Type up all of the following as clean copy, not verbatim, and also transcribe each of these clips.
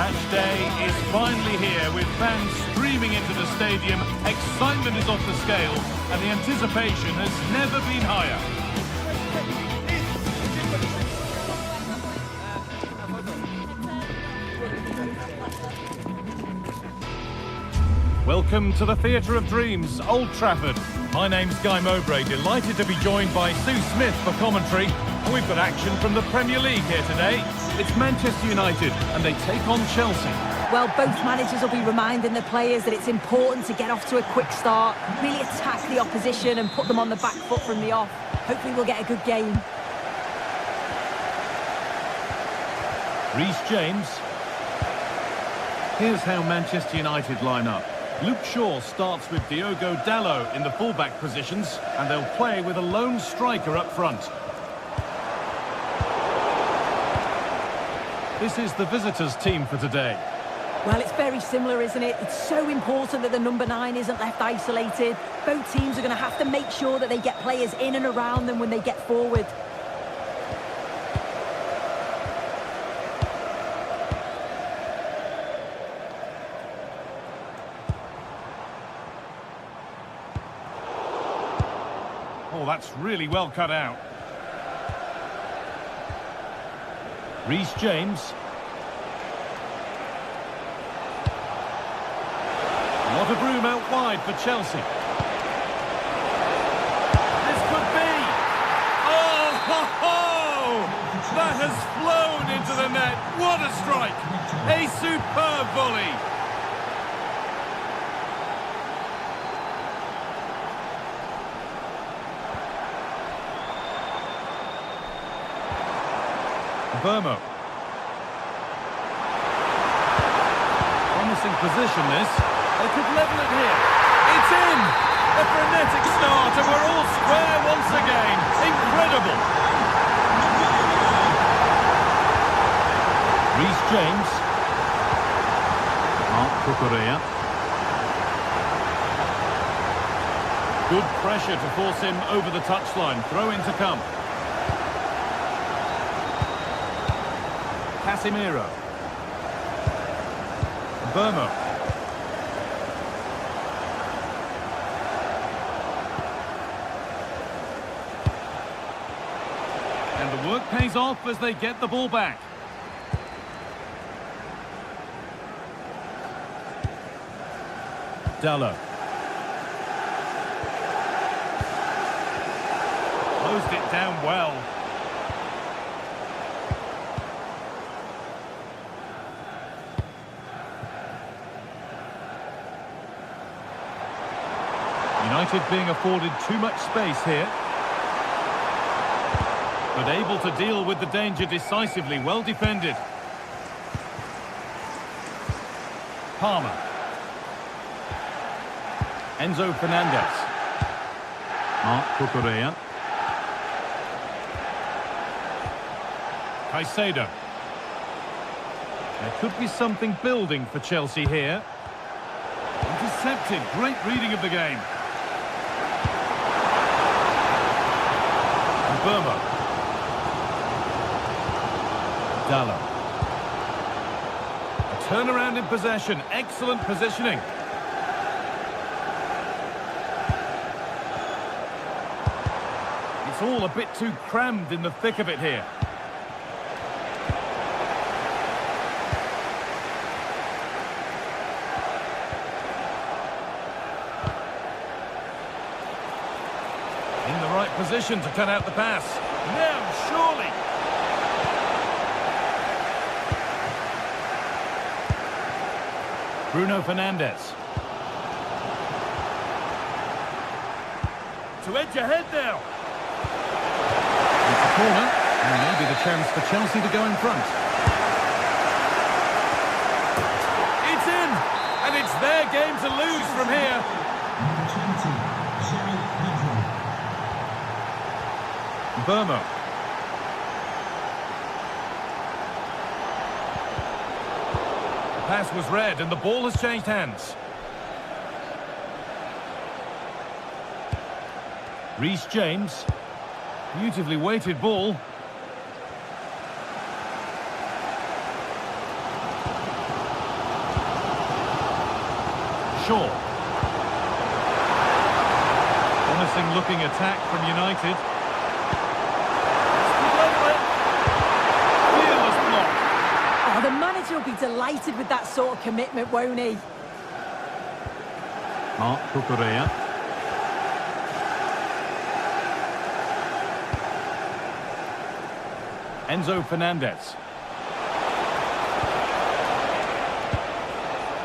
Match day is finally here with fans streaming into the stadium. Excitement is off the scales and the anticipation has never been higher. Welcome to the Theatre of Dreams, Old Trafford. My name's Guy Mowbray, delighted to be joined by Sue Smith for commentary. And we've got action from the Premier League here today. It's Manchester United and they take on Chelsea. Well, both managers will be reminding the players that it's important to get off to a quick start, really attack the opposition and put them on the back foot from the off. Hopefully we'll get a good game. Reece James. Here's how Manchester United line up. Luke Shaw starts with Diogo Dalot in the fullback positions, and they'll play with a lone striker up front. This is the visitors' team for today. Well, it's very similar, isn't it? It's so important that the number 9 isn't left isolated. Both teams are going to have to make sure that they get players in and around them when they get forward. Oh, that's really well cut out. Reece James. A lot of room out wide for Chelsea. This could be. Oh, ho, ho! That has flown into the net. What a strike! A superb volley. Burmo. Promising position this. They could level it here. It's in! A frenetic start and we're all square once again. Incredible! Reece James. Marc Cucurella. Good pressure to force him over the touchline. Throw in to come. Casemiro. Burmo. And the work pays off as they get the ball back. Dalot. Closed it down well. United being afforded too much space here. But able to deal with the danger decisively, well defended. Palmer. Enzo Fernandez. Marc Cucurella. Caicedo. There could be something building for Chelsea here. Intercepted, great reading of the game. Burma. Dalot. A turnaround in possession, excellent positioning. It's all a bit too crammed in the thick of it here. Position to cut out the pass. Now, surely. Bruno Fernandes. To edge ahead now. It's a corner, and maybe the chance for Chelsea to go in front. It's in, and it's their game to lose from here. Burmo. The pass was read and the ball has changed hands. Reece James. Beautifully weighted ball. Shaw. Promising looking attack from United. Fearless block. Oh, the manager will be delighted with that sort of commitment, won't he? Mark Cucurella. Enzo Fernandez.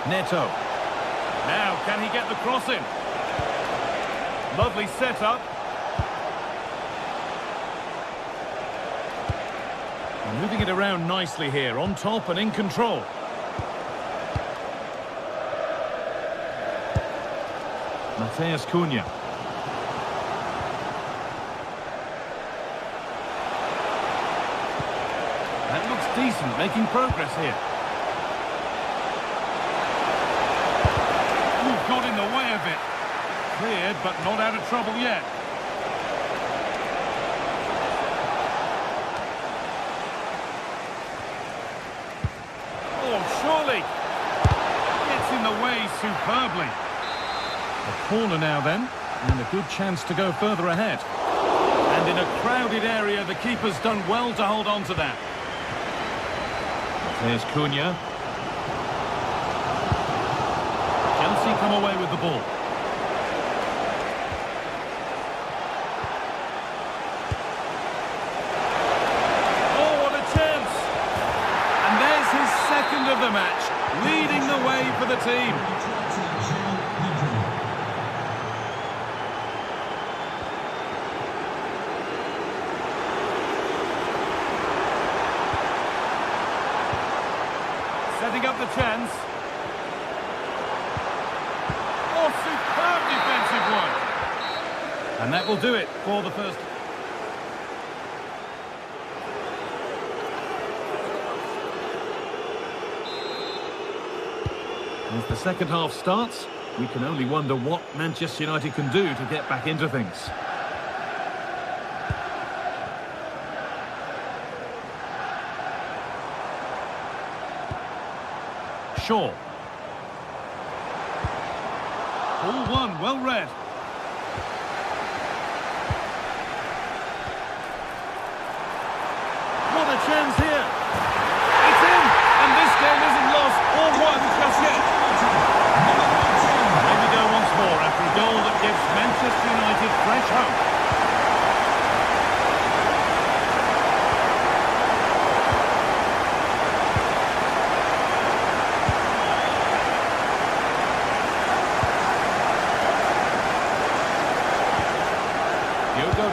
Neto. Now, can he get the cross in? Lovely setup. And moving it around nicely here, on top and in control. Matheus Cunha. That looks decent, making progress here. Ooh, got in the way of it. Cleared, but not out of trouble yet. Oh, surely. Gets in the way superbly. A corner now then, and a good chance to go further ahead. And in a crowded area, the keeper's done well to hold on to that. There's Cunha. Chelsea come away with the ball. Oh, what a chance! And there's his second of the match, leading the way for the team. Setting up the chance. Oh, superb defensive work. And that will do it for the first. As the second half starts, we can only wonder what Manchester United can do to get back into things. Shaw. All one, well read. What a chance here. It's in, and this game isn't lost or won just yet. Here we go once more after a goal that gives Manchester United fresh hope.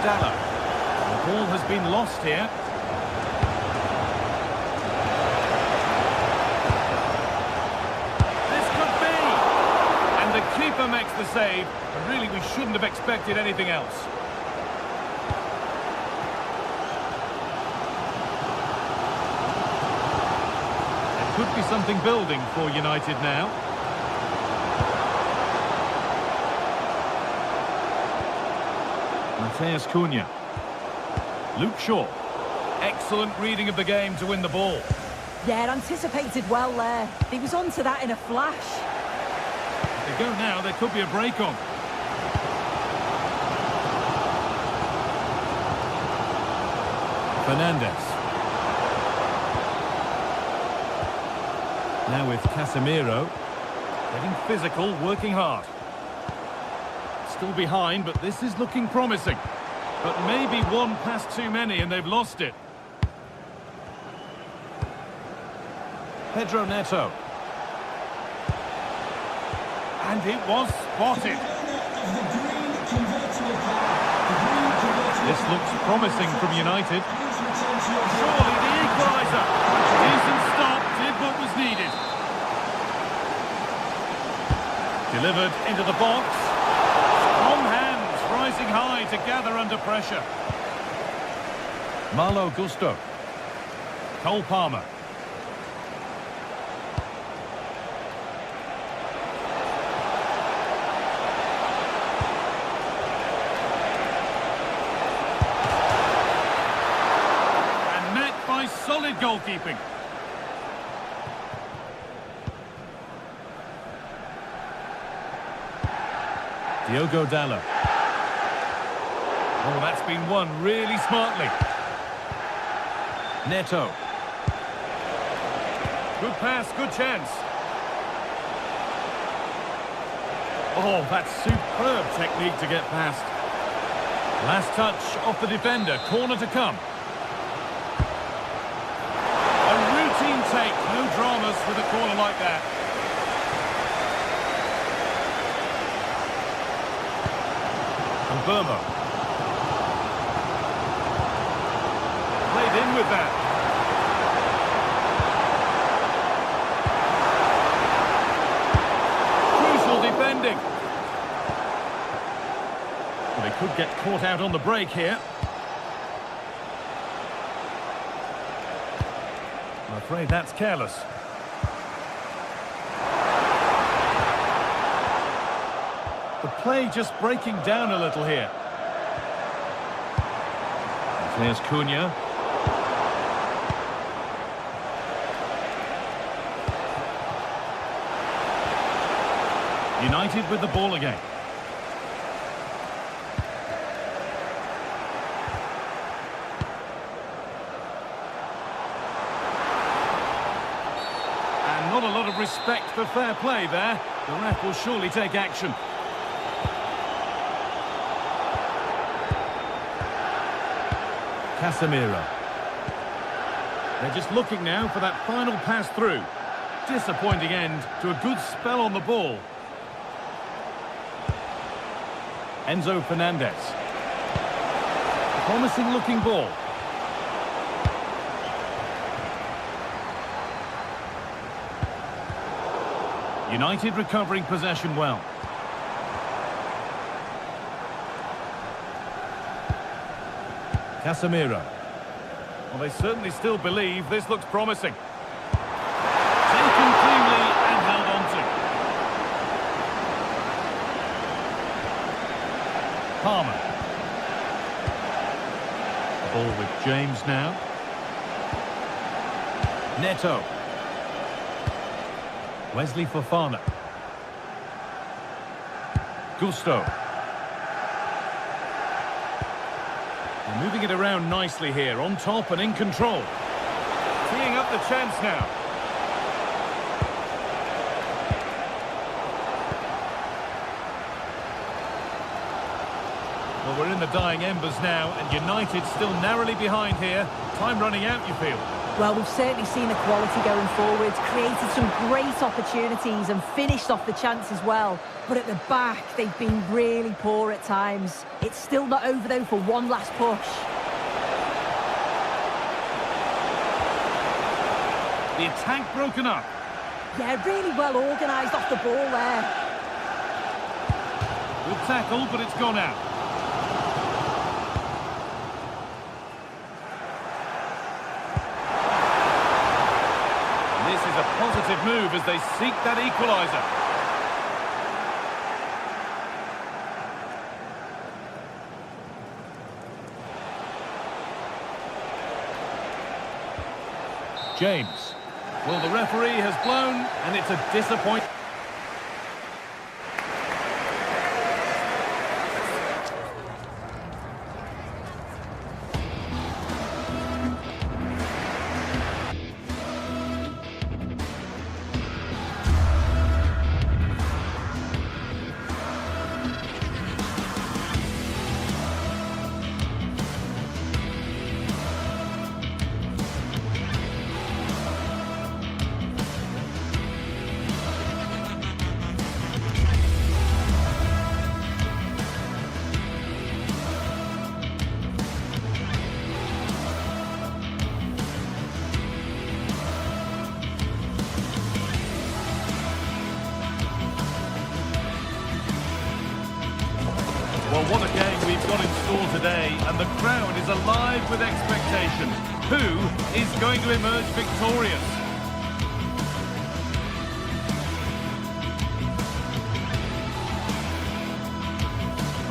The ball has been lost here. This could be! And the keeper makes the save. But really, we shouldn't have expected anything else. There could be something building for United now. Matheus Cunha. Luke Shaw. Excellent reading of the game to win the ball. Yeah, anticipated well there. He was onto that in a flash. If they go now, there could be a break on. Fernandez. Now with Casemiro. Getting physical, working hard. Still behind, but this is looking promising. But maybe one pass too many and they've lost it. Pedro Neto. And it was spotted. This looks promising from United. Surely the equaliser. Decent stop, did what was needed. Delivered into the box. Strong hands, rising high to gather under pressure. Malo Gusto. Cole Palmer. And met by solid goalkeeping. Diogo Dallo. Oh, that's been won really smartly. Neto. Good pass, good chance. Oh, that's superb technique to get past. Last touch off the defender, corner to come. A routine take, no dramas with a corner like that. And Burma. Played in with that. Crucial defending. Well, they could get caught out on the break here. I'm afraid that's careless. The play just breaking down a little here. And there's Cunha. United with the ball again. And not a lot of respect for fair play there. The ref will surely take action. Casemiro. They're just looking now for that final pass through. Disappointing end to a good spell on the ball. Enzo Fernandez. Promising looking ball. United recovering possession well. Casemiro. Well, they certainly still believe this looks promising. Taken cleanly and held on to. Palmer. Ball with James now. Neto. Wesley Fofana. Gusto. They're moving it around nicely here, on top and in control. Teeing up the chance now. Well, we're in the dying embers now, and United still narrowly behind here. Time running out, you feel? Well, we've certainly seen the quality going forward, created some great opportunities and finished off the chance as well. But at the back, they've been really poor at times. It's still not over, though, for one last push. The attack broken up. Yeah, really well organised off the ball there. Good tackle, but it's gone out. This is a positive move as they seek that equaliser. James. Well, the referee has blown, and it's a disappointment. Well, what a game we've got in store today, and the crowd is alive with expectation. Who is going to emerge victorious?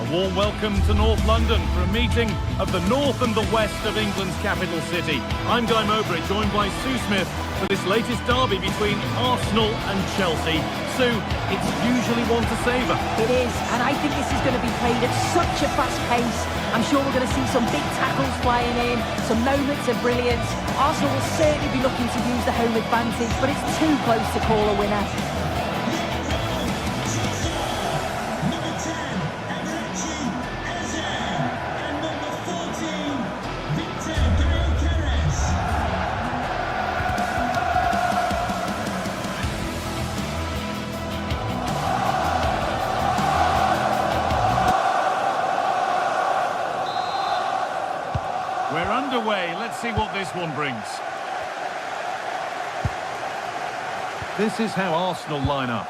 A warm welcome to North London for a meeting of the North and the West of England's capital city. I'm Guy Mowbray, joined by Sue Smith for this latest derby between Arsenal and Chelsea. Sue, it's usually one to savour. It is, and I think this is going to be played at such a fast pace. I'm sure we're going to see some big tackles flying in, some moments of brilliance. Arsenal will certainly be looking to use the home advantage, but it's too close to call a winner. We're underway. Let's see what this one brings. This is how Arsenal line up.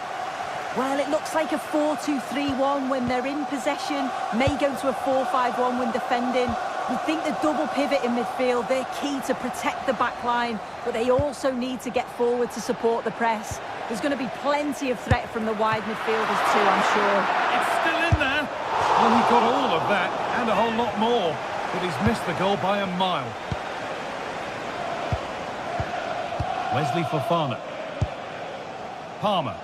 Well, it looks like a 4-2-3-1 when they're in possession. May go to a 4-5-1 when defending. You think the double pivot in midfield, they're key to protect the back line, but they also need to get forward to support the press. There's going to be plenty of threat from the wide midfielders too, I'm sure. It's still in there. Well, he got all of that and a whole lot more. But he's missed the goal by a mile. Wesley Fofana. Palmer.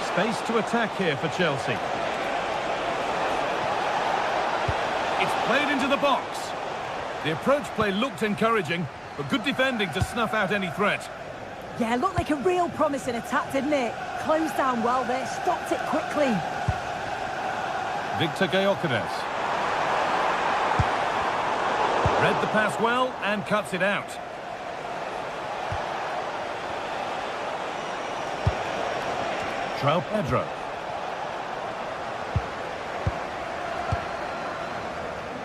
Space to attack here for Chelsea. It's played into the box. The approach play looked encouraging, but good defending to snuff out any threat. Yeah, looked like a real promising attack, didn't it? Closed down well there, stopped it quickly. Victor Gyökeres. Read the pass well and cuts it out. João Pedro.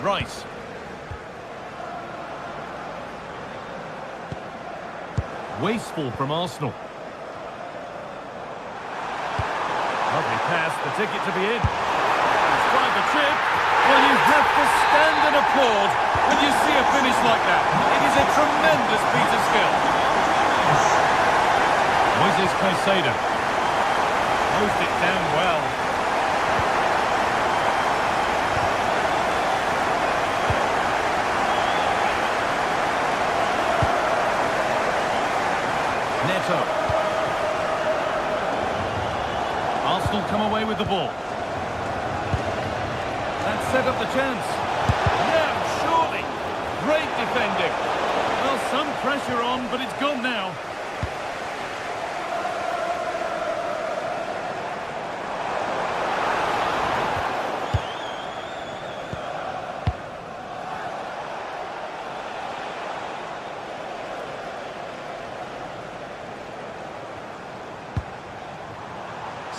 Rice. Wasteful from Arsenal. Lovely pass, the ticket to be in. Strike a chip. Well, you have to stand and applaud when you see a finish like that. It is a tremendous piece of skill. Moises Caicedo. Closed it down well. Neto. Arsenal come away with the ball. That set up the chance. Yeah, surely. Great defending. Well, some pressure on, but it's gone now.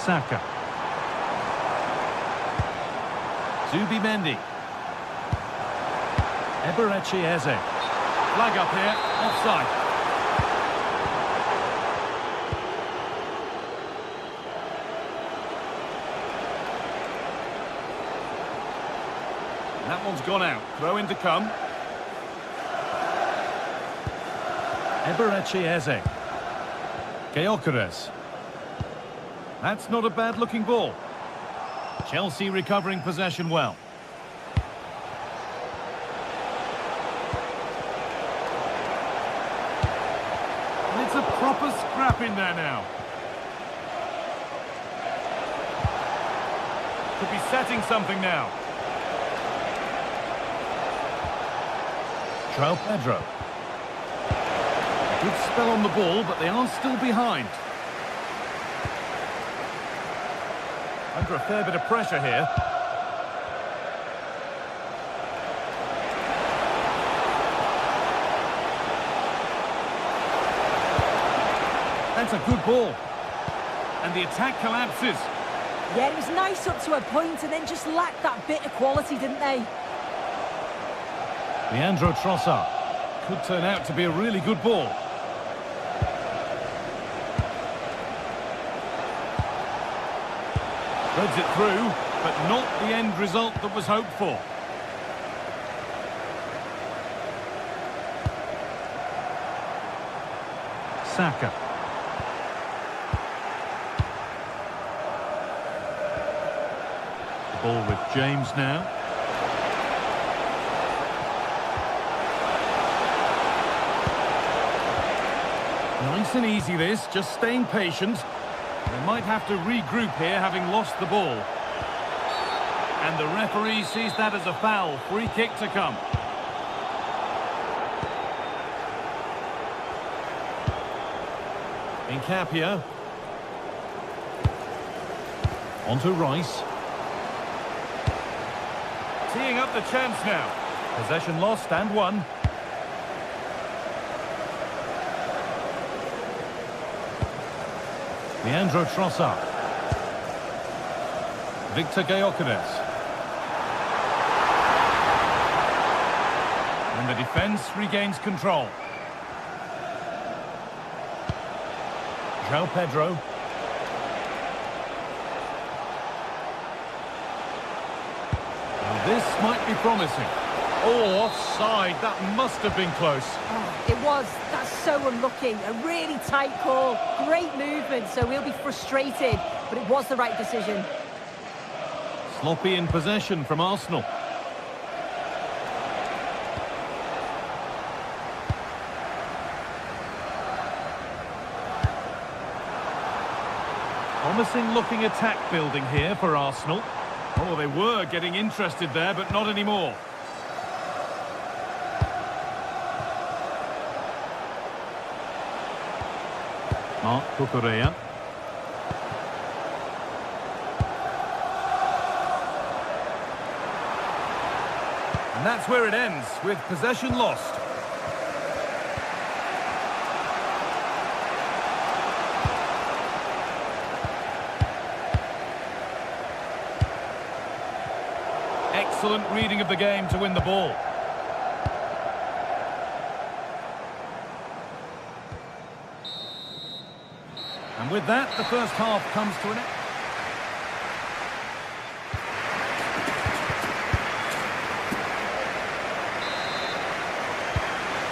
Saka. Zubimendi. Eberechi Eze. Flag up here, offside. That one's gone out. Throw in to come. Eberechi Eze. Gyökeres. That's not a bad-looking ball. Chelsea recovering possession well. And it's a proper scrap in there now. Could be setting something now. João Pedro. Good spell on the ball, but they are still behind. Under a fair bit of pressure here. That's a good ball. And the attack collapses. Yeah, it was nice up to a point and then just lacked that bit of quality, didn't they? Leandro Trossard. Could turn out to be a really good ball. Threads it through, but not the end result that was hoped for. Saka. Ball with James now. Nice and easy this, just staying patient. They might have to regroup here, having lost the ball. And the referee sees that as a foul. Free kick to come. Incapia. On to Rice. Teeing up the chance now. Possession lost and won. Leandro Trossard. Victor Gyökeres. And the defence regains control. João Pedro. Well, this might be promising. Oh, offside. That must have been close. Oh, it was. That's so unlucky. A really tight call. Great movement, so he'll be frustrated. But it was the right decision. Sloppy in possession from Arsenal. Promising looking attack building here for Arsenal. Oh, they were getting interested there, but not anymore. Marc Cucurella. And that's where it ends, with possession lost. Excellent reading of the game to win the ball. And with that, the first half comes to an end.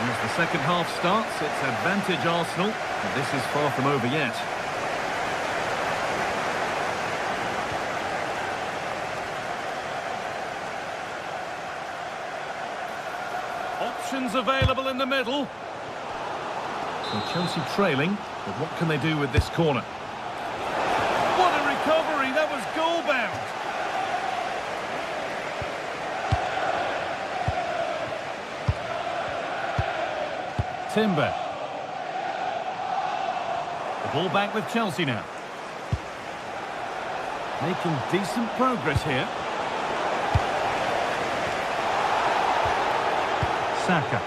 As the second half starts, it's advantage Arsenal, but this is far from over yet. Options available in the middle. So Chelsea trailing, but what can they do with this corner? What a recovery! That was goal-bound! Timber. The ball back with Chelsea now. Making decent progress here. Saka.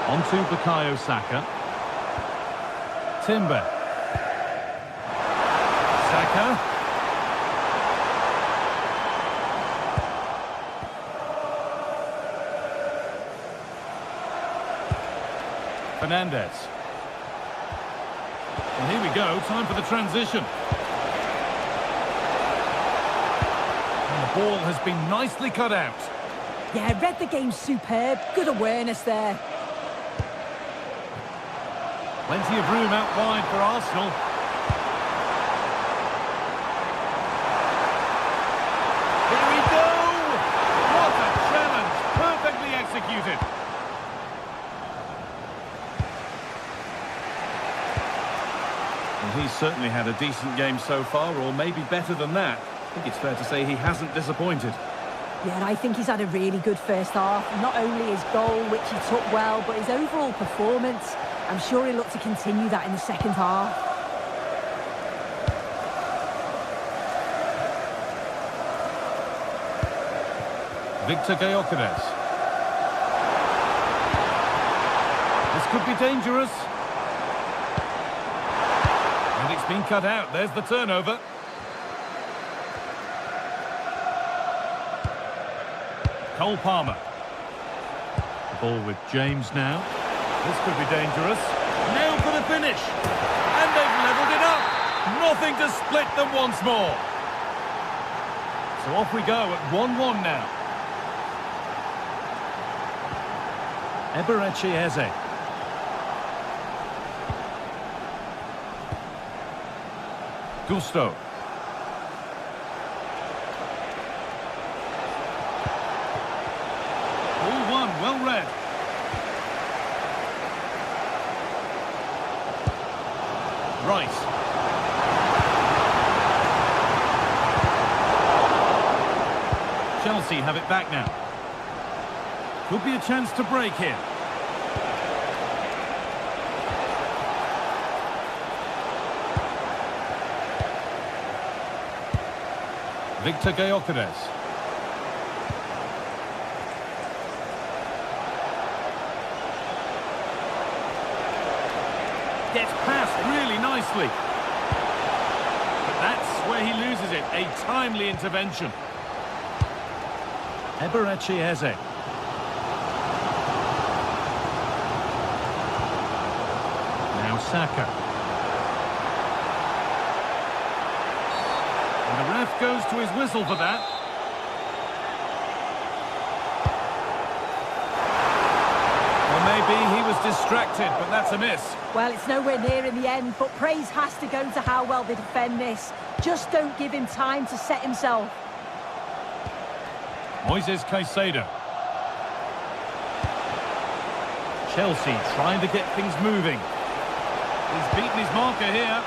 On to Bukayo Saka. Timber. Saka. Fernandez. And here we go, time for the transition. And the ball has been nicely cut out. Yeah, read the game superb. Good awareness there. Plenty of room out wide for Arsenal. Here we go! What a challenge! Perfectly executed. Well, he's certainly had a decent game so far, or maybe better than that. I think it's fair to say he hasn't disappointed. Yeah, and I think he's had a really good first half. Not only his goal, which he took well, but his overall performance. I'm sure he'll look to continue that in the second half. Victor Gyökeres. This could be dangerous. And it's been cut out. There's the turnover. Cole Palmer. The ball with James now. This could be dangerous. Now for the finish. And they've levelled it up. Nothing to split them once more. So off we go at 1-1 now. Eberechi Eze. Gusto. Right. Chelsea have it back now. Could be a chance to break here. Victor Gyökeres. Gets past really nicely. But that's where he loses it. A timely intervention. Eberechi Eze. Now Saka. And the ref goes to his whistle for that. Well, maybe he was distracted, but that's a miss. Well, it's nowhere near in the end, but praise has to go to how well they defend this. Just don't give him time to set himself. Moises Caicedo. Chelsea trying to get things moving. He's beaten his marker here.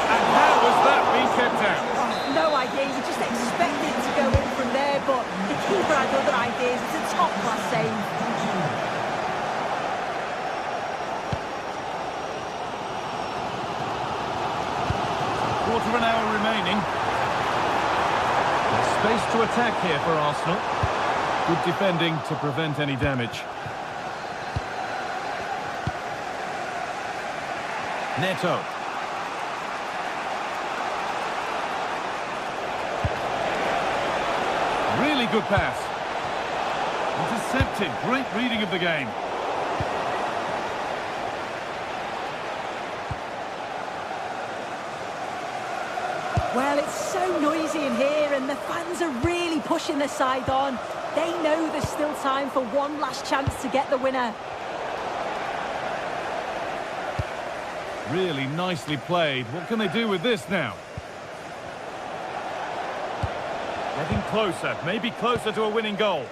And how was that being kept out? Oh, no idea. You just expected it to go in from there, but the keeper had other ideas. It's a top-class save. Quarter of an hour remaining. Space to attack here for Arsenal. Good defending to prevent any damage. Neto. Really good pass. Intercepted. Great reading of the game. Well, it's so noisy in here and the fans are really pushing their side on. They know there's still time for one last chance to get the winner. Really nicely played. What can they do with this now? Getting closer, maybe closer to a winning goal.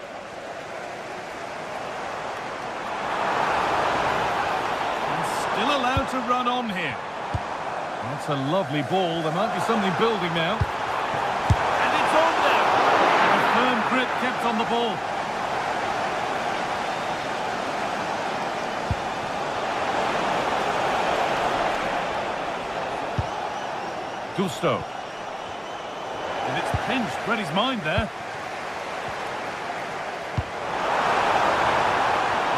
And still allowed to run on here. That's a lovely ball. There might be something building now. And it's on there. A firm grip kept on the ball. Gusto. And it's pinched. Read his mind there.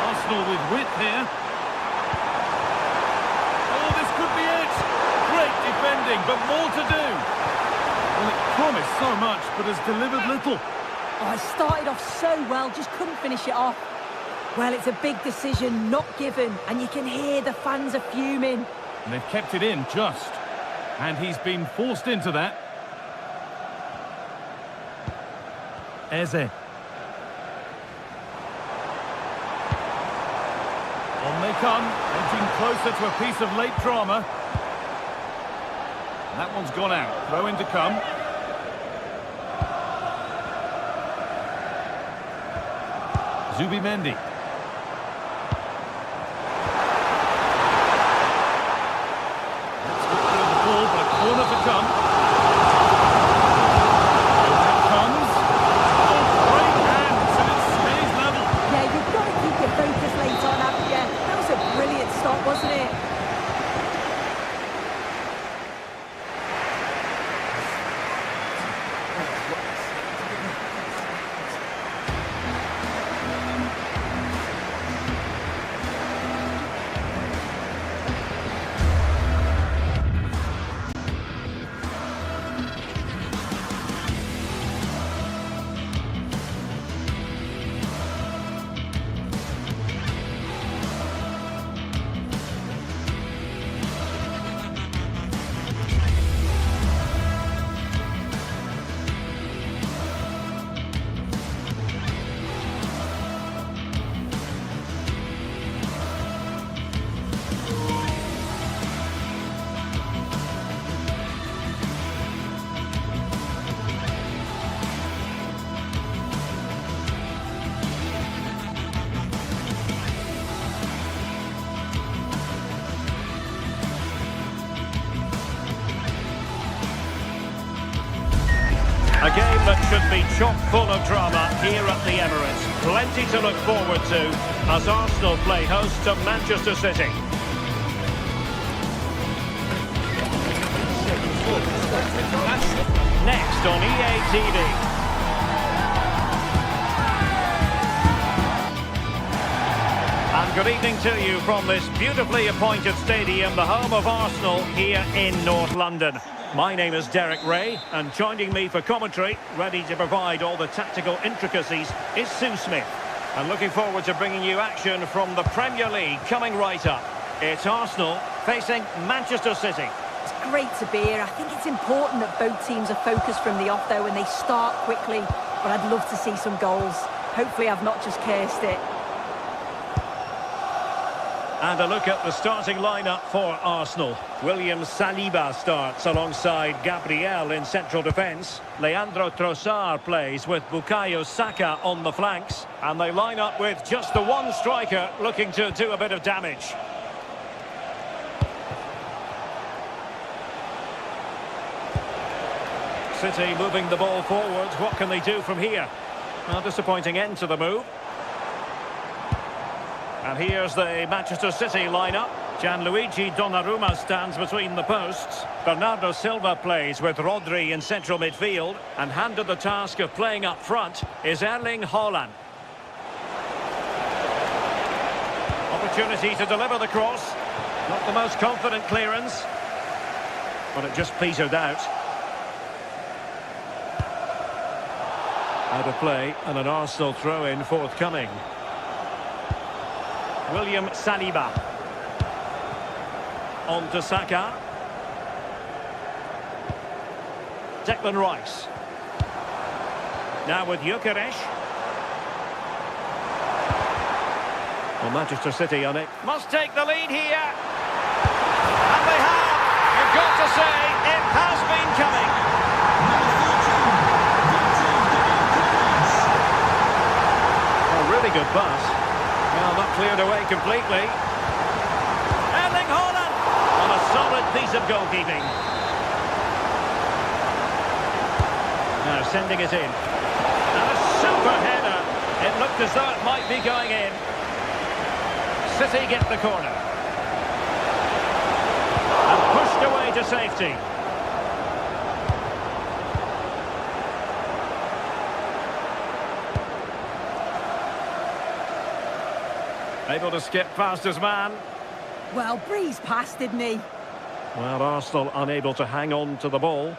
Arsenal with width here. Oh, this could be it. Great defending, but more to do. Well, it promised so much, but has delivered little. Oh, it started off so well, just couldn't finish it off. Well, it's a big decision, not given, and you can hear the fans are fuming. And they've kept it in just. And he's been forced into that. Eze. On they come, edging closer to a piece of late drama. That one's gone out. Throw in to come. Zubimendi. Let's get rid of the ball, but a corner to come. Over it comes. Oh, great hands, and it stays level. Yeah, you've got to keep your focus late on, haven't you? That was a brilliant stop, wasn't it? that should be chock full of drama here at the Emirates. Plenty to look forward to as Arsenal play host to Manchester City. Next on EA TV. And good evening to you from this beautifully appointed stadium, the home of Arsenal here in North London. My name is Derek Ray, and joining me for commentary, ready to provide all the tactical intricacies, is Sue Smith. And looking forward to bringing you action from the Premier League coming right up. It's Arsenal facing Manchester City. It's great to be here. I think it's important that both teams are focused from the off, though, and they start quickly. But I'd love to see some goals. Hopefully I've not just cursed it. And a look at the starting lineup for Arsenal. William Saliba starts alongside Gabriel in central defence. Leandro Trossard plays with Bukayo Saka on the flanks. And they line up with just the one striker looking to do a bit of damage. City moving the ball forward. What can they do from here? Well, disappointing end to the move. And here's the Manchester City lineup. Gianluigi Donnarumma stands between the posts. Bernardo Silva plays with Rodri in central midfield. And handed the task of playing up front is Erling Haaland. Opportunity to deliver the cross. Not the most confident clearance, but it just petered out. Out of play, and an Arsenal throw-in forthcoming. William Saliba. On to Saka. Declan Rice. Now with Gyökeres. Well, Manchester City on it. Must take the lead here. And they have. You've got to say, it has been coming. A really good pass. Well, not cleared away completely. Erling Haaland on a solid piece of goalkeeping. Now sending it in. And a super header. It looked as though it might be going in. City get the corner. And pushed away to safety. Able to skip past his man. Well, breezed past, didn't he? Well, Arsenal unable to hang on to the ball.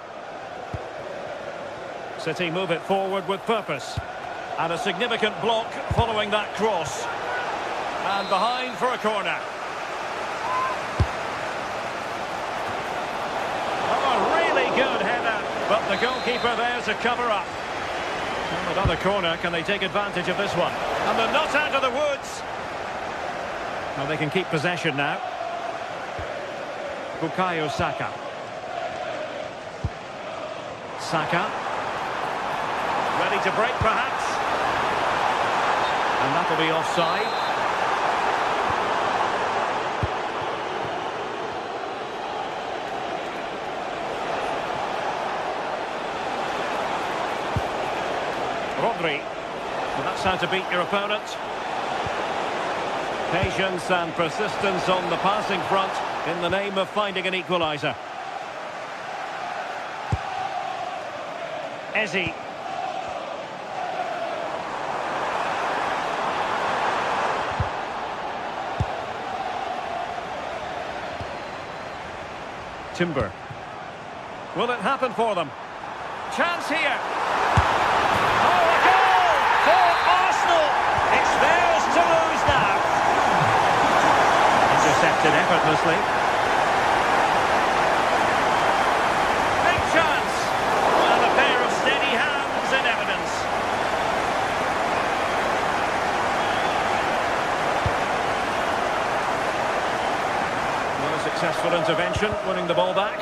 City move it forward with purpose. And a significant block following that cross. And behind for a corner. Oh, a really good header. But the goalkeeper there to cover up. Well, another corner. Can they take advantage of this one? And they're not out of the woods. Well, they can keep possession now. Bukayo Saka. Saka. Ready to break, perhaps. And that'll be offside. Rodri. Well, that's how to beat your opponent. Patience and persistence on the passing front in the name of finding an equaliser. Eze. Timber. Will it happen for them? Chance here. Oh, a goal for Arsenal. It's theirs to lose now. Intercepted effortlessly. Big chance. And a pair of steady hands in evidence. Well, a successful intervention, winning the ball back.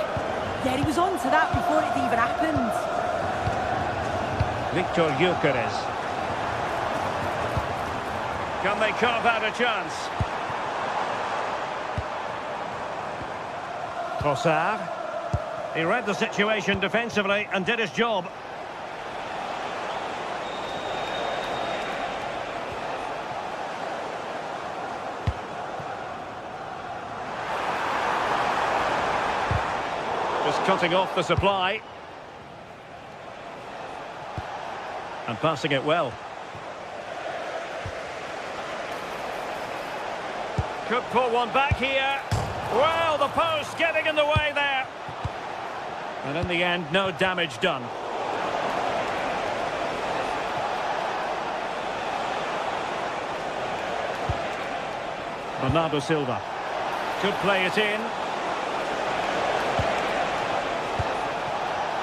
Yeah, he was on to that before it even happened. Victor Gyökeres. Can they carve out a chance? Trossard. He read the situation defensively and did his job. Cutting off the supply. And passing it well. Could pull one back here. Well, the post getting in the way there. And in the end, no damage done. Bernardo Silva. Could play it in.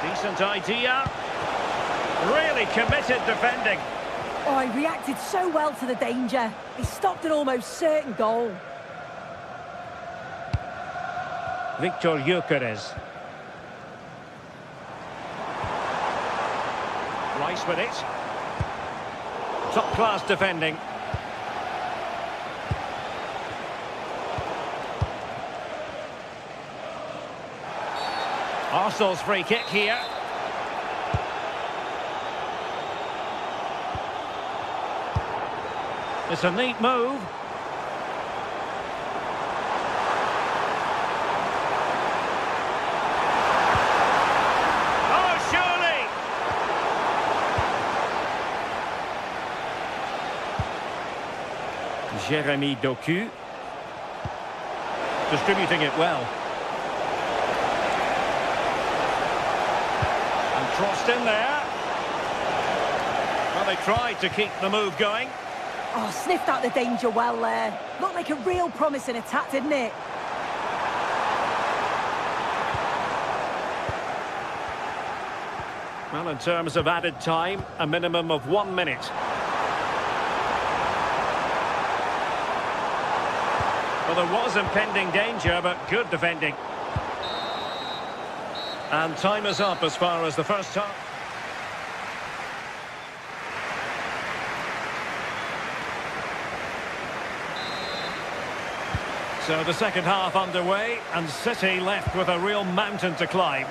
Decent idea. Really committed defending. Oh, he reacted so well to the danger. He stopped an almost certain goal. Victor Gyökeres. Rice with it. Top-class defending. Arsenal's free kick here. It's a neat move. Oh, surely! Jeremy Doku. Distributing it well. Crossed in there. Well, they tried to keep the move going. Oh, sniffed out the danger well there. Looked like a real promising attack, didn't it? Well, in terms of added time, a minimum of 1 minute. Well, there was impending danger, but good defending. And time is up as far as the first half. So the second half underway, and City left with a real mountain to climb.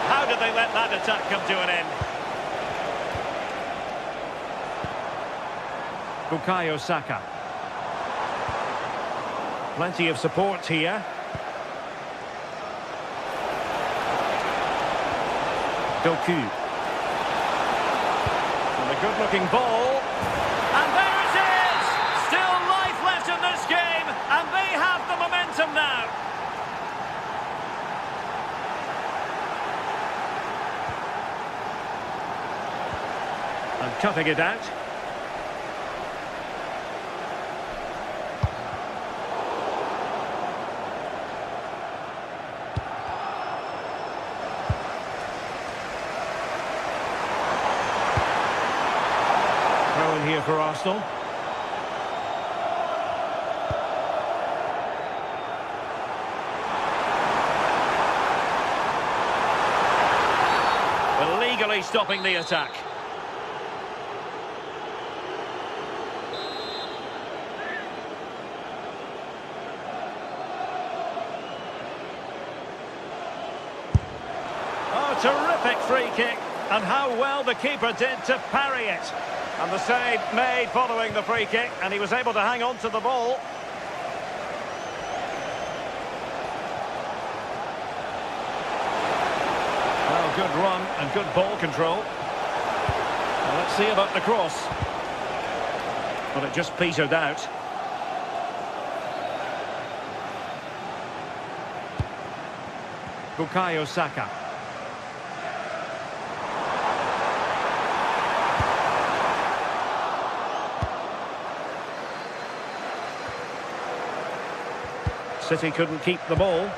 How did they let that attack come to an end? Bukayo Saka. Plenty of support here. Doku. And a good-looking ball. And there it is! Still life left in this game, and they have the momentum now. And cutting it out. Here for Arsenal. Illegally stopping the attack. Oh, terrific free kick, and how well the keeper did to parry it. And the save made following the free kick, and he was able to hang on to the ball. Well, good run and good ball control. Well, let's see about the cross. But it just petered out. Bukayo Saka. City couldn't keep the ball.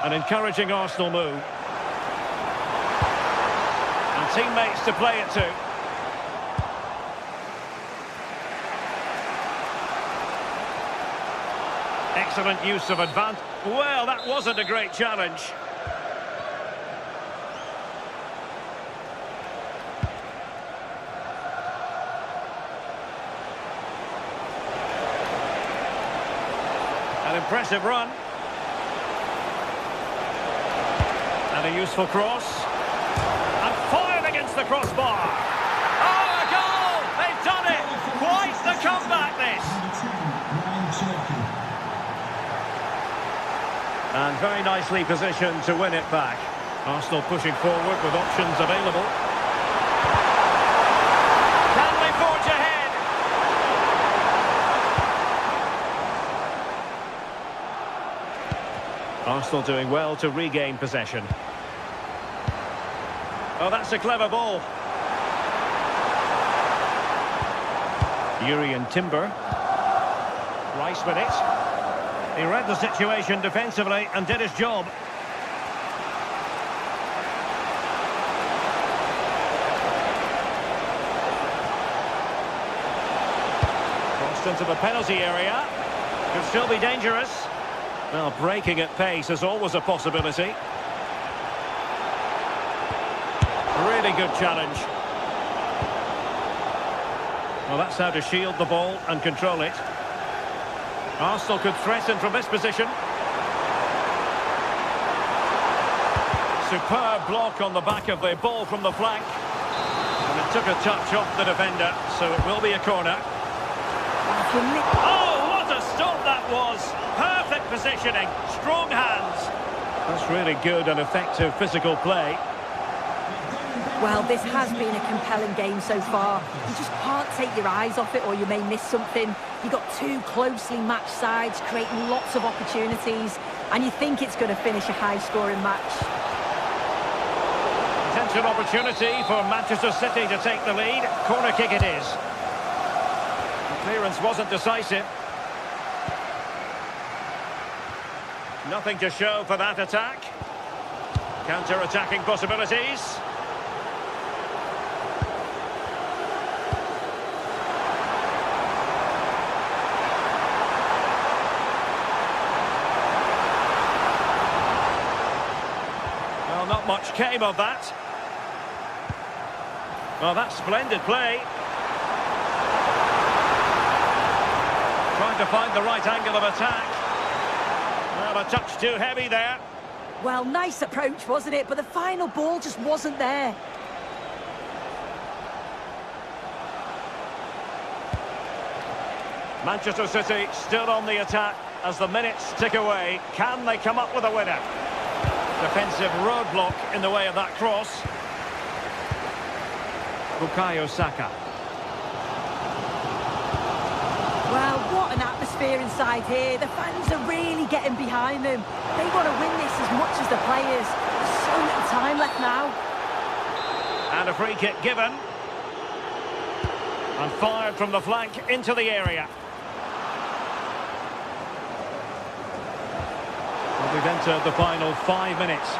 An encouraging Arsenal move. And teammates to play it to. Excellent use of advantage. Well, that wasn't a great challenge. An impressive run. And a useful cross. And firing in against the crossbar. Oh, a goal! They've done it! Quite the comeback, this! And very nicely positioned to win it back. Arsenal pushing forward with options available. Can they forge ahead? Arsenal doing well to regain possession. Oh, that's a clever ball. Urian Timber. Rice with it. He read the situation defensively and did his job. Crossed into the penalty area. Could still be dangerous. Well, breaking at pace is always a possibility. Really good challenge. Well, that's how to shield the ball and control it. Arsenal could threaten from this position. Superb block on the back of the ball from the flank. And it took a touch off the defender, so it will be a corner. Oh, what a stop that was! Perfect positioning, strong hands. That's really good and effective physical play. Well, this has been a compelling game so far. You just can't take your eyes off it or you may miss something. You've got two closely matched sides creating lots of opportunities and you think it's going to finish a high-scoring match. Potential opportunity for Manchester City to take the lead. Corner kick it is. The clearance wasn't decisive. Nothing to show for that attack. Counter-attacking possibilities. Well, not much came of that. Well, that's splendid play. Trying to find the right angle of attack. Well, a touch too heavy there. Well, nice approach, wasn't it? But the final ball just wasn't there. Manchester City still on the attack as the minutes tick away. Can they come up with a winner? Defensive roadblock in the way of that cross. Bukayo Saka. Well, what an atmosphere inside here. The fans are really getting behind them. They want to win this as much as the players. There's so little time left now. And a free kick given. And fired from the flank into the area. Well, we've entered the final 5 minutes.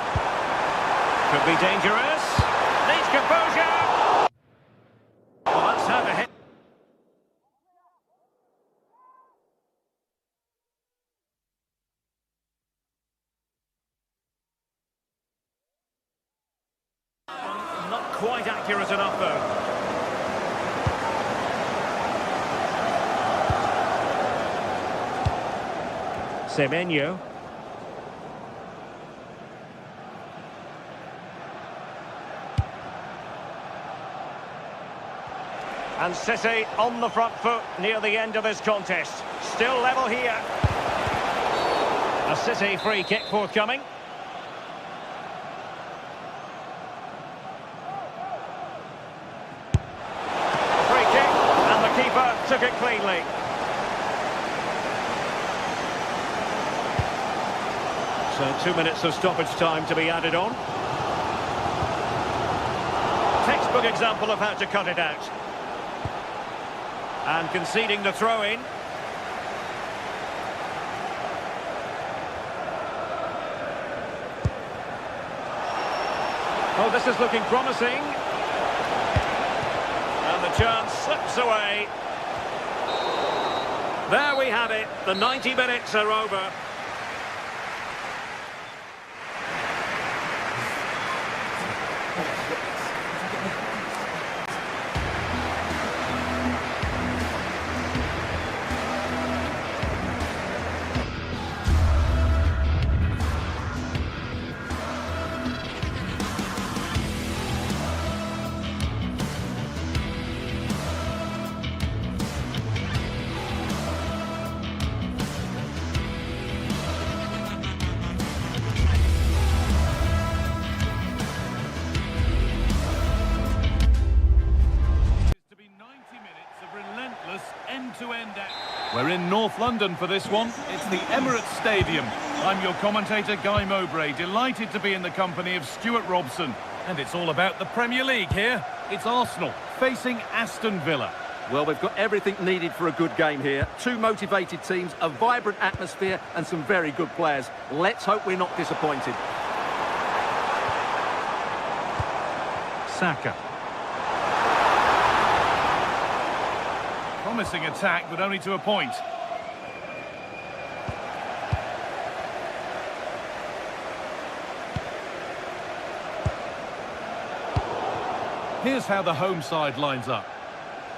Could be dangerous. Needs composure. Well, that's how to hit. Not quite accurate enough, though. Semenyo. And City on the front foot near the end of this contest. Still level here. A City free kick forthcoming. Free kick, and the keeper took it cleanly. So 2 minutes of stoppage time to be added on. Textbook example of how to cut it out. And conceding the throw-in. Oh, this is looking promising. And the chance slips away. There we have it. The 90 minutes are over. We're in North London for this one. It's the Emirates Stadium. I'm your commentator, Guy Mowbray, delighted to be in the company of Stuart Robson. And it's all about the Premier League here. It's Arsenal facing Aston Villa. Well, we've got everything needed for a good game here. Two motivated teams, a vibrant atmosphere and some very good players. Let's hope we're not disappointed. Saka. Promising attack, but only to a point. Here's how the home side lines up.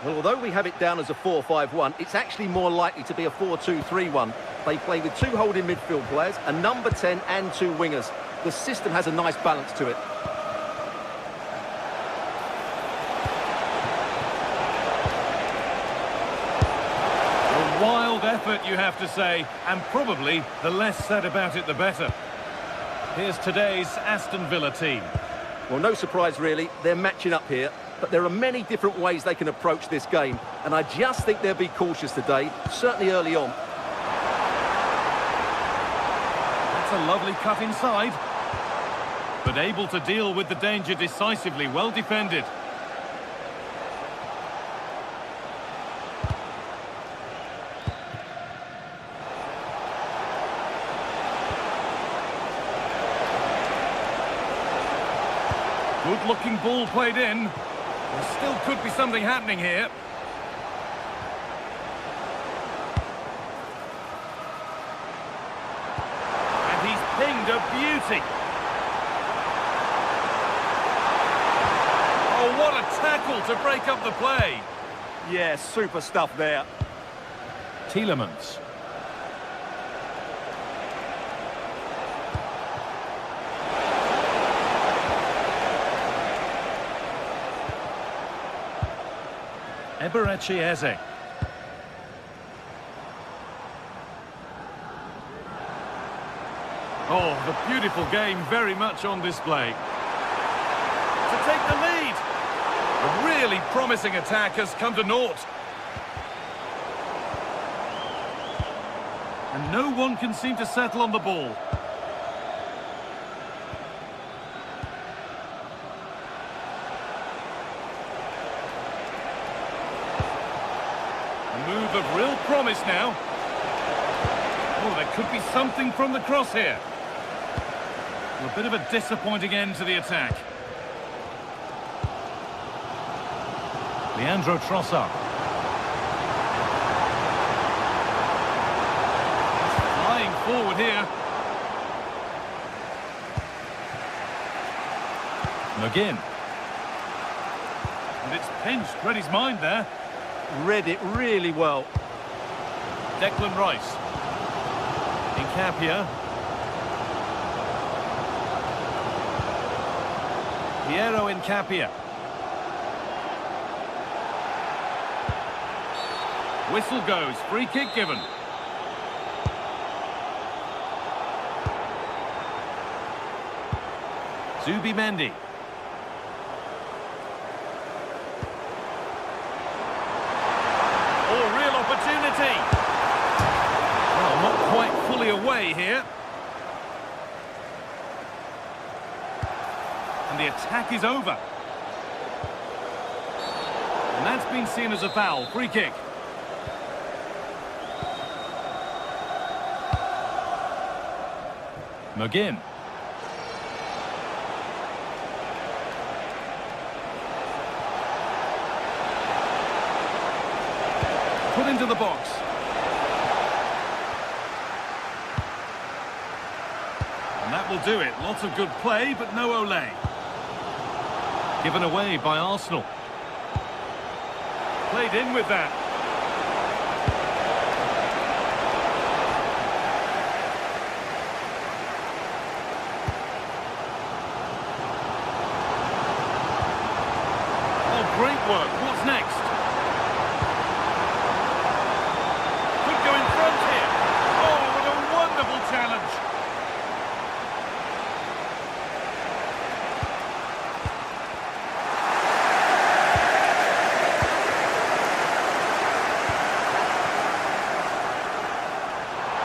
Well, although we have it down as a 4-5-1, it's actually more likely to be a 4-2-3-1. They play with two holding midfield players, a number 10 and two wingers. The system has a nice balance to it. A wild effort, you have to say, and probably the less said about it, the better. Here's today's Aston Villa team. Well, no surprise, really. They're matching up here. But there are many different ways they can approach this game. And I just think they'll be cautious today, certainly early on. That's a lovely cut inside. But able to deal with the danger decisively, well defended. Good-looking ball played in. There still could be something happening here. And he's pinged a beauty. Oh, what a tackle to break up the play. Yeah, super stuff there. Tielemans. Eze. Oh, the beautiful game very much on display. To take the lead. A really promising attack has come to naught. And no one can seem to settle on the ball. Move of real promise now. Oh, there could be something from the cross here. Well, a bit of a disappointing end to the attack. Leandro Trossard. Flying forward here. McGinn. And it's pinched, read his mind there. Read it really well. Declan Rice. Incapia. Piero Incapia. Whistle goes, free kick given. Zubimendi. Oh, real opportunity. Well, not quite fully away here. And the attack is over. And that's been seen as a foul. Free kick. McGinn. Put into the box. And that will do it. Lots of good play, but no Ole. Given away by Arsenal. Played in with that. Oh, great work. What's next? Could go in front here. Oh, what a wonderful challenge.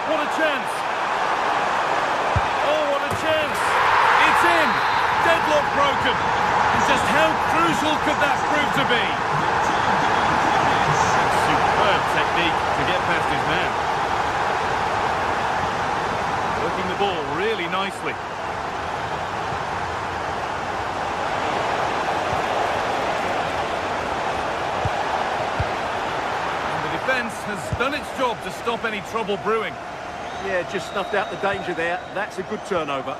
What a chance! Oh, what a chance! It's in! Deadlock broken! And just how crucial could that prove to be? Superb technique to get past his man. Working the ball really nicely. Defence has done its job to stop any trouble brewing. Yeah, just snuffed out the danger there. That's a good turnover.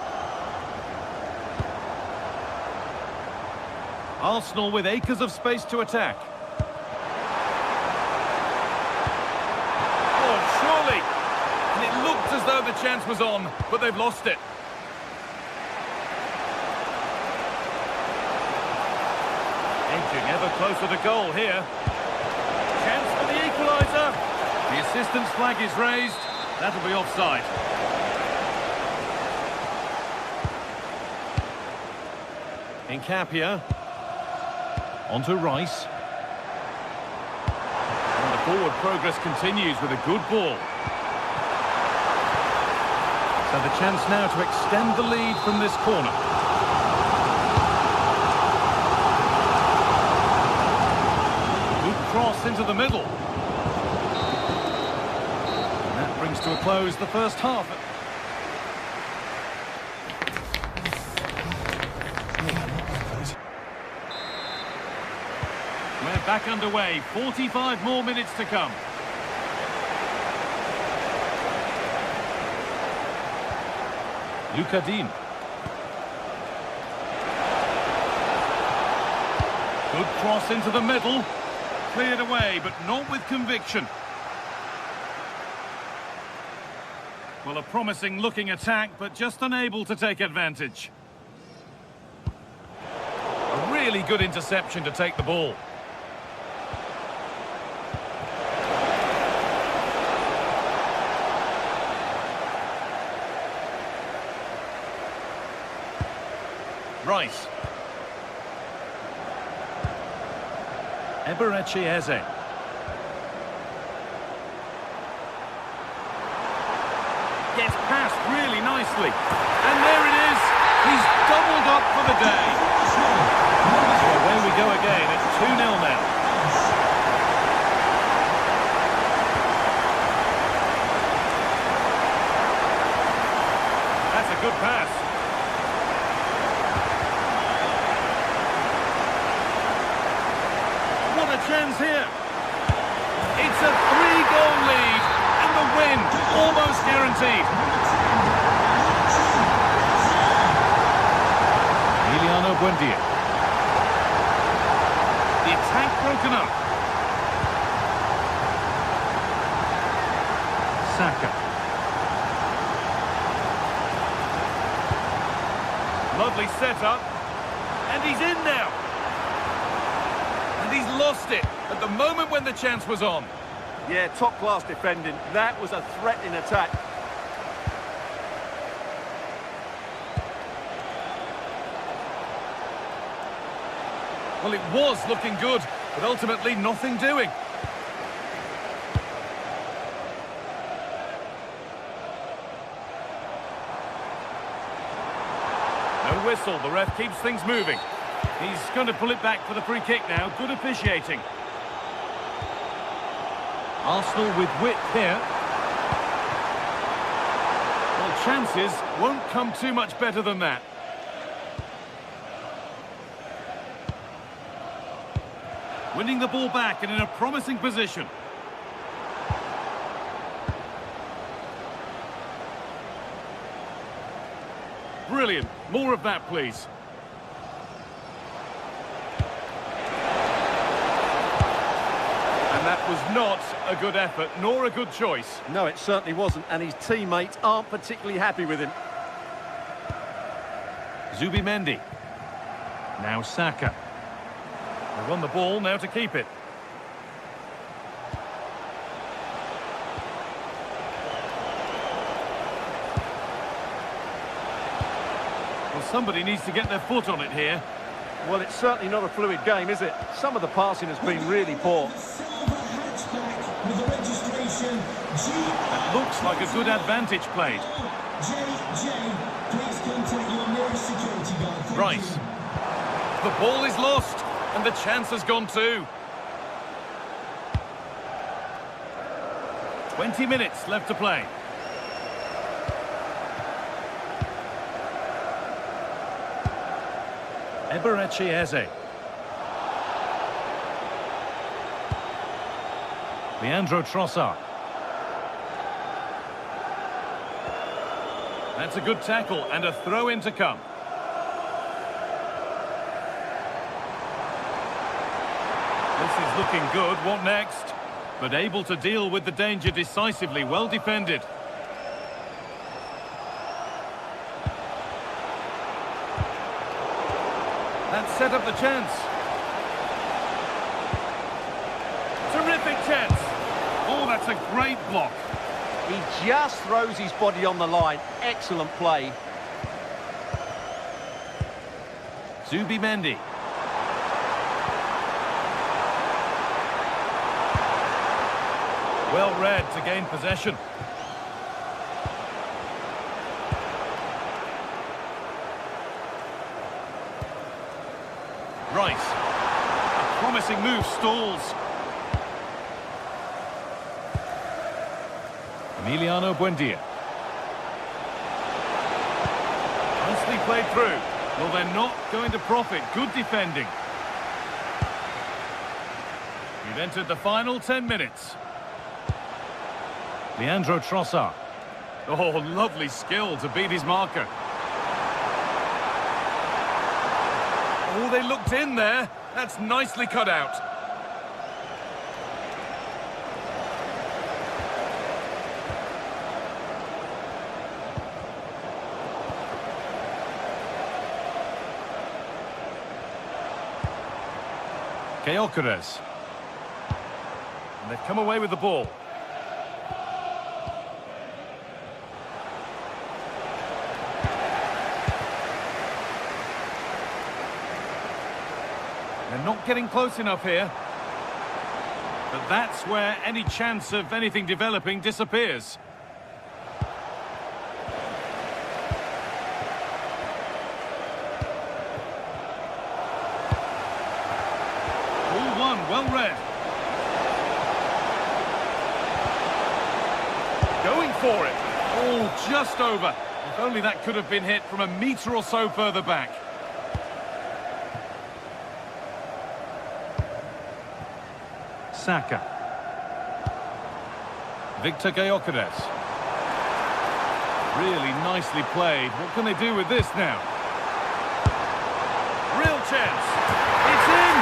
Arsenal with acres of space to attack. Oh, surely! And it looked as though the chance was on, but they've lost it. Edging ever closer to goal here. Chance for the equaliser. The assistant's flag is raised. That'll be offside. Incapia. On to Rice. And the forward progress continues with a good ball. So the chance now to extend the lead from this corner. Cross into the middle. And that brings to a close the first half. We're back underway. 45 more minutes to come. Lucadine. Good cross into the middle. Cleared away, but not with conviction. Well, a promising looking attack, but just unable to take advantage. A really good interception to take the ball. Rice. Eberechi Eze. Gets past really nicely. And there it is. He's doubled up for the day. So away we go again at 2-0 now. That's a good pass. Chance here. It's a 3-goal lead and the win almost guaranteed. Emiliano Buendia. The attack broken up. Saka. Lovely setup. And he's in now. And he's lost it at the moment when the chance was on. Yeah, top-class defending. That was a threatening attack. Well, it was looking good, but ultimately nothing doing. No whistle, the ref keeps things moving. He's going to pull it back for the free kick now. Good officiating. Arsenal with width here. Well, chances won't come too much better than that. Winning the ball back and in a promising position. Brilliant. More of that, please. That was not a good effort, nor a good choice. No, it certainly wasn't, and his teammates aren't particularly happy with him. Zubimendi. Now Saka. They won the ball, now to keep it. Well, somebody needs to get their foot on it here. Well, it's certainly not a fluid game, is it? Some of the passing has been really poor. That looks like a good advantage played. Rice. The ball is lost, and the chance has gone too. 20 minutes left to play. Eberechi Eze. Leandro Trossard. That's a good tackle and a throw-in to come. This is looking good. What next? But able to deal with the danger decisively. Well defended. That set up the chance. Terrific chance. Oh, that's a great block. He just throws his body on the line. Excellent play. Zubimendi. Well read to gain possession. Rice. A promising move stalls. Emiliano Buendia. Nicely played through. Well, they're not going to profit. Good defending. We've entered the final 10 minutes. Leandro Trossard. Oh, lovely skill to beat his marker. Oh, they looked in there. That's nicely cut out. Gyökeres. And they've come away with the ball. They're not getting close enough here. But that's where any chance of anything developing disappears. All one, well read. Going for it. Oh, just over. If only that could have been hit from a metre or so further back. Saka. Victor Gyökeres. Really nicely played. What can they do with this now? Real chance. It's in!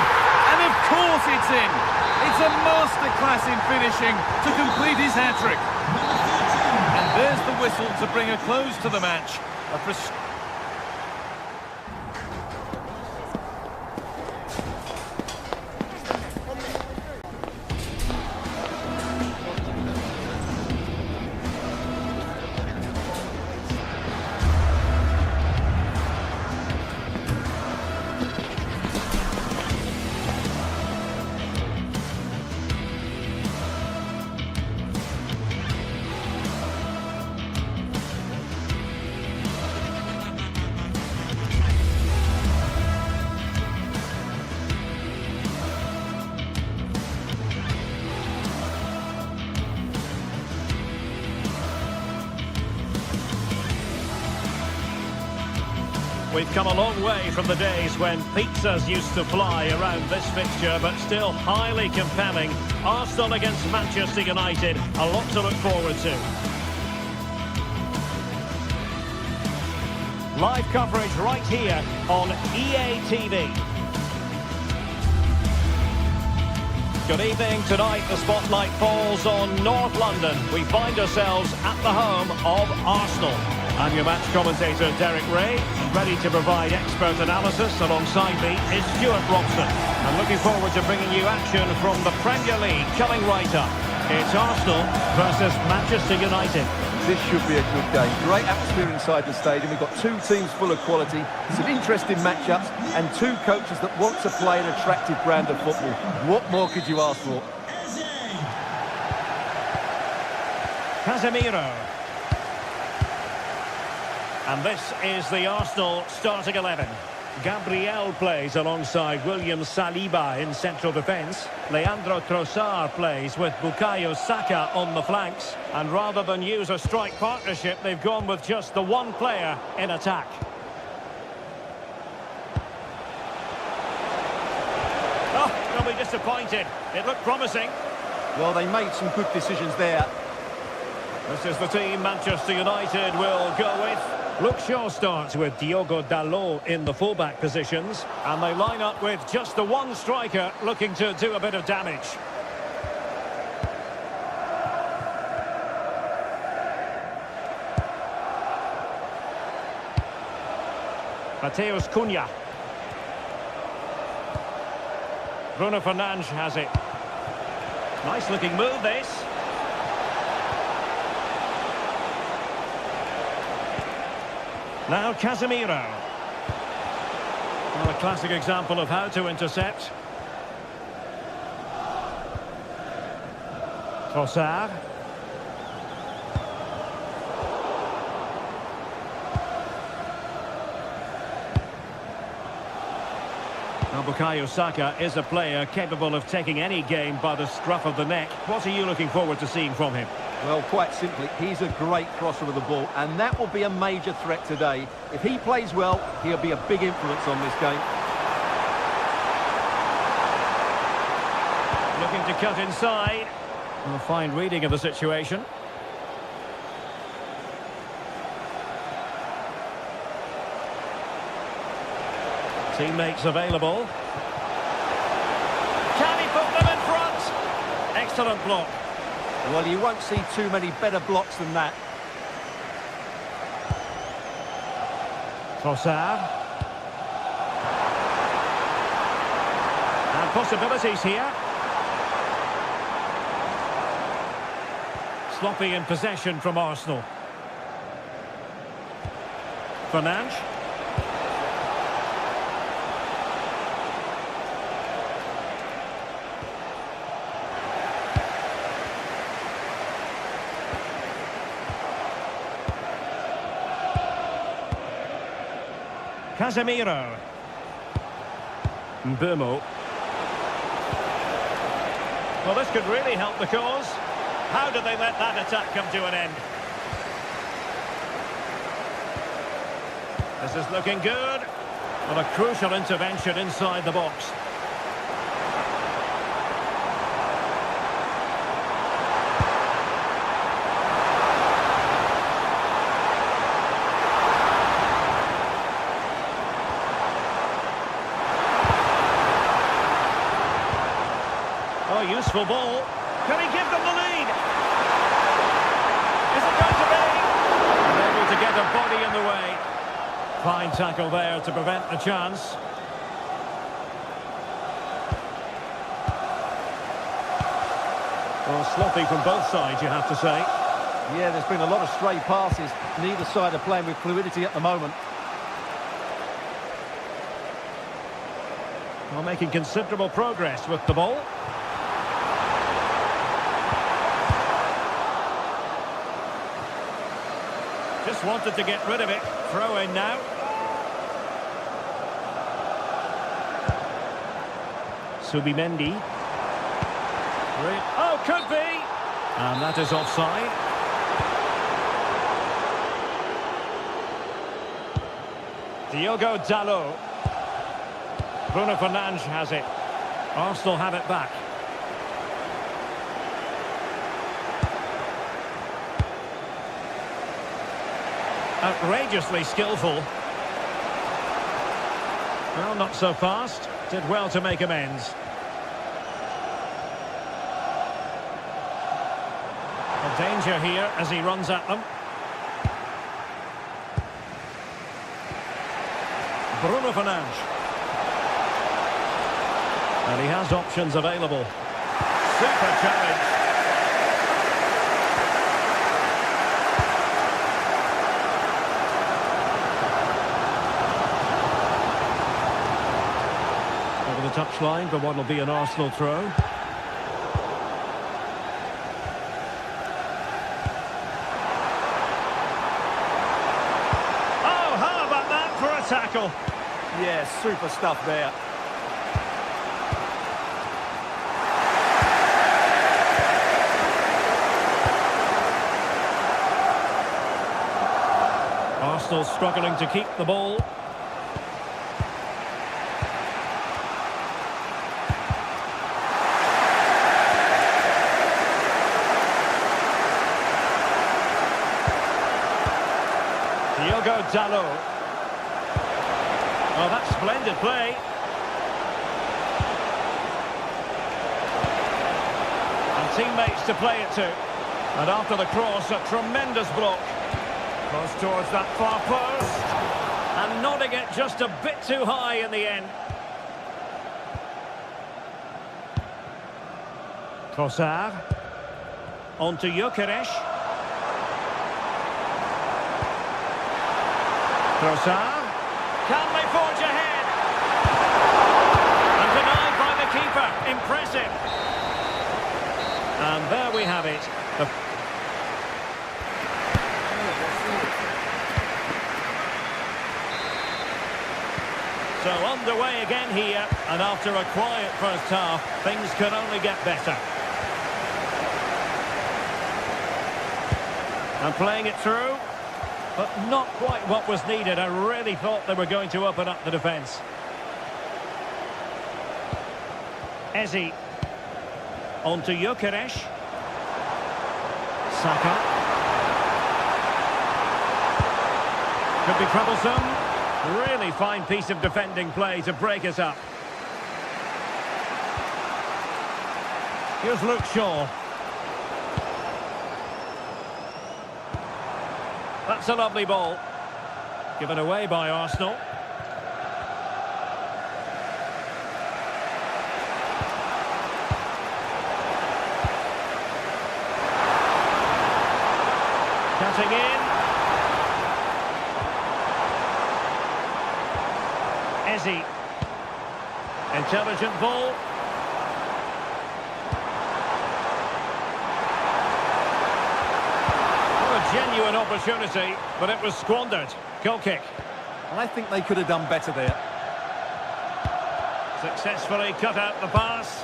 And of course it's in! It's a masterclass in finishing to complete his hat-trick. And there's the whistle to bring a close to the match. We've come a long way from the days when pizzas used to fly around this fixture, but still highly compelling. Arsenal against Manchester United, a lot to look forward to. Live coverage right here on EA TV. Good evening. Tonight the spotlight falls on North London. We find ourselves at the home of Arsenal. I'm your match commentator, Derek Ray, ready to provide expert analysis. Alongside me is Stuart Robson. I'm looking forward to bringing you action from the Premier League coming right up. It's Arsenal versus Manchester United. This should be a good game. Great atmosphere inside the stadium. We've got two teams full of quality, some interesting matchups, and two coaches that want to play an attractive brand of football. What more could you ask for? Casemiro. And this is the Arsenal starting 11. Gabriel plays alongside William Saliba in central defence. Leandro Trossard plays with Bukayo Saka on the flanks. And rather than use a strike partnership, they've gone with just the one player in attack. Oh, they'll be disappointed. It looked promising. Well, they made some good decisions there. This is the team Manchester United will go with. Luke Shaw starts with Diogo Dalot in the fullback positions, and they line up with just the one striker looking to do a bit of damage. Mateus Cunha. Bruno Fernandes has it. Nice looking move this. Now Casemiro. Well, a classic example of how to intercept. Trossard. Now Bukayo Saka is a player capable of taking any game by the scruff of the neck. What are you looking forward to seeing from him? Well, quite simply, he's a great crosser of the ball, and that will be a major threat today. If he plays well, he'll be a big influence on this game. Looking to cut inside. A fine reading of the situation. Teammates available. Can he put them in front? Excellent block. Well, you won't see too many better blocks than that. Trossard. And possibilities here. Sloppy in possession from Arsenal. Fernandes. Casemiro. Mbeumo. Well, this could really help the cause. How did they let that attack come to an end? This is looking good. Well, a crucial intervention inside the box. Useful ball. Can he give them the lead? Is it going to be? Able to get a body in the way. Fine tackle there to prevent the chance. Well, sloppy from both sides, you have to say. Yeah, there's been a lot of stray passes. Neither side are playing with fluidity at the moment. Well, making considerable progress with the ball. Just wanted to get rid of it. Throw in now. Subimendi. Oh, could be. And that is offside. Diogo Dalot. Bruno Fernandes has it. Arsenal have it back. Outrageously skillful. Well, not so fast. Did well to make amends. A danger here as he runs at them. Bruno Fernandes. And he has options available. Super challenge. Touchline for what will be an Arsenal throw. tackle. Yeah, super stuff there. Arsenal struggling to keep the ball. Diogo Dalot. Well, that's splendid play. And teammates to play it to. And after the cross, a tremendous block. Cross towards that far post. And nodding it just a bit too high in the end. Trossard. On to Gyökeres. Trossard. Can they forge ahead? And denied by the keeper. Impressive. And there we have it. So underway again here, and after a quiet first half, things can only get better. And playing it through, but not quite what was needed. I really thought they were going to open up the defence. Eze. On to Gyökeres. Saka. Could be troublesome. Really fine piece of defending play to break us up. Here's Luke Shaw. That's a lovely ball. Given away by Arsenal. Cutting in. Eze. Intelligent ball. What a genuine opportunity, but it was squandered. Goal kick. I think they could have done better there. Successfully cut out the pass.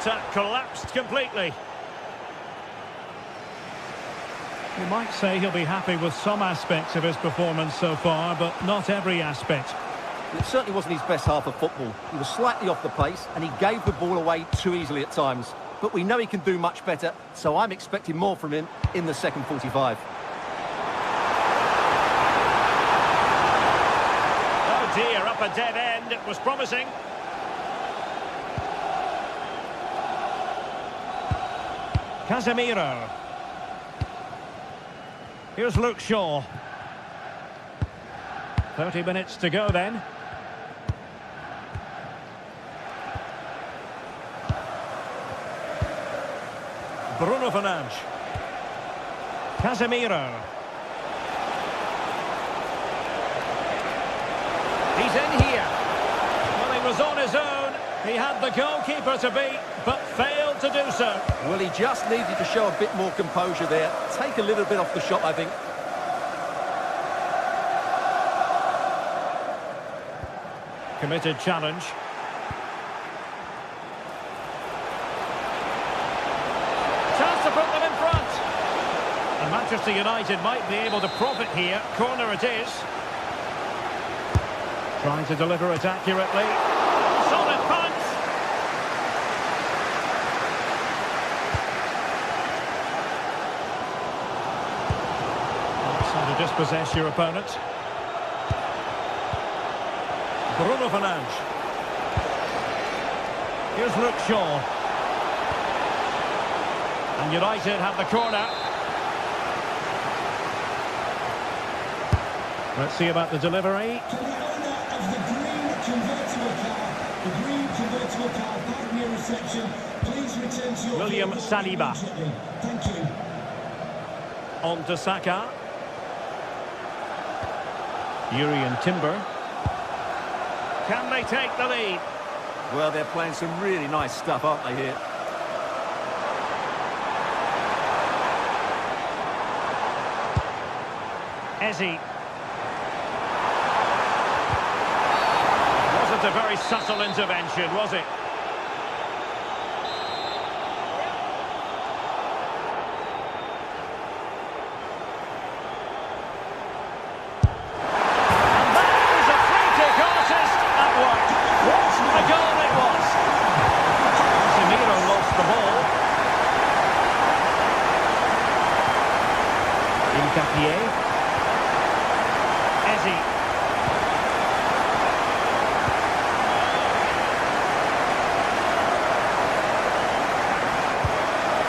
Attack collapsed completely. You might say he'll be happy with some aspects of his performance so far, but not every aspect. It certainly wasn't his best half of football. He was slightly off the pace and he gave the ball away too easily at times. But we know he can do much better, so I'm expecting more from him in the second 45. Oh dear, up a dead end. It was promising. Casemiro. Here's Luke Shaw. 30 minutes to go then. Bruno Fernandes. Casemiro. He's in here. Well, he was on his own. He had the goalkeeper to beat, but failed to do so. Well, he just needed to show a bit more composure there. Take a little bit off the shot, I think. Committed challenge. Chance to put them in front. And Manchester United might be able to profit here. Corner it is. Trying to deliver it accurately. Solid punch. That's how to dispossess your opponent. Bruno Fernandes. Here's Luke Shaw. And United have the corner. Let's see about the delivery. William Saliba. Thank you. On to Saka. Yuri and Timber. Can they take the lead? Well, they're playing some really nice stuff, aren't they, here? Eze. Wasn't a very subtle intervention, was it? Eze.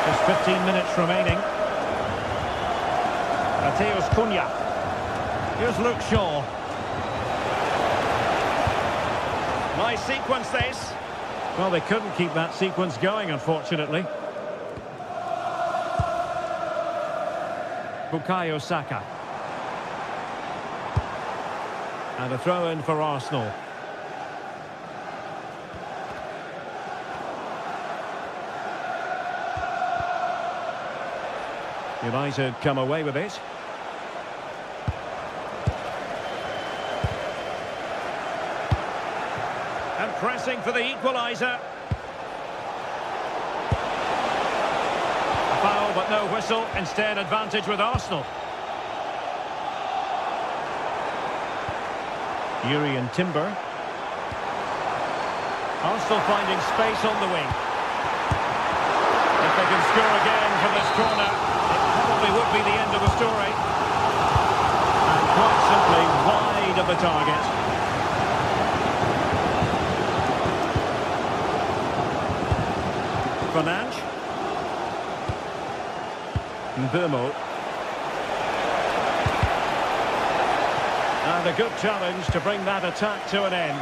Just 15 minutes remaining. Mateus Cunha. Here's Luke Shaw. Nice sequence this. Well, they couldn't keep that sequence going, unfortunately. Bukayo Saka. And a throw in for Arsenal. United come away with it. And pressing for the equaliser. Foul, but no whistle. Instead, advantage with Arsenal. Yuri and Timber. Arsenal finding space on the wing. If they can score again from this corner, it probably would be the end of the story. And quite simply wide of the target. Fernandes. Burmo. And a good challenge to bring that attack to an end.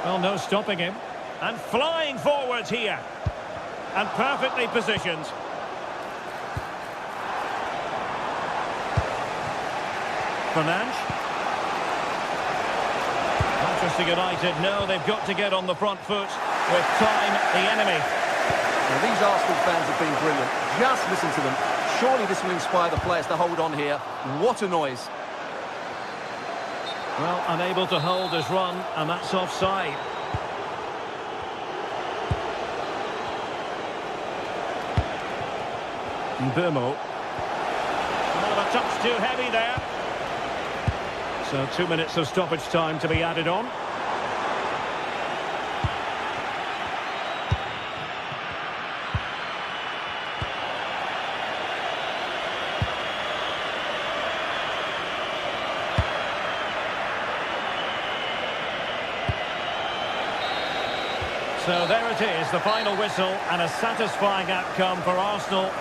Well, no stopping him. And flying forwards here. And perfectly positioned. Fernandes. Manchester United know they've got to get on the front foot with time the enemy. Now, these Arsenal fans have been brilliant. Just listen to them. Surely this will inspire the players to hold on here. What a noise. Well, unable to hold his run, and that's offside. Burmo. Not a touch too heavy there. So 2 minutes of stoppage time to be added on. So there it is, the final whistle, and a satisfying outcome for Arsenal.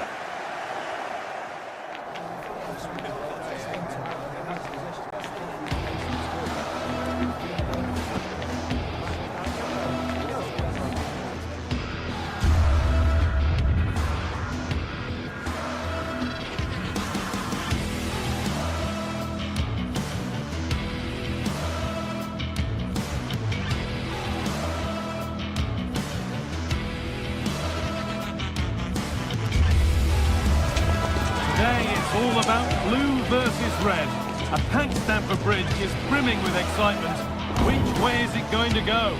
All about blue versus red. A packed Stamford Bridge is brimming with excitement. Which way is it going to go?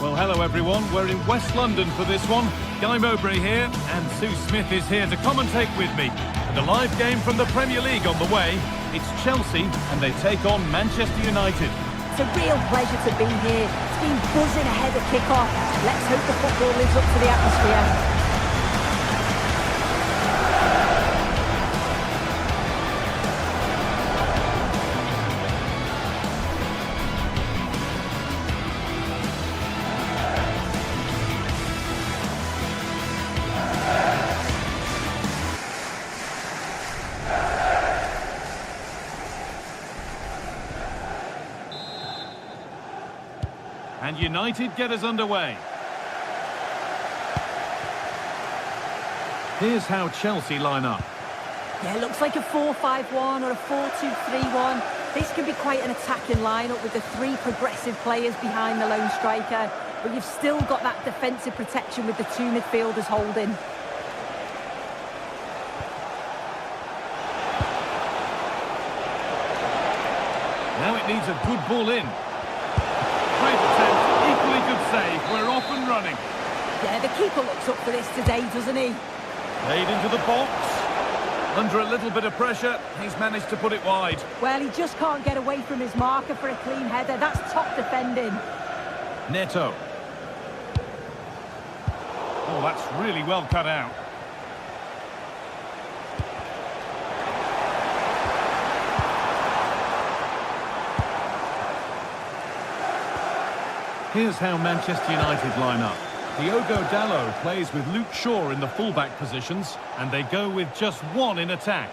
Well, hello everyone. We're in West London for this one. Guy Mowbray here, and Sue Smith is here to commentate with me. And a live game from the Premier League on the way. It's Chelsea, and they take on Manchester United. It's a real pleasure to be here. It's been buzzing ahead of kick-off. Let's hope the football lives up to the atmosphere. And United get us underway. Here's how Chelsea line up. Yeah, it looks like a 4-5-1 or a 4-2-3-1. This can be quite an attacking lineup with the three progressive players behind the lone striker. But you've still got that defensive protection with the two midfielders holding. Now it needs a good ball in. Great attempt, equally good save. We're off and running. Yeah, the keeper looks up for this today, doesn't he? Played into the box. Under a little bit of pressure, he's managed to put it wide. Well, he just can't get away from his marker for a clean header. That's top defending. Neto. Oh, that's really well cut out. Here's how Manchester United line up. Diogo Dalot plays with Luke Shaw in the fullback positions, and they go with just one in attack.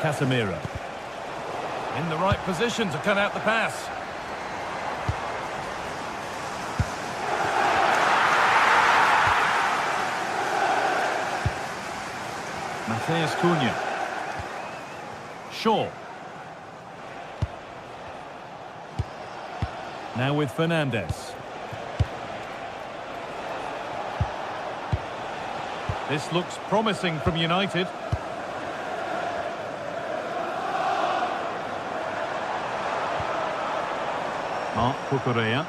Casemiro. In the right position to cut out the pass. Matheus Cunha. Shaw. Now with Fernandes. This looks promising from United. Marc Cucurella.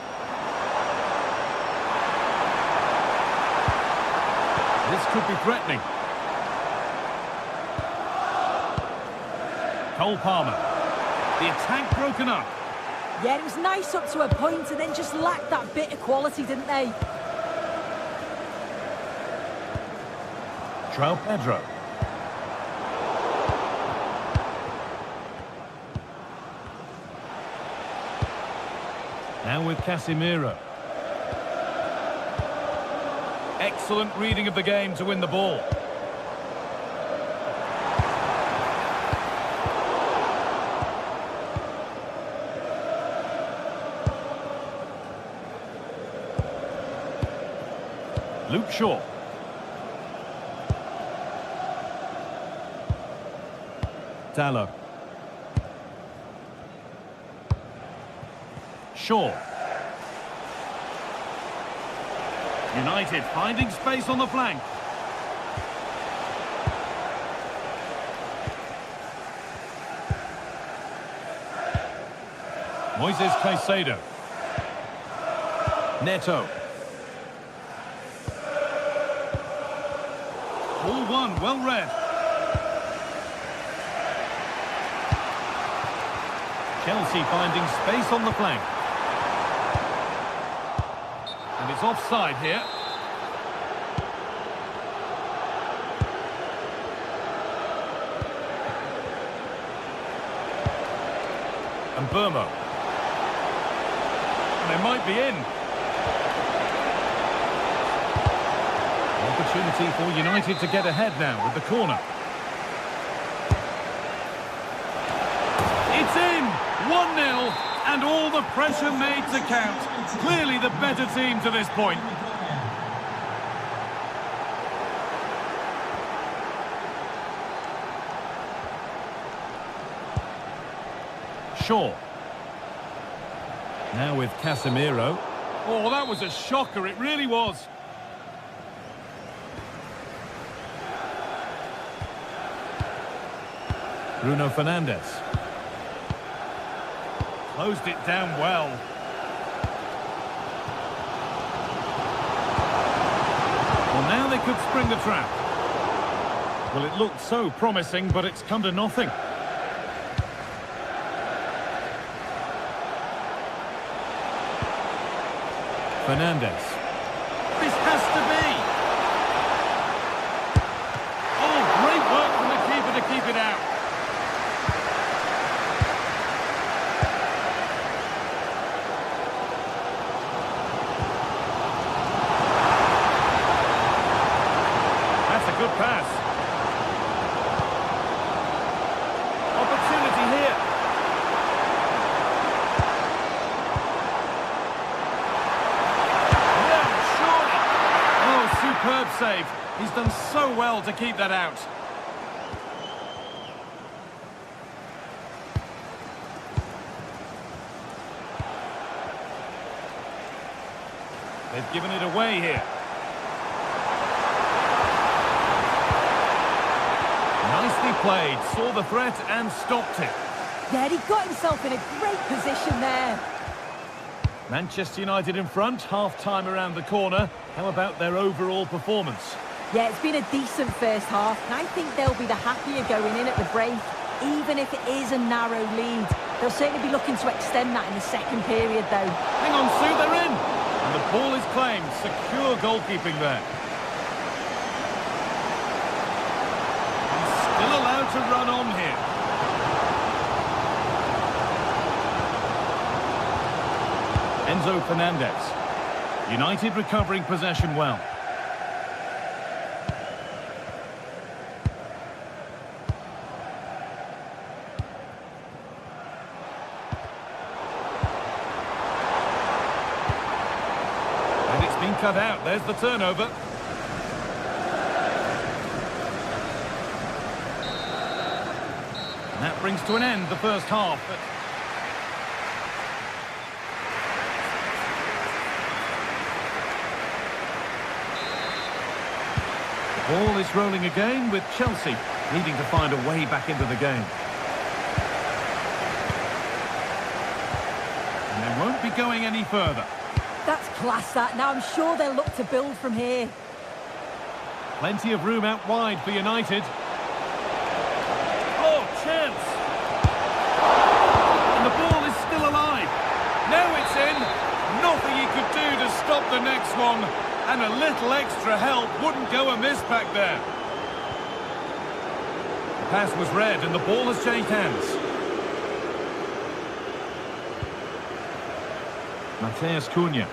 This could be threatening. Cole Palmer. The attack broken up. Yeah, it was nice up to a point and then just lacked that bit of quality, didn't they? João Pedro. Now with Casemiro. Excellent reading of the game to win the ball. Luke Shaw. Dalot. Shaw. United finding space on the flank. Moises Caicedo. Neto. All one, well read. Chelsea finding space on the flank. And it's offside here. And Burmo. And they might be in. Opportunity for United to get ahead now with the corner. It's in! 1-0, and all the pressure made to count. Clearly the better team to this point. Shaw. Now with Casemiro. Oh, that was a shocker, it really was. Bruno Fernandes. Closed it down well. Well, now they could spring the trap. Well, it looked so promising, but it's come to nothing. Fernandes. This has to be. Oh, great work from the keeper to keep it out. Good pass. Opportunity here. save. He's done so well to keep that out. They've given it away here. Nicely played, saw the threat and stopped it. Yeah, he got himself in a great position there. Manchester United in front, half-time around the corner. How about their overall performance? Yeah, it's been a decent first half, and I think they'll be the happier going in at the break, even if it is a narrow lead. They'll certainly be looking to extend that in the second period, though. Hang on, Sue, they're in! And the ball is claimed. Secure goalkeeping there. He's still allowed to run on here. Enzo Fernandez. United recovering possession well. And it's been cut out. There's the turnover. And that brings to an end the first half. Ball is rolling again with Chelsea needing to find a way back into the game. And they won't be going any further. That's class, that. Now I'm sure they'll look to build from here. Plenty of room out wide for United. Oh, chance! And the ball is still alive. Now it's in. Nothing he could do to stop the next one. And a little extra help wouldn't go amiss back there. The pass was read and the ball has changed hands. Mateus Cunha.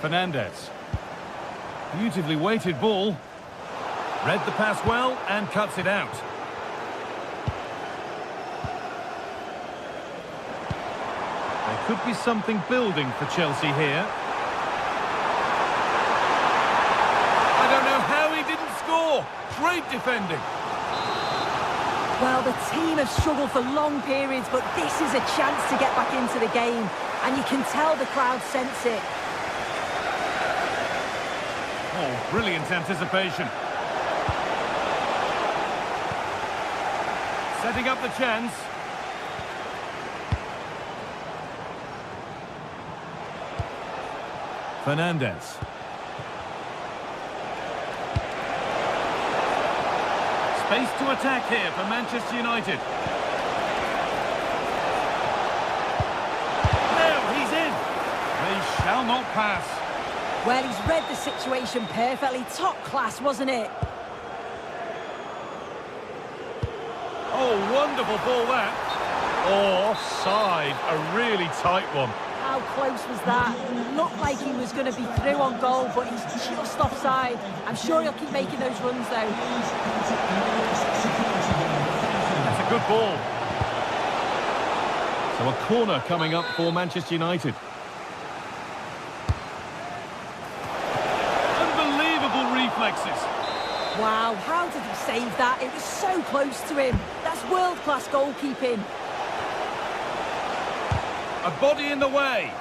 Fernandez. Beautifully weighted ball. Read the pass well and cuts it out. There could be something building for Chelsea here. I don't know how he didn't score. Great defending. Well, the team have struggled for long periods, but this is a chance to get back into the game. And you can tell the crowd sense it. Oh, brilliant anticipation. Setting up the chance. Fernandez. Space to attack here for Manchester United. Now he's in. They shall not pass. Well, he's read the situation perfectly. Top class, wasn't it? Oh, wonderful ball that. Oh, offside. A really tight one. How close was that? Looked like he was going to be through on goal, but he's just offside. I'm sure he'll keep making those runs, though. That's a good ball. So a corner coming up for Manchester United. Unbelievable reflexes. Wow, how did he save that? It was so close to him. That's world-class goalkeeping. A body in the way.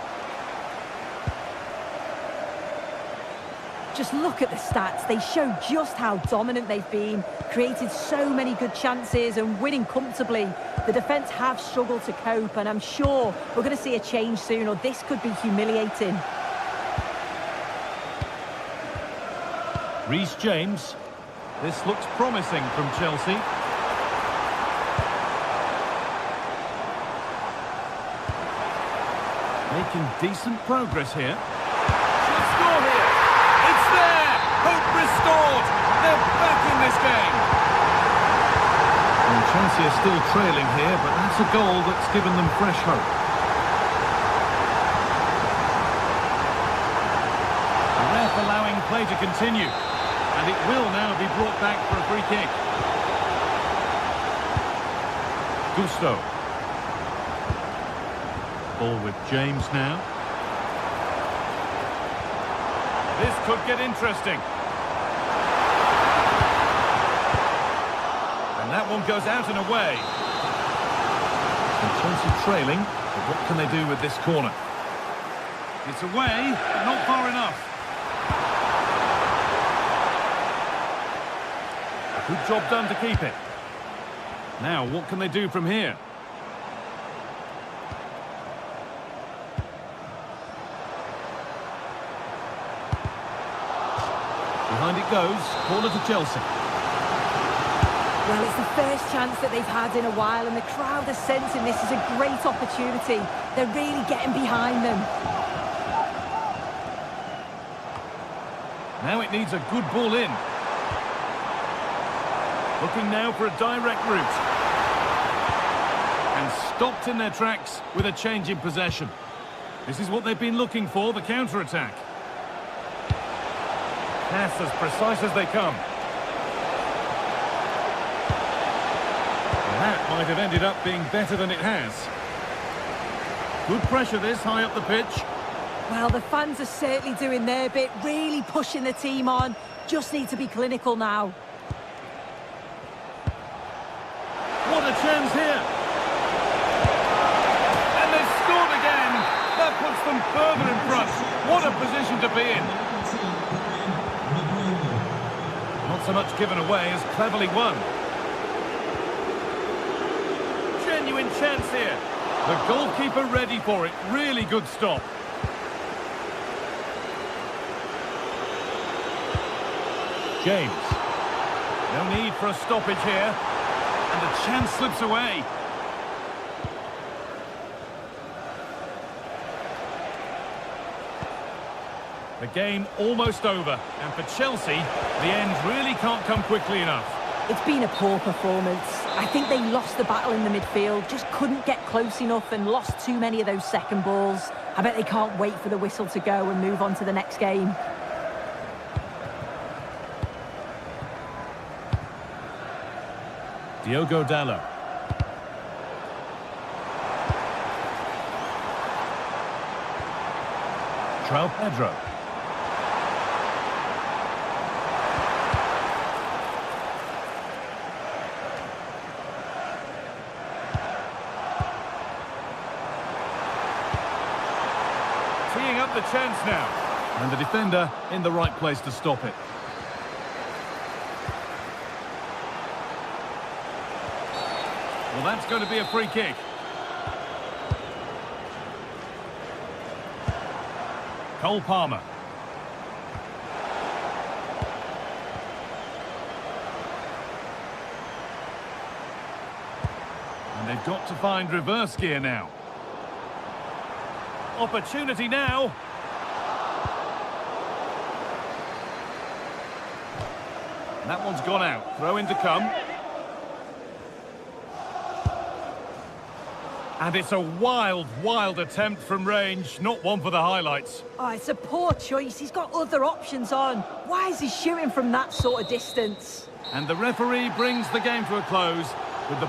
Just look at the stats. They show just how dominant they've been. Created so many good chances and winning comfortably. The defence have struggled to cope, and I'm sure we're going to see a change soon, or this could be humiliating. Reece James. This looks promising from Chelsea. Making decent progress here. Should score here. It's there. Hope restored. They're back in this game. And Chelsea are still trailing here, but that's a goal that's given them fresh hope. The ref allowing play to continue. And it will now be brought back for a free kick. Gusto. Ball with James now. This could get interesting. And that one goes out and away. And Chelsea trailing, but what can they do with this corner? It's away, but not far enough. A good job done to keep it. Now, what can they do from here? Behind it goes, corner to Chelsea. Well, it's the first chance that they've had in a while, and the crowd are sensing this is a great opportunity. They're really getting behind them. Now it needs a good ball in. Looking now for a direct route. And stopped in their tracks with a change in possession. This is what they've been looking for, the counter-attack. Pass as precise as they come. And that might have ended up being better than it has. Good pressure this, high up the pitch. Well, the fans are certainly doing their bit, really pushing the team on. Just need to be clinical now. What a chance here! And they've scored again! That puts them further in front. What a position to be in! Not so much given away as cleverly won. Genuine chance here. The goalkeeper ready for it. Really good stop. James. No need for a stoppage here. And the chance slips away. The game almost over. And for Chelsea, the end really can't come quickly enough. It's been a poor performance. I think they lost the battle in the midfield, just couldn't get close enough and lost too many of those second balls. I bet they can't wait for the whistle to go and move on to the next game. Diogo Dallo. João Pedro. Teeing up the chance now. And the defender in the right place to stop it. Well, that's going to be a free kick. Cole Palmer. And they've got to find reverse gear now. Opportunity now. And that one's gone out. Throw in to come. And it's a wild, wild attempt from range, not one for the highlights. Oh, it's a poor choice. He's got other options on. Why is he shooting from that sort of distance? And the referee brings the game to a close with the...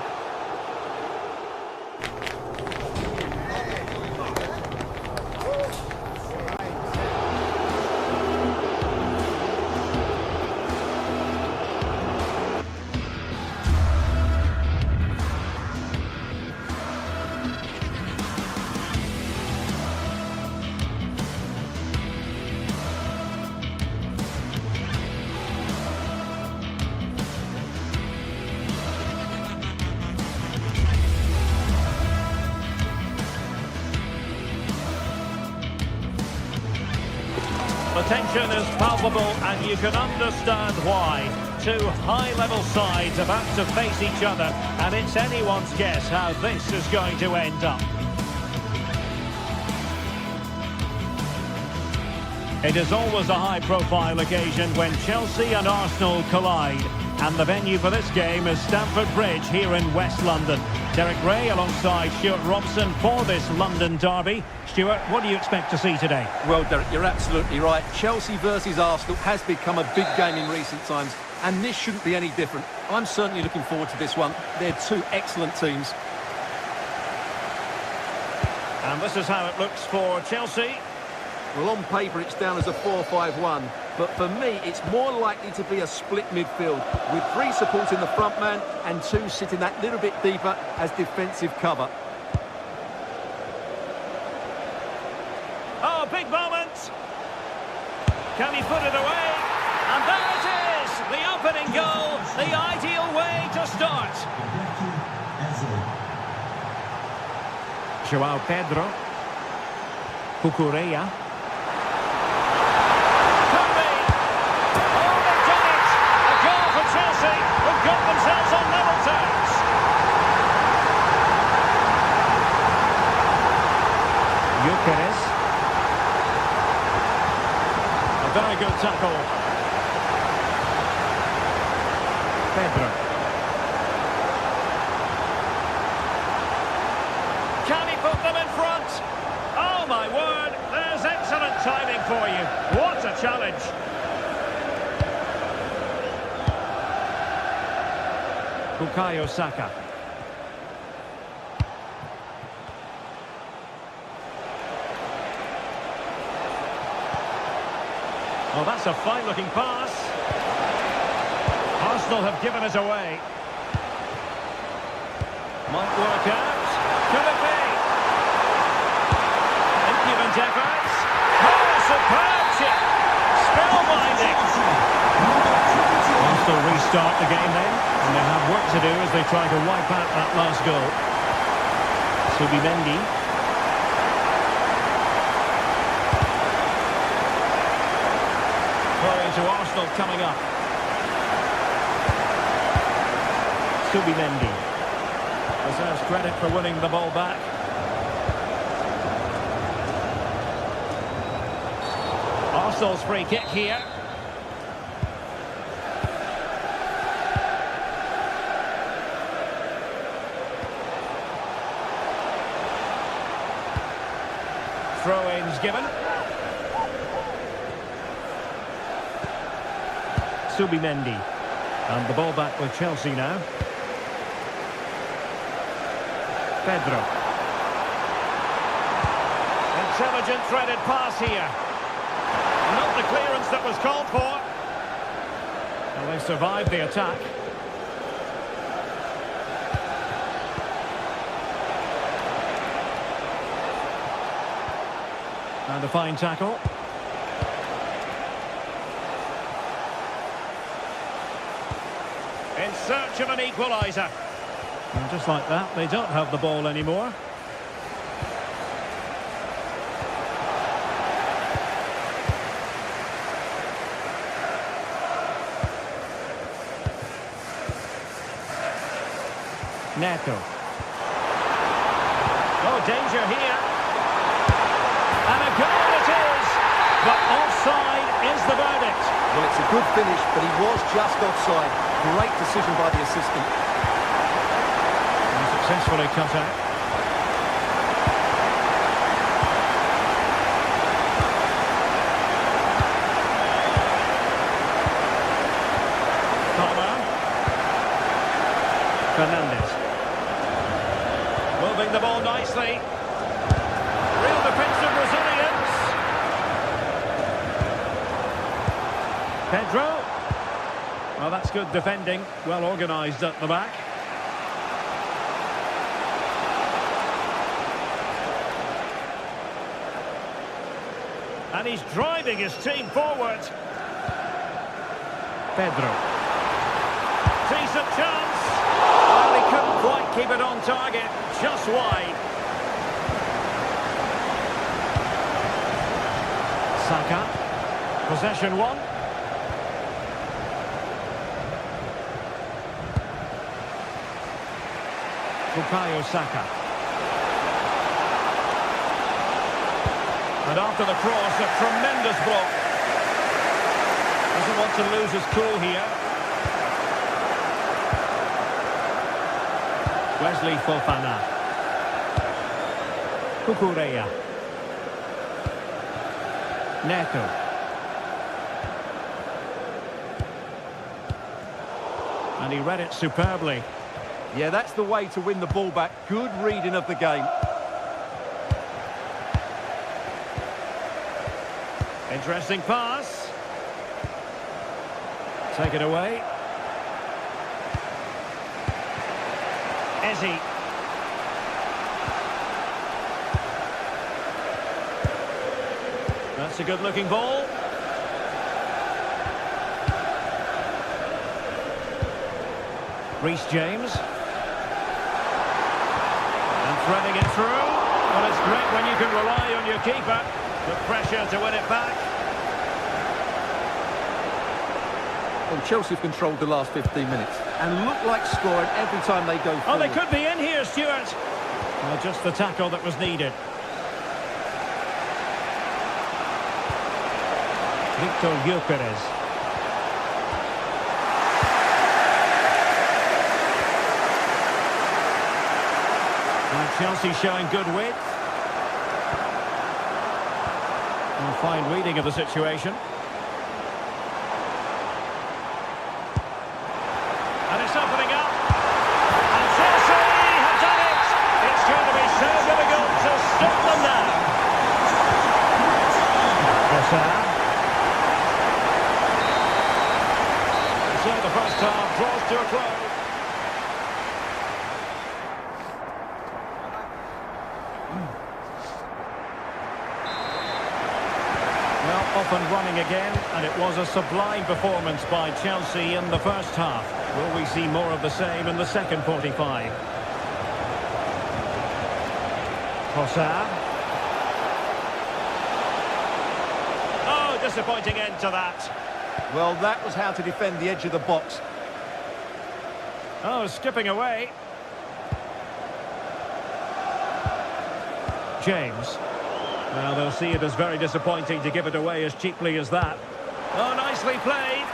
The tension is palpable and you can understand why. Two high-level sides about to face each other, and it's anyone's guess how this is going to end up. It is always a high-profile occasion when Chelsea and Arsenal collide. And the venue for this game is Stamford Bridge here in West London. Derek Ray alongside Stuart Robson for this London derby. Stuart, what do you expect to see today? Well, Derek, you're absolutely right. Chelsea versus Arsenal has become a big game in recent times, and this shouldn't be any different. I'm certainly looking forward to this one. They're two excellent teams. And this is how it looks for Chelsea. Well, on paper, it's down as a 4-5-1. But for me, it's more likely to be a split midfield, with 3 supporting the front man and 2 sitting that little bit deeper as defensive cover. Oh, big moment! Can he put it away? And there it is! The opening goal, the ideal way to start. João Pedro. Cucurella. Who've got themselves on level terms. Gyökeres. A very good tackle. Pedro. Can he put them in front? Oh my word, there's excellent timing for you. What a challenge. Bukayo Saka. Oh, that's a fine-looking pass. Arsenal have given it away. Might work out. Could it be? Impudent efforts. Oh, superb chip. Spellbinding. Arsenal restart the game then, and they have work to do as they try to wipe out that last goal. Subimendi. Hurry to Arsenal coming up. Subimendi deserves credit for winning the ball back. Arsenal's free kick here. Throw-ins given. Subimendi. And the ball back with Chelsea now. Pedro. Intelligent threaded pass here. Not the clearance that was called for. Well, they survived the attack. And a fine tackle. In search of an equaliser. And just like that, they don't have the ball anymore. Neto. Oh, danger here. And a goal it is. But offside is the verdict. Well, it's a good finish, but he was just offside. Great decision by the assistant. And successfully cut out. Palmer. Fernandes. Moving the ball nicely. Real defensive resilience. Pedro. Well, that's good defending. Well organised at the back. And he's driving his team forward. Pedro. Decent chance. Well, he couldn't quite keep it on target. Just wide. Saka. Possession one. Bukayo Saka. And after the cross, a tremendous block. Doesn't want to lose his cool here. Wesley Fofana. Cucurella. Neto. And he read it superbly. Yeah, that's the way to win the ball back. Good reading of the game. Interesting pass. Take it away. Ezzy. That's a good-looking ball. Reece James. And threading it through. Well, it's great when you can rely on your keeper. The pressure to win it back. Well, Chelsea have controlled the last 15 minutes and look like scoring every time they go forward. Oh, they could be in here, Stuart. Well, just the tackle that was needed. Victor Gyökeres. And Chelsea showing good width. A fine reading of the situation. And it's opening up. And Chelsea have done it. It's going to be so difficult to stop them now. Trossard. So the first half draws to a close. Off and running again, and it was a sublime performance by Chelsea in the first half. Will we see more of the same in the second 45? Trossard. Oh, disappointing end to that. Well, that was how to defend the edge of the box. Oh, skipping away. James. Well, they'll see it as very disappointing to give it away as cheaply as that. Oh, nicely played.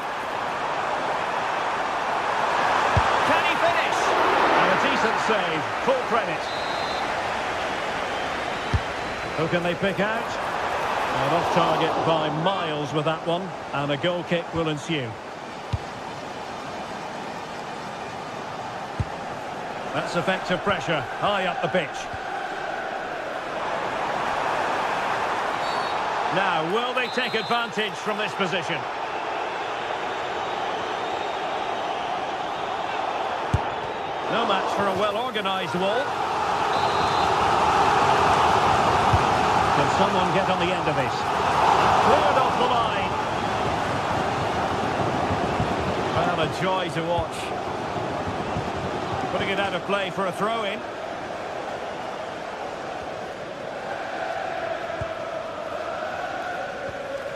Can he finish? And a decent save. Full credit. Who can they pick out? And off target by miles with that one. And a goal kick will ensue. That's effective pressure. High up the pitch. Now, will they take advantage from this position? No match for a well-organised wall. Can someone get on the end of this? Cleared off the line. Well, a joy to watch. Putting it out of play for a throw-in.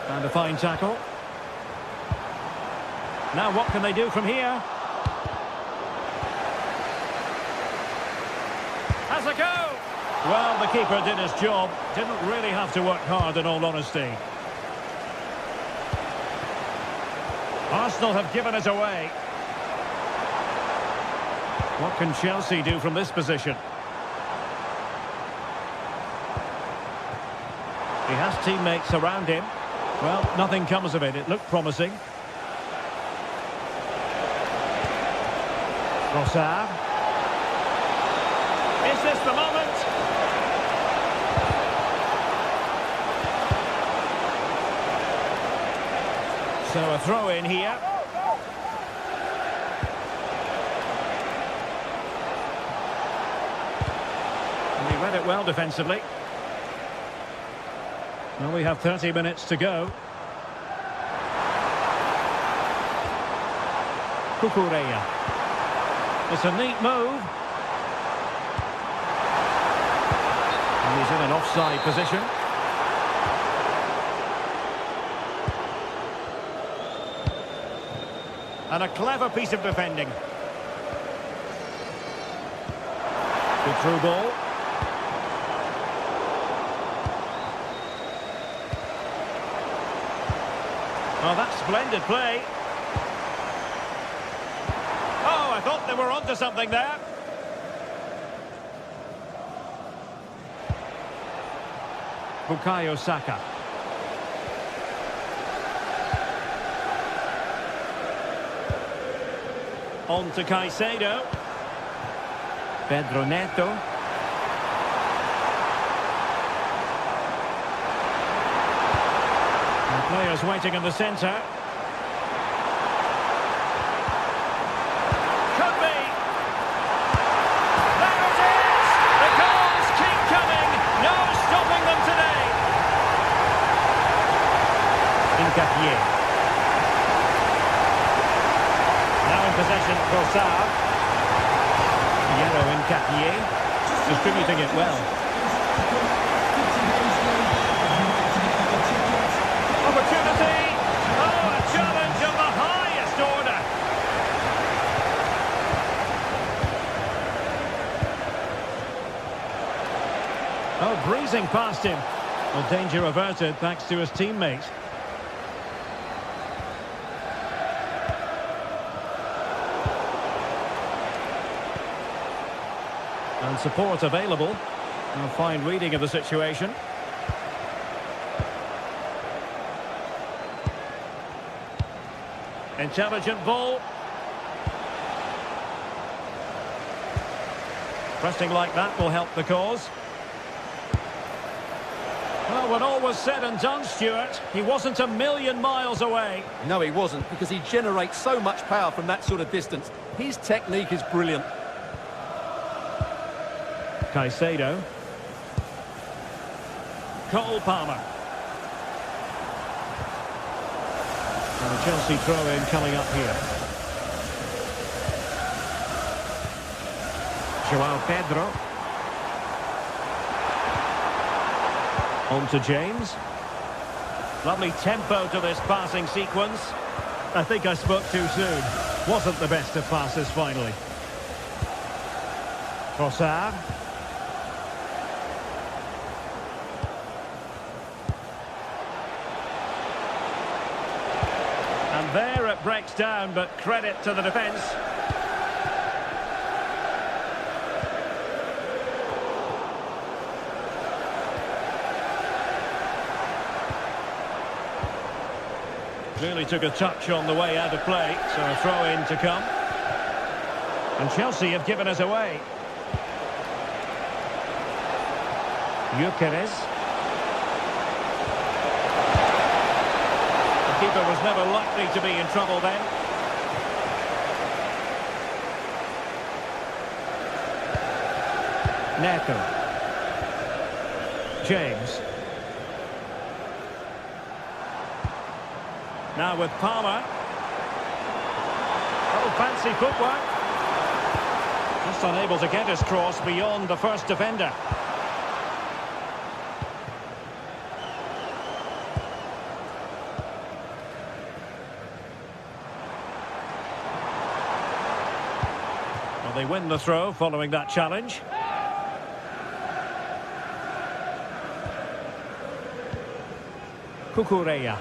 And a fine tackle. Now what can they do from here? Has a go! Well, the keeper did his job. Didn't really have to work hard, in all honesty. Arsenal have given it away. What can Chelsea do from this position? He has teammates around him. Well, nothing comes of it. It looked promising. Trossard. Is this the moment? So a throw in here. And he read it well defensively. Well, we have 30 minutes to go. Cucurella. It's a neat move. And he's in an offside position. And a clever piece of defending. Good through ball. Oh, that's splendid play. Oh, I thought they were onto something there. Bukayo Saka. On to Caicedo. Pedro Neto. defenders waiting in the centre. Could be. There it is! The goals keep coming. No stopping them today. Incapié. Now in possession, Trossard. Yellow Incapié. Distributing it well. Opportunity! Oh, a challenge of the highest order! Oh, breezing past him. Well, danger averted thanks to his teammate. And support available. A fine reading of the situation. Intelligent ball. Pressing like that will help the cause. Well, when all was said and done, Stuart, he wasn't a million miles away. No, he wasn't, because he generates so much power from that sort of distance. His technique is brilliant. Caicedo. Cole Palmer. And a Chelsea throw-in coming up here. Joao Pedro. On to James. Lovely tempo to this passing sequence. I think I spoke too soon. Wasn't the best of passes finally. Trossard. And there it breaks down, but credit to the defence. Clearly took a touch on the way out of play, so a throw-in to come. And Chelsea have given us away. Gyökeres. The keeper was never likely to be in trouble then. Neto. James. Now with Palmer. Oh, fancy footwork. Just unable to get his cross beyond the first defender. Well, they win the throw following that challenge. Cucurella.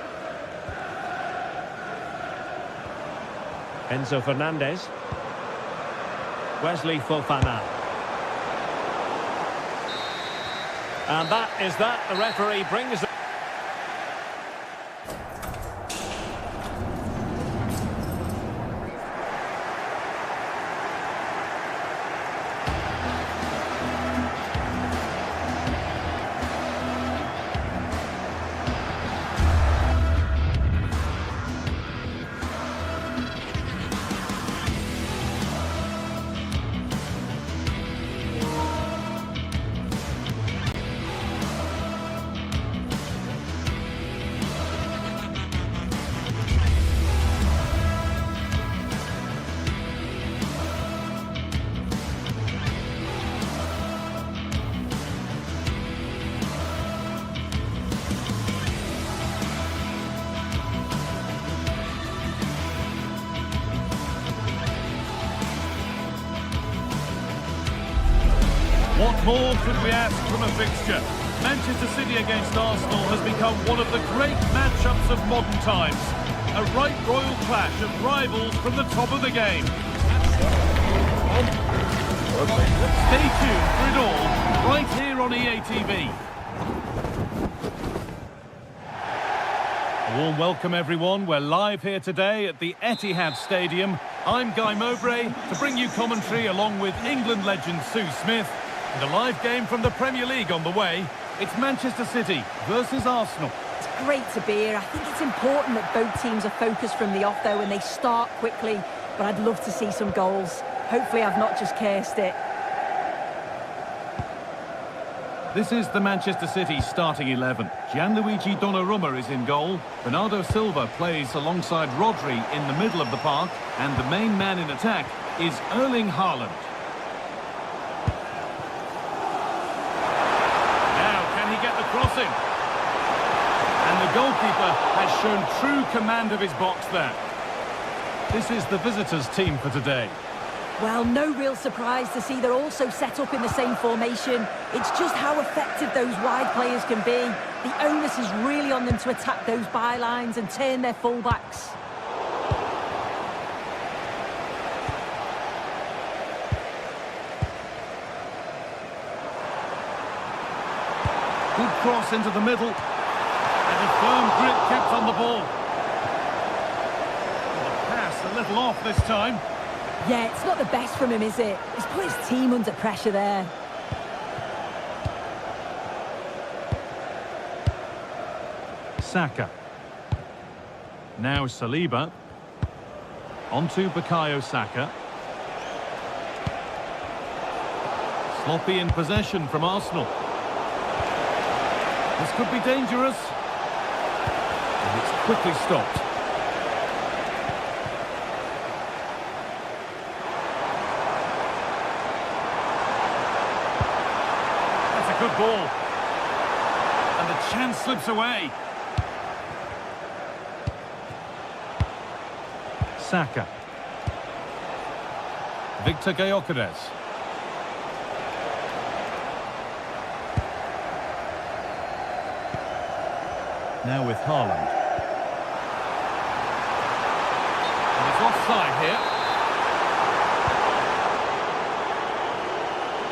Enzo Fernandez. Wesley Fofana. And that is that. The referee brings... What more could we ask from a fixture? Manchester City against Arsenal has become one of the great matchups of modern times. A right royal clash of rivals from the top of the game. Stay tuned for it all, right here on EA TV. A warm welcome, everyone. We're live here today at the Etihad Stadium. I'm Guy Mowbray to bring you commentary along with England legend Sue Smith. And a live game from the Premier League on the way. It's Manchester City versus Arsenal. great to be here. I think it's important that both teams are focused from the off, though, and they start quickly. But I'd love to see some goals. Hopefully I've not just cursed it. This is the Manchester City starting 11. Gianluigi Donnarumma is in goal. Bernardo Silva plays alongside Rodri in the middle of the park. And the main man in attack is Erling Haaland. Now, can he get the crossing? And the goalkeeper has shown true command of his box there. This is the visitors' team for today. Well, no real surprise to see they're also set up in the same formation. It's just how effective those wide players can be. The onus is really on them to attack those bylines and turn their fullbacks. Good cross into the middle. And a firm grip kept on the ball. The pass a little off this time. Yeah, it's not the best from him, is it? He's put his team under pressure there. Saka. Now Saliba. Onto Bukayo Saka. Sloppy in possession from Arsenal. This could be dangerous. And it's quickly stopped. Good ball. And the chance slips away. Saka. Victor Gyökeres. Now with Haaland. And it's offside here.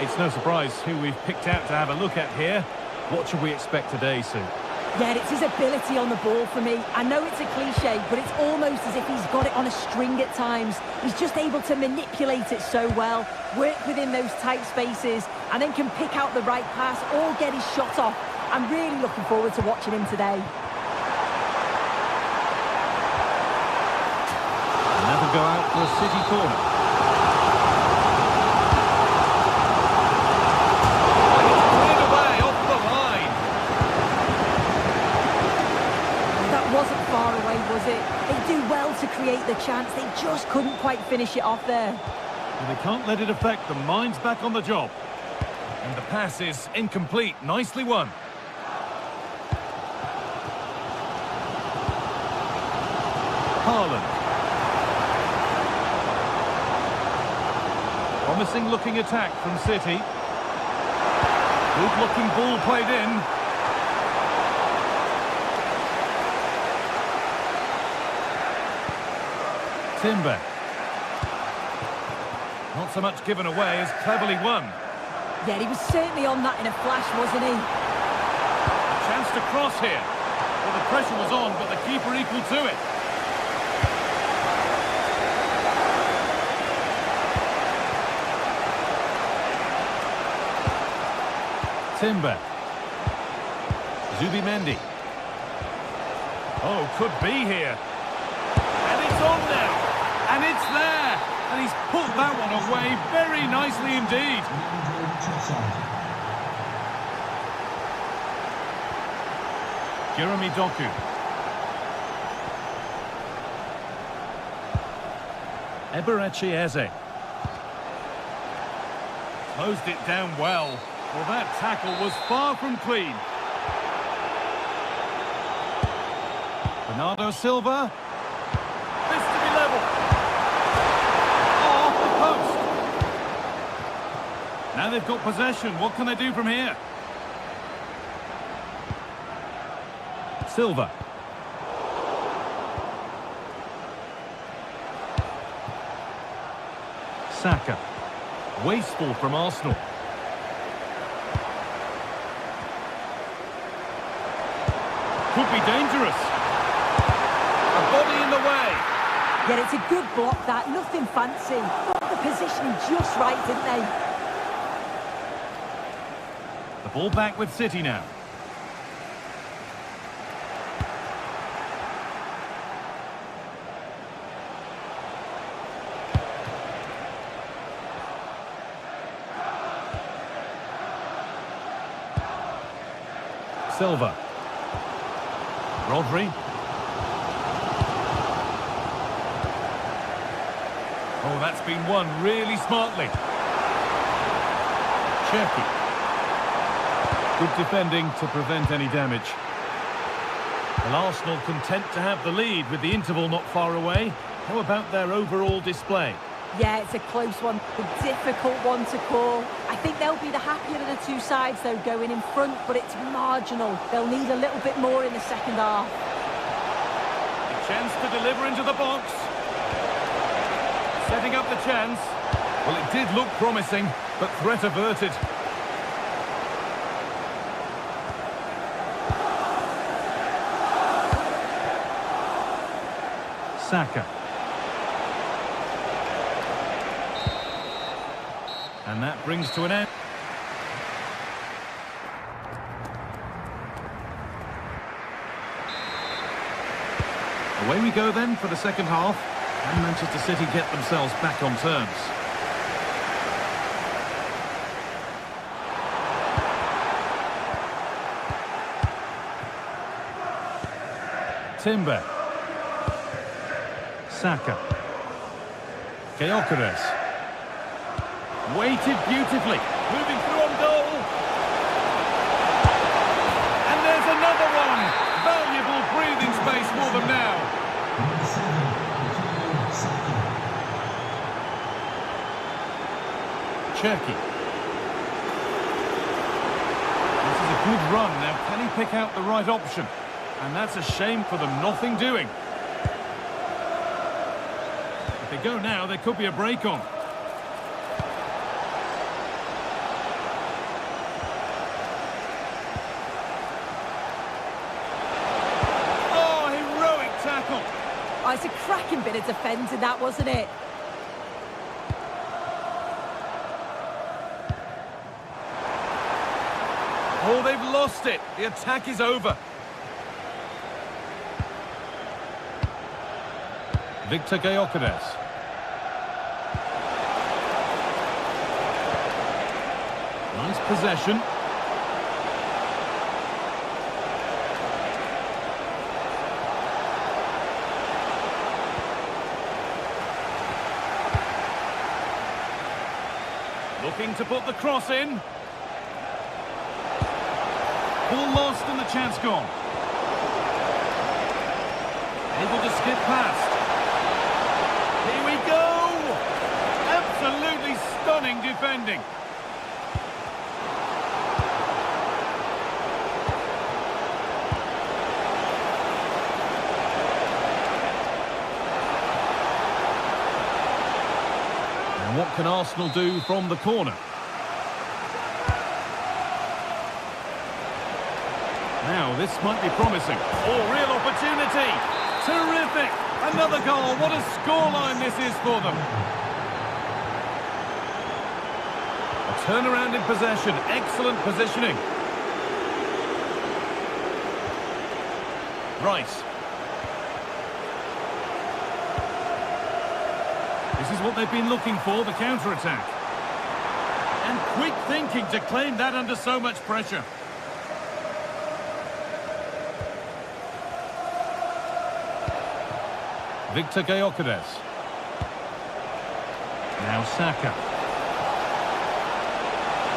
It's no surprise who we've picked out to have a look at here. What should we expect today, Sue? Yeah, it's his ability on the ball for me. I know it's a cliche, but it's almost as if he's got it on a string at times. He's just able to manipulate it so well, work within those tight spaces, and then can pick out the right pass or get his shot off. I'm really looking forward to watching him today. Another go out for a City corner. They do well to create the chance. They just couldn't quite finish it off there. Well, they can't let it affect them. Mind's back on the job. And the pass is incomplete. Nicely won. Haaland. Promising looking attack from City. Good looking ball played in. Timber. Not so much given away as cleverly won. Yeah, he was certainly on that in a flash, wasn't he? A chance to cross here. Well, the pressure was on, but the keeper equal to it. Timber. Zubimendi. Oh, could be here. And it's on now. And it's there. And he's put that one away very nicely indeed. Jeremy Doku. Eberechi Eze. Closed it down well. Well, that tackle was far from clean. Bernardo Silva. This to be level. Oh, off the post. Now they've got possession. What can they do from here? Silva. Saka. Wasteful from Arsenal. Could be dangerous. A body in the way. Yeah, it's a good block that. Nothing fancy. Got the positioning just right, didn't they? The ball back with City now. Silva. Rodri. Oh, that's been won really smartly. Cherki. Good defending to prevent any damage. Well, Arsenal content to have the lead with the interval not far away. How about their overall display? Yeah, it's a close one, a difficult one to call. I think they'll be the happier of the two sides, though, going in front, but it's marginal. They'll need a little bit more in the second half. A chance to deliver into the box. Setting up the chance. Well, it did look promising, but threat averted. Saka. And that brings to an end. Away we go then for the second half. And Manchester City get themselves back on terms. Timber. Saka. Gyökeres. Waited beautifully. Moving through on goal. And there's another one. Valuable breathing space for them now. Cherki. This is a good run. Now, can he pick out the right option? And that's a shame for them. Nothing doing. If they go now, there could be a break on. Oh, heroic tackle. Oh, it's a cracking bit of defending, that, wasn't it? Oh, they've lost it. The attack is over. Victor Gyökeres. Nice possession. Looking to put the cross in. Ball lost and the chance gone. Able to skip past. Here we go! Absolutely stunning defending. And what can Arsenal do from the corner? Now, this might be promising. Oh, real opportunity. Terrific. Another goal. What a scoreline this is for them. A turnaround in possession. Excellent positioning. Rice. This is what they've been looking for, the counter-attack. And quick thinking to claim that under so much pressure. Victor Gyökeres. Now Saka.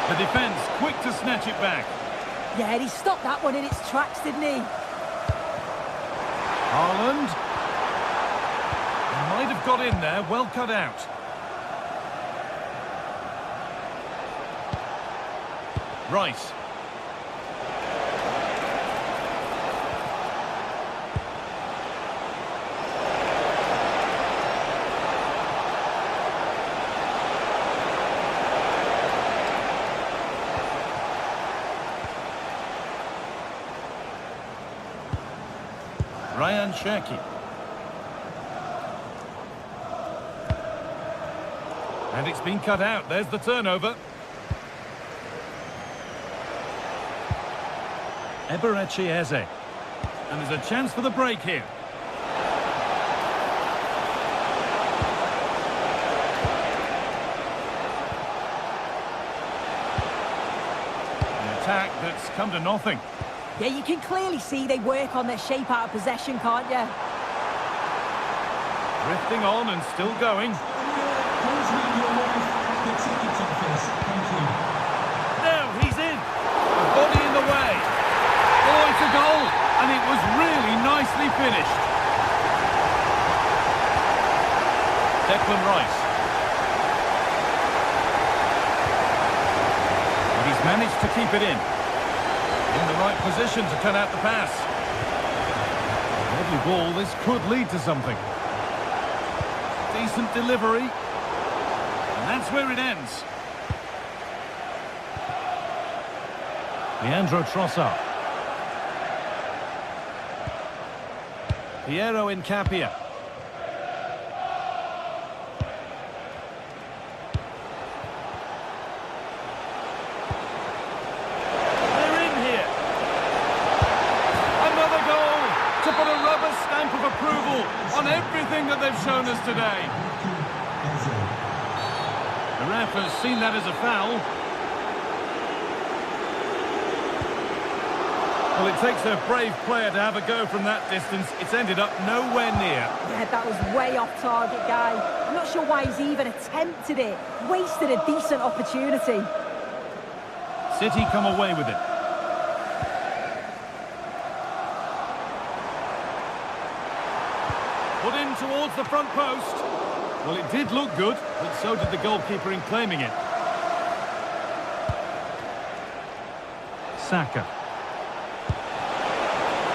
The defence quick to snatch it back. Yeah, he stopped that one in its tracks, didn't he? Haaland. Might have got in there, well cut out. Rice. Cherki. And it's been cut out. There's the turnover. Eberechi Eze. And there's a chance for the break here. An attack that's come to nothing. Yeah, you can clearly see they work on their shape out of possession, can't you? Drifting on and still going. No, he's in. A body in the way. Oh, it's a goal. And it was really nicely finished. Declan Rice. And he's managed to keep it in. In the right position to turn out the pass. Lovely ball. This could lead to something. Decent delivery. And that's where it ends. Leandro Trossard. Piero Incapia. They're in here. Another goal to put a rubber stamp of approval on everything that they've shown us today. The ref has seen that as a foul. Well, it takes a brave player to have a go from that distance. It's ended up nowhere near. Yeah, that was way off target, guy. I'm not sure why he's even attempted it. Wasted a decent opportunity. City come away with it. Put in towards the front post. Well, it did look good, but so did the goalkeeper in claiming it. Saka.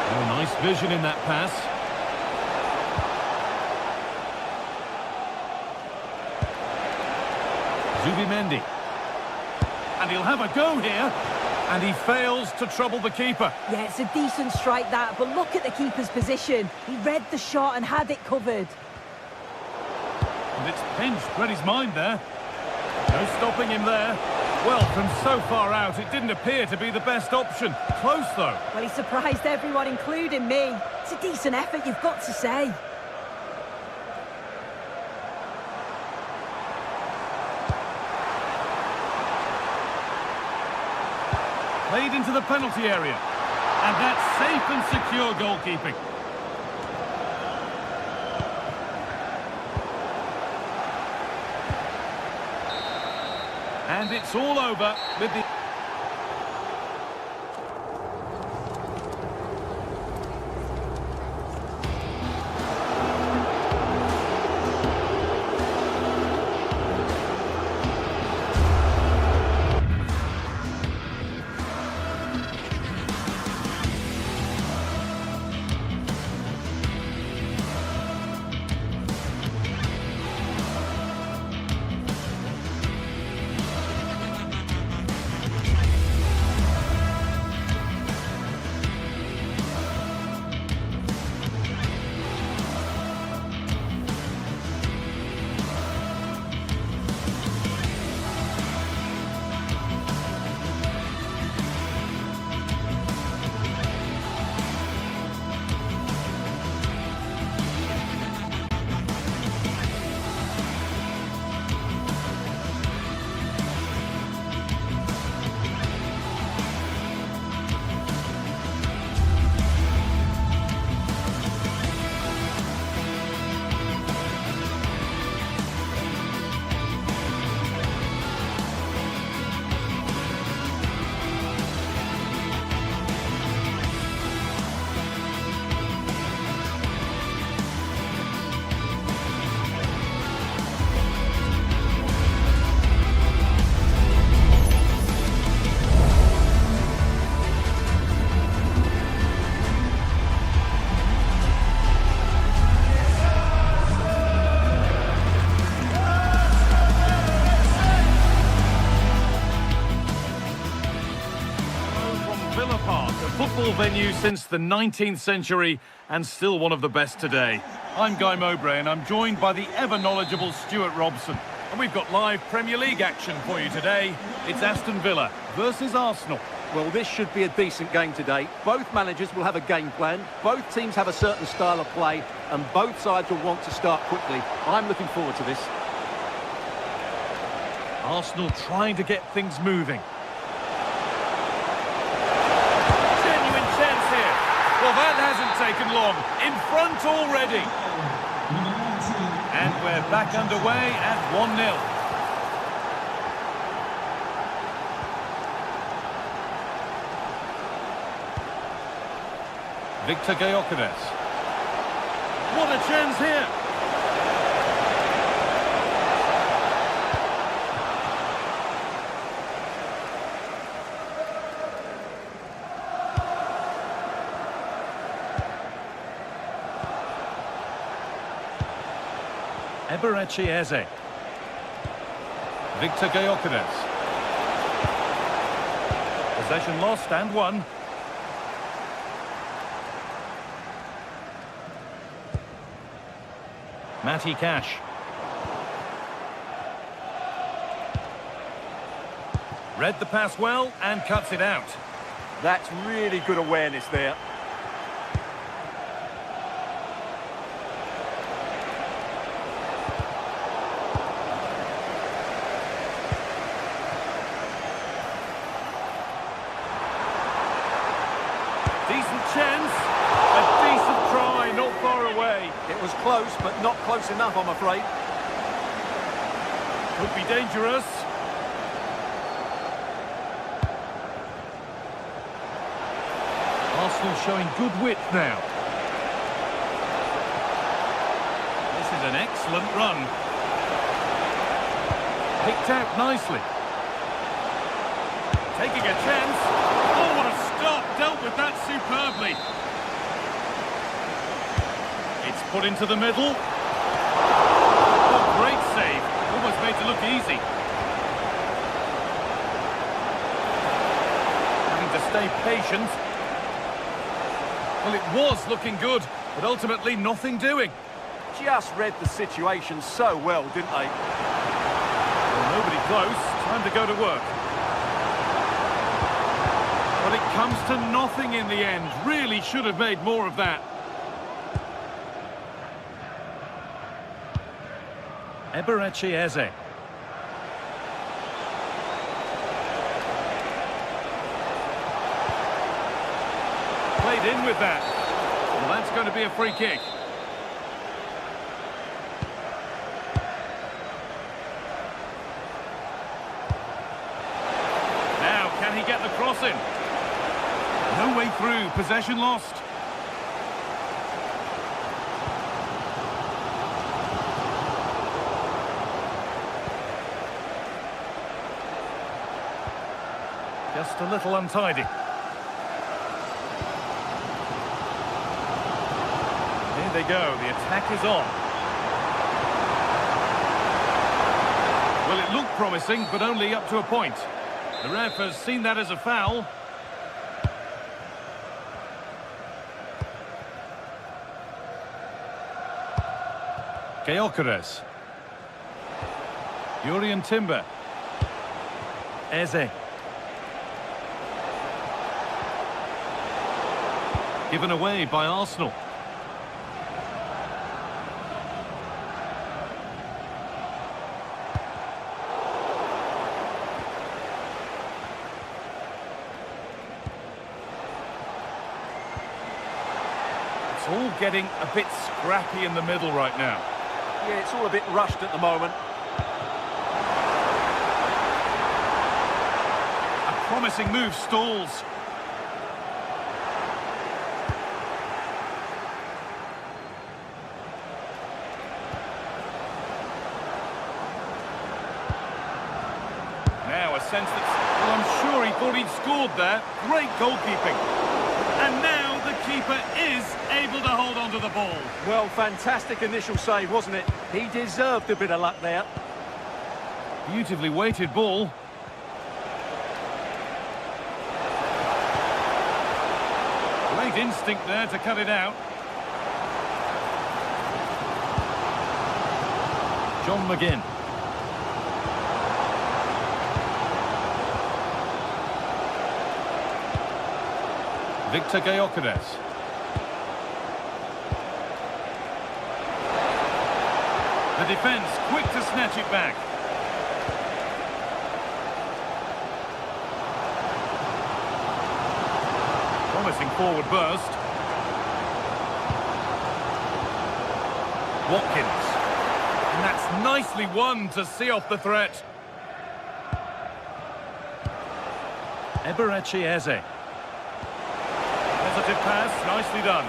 Oh, nice vision in that pass. Zubimendi. And he'll have a go here. And he fails to trouble the keeper. Yeah, it's a decent strike that, but look at the keeper's position. He read the shot and had it covered. And it's pinched Reddy's mind there. No stopping him there. Well, from so far out, it didn't appear to be the best option. Close, though. Well, he surprised everyone, including me. It's a decent effort, you've got to say. Played into the penalty area. And that's safe and secure goalkeeping. And it's all over with the... Football venue since the 19th century and still one of the best today. I'm Guy Mowbray and I'm joined by the ever-knowledgeable Stuart Robson. And we've got live Premier League action for you today. It's Aston Villa versus Arsenal. Well, this should be a decent game today. Both managers will have a game plan. Both teams have a certain style of play and both sides will want to start quickly. I'm looking forward to this. Arsenal trying to get things moving. taken long. In front already. And we're back underway at 1-0. Victor Gyökeres. What a chance here. Eberechi Eze. Victor Gyökeres. Possession lost and won. Matty Cash. Read the pass well and cuts it out. That's really good awareness there. Decent chance. A decent try, not far away. It was close, but not close enough, I'm afraid. Could be dangerous. Arsenal showing good width now. This is an excellent run. Picked out nicely. Taking a chance. Oh, what a stop. Dealt with that superbly. It's put into the middle. Oh, great save. Almost made to look easy. Having to stay patient. Well, it was looking good, but ultimately nothing doing. Just read the situation so well, didn't they? Well, nobody close. Time to go to work. But it comes to nothing in the end. Really should have made more of that. Eberechi Eze. Played in with that. Well, that's going to be a free kick. Now, can he get the cross in? No way through. Possession lost. Just a little untidy. Here they go, the attack is on. Well, it looked promising, but only up to a point. The ref has seen that as a foul. Gyökeres. Jurriën Timber. Eze. Given away by Arsenal. It's all getting a bit scrappy in the middle right now. Yeah, it's all a bit rushed at the moment. A promising move stalls. Now a sense that, well, I'm sure he thought he'd scored there. Great goalkeeping. And now the keeper is able to hold on to the ball. Well, fantastic initial save, wasn't it? He deserved a bit of luck there. Beautifully weighted ball. Great instinct there to cut it out. John McGinn. Victor Gyökeres. The defence quick to snatch it back. Promising forward burst. Watkins. And that's nicely won to see off the threat. Eberechi Eze. Positive pass, nicely done.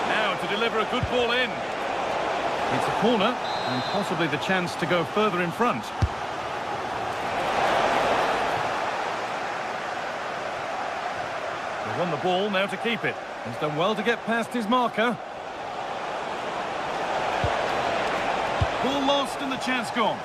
Now to deliver a good ball in. It's a corner, and possibly the chance to go further in front. They won the ball, now to keep it. He's done well to get past his marker. Ball lost and the chance gone.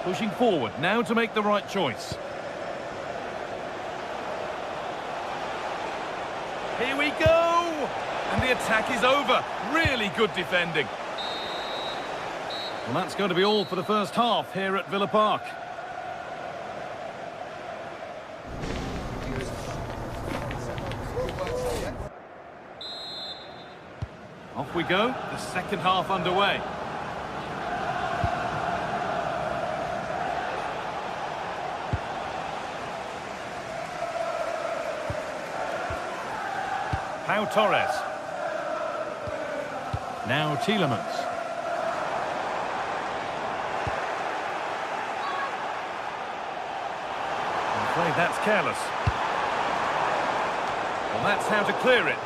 Pushing forward, now to make the right choice. Here we go! And the attack is over. Really good defending. Well, that's going to be all for the first half here at Villa Park. Off we go, the second half underway. Pau Torres. Now Tielemans. I'm afraid that's careless. Well, that's how to clear it.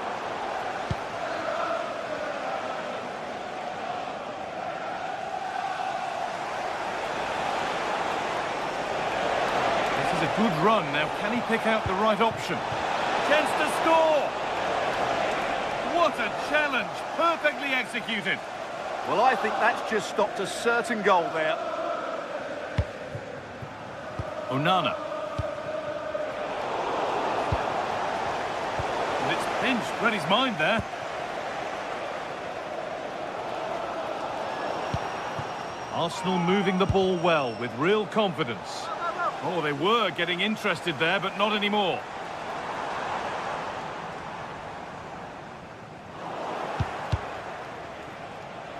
This is a good run. Now, can he pick out the right option? Chance to score! What a challenge! Perfectly executed. Well, I think that's just stopped a certain goal there. Onana. And it's pinched, read his mind there. Arsenal moving the ball well with real confidence. Oh, they were getting interested there, but not anymore.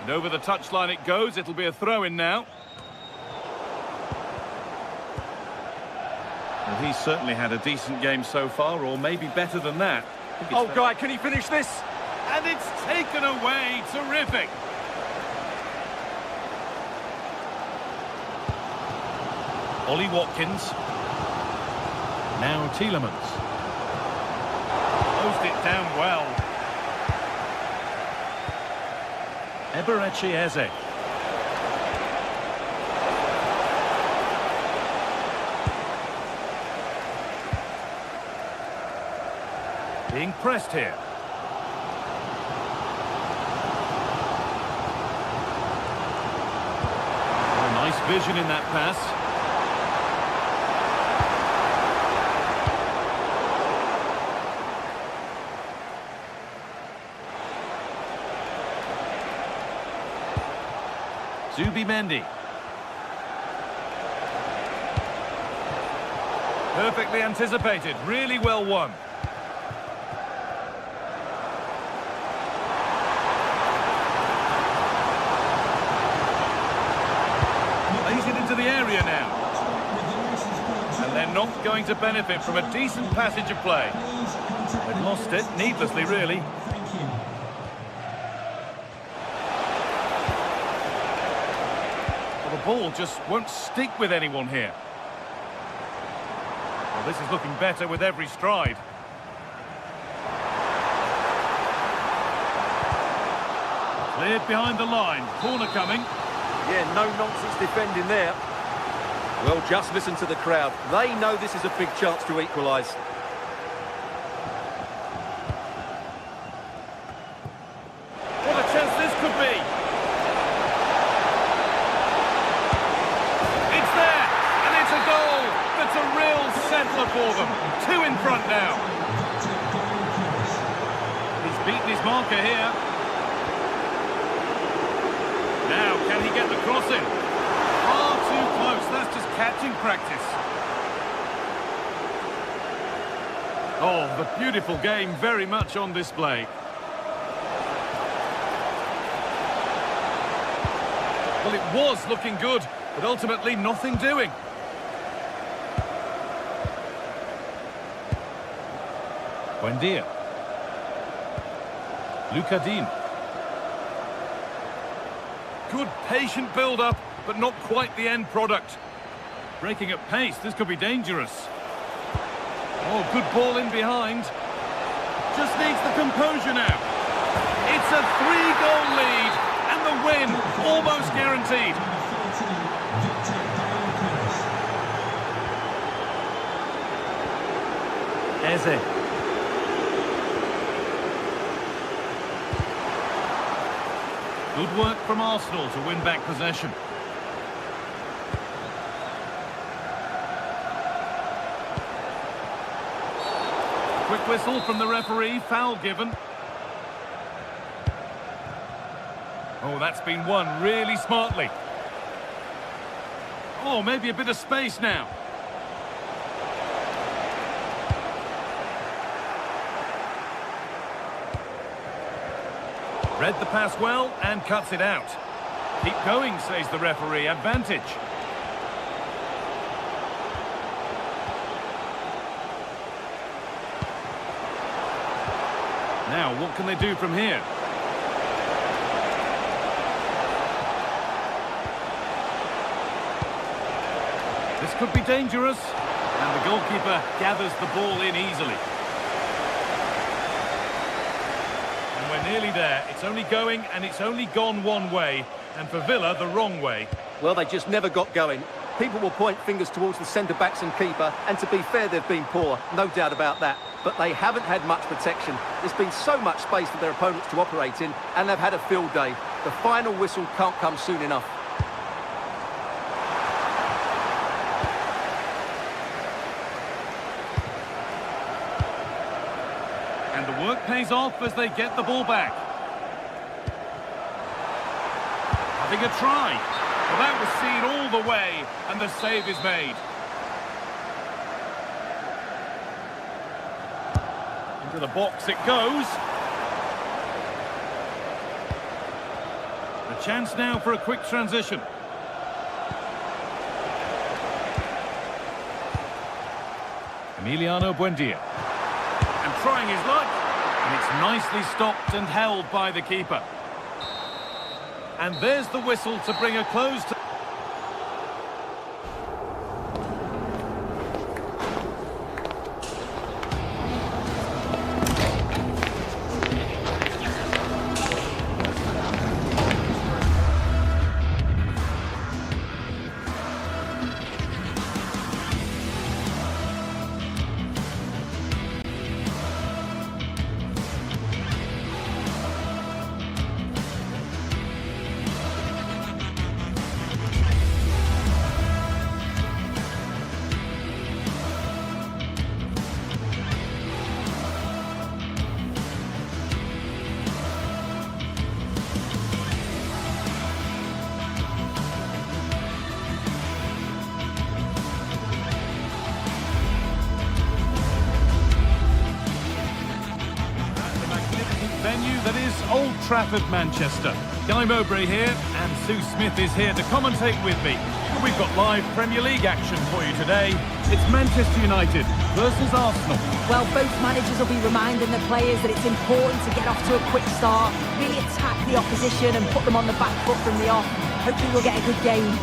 And over the touchline it goes. It'll be a throw-in now. Well, he's certainly had a decent game so far, or maybe better than that. Oh, Guy, can he finish this? And it's taken away. Terrific. Ollie Watkins. Now Tielemans. Closed it down well. Eberechi Eze. Being pressed here. Oh, nice vision in that pass. Zubimendi. Perfectly anticipated, really well won. Plays it into the area now. And they're not going to benefit from a decent passage of play. They've lost it, needlessly really. Ball just won't stick with anyone here. Well, this is looking better with every stride. Cleared behind the line. Corner coming. Yeah, no nonsense defending there. Well, just listen to the crowd. They know this is a big chance to equalise. What a chance this could be. It's a real settler for them. Two in front now. He's beaten his marker here. Now, can he get the crossing? Far too close. That's just catching practice. Oh, the beautiful game very much on display. Well, it was looking good, but ultimately nothing doing. Buendia. Lucadine. Good patient build-up, but not quite the end product. Breaking at pace, this could be dangerous. Oh, good ball in behind. Just needs the composure now. It's a 3-goal lead, and the win almost guaranteed. Eze. Good work from Arsenal to win back possession. Quick whistle from the referee, foul given. Oh, that's been won really smartly. Oh, maybe a bit of space now. Read the pass well and cuts it out. Keep going, says the referee. Advantage. Now, what can they do from here? This could be dangerous. And the goalkeeper gathers the ball in easily. And we're nearly there. It's only going and it's only gone one way. And for Villa, the wrong way. Well, they just never got going. People will point fingers towards the centre-backs and keeper, and to be fair, they've been poor, no doubt about that. But they haven't had much protection. There's been so much space for their opponents to operate in, and they've had a field day. The final whistle can't come soon enough. And the work pays off as they get the ball back. Having a try. Well, that was seen all the way, and the save is made. Into the box it goes. A chance now for a quick transition. Emiliano Buendia. And trying his luck. And it's nicely stopped and held by the keeper. And there's the whistle to bring a close to... venue that is Old Trafford, Manchester. Guy Mowbray here, and Sue Smith is here to commentate with me. And we've got live Premier League action for you today. It's Manchester United versus Arsenal. Well, both managers will be reminding the players that it's important to get off to a quick start, really attack the opposition and put them on the back foot from the off. Hopefully we'll get a good game.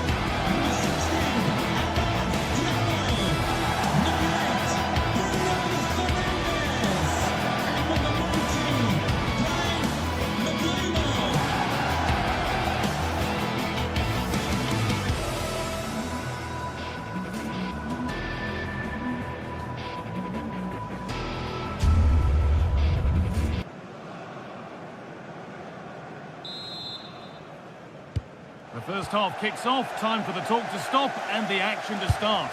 The first half kicks off, time for the talk to stop and the action to start.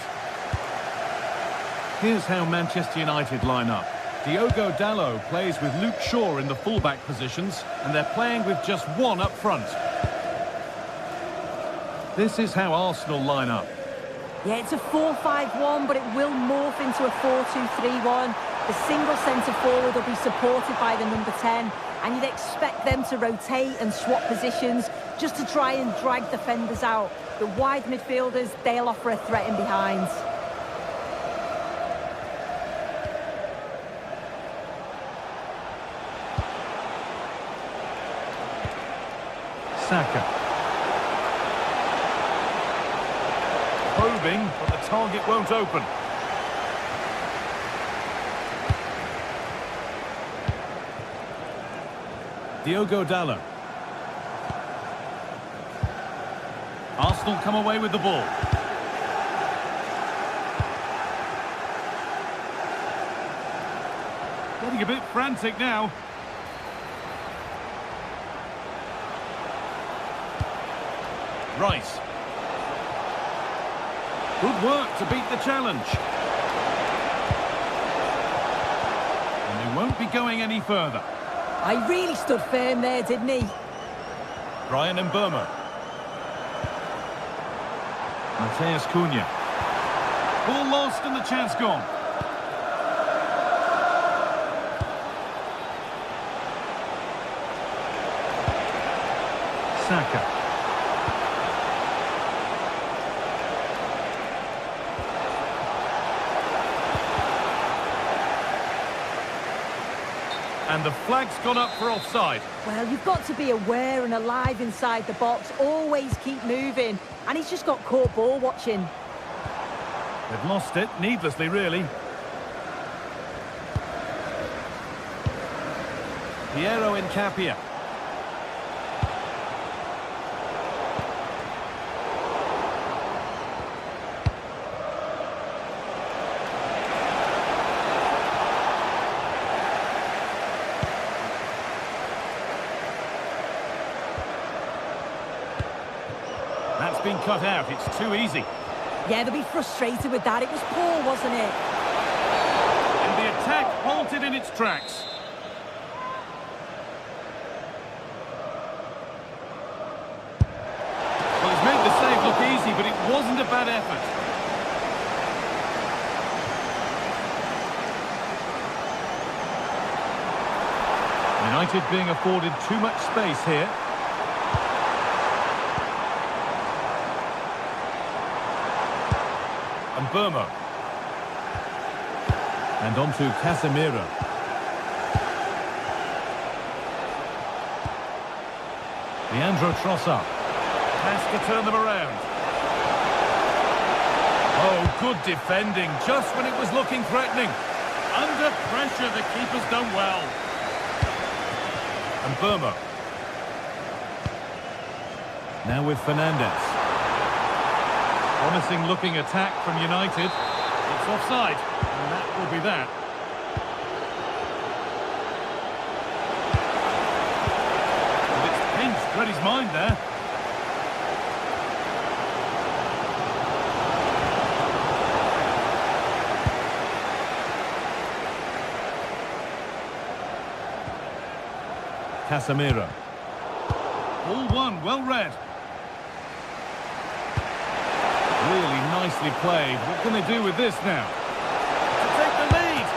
Here's how Manchester United line up. Diogo Dalot plays with Luke Shaw in the fullback positions, and they're playing with just one up front. This is how Arsenal line up. Yeah, it's a 4-5-1, but it will morph into a 4-2-3-1. The single centre-forward will be supported by the number 10, and you'd expect them to rotate and swap positions just to try and drag defenders out. The wide midfielders, they'll offer a threat in behind. Saka. Probing, but the target won't open. Diogo Dalot. Arsenal come away with the ball. Getting a bit frantic now. Rice. Good work to beat the challenge. And they won't be going any further. I really stood firm there, didn't he? Brian Mbeumo. Mateus Cunha. Ball lost and the chance gone. Saka. And the flag's gone up for offside. Well, you've got to be aware and alive inside the box. Always keep moving. And he's just got caught ball watching. They've lost it, needlessly, really. Piero Incapia. That's been cut out. It's too easy. Yeah, they'll be frustrated with that. It was poor, wasn't it? And the attack halted in its tracks. Well, he's made the save look easy, but it wasn't a bad effort. United being afforded too much space here. Mbeumo. And on to Casemiro. Leandro Trossard. Has to turn them around. Oh, good defending, just when it was looking threatening. Under pressure, the keeper's done well. Mbeumo. Now with Fernandes. Promising looking attack from United. It's offside, and that will be that. But it's pinched, read his mind there. Casemiro. Ball one, well read. Really nicely played. What can they do with this now? To take the lead.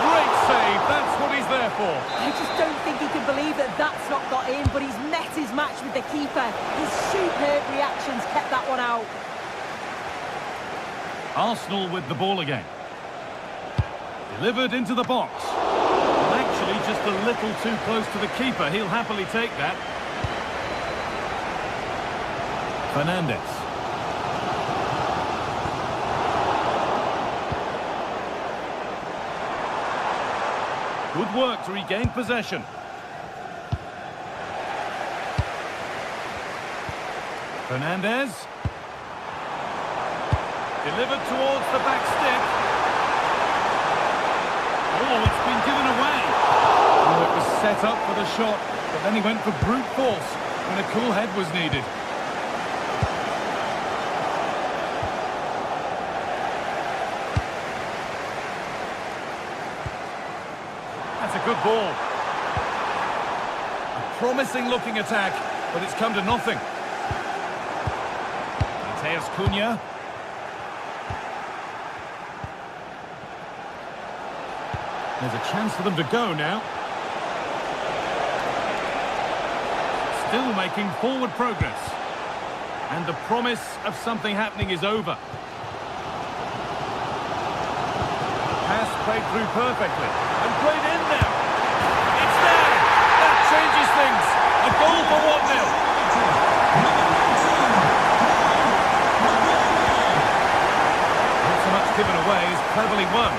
Great save. That's what he's there for. I just don't think he can believe that that's not got in, but he's met his match with the keeper. His superb reactions kept that one out. Arsenal with the ball again. Delivered into the box. Well, actually, just a little too close to the keeper. He'll happily take that. Fernandes. Good work to regain possession. Fernandes. Delivered towards the back stick. Oh, it's been given away. Oh, it was set up for the shot, but then he went for brute force when a cool head was needed. That's a good ball. A promising looking attack, but it's come to nothing. Mateus Cunha. There's a chance for them to go now. Still making forward progress. And the promise of something happening is over. Pass played through perfectly. And played in now. It's there! That changes things. A goal for 1-0. Not so much given away is cleverly won.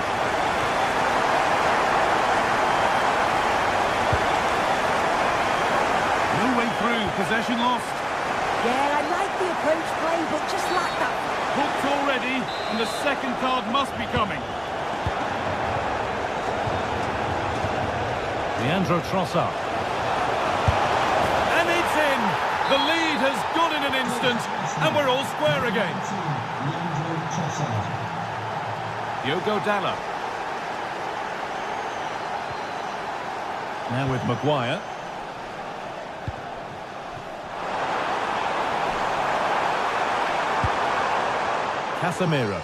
No way through. Possession lost. Yeah, I like the approach play, but just lack that. Hooked already, and the second card must be coming. Leandro Trossard. And it's in! The lead has gone in an instant, and we're all square again. Diogo Dalot. Now with Maguire. Casemiro.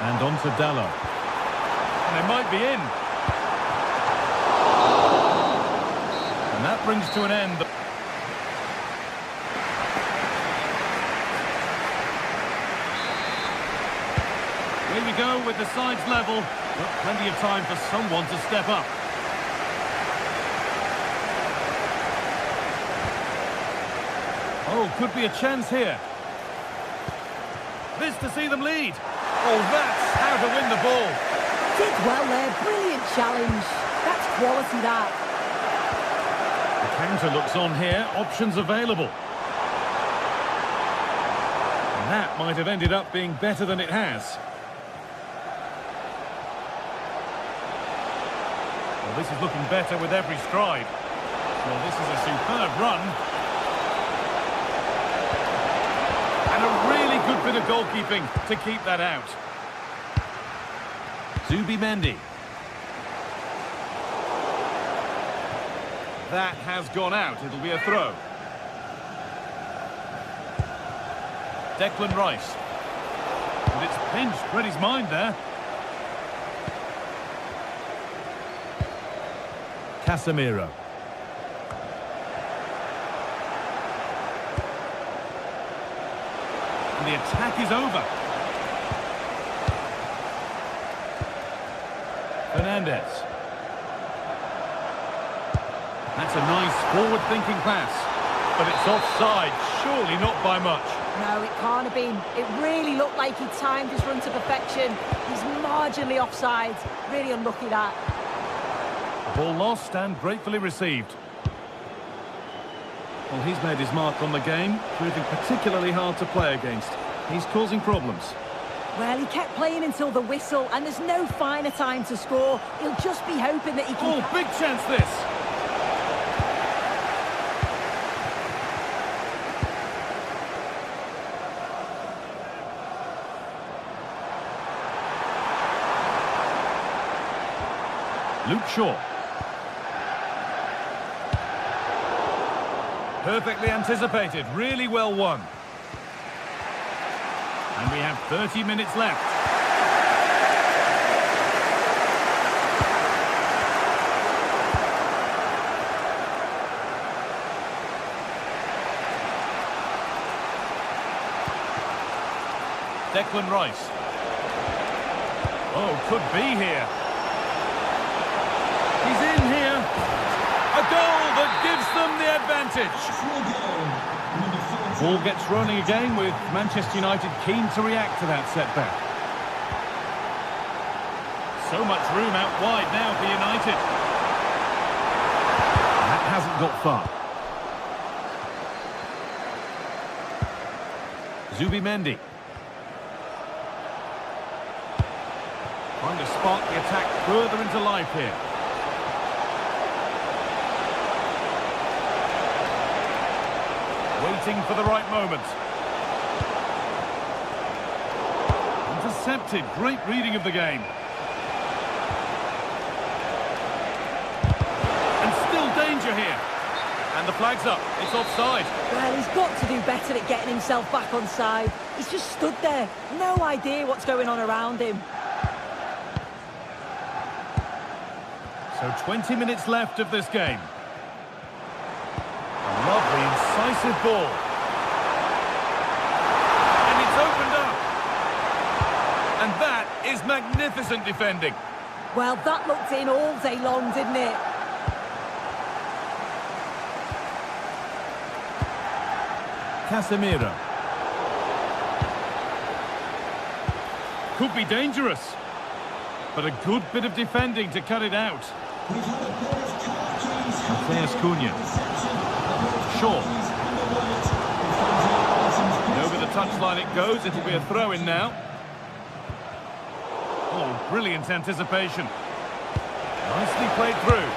And on to Dalot. And they might be in. And that brings to an end. Here we go with the sides level, but plenty of time for someone to step up. Oh, could be a chance here. This to see them lead. Oh, that's how to win the ball. Did well there, brilliant challenge. That's quality, that. The counter looks on here, options available. And that might have ended up being better than it has. Well, this is looking better with every stride. Well, this is a superb run. And a really good bit of goalkeeping to keep that out. Zubimendi. That has gone out. It'll be a throw. Declan Rice. And it's pinched. Read his mind there. Casemiro. And the attack is over. Fernandez. That's a nice forward-thinking pass. But it's offside, surely not by much. No, it can't have been. It really looked like he timed his run to perfection. He's marginally offside. Really unlucky, that. Ball lost and gratefully received. Well, he's made his mark on the game, proving particularly hard to play against. He's causing problems. Well, he kept playing until the whistle, and there's no finer time to score. He'll just be hoping that he can... Oh, big chance this! Luke Shaw. Perfectly anticipated, really well won. And we have 30 minutes left. Declan Rice. Oh, could be here. He's in here. A goal that gives them the advantage. Ball gets rolling again with Manchester United keen to react to that setback. So much room out wide now for United. That hasn't got far. Zubimendi. Trying to spark the attack further into life here. Waiting for the right moment. Intercepted. Great reading of the game. And still danger here. And the flag's up. It's offside. Well, he's got to do better at getting himself back on side. He's just stood there. No idea what's going on around him. So 20 minutes left of this game. A lovely, incisive ball. And it's opened up. And that is magnificent defending. Well, that looked in all day long, didn't it? Casemiro. Could be dangerous. But a good bit of defending to cut it out. Matheus Cunha. Shaw. And over the touchline it goes. It'll be a throw-in now. Oh, brilliant anticipation. Nicely played through.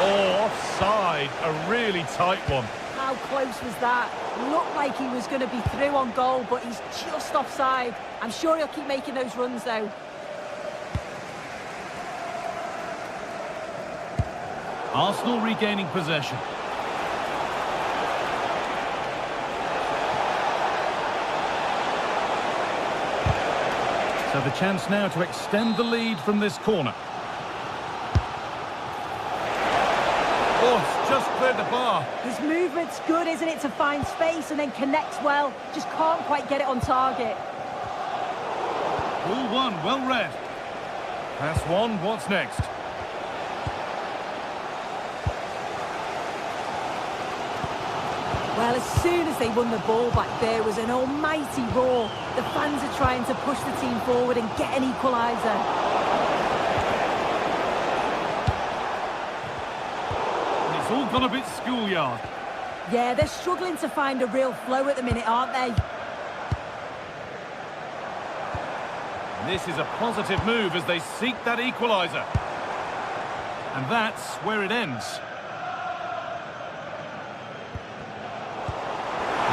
Oh, offside. A really tight one. How close was that? Looked like he was going to be through on goal, but he's just offside. I'm sure he'll keep making those runs, though. Arsenal regaining possession. So the chance now to extend the lead from this corner. Oh, it's just cleared the bar. His movement's good, isn't it, to find space and then connects well. Just can't quite get it on target. Ball one, well read. Pass one, what's next? Well, as soon as they won the ball back, there was an almighty roar. The fans are trying to push the team forward and get an equaliser. And it's all gone a bit schoolyard. Yeah, they're struggling to find a real flow at the minute, aren't they? And this is a positive move as they seek that equaliser. And that's where it ends.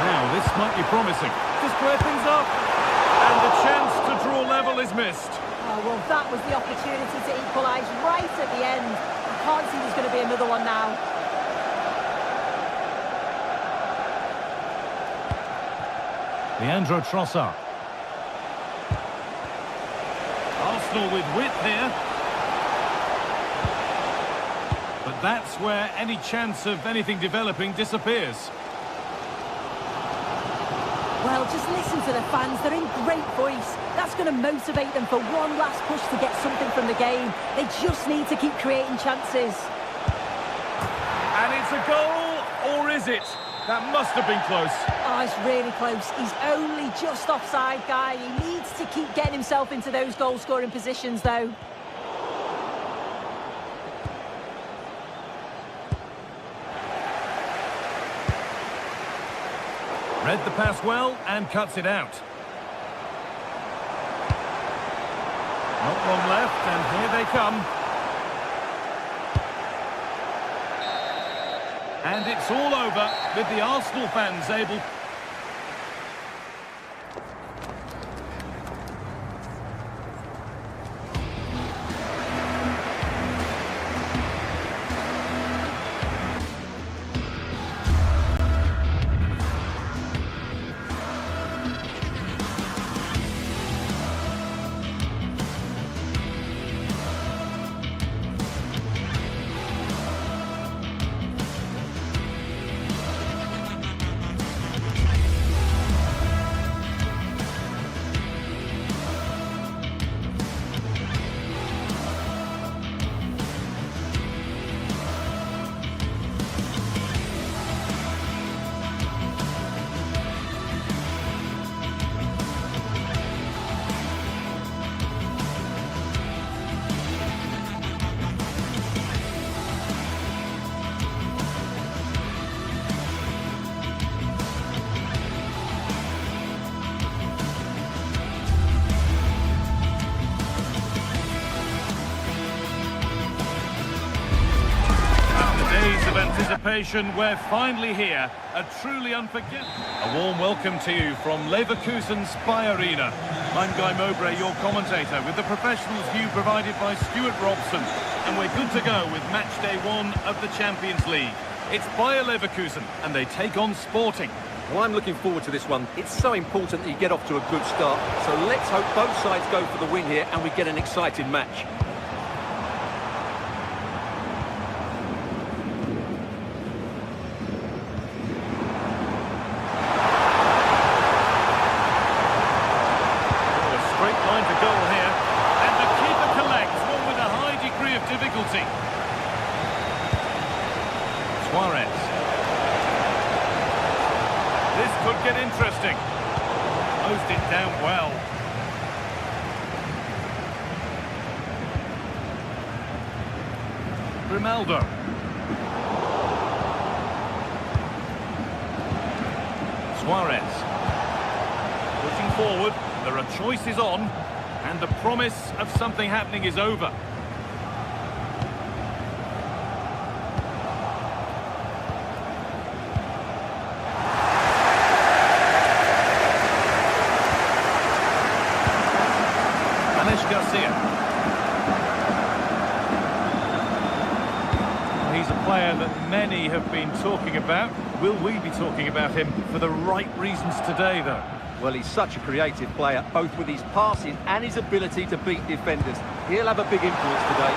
Now, this might be promising. To square things up. And the chance to draw level is missed. Oh, well, that was the opportunity to equalise right at the end. I can't see there's going to be another one now. Leandro Trossard. Arsenal with width here. But that's where any chance of anything developing disappears. Well, just listen to the fans. They're in great voice. That's going to motivate them for one last push to get something from the game. They just need to keep creating chances. And it's a goal, or is it? That must have been close. Oh, it's really close. He's only just offside, guy. He needs to keep getting himself into those goal-scoring positions, though. Read the pass well and cuts it out. Not long left, and here they come. And it's all over with the Arsenal fans able... Of anticipation, we're finally here, a truly unforgettable. A warm welcome to you from Leverkusen's Spy Arena. I'm Guy Mowbray, your commentator, with the professionals view provided by Stuart Robson, and we're good to go with match day 1 of the Champions League. It's Bayer Leverkusen, and they take on Sporting. Well, I'm looking forward to this one. It's so important that you get off to a good start, so let's hope both sides go for the win here and we get an exciting match. This could get interesting. Closed it down well. Ronaldo. Suarez. Pushing forward. There are choices on. And the promise of something happening is over. He's a player that many have been talking about. Will we be talking about him for the right reasons today, though? Well, he's such a creative player, both with his passing and his ability to beat defenders. He'll have a big influence today.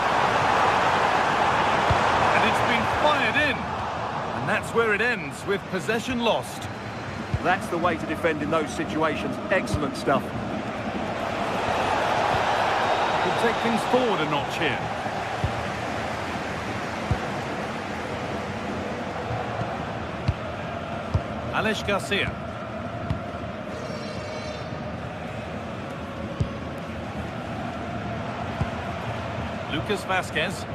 And it's been fired in. And that's where it ends, with possession lost. That's the way to defend in those situations. Excellent stuff. Could take things forward a notch here. Alex Garcia. Lucas Vazquez.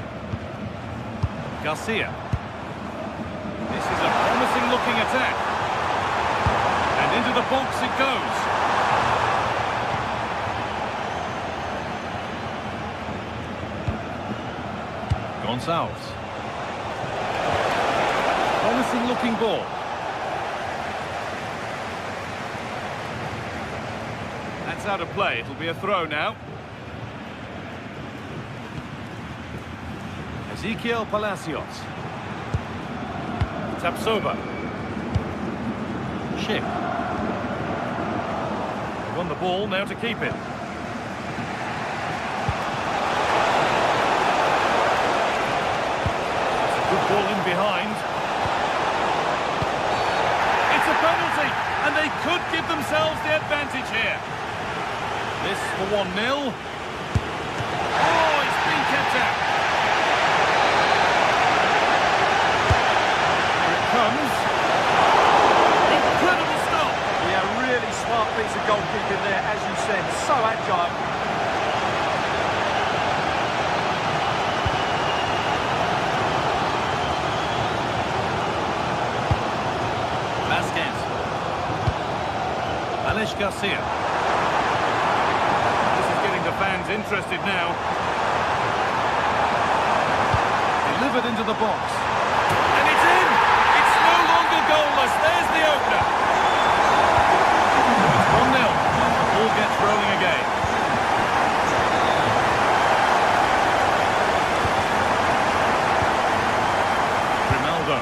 Garcia. This is a promising looking attack. And into the box it goes. Gonçalves. Promising looking ball. That's out of play. It'll be a throw now. Ezequiel Palacios. Tapsoba. Schick. They won the ball, now to keep it. It's a good ball in behind. It's a penalty, and they could give themselves the advantage here. This for 1-0. Oh, it's been kept out. Here it comes. Incredible stop. Yeah, really smart piece of goalkeeping there, as you said. So agile. Vazquez. Alex Garcia. The fans interested now. Delivered into the box. And it's in! It's no longer goalless. There's the opener. It's 1-0. The ball gets rolling again. Ronaldo.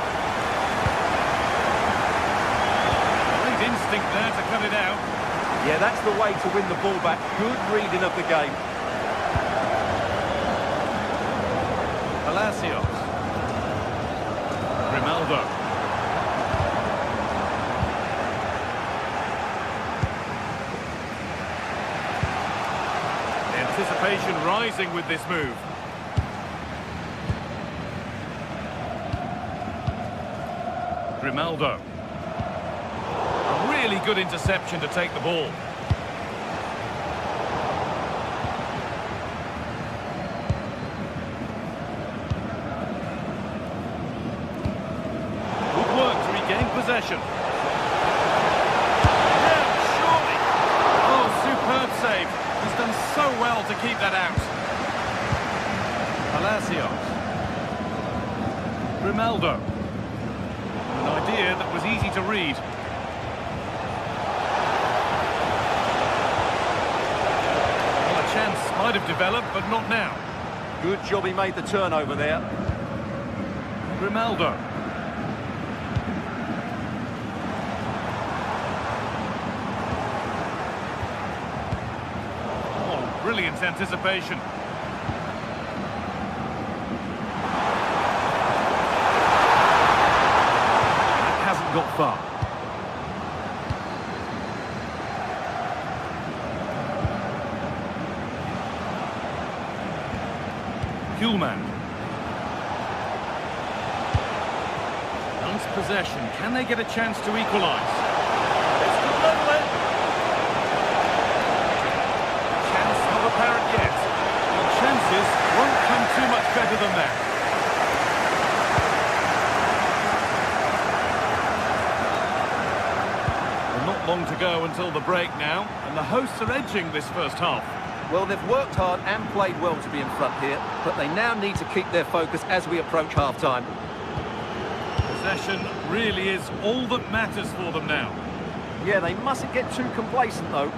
Great instinct there to cut it out. Yeah, that's the way to win the ball back. Good reading of the game. Palacios. Ronaldo. Anticipation rising with this move. Ronaldo. Really good interception to take the ball. Good work to regain possession. Yeah, surely. Oh, superb save. He's done so well to keep that out. Palacios. Ronaldo. An idea that was easy to read. Chance might have developed, but not now. Good job he made the turnover there. Ronaldo. Oh, brilliant anticipation. That hasn't got far. Kuhlman. Nice possession. Can they get a chance to equalise? This could level it. Chance not apparent yet. Well, chances won't come too much better than that. Well, not long to go until the break now, and the hosts are edging this first half. Well, they've worked hard and played well to be in front here, but they now need to keep their focus as we approach half-time. Possession really is all that matters for them now. Yeah, they mustn't get too complacent, though.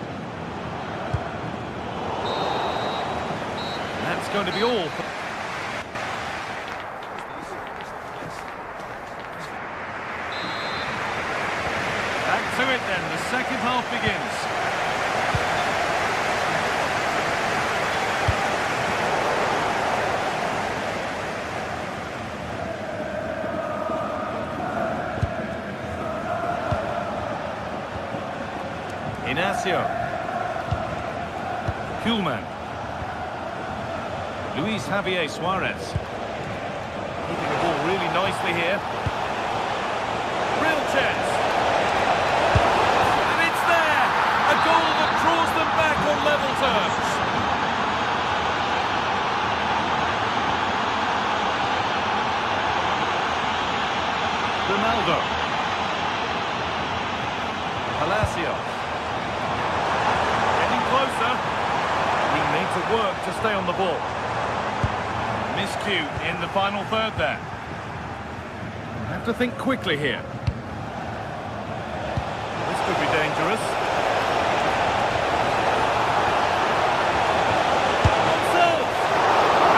That's going to be all. Back to it then, the second half begins. Inacio. Kuhlmann. Luis Javier Suarez. Keeping the ball really nicely here. Real chance. And it's there! A goal that draws them back on level terms. Ronaldo. Palacios. Closer. He needs to work to stay on the ball. Miscue in the final third there. Have to think quickly here. This could be dangerous.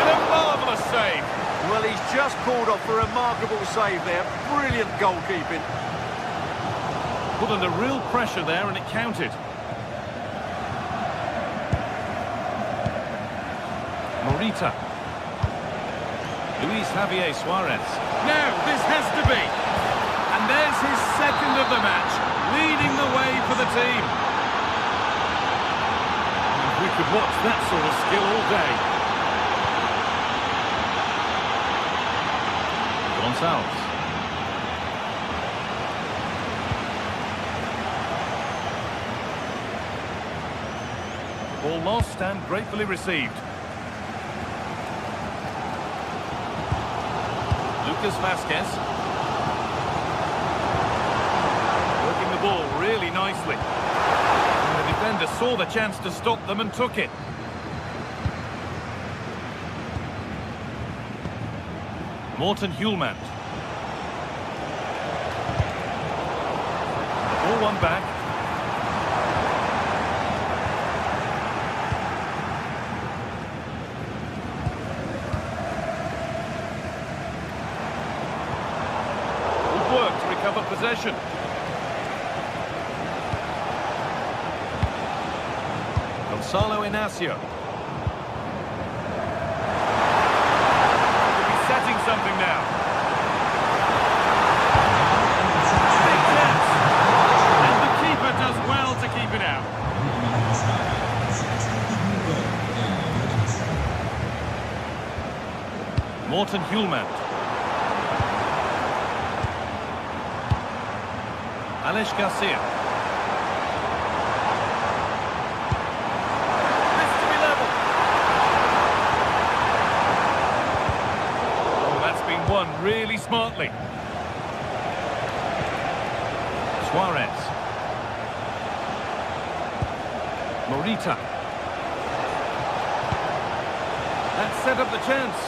And a marvellous save. Well, he's just pulled off a remarkable save there. Brilliant goalkeeping. Put under real pressure there and it counted. Morita. Luis Javier Suarez. Now, this has to be. And there's his second of the match, leading the way for the team. We could watch that sort of skill all day. Gonçalves. Ball lost and gratefully received. Lucas Vázquez. Working the ball really nicely. And the defender saw the chance to stop them and took it. Morten Hjulmand. Ball one back. Recover possession. Gonçalo Inacio. Could be setting something now. Big chance. And the keeper does well to keep it out. Morten Hjulmand. Alex Garcia. This to be level. Oh, that's been won really smartly. Suarez. Morita. That set up the chance.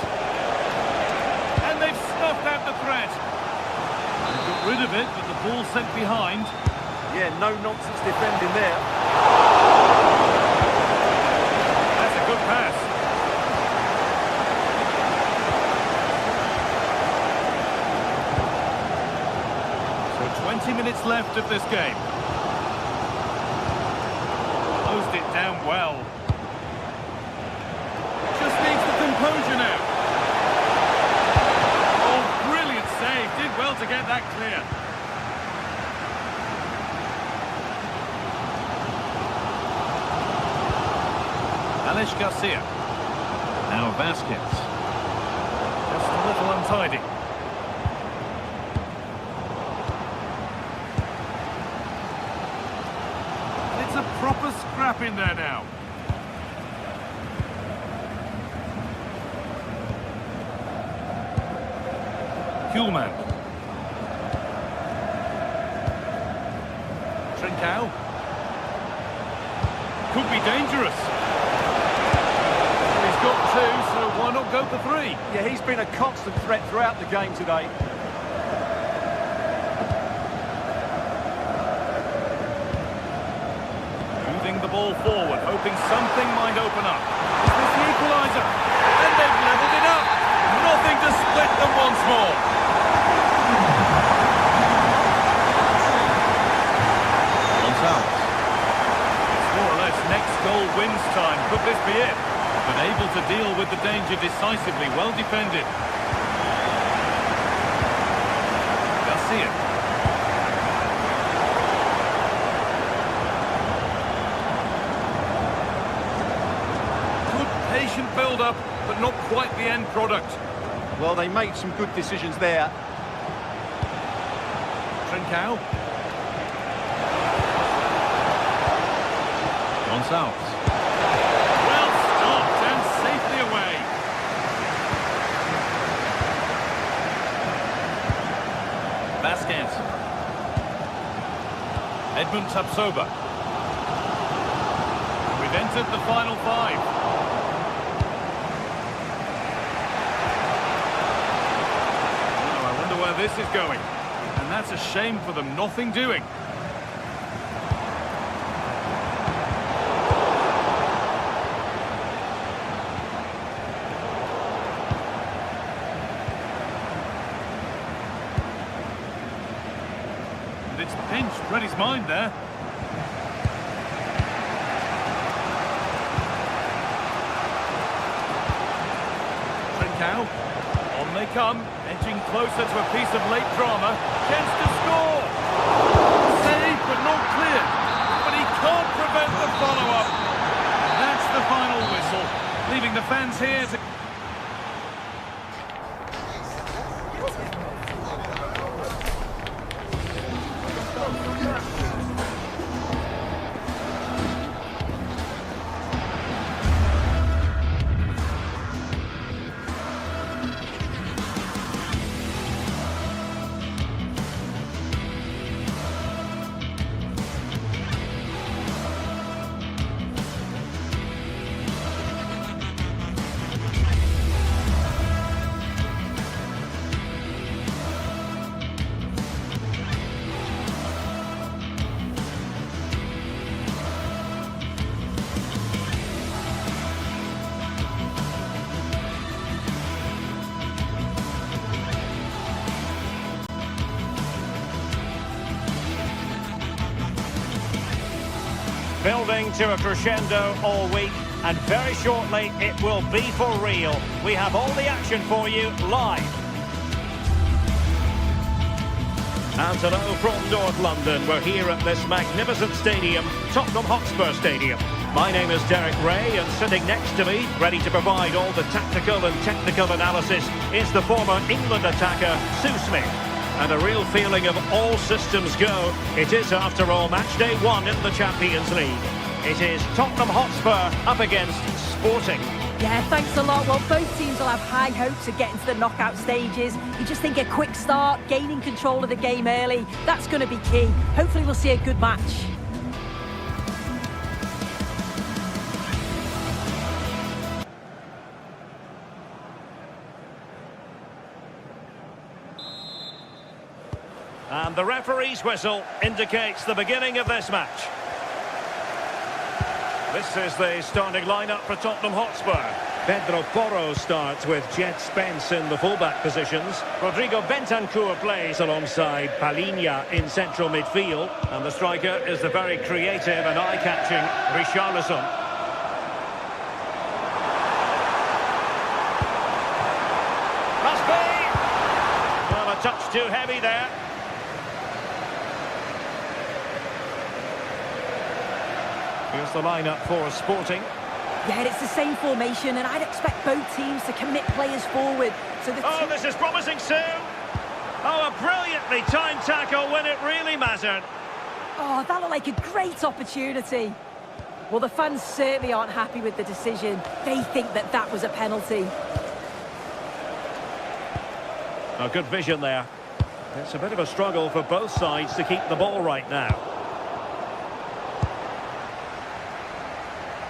And they've snuffed out the threat. They got rid of it, but the ball sent behind. Yeah, no nonsense defending there. That's a good pass. So 20 minutes left of this game. Closed it down well. Just needs the composure now. Oh, brilliant save. Did well to get that clear. Alex Garcia. Now Vázquez. Just a little untidy. scrap in there now. Kuhlman. Trincao. Could be dangerous. He's got two, so why not go for three? Yeah, he's been a constant threat throughout the game today. Moving the ball forward, hoping something might open up. Is this the equaliser? And they've levelled it up. Nothing to split them once more. Next goal wins time. Could this be it? But able to deal with the danger decisively. Well defended. Garcia. Good patient build-up, but not quite the end product. Well, they made some good decisions there. Trincao. Gonçalves. Well stopped and safely away. Vasquez. Edmund Tapsoba. We've entered the final five. Oh, I wonder where this is going. And that's a shame for them. Nothing doing. It's pinched, read his mind there. Trincao, on they come, edging closer to a piece of late drama. Chance to score! Save, but not clear. But he can't prevent the follow-up. That's the final whistle, leaving the fans here to... Building to a crescendo all week, and very shortly it will be for real. We have all the action for you live. And hello from North London. We're here at this magnificent stadium, Tottenham Hotspur Stadium. My name is Derek Ray, and sitting next to me, ready to provide all the tactical and technical analysis, is the former England attacker, Sue Smith. And a real feeling of all systems go. It is, after all, match day one in the Champions League. It is Tottenham Hotspur up against Sporting. Yeah, thanks a lot. Well, both teams will have high hopes of getting to the knockout stages. You just think a quick start, gaining control of the game early, that's going to be key. Hopefully we'll see a good match. And the referee's whistle indicates the beginning of this match. This is the starting lineup for Tottenham Hotspur. Pedro Porro starts with Jet Spence in the fullback positions. Rodrigo Bentancur plays alongside Palhinha in central midfield. And the striker is the very creative and eye-catching Richarlison. Must be! Well, a touch too heavy there. Here's the lineup for Sporting. Yeah, it's the same formation, and I'd expect both teams to commit players forward. So this is promising, Sue. Oh, a brilliantly timed tackle when it really mattered. Oh, that looked like a great opportunity. Well, the fans certainly aren't happy with the decision. They think that that was a penalty. Oh, good vision there. It's a bit of a struggle for both sides to keep the ball right now.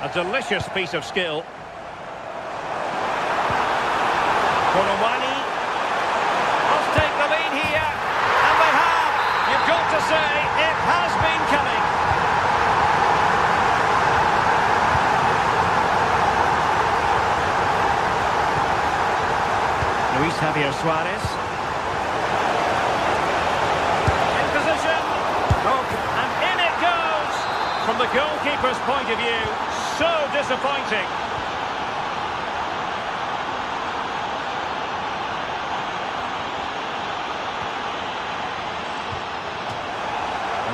A delicious piece of skill. Kolomwani must take the lead here, and they have. You've got to say, it has been coming. Luis Javier Suarez. In position. And in it goes. From the goalkeeper's point of view, so disappointing.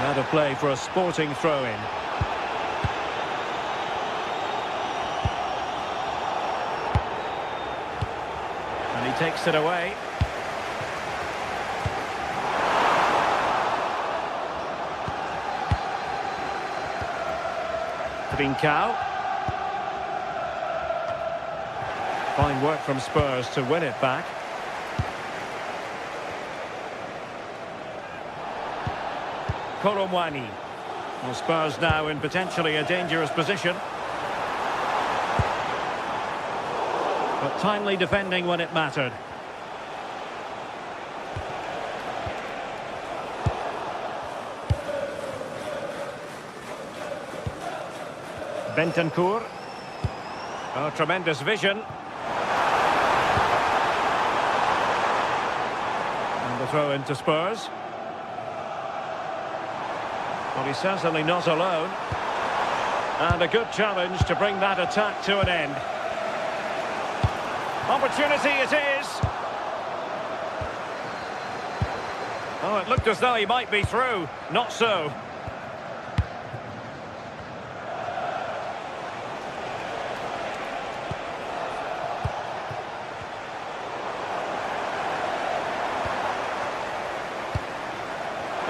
Another play for a Sporting throw-in. And he takes it away. Trincao. Fine work from Spurs to win it back. Kolomwani. Well, Spurs now in potentially a dangerous position. But timely defending when it mattered. Bentancur. Oh, tremendous vision. And the throw into Spurs. Well, he's certainly not alone. And a good challenge to bring that attack to an end. Opportunity it is. Oh, it looked as though he might be through. Not so.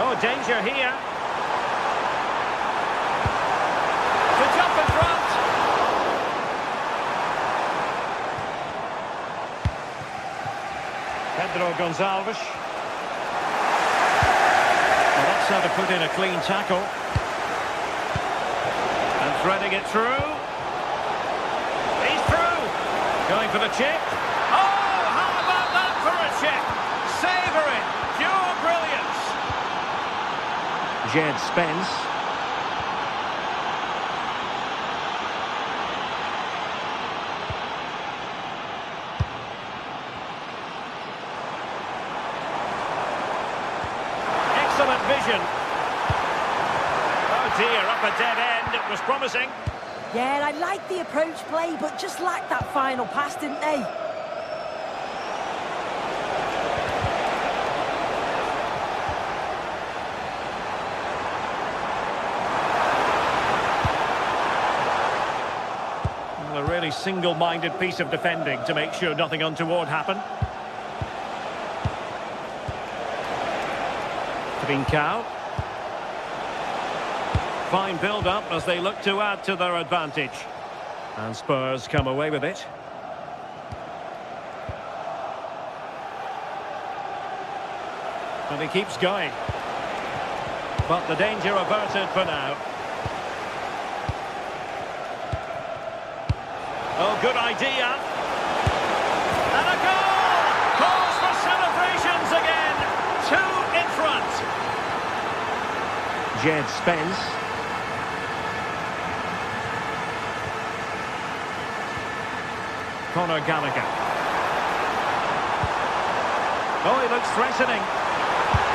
Oh, danger here. To jump in front. Pedro Gonçalves. Well, that's how to put in a clean tackle. And threading it through. He's through. Going for the chip. Oh, how about that for a chip? Savouring. Pure brilliance. Jed Spence. Excellent vision. Oh dear, up a dead end. It was promising. Yeah, I liked the approach play, but just lacked that final pass, didn't they? A really single-minded piece of defending to make sure nothing untoward happened. Trincao. Fine build-up as they look to add to their advantage. And Spurs come away with it. And he keeps going. But the danger averted for now. Oh, good idea. And a goal! Calls for celebrations again. 2 in front. Jed Spence. Conor Gallagher. Oh, he looks threatening.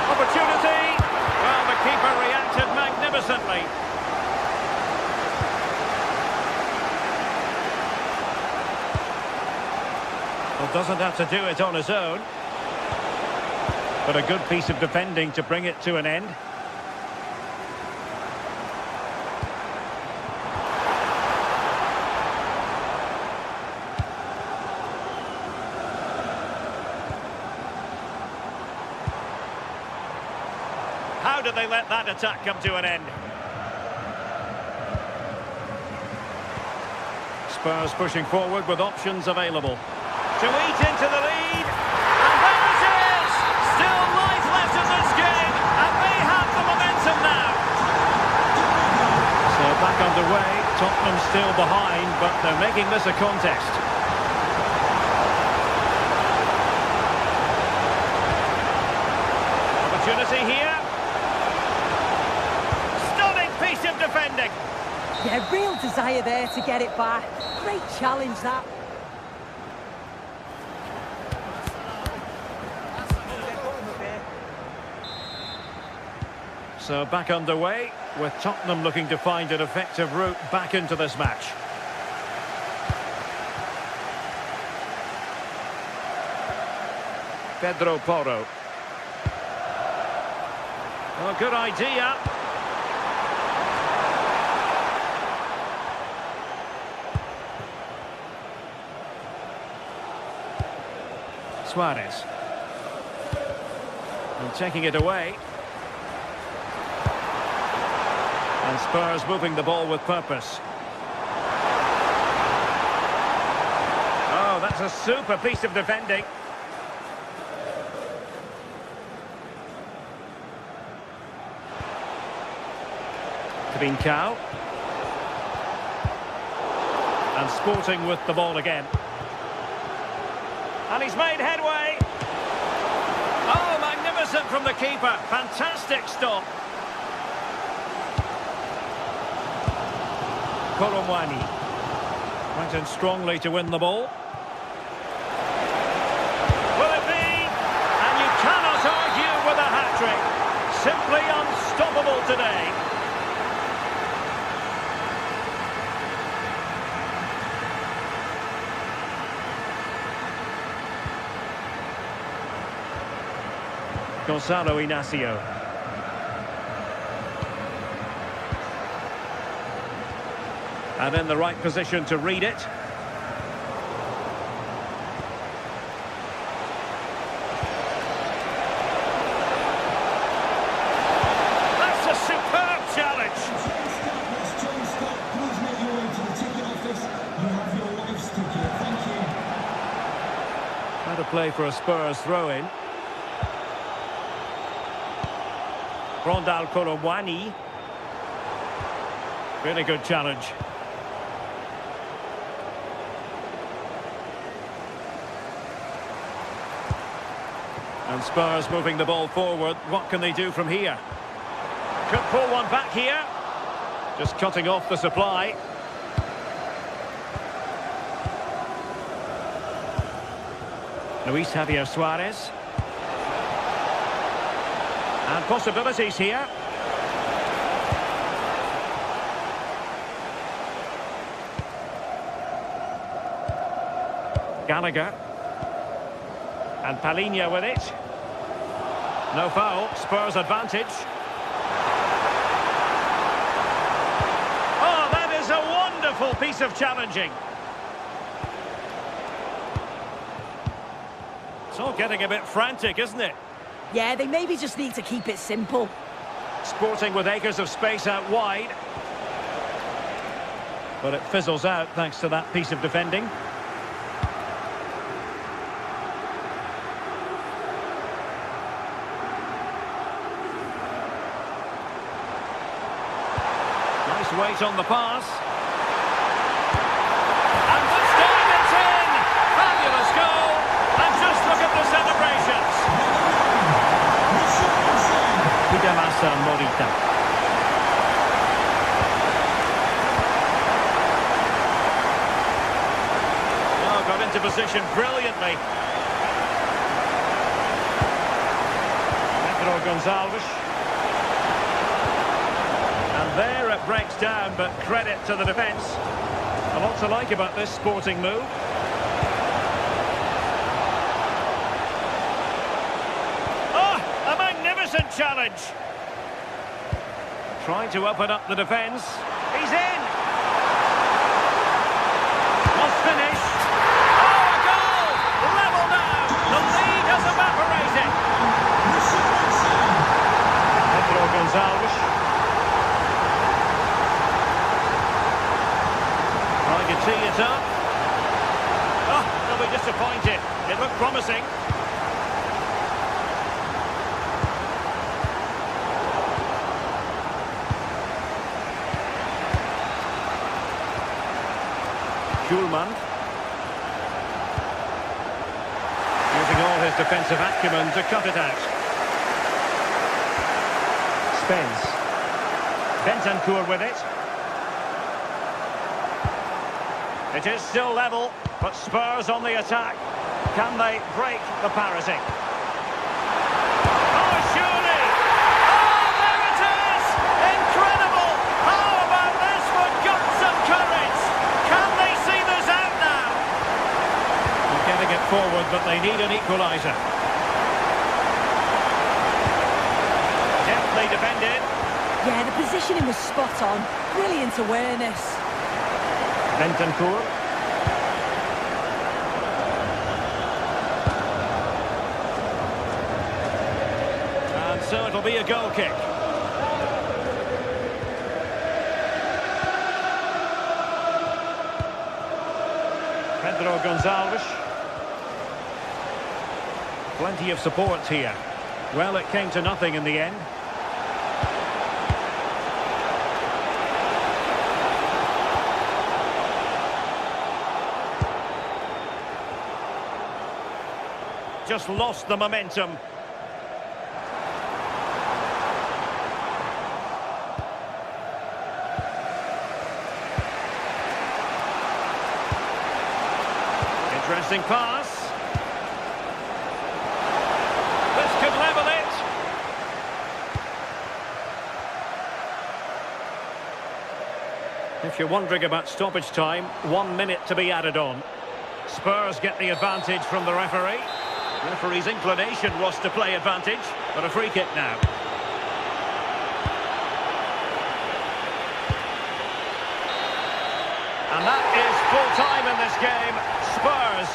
Opportunity. Well, the keeper reacted magnificently. Well, doesn't have to do it on his own. But a good piece of defending to bring it to an end. How did they let that attack come to an end? Spurs pushing forward with options available. To eat into the lead. And there it is! Still life left in this game. And they have the momentum now. So back underway. Tottenham still behind, but they're making this a contest. Opportunity here. Stunning piece of defending. Yeah, real desire there to get it back. Great challenge, that. So back underway, with Tottenham looking to find an effective route back into this match. Pedro Porro. Oh, good idea. Suarez. And taking it away. And Spurs moving the ball with purpose. Oh, that's a super piece of defending. Trincao. And Sporting with the ball again. And he's made headway. Oh, magnificent from the keeper. Fantastic stop. Koromwani went in strongly to win the ball. Will it be? And you cannot argue with a hat-trick. Simply unstoppable today. Gonzalo Inacio. And in the right position to read it. That's a superb challenge. How to play for a Spurs throw-in. Rondal Koromwani. Really good challenge. And Spurs moving the ball forward. What can they do from here? Could pull one back here. Just cutting off the supply. Luis Javier Suarez. And possibilities here. Gallagher. And Palhinha with it. No foul, Spurs advantage. Oh, that is a wonderful piece of challenging. It's all getting a bit frantic, isn't it? Yeah, they maybe just need to keep it simple. Sporting with acres of space out wide. But it fizzles out thanks to that piece of defending. Nice weight on the pass. And this time it's in! Fabulous goal! And just look at the celebrations! Hidemasa Morita. Oh, got into position brilliantly. Pedro Gonzalez. And there it breaks down, but credit to the defence. A lot to like about this Sporting move. Oh, a magnificent challenge. Trying to open up the defence. He's in. Must finish. Oh, a goal! Level now. The lead has evaporated. Pedro Gonzalez. Trying to tee it up. Oh, they'll be disappointed. It looked promising. Schulman. Using all his defensive acumen to cut it out. Spence. Bentancur with it. It is still level, but Spurs on the attack. Can they break the parity? Oh, surely! Oh, there it is! Incredible! How about this for guts and courage? Can they see this out now? They're getting it forward, but they need an equaliser. Deftly defended. Yeah, the positioning was spot on. Brilliant awareness. Bentancur. And so it'll be a goal kick. Pedro Gonçalves. Plenty of support here. Well, it came to nothing in the end. Just lost the momentum. Interesting pass. This could level it. If you're wondering about stoppage time, 1 minute to be added on. Spurs get the advantage from the referee. Referee's inclination was to play advantage, but a free kick now. And that is full time in this game. Spurs.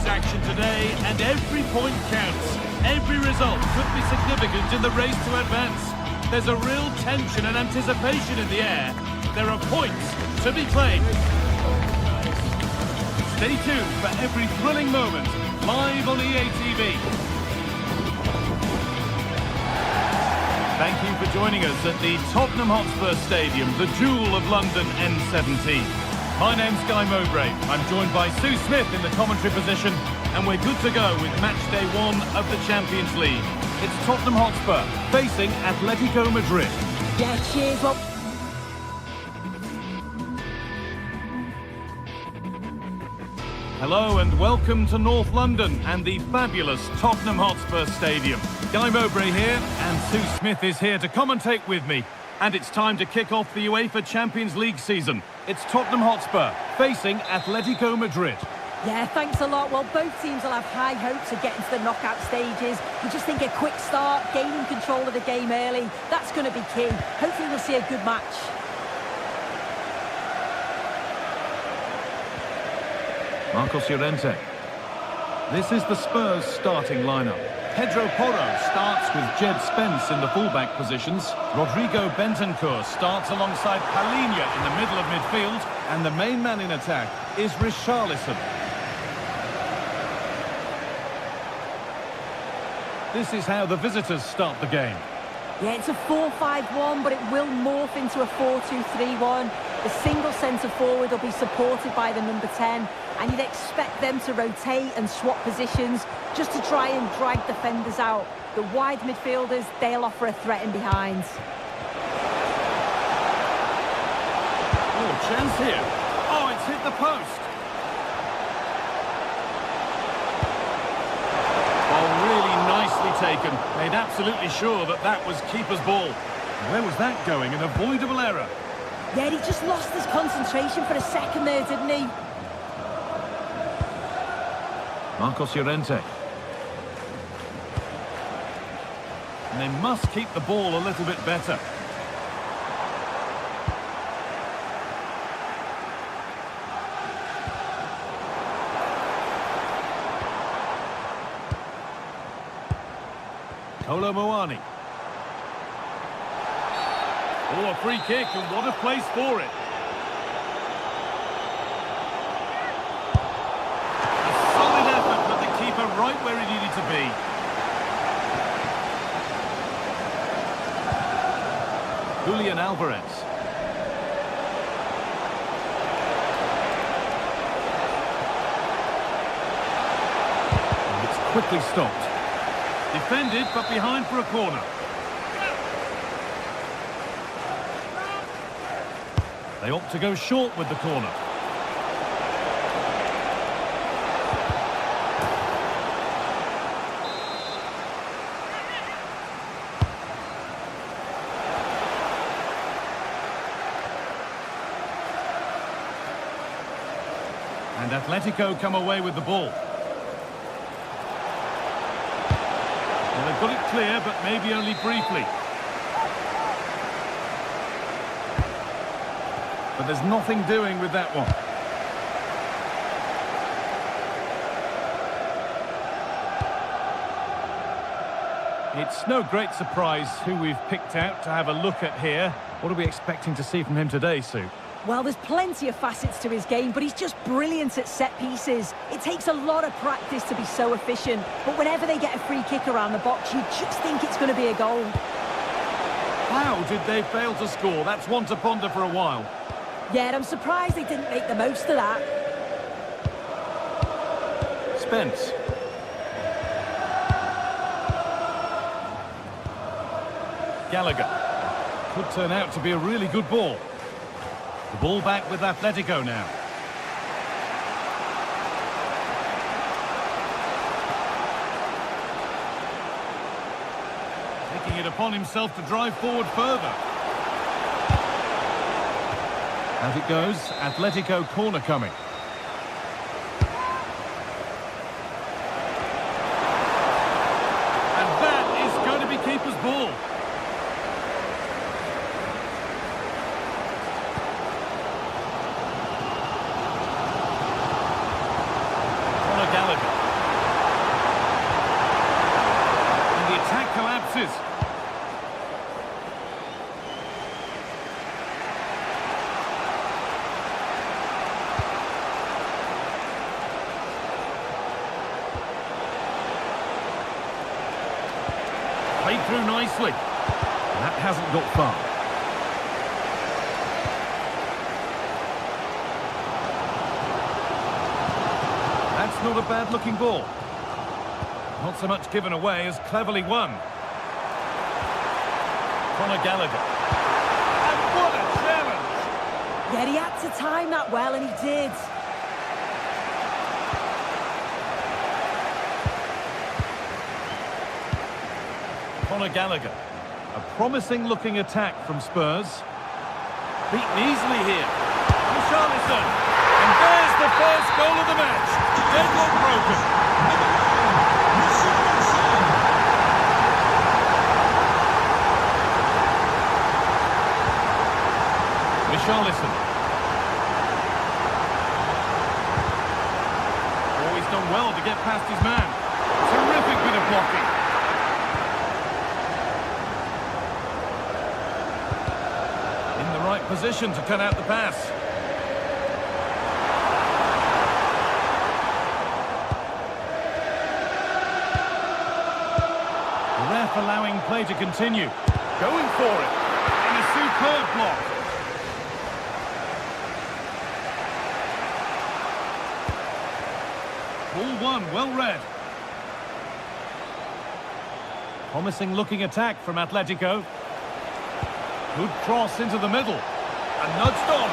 Action today, and every point counts. Every result could be significant in the race to advance. There's a real tension and anticipation in the air. There are points to be claimed. Stay tuned for every thrilling moment, live on EA TV. Thank you for joining us at the Tottenham Hotspur Stadium, the jewel of London N17. My name's Guy Mowbray. I'm joined by Sue Smith in the commentary position, and we're good to go with match day 1 of the Champions League. It's Tottenham Hotspur facing Atletico Madrid. Yeah, cheers. Well, hello and welcome to North London and the fabulous Tottenham Hotspur Stadium. Guy Mowbray here, and Sue Smith is here to commentate with me. And it's time to kick off the UEFA Champions League season. It's Tottenham Hotspur facing Atletico Madrid. yeah, thanks a lot. Well, both teams will have high hopes of getting to the knockout stages. We just think a quick start, gaining control of the game early, that's going to be key. Hopefully we'll see a good match. Marcos Llorente. This is the Spurs starting lineup. Pedro Porro starts with Jed Spence in the fullback positions. Rodrigo Bentancur starts alongside Palhinha in the middle of midfield. And the main man in attack is Richarlison. This is how the visitors start the game. Yeah, it's a 4-5-1, but it will morph into a 4-2-3-1. The single centre-forward will be supported by the number 10, and you'd expect them to rotate and swap positions just to try and drag defenders out. The wide midfielders, they'll offer a threat in behind. Oh, chance here. Oh, it's hit the post. Oh, really nicely taken. Made absolutely sure that that was keeper's ball. Where was that going? An avoidable error. Yeah, he just lost his concentration for a second there, didn't he? Marcos Llorente. And they must keep the ball a little bit better. Kolo Muani. Oh, a free kick, and what a place for it. A solid effort, but the keeper right where he needed to be. Julian Alvarez. And it's quickly stopped. Defended, but behind for a corner. They opt to go short with the corner. And Atletico come away with the ball. Well, they've got it clear, but maybe only briefly. But there's nothing doing with that one. It's no great surprise who we've picked out to have a look at here. What are we expecting to see from him today, Sue? Well, there's plenty of facets to his game, but he's just brilliant at set pieces. It takes a lot of practice to be so efficient, but whenever they get a free kick around the box, you just think it's going to be a goal. How did they fail to score? That's one to ponder for a while. Yeah, I'm surprised they didn't make the most of that. Spence. Gallagher. Could turn out to be a really good ball. The ball back with Atletico now. Taking it upon himself to drive forward further. Out it goes, Atletico corner coming. And that is going to be keeper's ball. Gallagher. And the attack collapses. Played through nicely. That hasn't got far. That's not a bad-looking ball. Not so much given away as cleverly won. Conor Gallagher. And what a challenge! Yeah, he had to time that well, and he did. Conor Gallagher. A promising-looking attack from Spurs. Beaten easily here. Richarlison. And there's the first goal of the match. Deadlock broken. Richarlison. Oh, he's done well to get past his man. Terrific bit of blocking. In the right position to cut out the pass. Ref allowing play to continue. Going for it. And a superb block. Ball one, well read. Promising looking attack from Atletico. Good cross into the middle. And nudged on.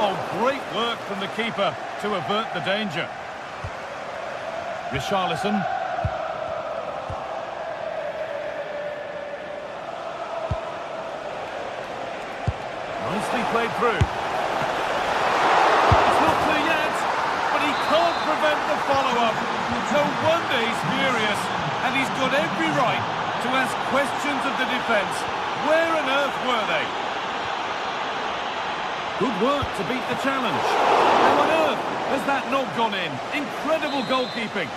Oh, great work from the keeper to avert the danger. Richarlison. Nicely played through. It's not clear yet, but he can't prevent the follow-up. No wonder he's furious, and he's got every right to ask questions of the defence. Where on earth were they? Good work to beat the challenge. How on earth has that not gone in? Incredible goalkeeping.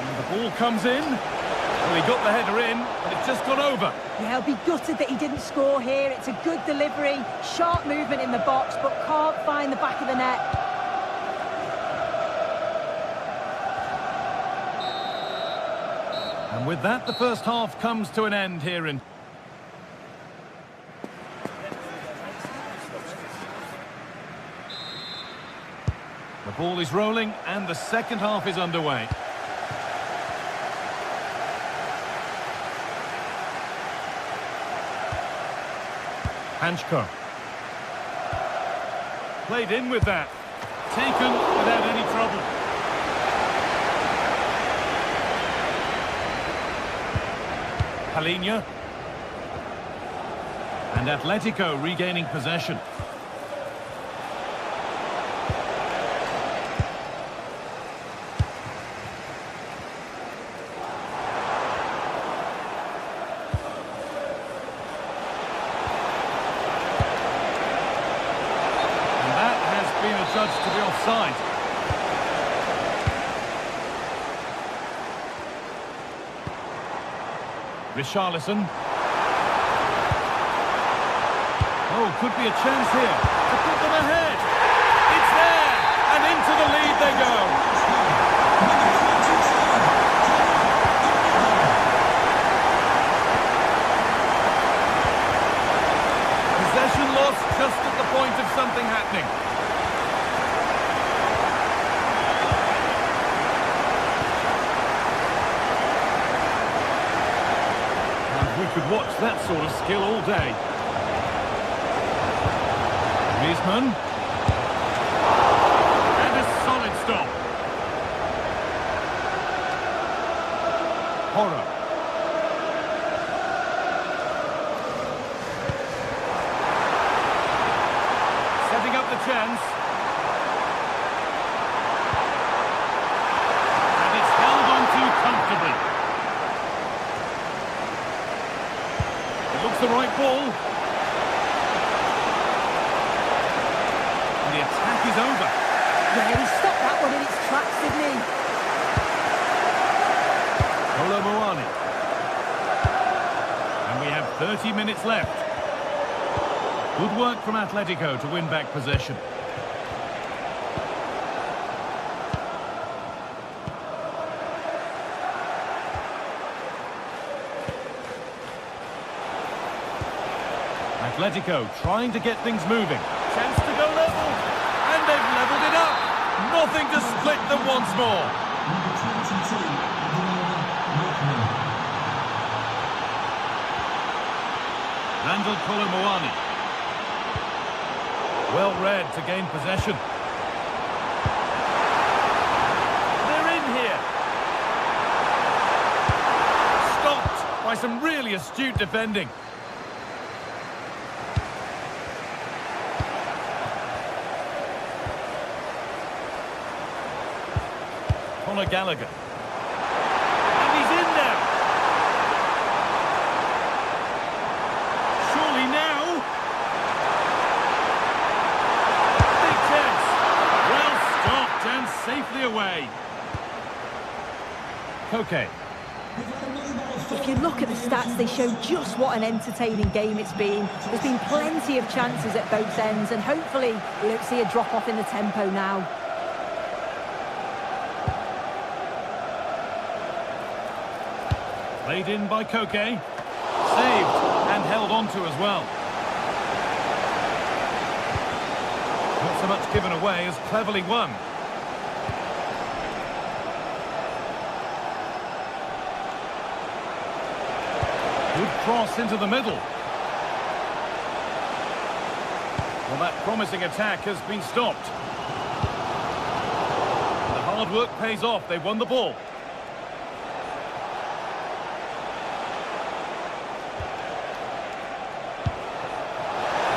And the ball comes in. Well, he got the header in, but it's just gone over. Yeah, he'll be gutted that he didn't score here. It's a good delivery, sharp movement in the box, but can't find the back of the net. And with that, the first half comes to an end here in... The ball is rolling, and the second half is underway. Hanchko. Played in with that. Taken without any trouble. Palhinha. And Atletico regaining possession. Judged to be offside. Richarlison. Oh, could be a chance here to put them ahead. It's there, and into the lead they go. Possession lost just at the point of something happening. Could watch that sort of skill all day. Griezmann. And a solid stop. Horror. Setting up the chance. And it's held on to comfortably. Looks the right ball. And the attack is over. Yeah, he stopped that one in its tracks, didn't he? Kolo Muani. And we have 30 minutes left. Good work from Atletico to win back possession. Atletico trying to get things moving. Chance to go level. And they've levelled it up. Nothing to split them once more. Randall Kolo Muani. Well read to gain possession. They're in here. Stopped by some really astute defending. Gallagher. And he's in there. Surely now. Big chance. Well stopped and safely away. Koke. If you look at the stats, they show just what an entertaining game it's been. There's been plenty of chances at both ends, and hopefully we don't see a drop-off in the tempo now. Played in by Koke. Saved and held on to as well. Not so much given away as cleverly won. Good cross into the middle. Well, that promising attack has been stopped. The hard work pays off. They've won the ball.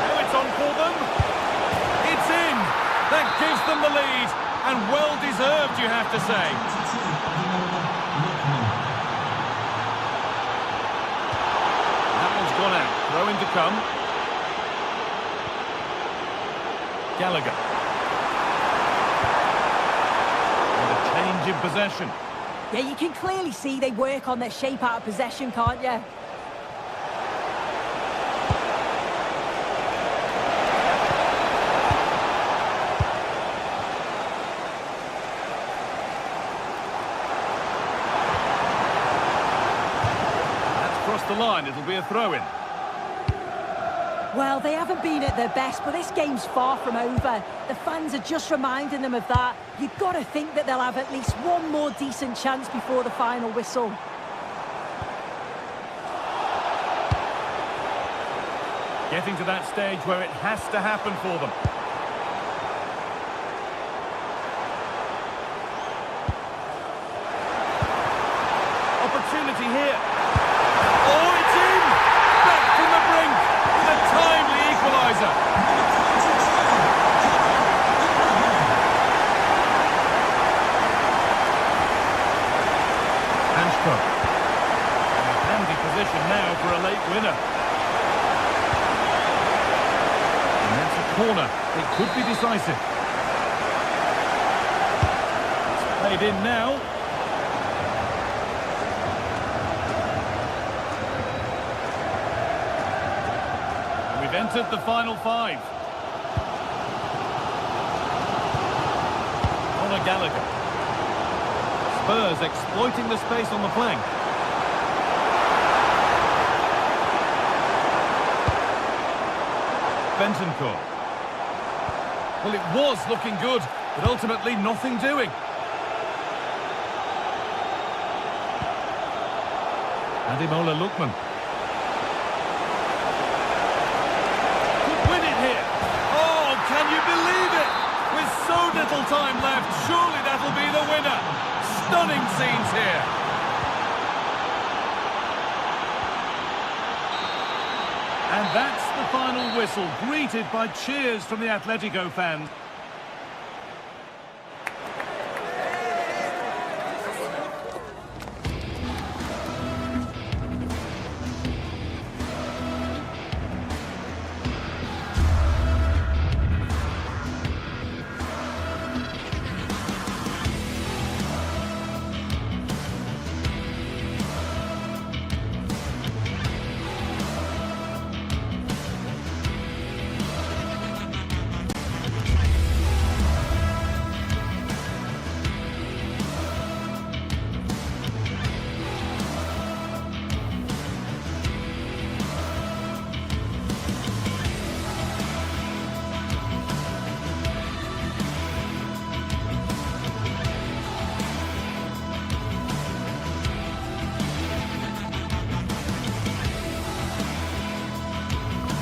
Now it's on for them. It's in. That gives them the lead. And well deserved, you have to say. That one's gone out. Throw in to come. Gallagher. And a change in possession. Yeah, you can clearly see they work on their shape out of possession, can't you? That's crossed the line. It'll be a throw-in. Well, they haven't been at their best, but this game's far from over. The fans are just reminding them of that. You've got to think that they'll have at least one more decent chance before the final whistle. Getting to that stage where it has to happen for them. Opportunity here. Oh, it's in! Back from the brink with a timely equaliser. Hansko. In a handy position now for a late winner. And that's a corner. It could be decisive. It's played in now. We've entered the final five. Conor Gallagher. Spurs exploiting the space on the flank. Bentancur. Well, it was looking good, but ultimately nothing doing. Ademola Lookman. Can you believe it? With so little time left, surely that'll be the winner. Stunning scenes here. And that's the final whistle, greeted by cheers from the Atletico fans.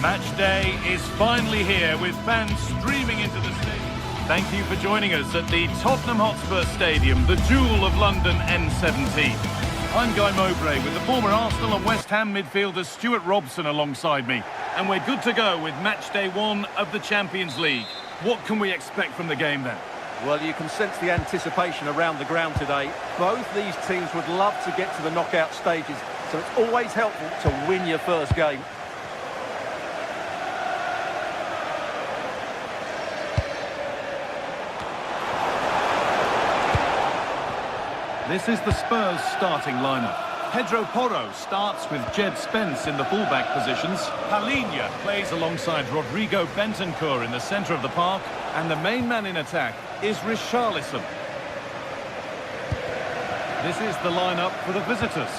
Match day is finally here with fans streaming into the stadium. Thank you for joining us at the Tottenham Hotspur Stadium, the jewel of London N17. I'm Guy Mowbray with the former Arsenal and West Ham midfielder Stuart Robson alongside me. And we're good to go with match day one of the Champions League. What can we expect from the game then? Well, you can sense the anticipation around the ground today. Both these teams would love to get to the knockout stages, so it's always helpful to win your first game. This is the Spurs starting lineup. Pedro Porro starts with Jed Spence in the fullback positions. Palhinha plays alongside Rodrigo Bentancur in the centre of the park. And the main man in attack is Richarlison. This is the lineup for the visitors.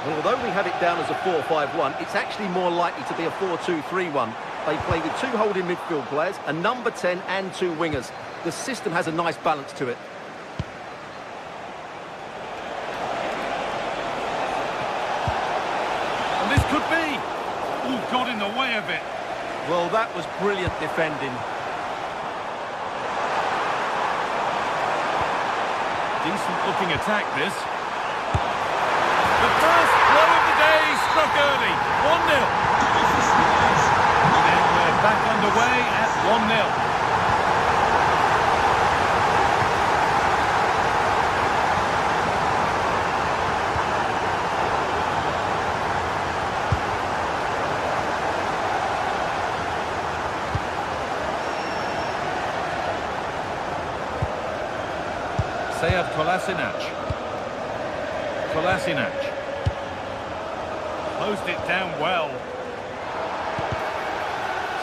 Well, although we have it down as a 4-5-1, it's actually more likely to be a 4-2-3-1. They play with two holding midfield players, a number 10 and two wingers. The system has a nice balance to it. And this Ooh, got in the way of it. Well, that was brilliant defending. Decent looking attack, this. The first blow of the day struck early. 1-0. And we're back underway at 1-0. Kolasinac. Closed it down well.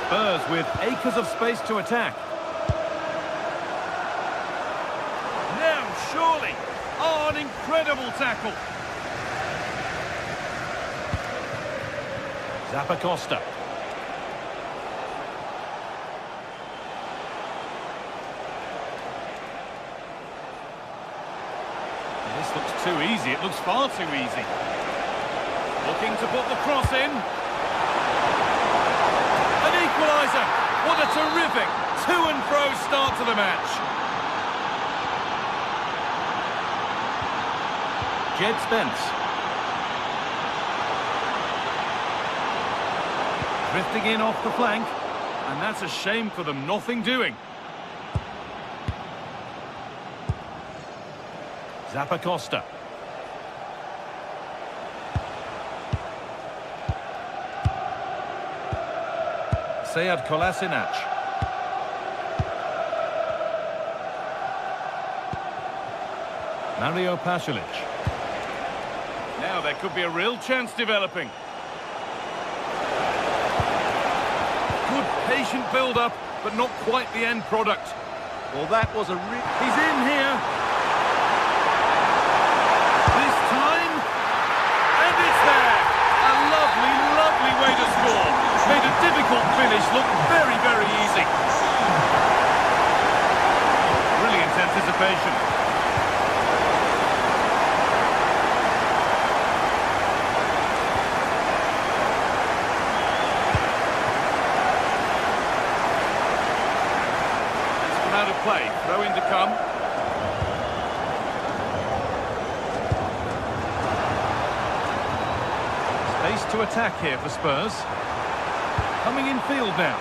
Spurs with acres of space to attack. Now, surely. Oh, an incredible tackle. Zappacosta. This looks too easy. It looks far too easy. Looking to put the cross in. An equaliser. What a terrific to-and-fro start to the match. Jed Spence. Drifting in off the flank. And that's a shame for them. Nothing doing. Zappacosta. Sead Kolasinac. Mario Pasalic. Now there could be a real chance developing. Good patient build-up, but not quite the end product. Well, that was a... He's in here. This time, and it's there. A lovely, lovely way to score. Made a difficult finish look very, very easy. Brilliant anticipation. It's come out of play. Throw in to come. Space to attack here for Spurs. Coming in field now.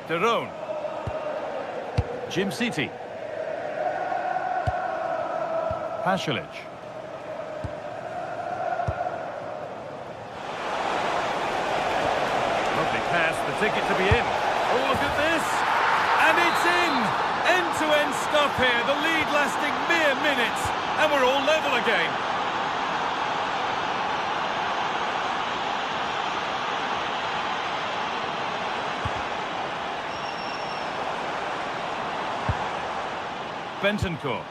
Derone. Jim City. Pasalic. Lovely pass, the ticket to be in. Oh, look at this. And it's in. End-to-end stuff here. The lead lasting mere minutes. And we're all level again. Bentancur.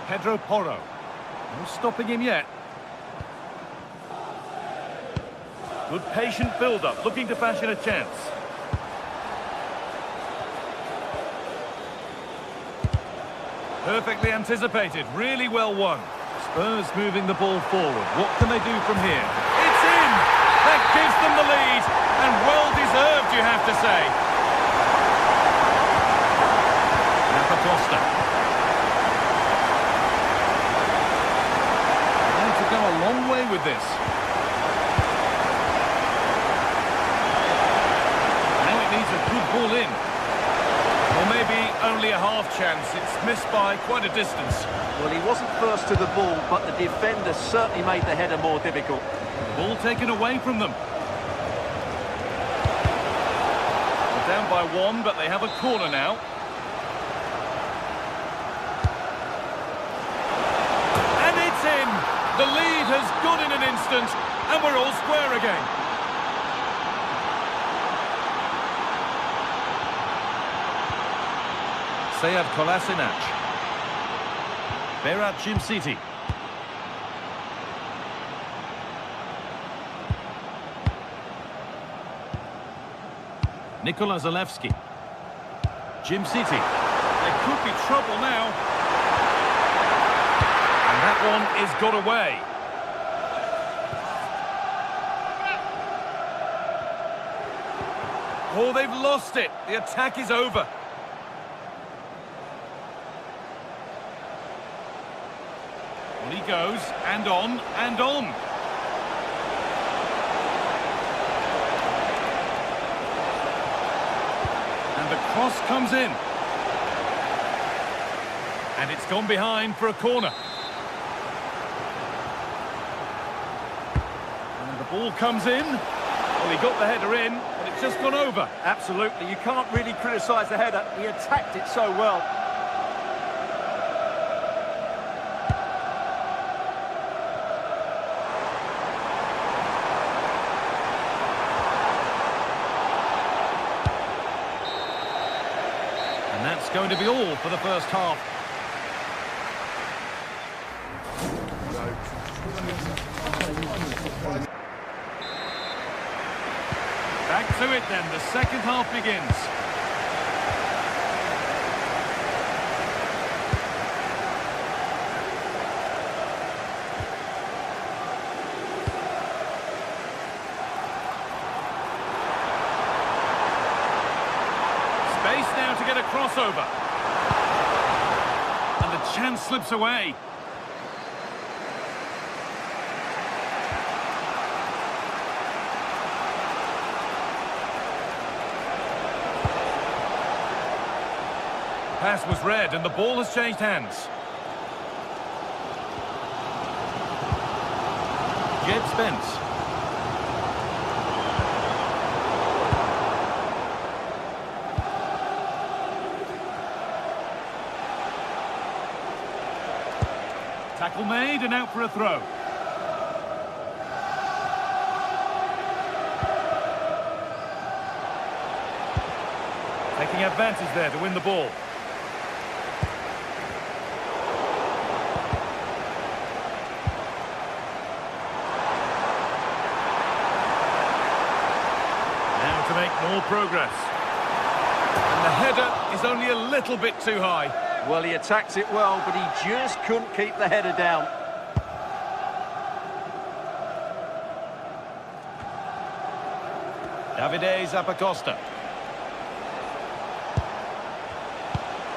Pedro Porro. No stopping him yet. Good patient build-up, looking to fashion a chance. Perfectly anticipated, really well won. Spurs moving the ball forward. What can they do from here? It's in! That gives them the lead, and well-deserved, you have to say. Costa. Going to go a long way with this. Now it needs a good ball in. Or maybe only a half chance. It's missed by quite a distance. Well, he wasn't first to the ball, but the defender certainly made the header more difficult. Ball taken away from them. They're down by one, but they have a corner now. In. The lead has gone in an instant, and we're all square again. Sead Kolasinac. Berat Jim City. Nikola Zalewski. Jim City. There could be trouble now. And that one is got away. Oh, they've lost it. The attack is over. On he goes, and on, and on. And the cross comes in. And it's gone behind for a corner. And the ball comes in. Well, he got the header in, but it's just gone over. Absolutely, you can't really criticise the header. He attacked it so well. And that's going to be all for the first half. Back to it then, the second half begins. Space now to get a crossover. And the chance slips away. Pass was read and the ball has changed hands. Jed Spence. Tackle made and out for a throw. Taking advantage there to win the ball. To make more progress. And the header is only a little bit too high. Well, he attacked it well, but he just couldn't keep the header down. Davide Zappacosta.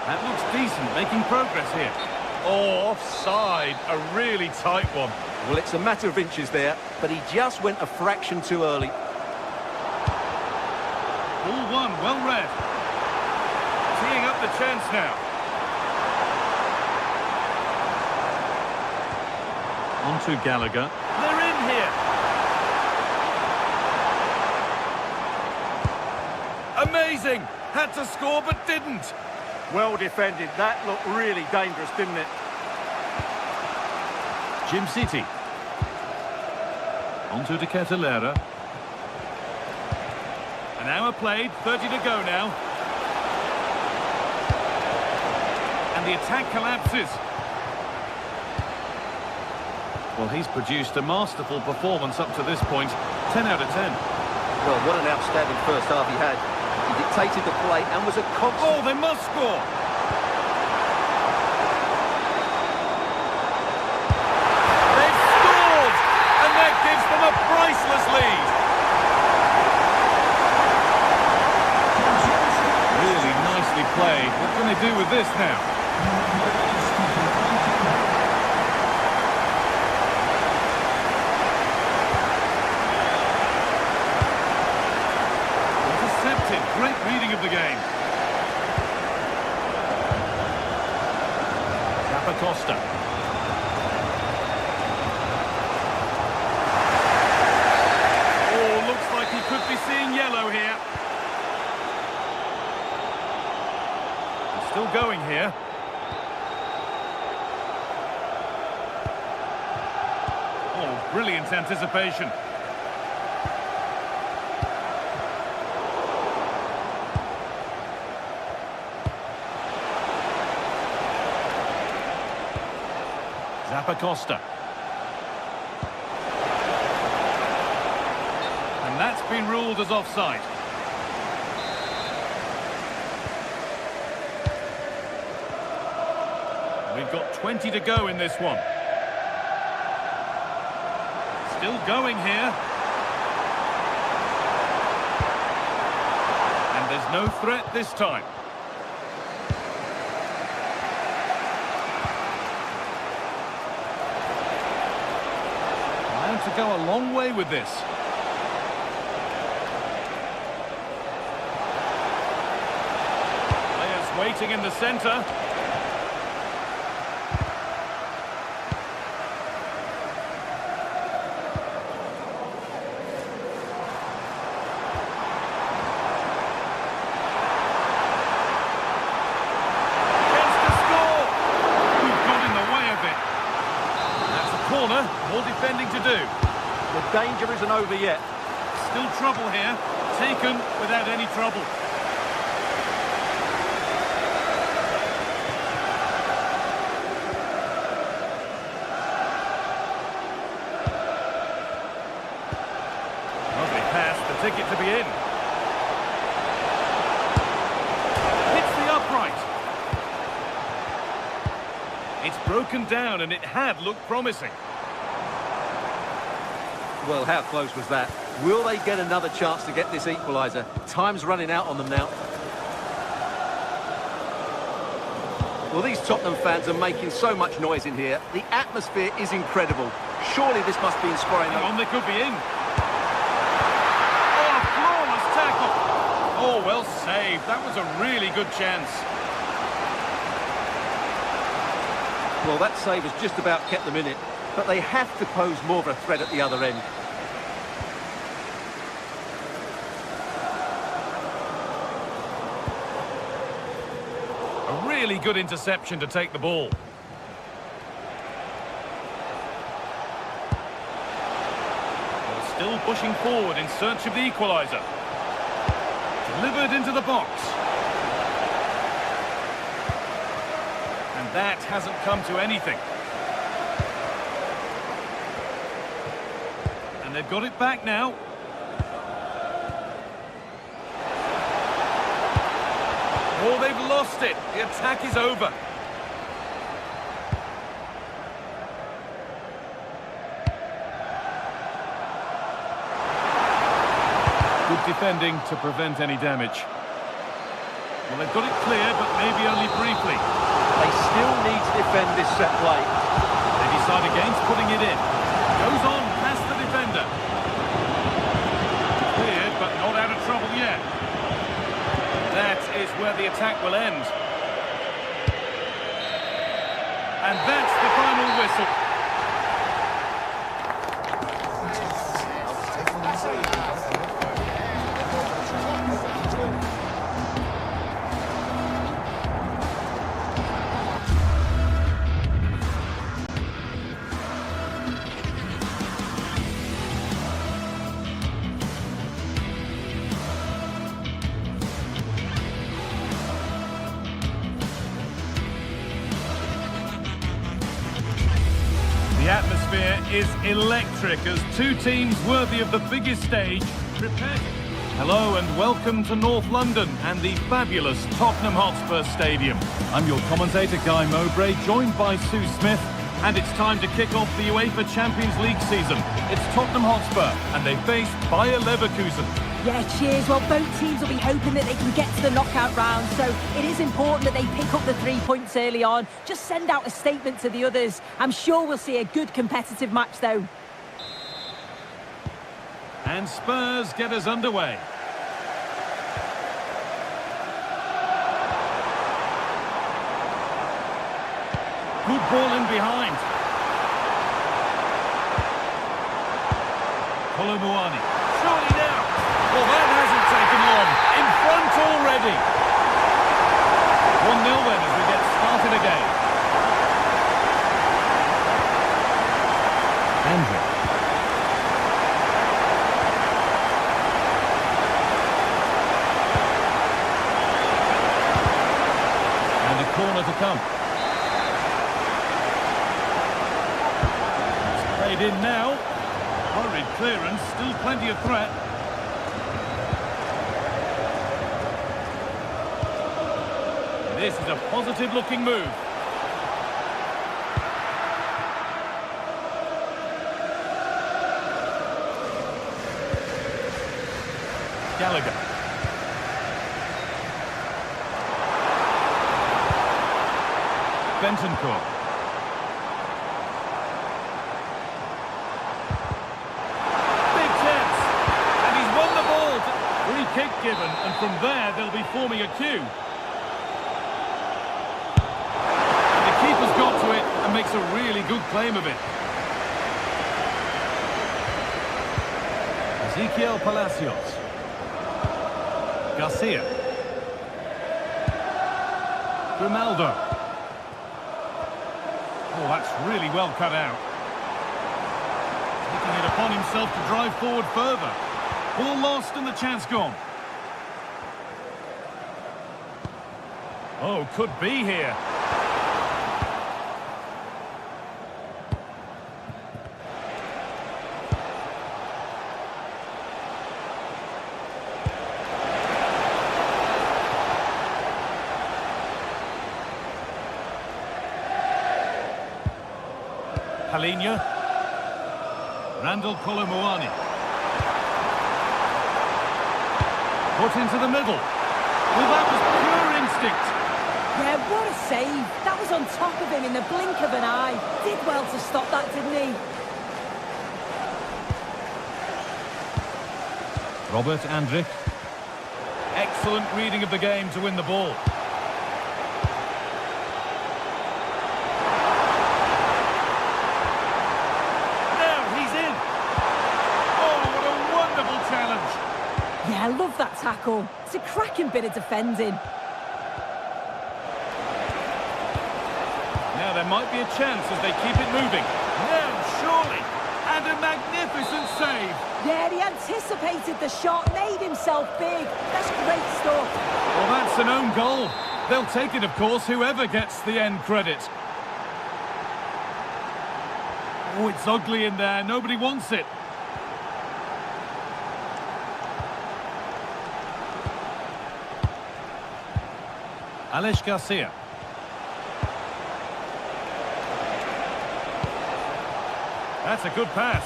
That looks decent, making progress here. Oh, offside, a really tight one. Well, it's a matter of inches there, but he just went a fraction too early. Ball one, well read. Teeing up the chance now. On to Gallagher. They're in here. Amazing! Had to score but didn't. Well defended. That looked really dangerous, didn't it? Jim City. On to De Ketelera. An hour played, 30 to go now. And the attack collapses. Well, he's produced a masterful performance up to this point. 10 out of 10. Well, what an outstanding first half he had. He dictated the play and was a constant... Oh, they must score! They've scored! And that gives them a priceless lead. Really nicely played. What can they do with this now? Intercepted. Great reading of the game. Zappacosta. Oh, looks like he could be seeing yellow here. Still going here. Oh, brilliant anticipation. Zappacosta. And that's been ruled as offside. We've got 20 to go in this one. Still going here. And there's no threat this time. To go a long way with this. Players waiting in the centre. Chance to score! We've got in the way of it. That's a corner. More defending to do. The danger isn't over yet. Still trouble here. Taken without any trouble. Lovely pass, the ticket to be in. Hits the upright. It's broken down and it had looked promising. Well, how close was that? Will they get another chance to get this equaliser? Time's running out on them now. Well, these Tottenham fans are making so much noise in here. The atmosphere is incredible. Surely this must be inspiring. Hang on, they could be in. Oh, a flawless tackle. Oh, well saved. That was a really good chance. Well, that save has just about kept them in it. But they have to pose more of a threat at the other end. A really good interception to take the ball. They're still pushing forward in search of the equaliser. Delivered into the box. And that hasn't come to anything. And they've got it back now. Oh, they've lost it. The attack is over. Good defending to prevent any damage. Well, they've got it clear, but maybe only briefly. They still need to defend this set play. They decide against putting it in. Goes on past the defender. Cleared, but not out of trouble yet. That is where the attack will end. And that's the final whistle. The atmosphere is electric as two teams worthy of the biggest stage prepare. Hello and welcome to North London and the fabulous Tottenham Hotspur Stadium. I'm your commentator Guy Mowbray, joined by Sue Smith, and it's time to kick off the UEFA Champions League season. It's Tottenham Hotspur and they face Bayer Leverkusen. Yeah, cheers. Well, both teams will be hoping that they can get to the knockout round, so it is important that they pick up the 3 points early on. Just send out a statement to the others. I'm sure we'll see a good competitive match, though. And Spurs get us underway. Good ball in behind. Kolomuani. Surely now. Well, that hasn't taken long. In front already. 1-0 then as we get started again. Andrew. And a corner to come. It's played in now. Hurried clearance, still plenty of threat. This is a positive-looking move. Gallagher. Bentancur. Big chance. And he's won the ball. Free kick given, and from there they'll be forming a queue. And the keeper's got to it and makes a really good claim of it. Ezequiel Palacios. Garcia. Grimaldo. Oh, that's really well cut out. Taking it upon himself to drive forward further. Ball lost and the chance gone. Oh, could be here. Palinha. Randall Kolomuani. Put into the middle. Well, that was pure instinct. Yeah, what a save. That was on top of him in the blink of an eye. Did well to stop that, didn't he? Robert Andrich. Excellent reading of the game to win the ball. Yeah, I love that tackle. It's a cracking bit of defending. Now there might be a chance as they keep it moving. No, surely. And a magnificent save. Yeah, he anticipated the shot, made himself big. That's great stuff. Well, that's an own goal. They'll take it, of course, whoever gets the end credit. Oh, it's ugly in there. Nobody wants it. Alex Garcia. That's a good pass.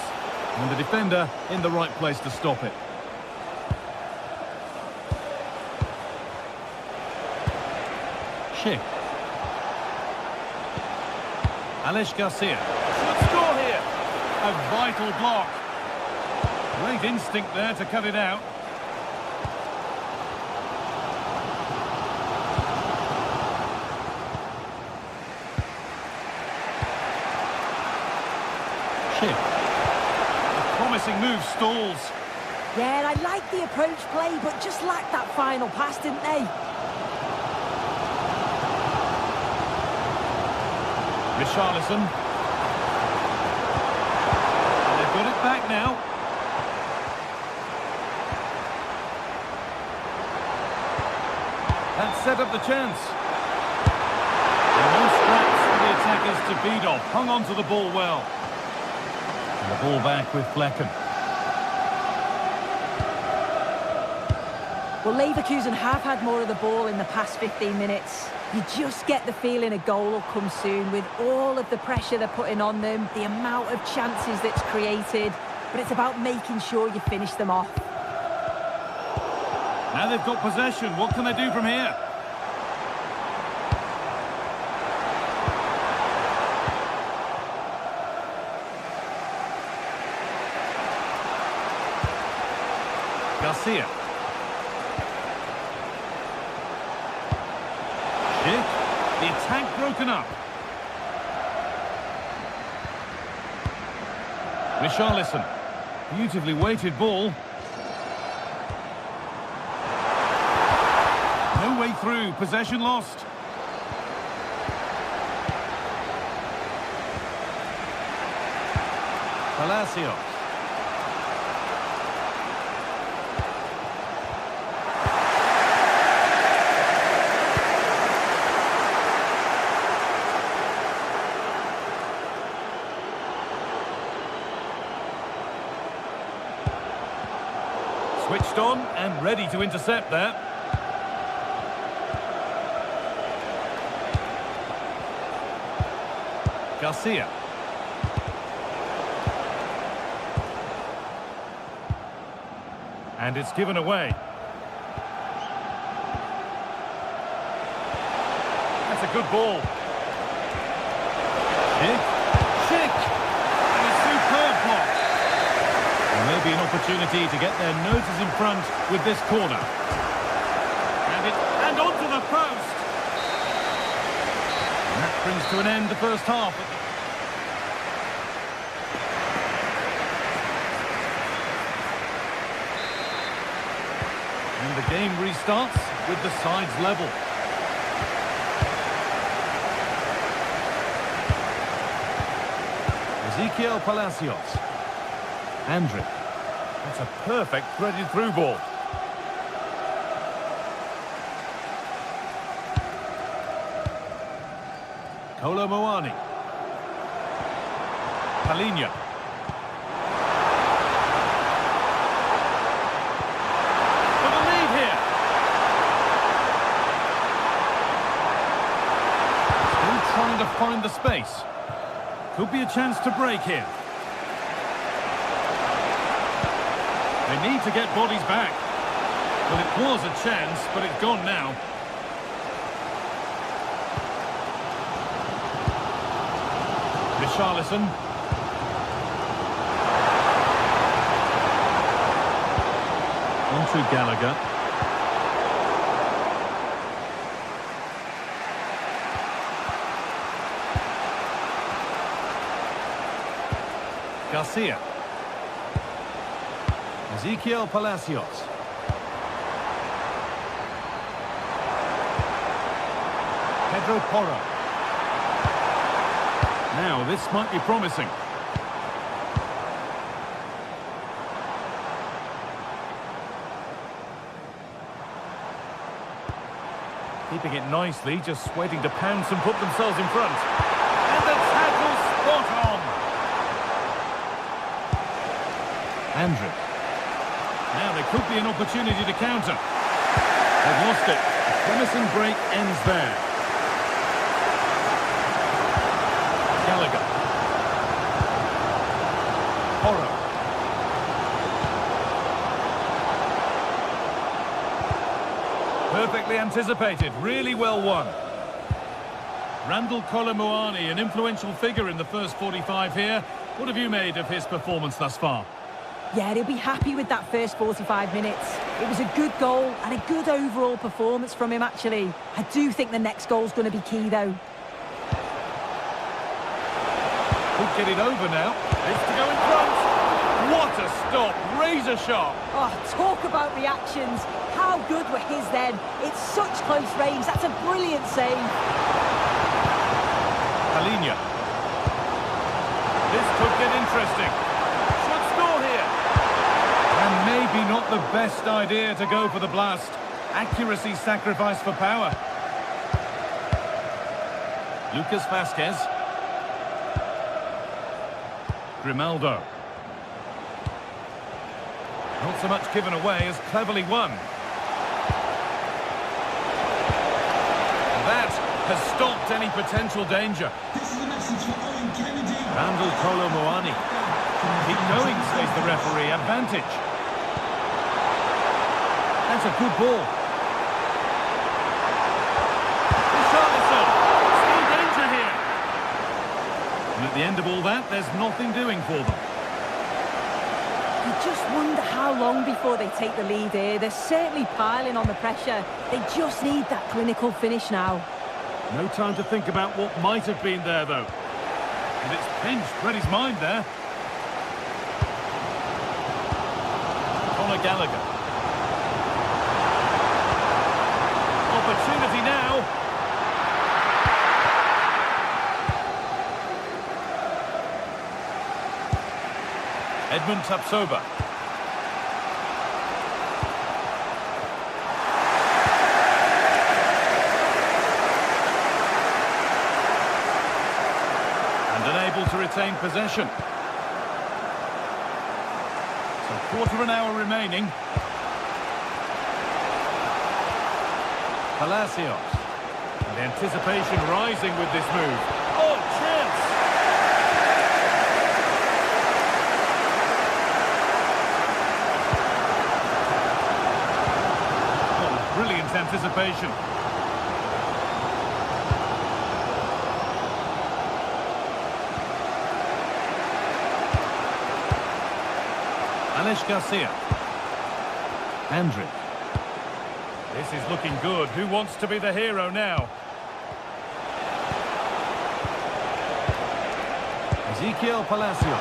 And the defender in the right place to stop it. Schick. Alex Garcia. Should score here. A vital block. Great instinct there to cut it out. A promising move stalls. Yeah, and I like the approach play, but just lacked that final pass, didn't they? Richarlison. And they've got it back now. That set up the chance. And no scraps for the attackers to beat off. Hung on to the ball well. And the ball back with Flecken. Well, Leverkusen have had more of the ball in the past 15 minutes. You just get the feeling a goal will come soon with all of the pressure they're putting on them, the amount of chances that's created, but it's about making sure you finish them off. Now they've got possession. What can they do from here? Garcia. Schick. The attack broken up. Richarlison. Beautifully weighted ball. No way through. Possession lost. Palacios. Switched on and ready to intercept there. Garcia. And it's given away. a good ball. Schick. And a superb block. And maybe an opportunity to get their noses in front with this corner. And onto the post. And that brings to an end the first half. And the game restarts with the sides level. Ezequiel Palacios. Andrić. That's a perfect threaded through ball. Kolo Muani. Palhinha. For the lead here. Still trying to find the space. Could be a chance to break here. They need to get bodies back. Well, it was a chance, but it's gone now. Richarlison. On to Gallagher. Garcia. Ezequiel Palacios. Pedro Porro. Now, this might be promising. Keeping it nicely, just waiting to pounce and put themselves in front. And the tackle spot on! Andrić. Now there could be an opportunity to counter. They've lost it. The promising break ends there. Gallagher. Porro. Perfectly anticipated, really well won. Randall Kolo Muani, an influential figure in the first 45 here. What have you made of his performance thus far? Yeah, they'll be happy with that first 45 minutes. It was a good goal and a good overall performance from him, actually. I do think the next goal's going to be key, though. Could get it over now. It's to go in front. What a stop. Razor sharp. Oh, talk about reactions. How good were his then? It's such close range. That's a brilliant save. Palhinha. This could get interesting. Should score here. And maybe not the best idea to go for the blast. Accuracy sacrificed for power. Lucas Vazquez. Grimaldo. Not so much given away as cleverly won. That has stopped any potential danger. Randall Kolo Muani. Keep going, says the referee. Advantage. That's a good ball. Richarlison. Still danger here. And at the end of all that, there's nothing doing for them. You just wonder how long before they take the lead here. They're certainly piling on the pressure. They just need that clinical finish now. No time to think about what might have been there, though. And it's pinched Freddie's mind there. Conor Gallagher. Opportunity now. Edmund Tapsoba. And unable to retain possession. So quarter of an hour remaining. Palacios. And the anticipation rising with this move. Oh, chance! Brilliant anticipation. Alex Garcia. Andriy. This is looking good. Who wants to be the hero now? Ezequiel Palacios.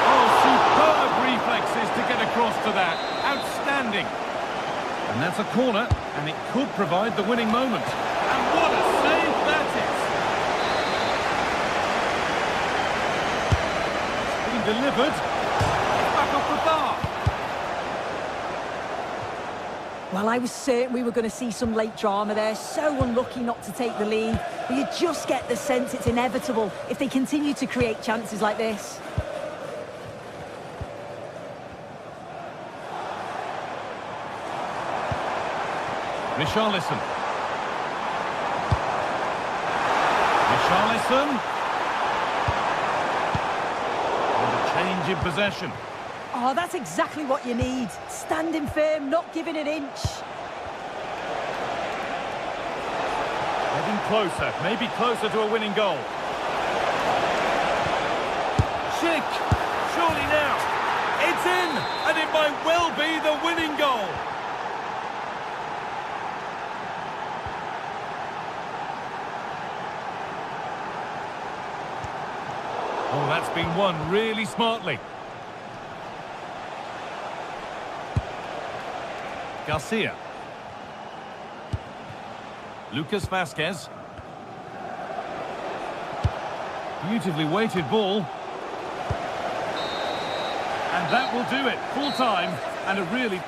Oh, superb reflexes to get across to that. Outstanding. And that's a corner, and it could provide the winning moment. And what a save that is! It's been delivered. It's back off the bar. Well, I was certain we were going to see some late drama there. So unlucky not to take the lead. But you just get the sense it's inevitable if they continue to create chances like this. Richarlison. Richarlison. And a change in possession. Oh, that's exactly what you need. Standing firm, not giving an inch. Getting closer, maybe closer to a winning goal. Schick, surely now. It's in, and it might well be the winning goal. Oh, that's been won really smartly. Garcia. Lucas Vazquez. Beautifully weighted ball. And that will do it. Full time and a really...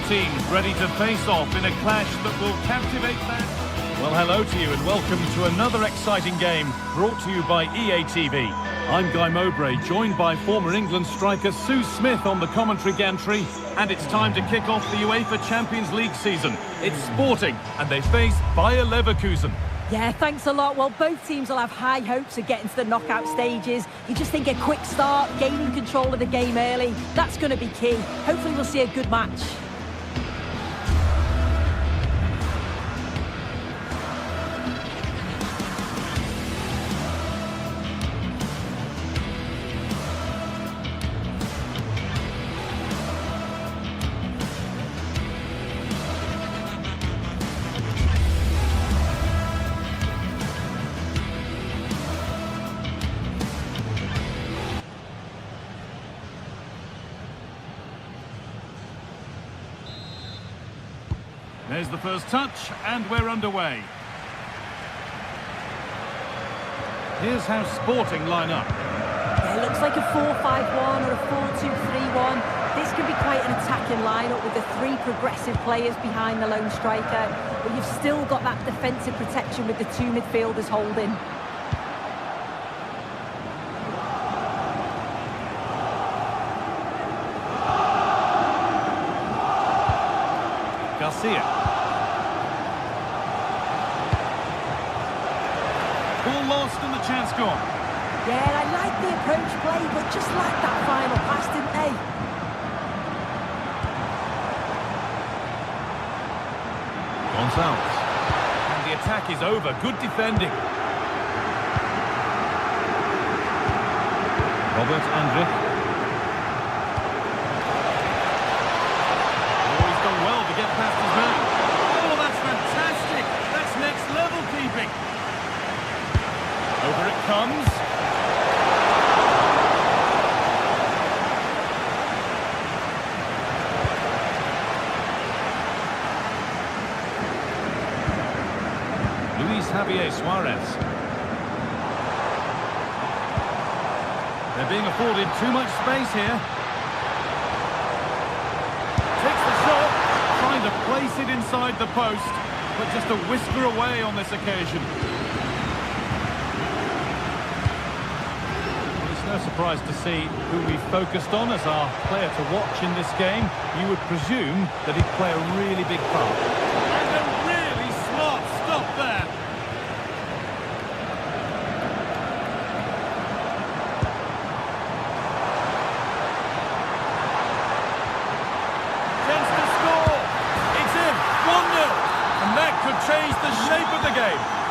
teams ready to face off in a clash that will captivate fans. Well, hello to you and welcome to another exciting game brought to you by EA TV. I'm Guy Mowbray, joined by former England striker Sue Smith on the commentary gantry, and it's time to kick off the UEFA Champions League season. It's Sporting, and they face Bayer Leverkusen. Yeah, thanks a lot. Well, both teams will have high hopes of getting to the knockout stages. You just think a quick start, gaining control of the game early, that's going to be key. Hopefully we'll see a good match. There's the first touch, and we're underway. Here's how Sporting line up. Yeah, it looks like a 4-5-1 or a 4-2-3-1. This can be quite an attacking lineup with the three progressive players behind the lone striker. But you've still got that defensive protection with the two midfielders holding. Garcia. Ball lost and the chance gone. Yeah, I like the approach play, but just like that final pass, didn't they? Gonzalez. And the attack is over. Good defending. Robert Andrich. Oh, he's done well to get past his man. Oh, that's fantastic. That's next level keeping. Over it comes. Luis Javier Suarez. They're being afforded too much space here. Takes the shot, trying to place it inside the post, but just a whisker away on this occasion. No surprise to see who we focused on as our player to watch in this game. You would presume that he'd play a really big part. And a really smart stop there. Chance to score. It's in. 1-0. And that could change the shape of the game.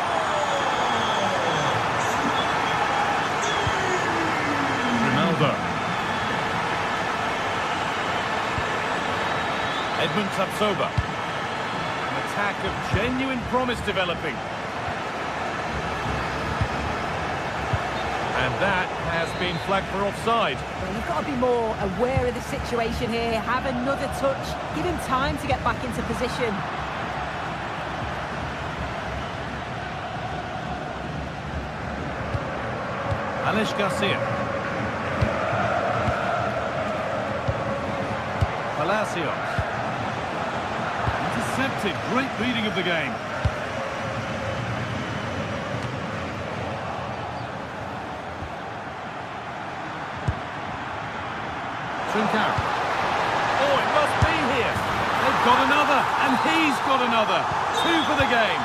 Edmund Tapsoba. An attack of genuine promise developing. And that has been flagged for offside. Well, you've got to be more aware of the situation here. Have another touch. Give him time to get back into position. Alex Garcia. Palacios. Intercepted. Great reading of the game. Trincao. Oh, it must be here. They've got another, and he's got another. 2 for the game.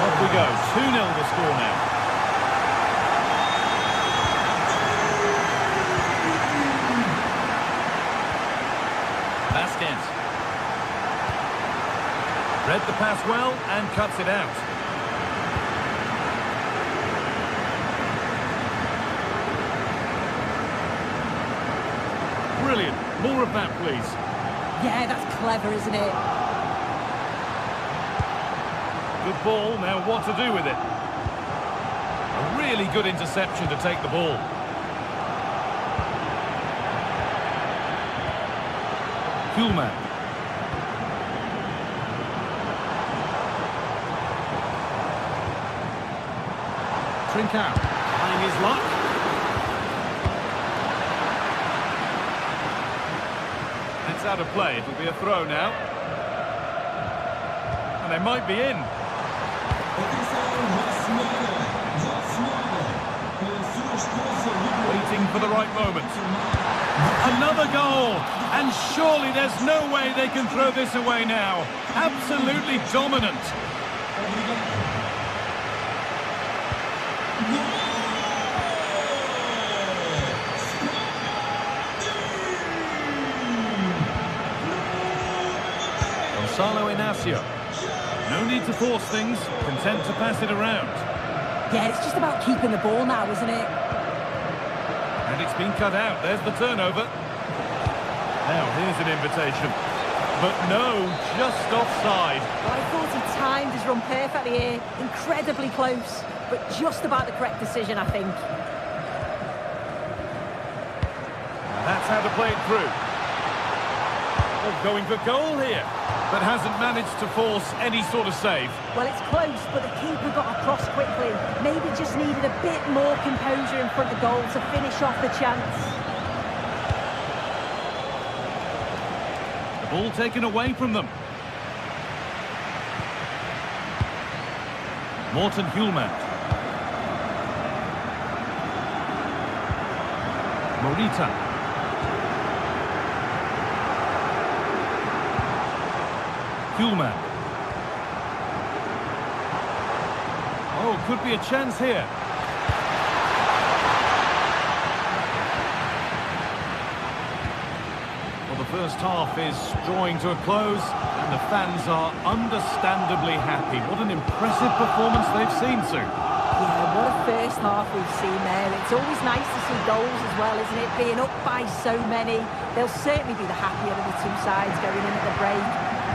Off we go. 2-0 the score now. Read the pass well and cuts it out. Brilliant. More of that, please. Yeah, that's clever, isn't it? Good ball. Now what to do with it? A really good interception to take the ball. Kuhlmann. Trincao, trying his luck. That's out of play. It'll be a throw now. And they might be in. Waiting for the right moment. Another goal! And surely there's no way they can throw this away now. Absolutely dominant. Gonzalo Inacio. No need to force things, content to pass it around. Yeah, it's just about keeping the ball now, isn't it? And it's been cut out. There's the turnover. Now, here's an invitation. But no, just offside. Well, I thought he timed his run perfectly here. Incredibly close, but just about the correct decision, I think. And that's how to play it through. Oh, going for goal here, but hasn't managed to force any sort of save. Well, it's close, but the keeper got across quickly. Maybe just needed a bit more composure in front of goal to finish off the chance. The ball taken away from them. Morten Hjulmand. Morita. Hjulmand. Oh, could be a chance here. Well, the first half is drawing to a close, and the fans are understandably happy. What an impressive performance they've seen, Sue. Yeah, what a first half we've seen there. It's always nice to see goals as well, isn't it? Being up by so many. They'll certainly be the happier of the two sides going into the break.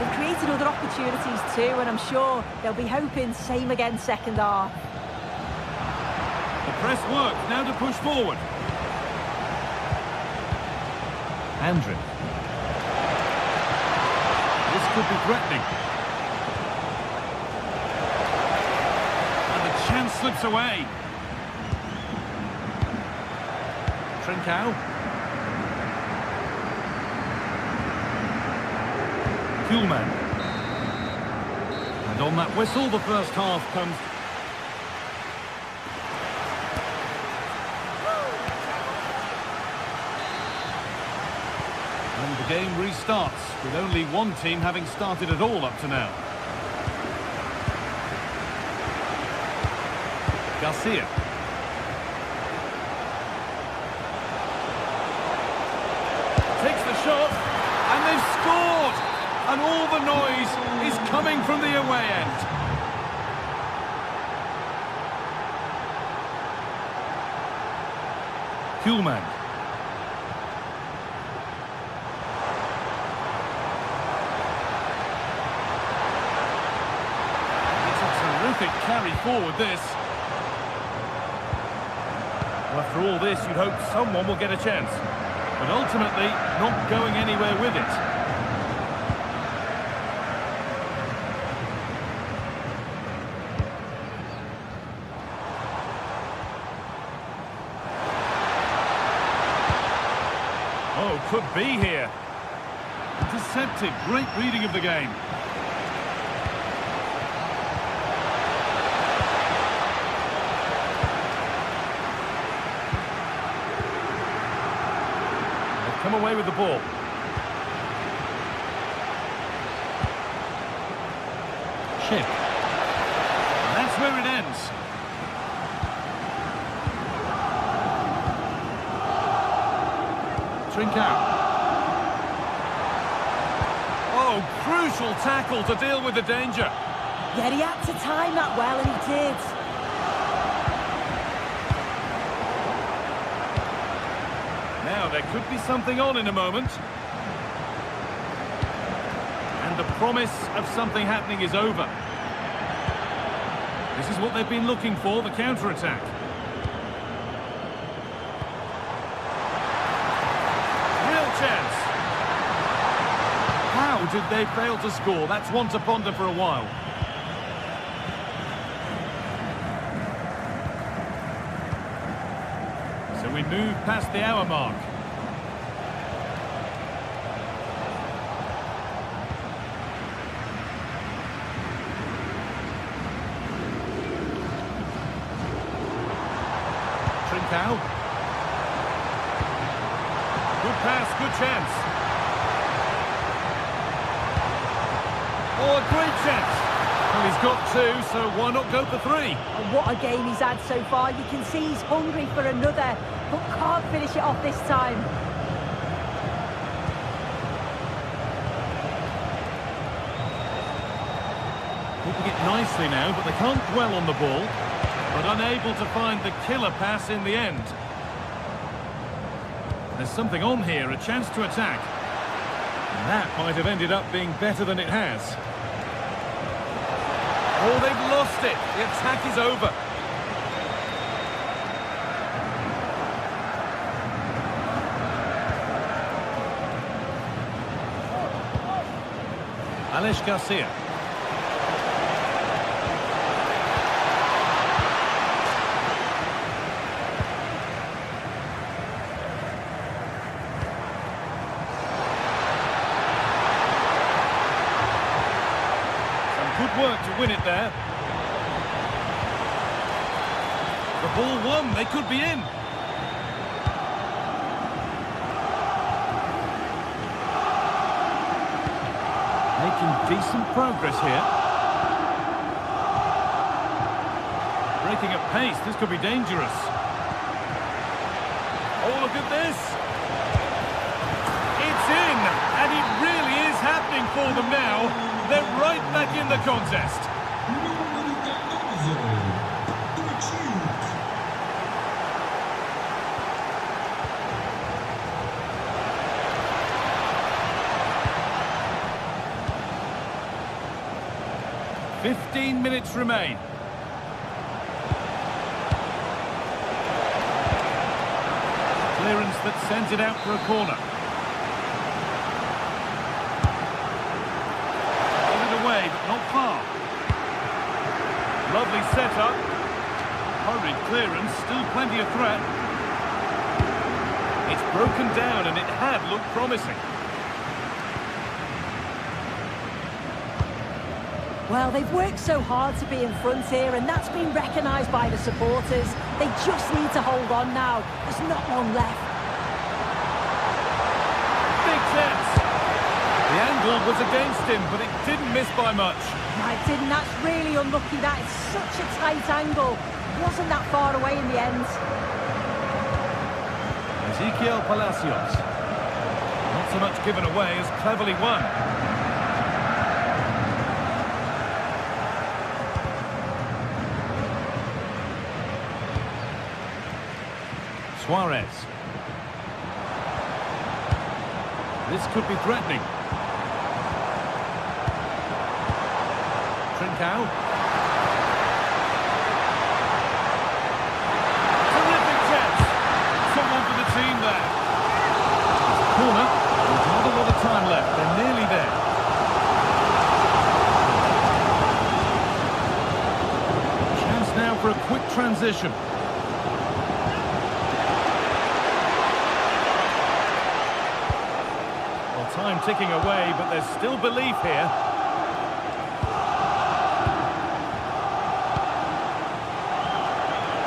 They've created other opportunities too, and I'm sure they'll be hoping same again second half. The press works, now to push forward. Andrin. This could be threatening. And the chance slips away. Trincao. Hjulmand. And on that whistle, the first half comes. And the game restarts, with only one team having started at all up to now. Garcia. Takes the shot, and they've scored! And all the noise is coming from the away end. Hjulmand. It's a terrific carry forward, this. Well, after all this, you'd hope someone will get a chance. But ultimately, not going anywhere with it. Oh, could be here. Intercepted. Great reading of the game. They've come away with the ball. Chip. And that's where it ends. Trincao. Oh, crucial tackle to deal with the danger. Yeah, he had to time that well, and he did. Now, there could be something on in a moment. And the promise of something happening is over. This is what they've been looking for, the counter-attack. Chance. How did they fail to score? That's one to ponder for a while. So we move past the hour mark. Trincao. Good pass, good chance. Oh, a great chance. Well, he's got two, so why not go for three? And what a game he's had so far. You can see he's hungry for another, but can't finish it off this time. Keeping it nicely now, but they can't dwell on the ball. But unable to find the killer pass in the end. There's something on here, a chance to attack. And that might have ended up being better than it has. Oh, they've lost it. The attack is over. Alex Garcia. Good work to win it there. The ball won, they could be in. Making decent progress here. Breaking at pace, this could be dangerous. Oh, look at this. It's in, and it really is happening for them now. They're right back in the contest. 15 minutes remain. Clearance that sends it out for a corner. Away, but not far. Lovely setup. Hurried clearance, still plenty of threat. It's broken down and it had looked promising. Well, they've worked so hard to be in front here, and that's been recognised by the supporters. They just need to hold on now. There's not long left. Big chance. The angle was against him, but it didn't miss by much. No, it didn't. That's really unlucky. That is such a tight angle. Wasn't that far away in the end. Ezequiel Palacios. Not so much given away as cleverly won. Suarez. This could be threatening. Trincao. Terrific chance. Someone for the team there. It's a corner. There's not a lot of time left. They're nearly there. Chance now for a quick transition. Well, time ticking away, but there's still belief here.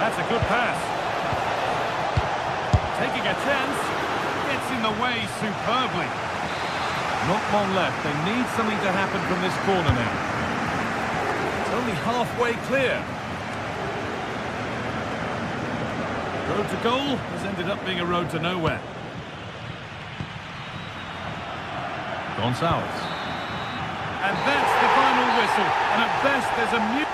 That's a good pass. Taking a chance. Gets in the way superbly. Not long left. They need something to happen from this corner now. It's only halfway clear. Road to goal has ended up being a road to nowhere. Gonzalez. And that's the final whistle. And at best, there's a mute.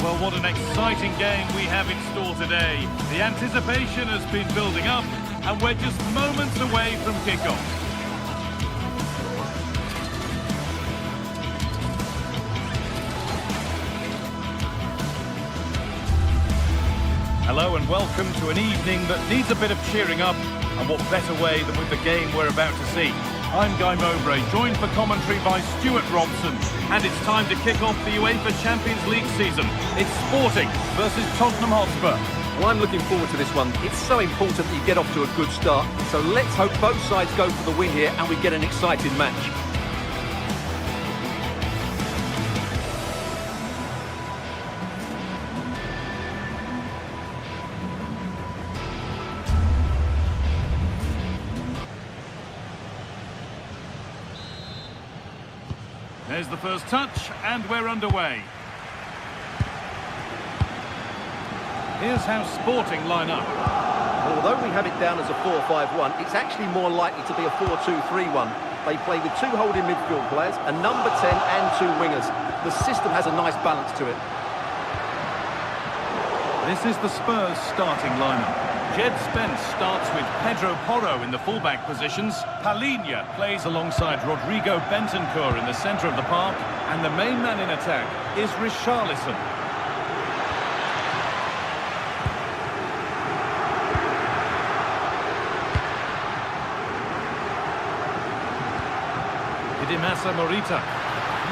Well, what an exciting game we have in store today. The anticipation has been building up, and we're just moments away from kickoff. Hello and welcome to an evening that needs a bit of cheering up, and what better way than with the game we're about to see. I'm Guy Mowbray, joined for commentary by Stuart Robson, and it's time to kick off the UEFA Champions League season. It's Sporting versus Tottenham Hotspur. Well, I'm looking forward to this one. It's so important that you get off to a good start, so let's hope both sides go for the win here and we get an exciting match. There's the first touch, and we're underway. Here's how Sporting line up. Although we have it down as a 4-5-1, it's actually more likely to be a 4-2-3-1. They play with two holding midfield players, a number 10 and two wingers. The system has a nice balance to it. This is the Spurs starting lineup. Jed Spence starts with Pedro Porro in the fullback positions. Palhinha plays alongside Rodrigo Bentancur in the centre of the park. And the main man in attack is Richarlison. Hidemasa Morita.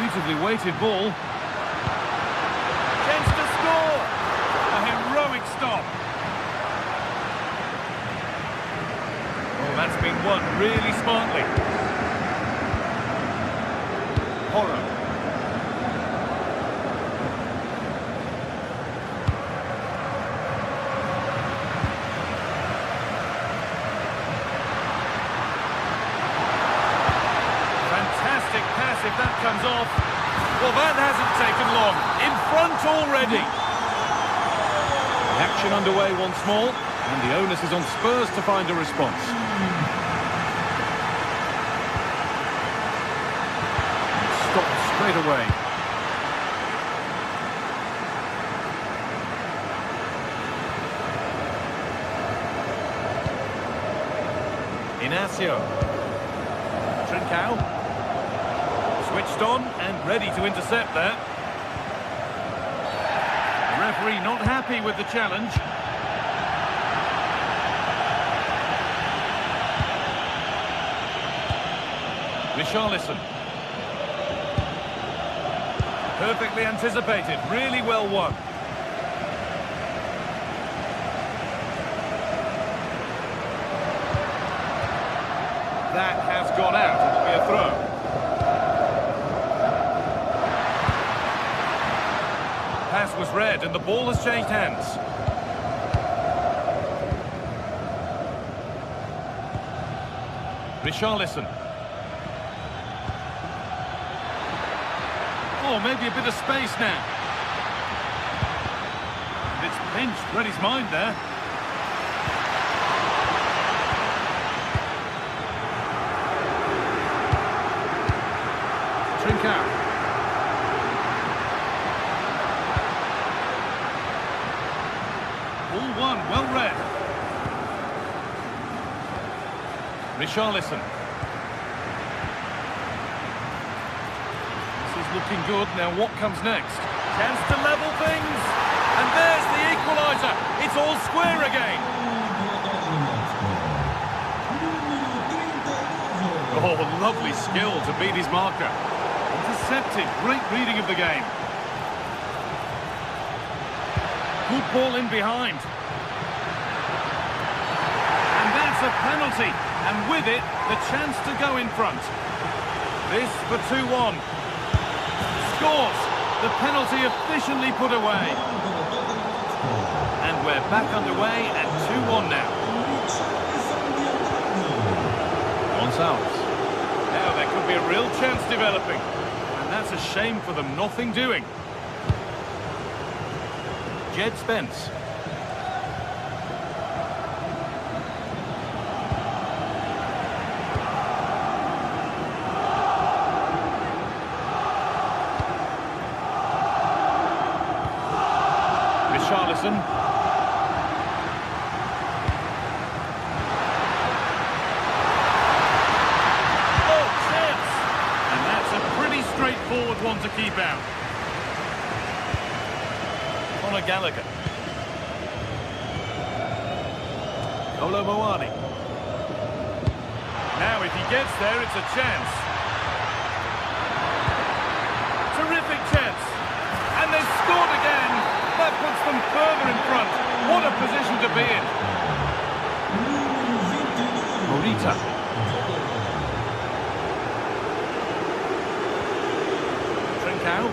Beautifully weighted ball. Chance to score! A heroic stop. That's been won really smartly. Porro. Fantastic pass if that comes off. Well, that hasn't taken long. In front already. Action underway once more, and the onus is on Spurs to find a response. Stopped straight away. Inacio. Trincao. Switched on and ready to intercept there. The referee not happy with the challenge. Richarlison. Perfectly anticipated, really well won. That has gone out, it'll be a throw. Pass was read and the ball has changed hands. Richarlison. Oh, maybe a bit of space now. It's pinched, read his mind there. Trincao. Ball one, well read. Richarlison. Looking good. Now what comes next? Chance to level things. And there's the equaliser. It's all square again. Oh, lovely skill to beat his marker. Intercepted. Great reading of the game. Good ball in behind. And that's a penalty. And with it, the chance to go in front. This for 2-1. Scores! The penalty efficiently put away. And we're back underway at 2-1 now. Gonzalez. Now there could be a real chance developing. And that's a shame for them, nothing doing. Jed Spence. Richarlison. Oh, chance! And that's a pretty straightforward one to keep out. Conor Gallagher. Kolo Muani. Now if he gets there, it's a chance. Terrific chance. And they've scored again. That puts them further in front. What a position to be in. Morita. Trincao.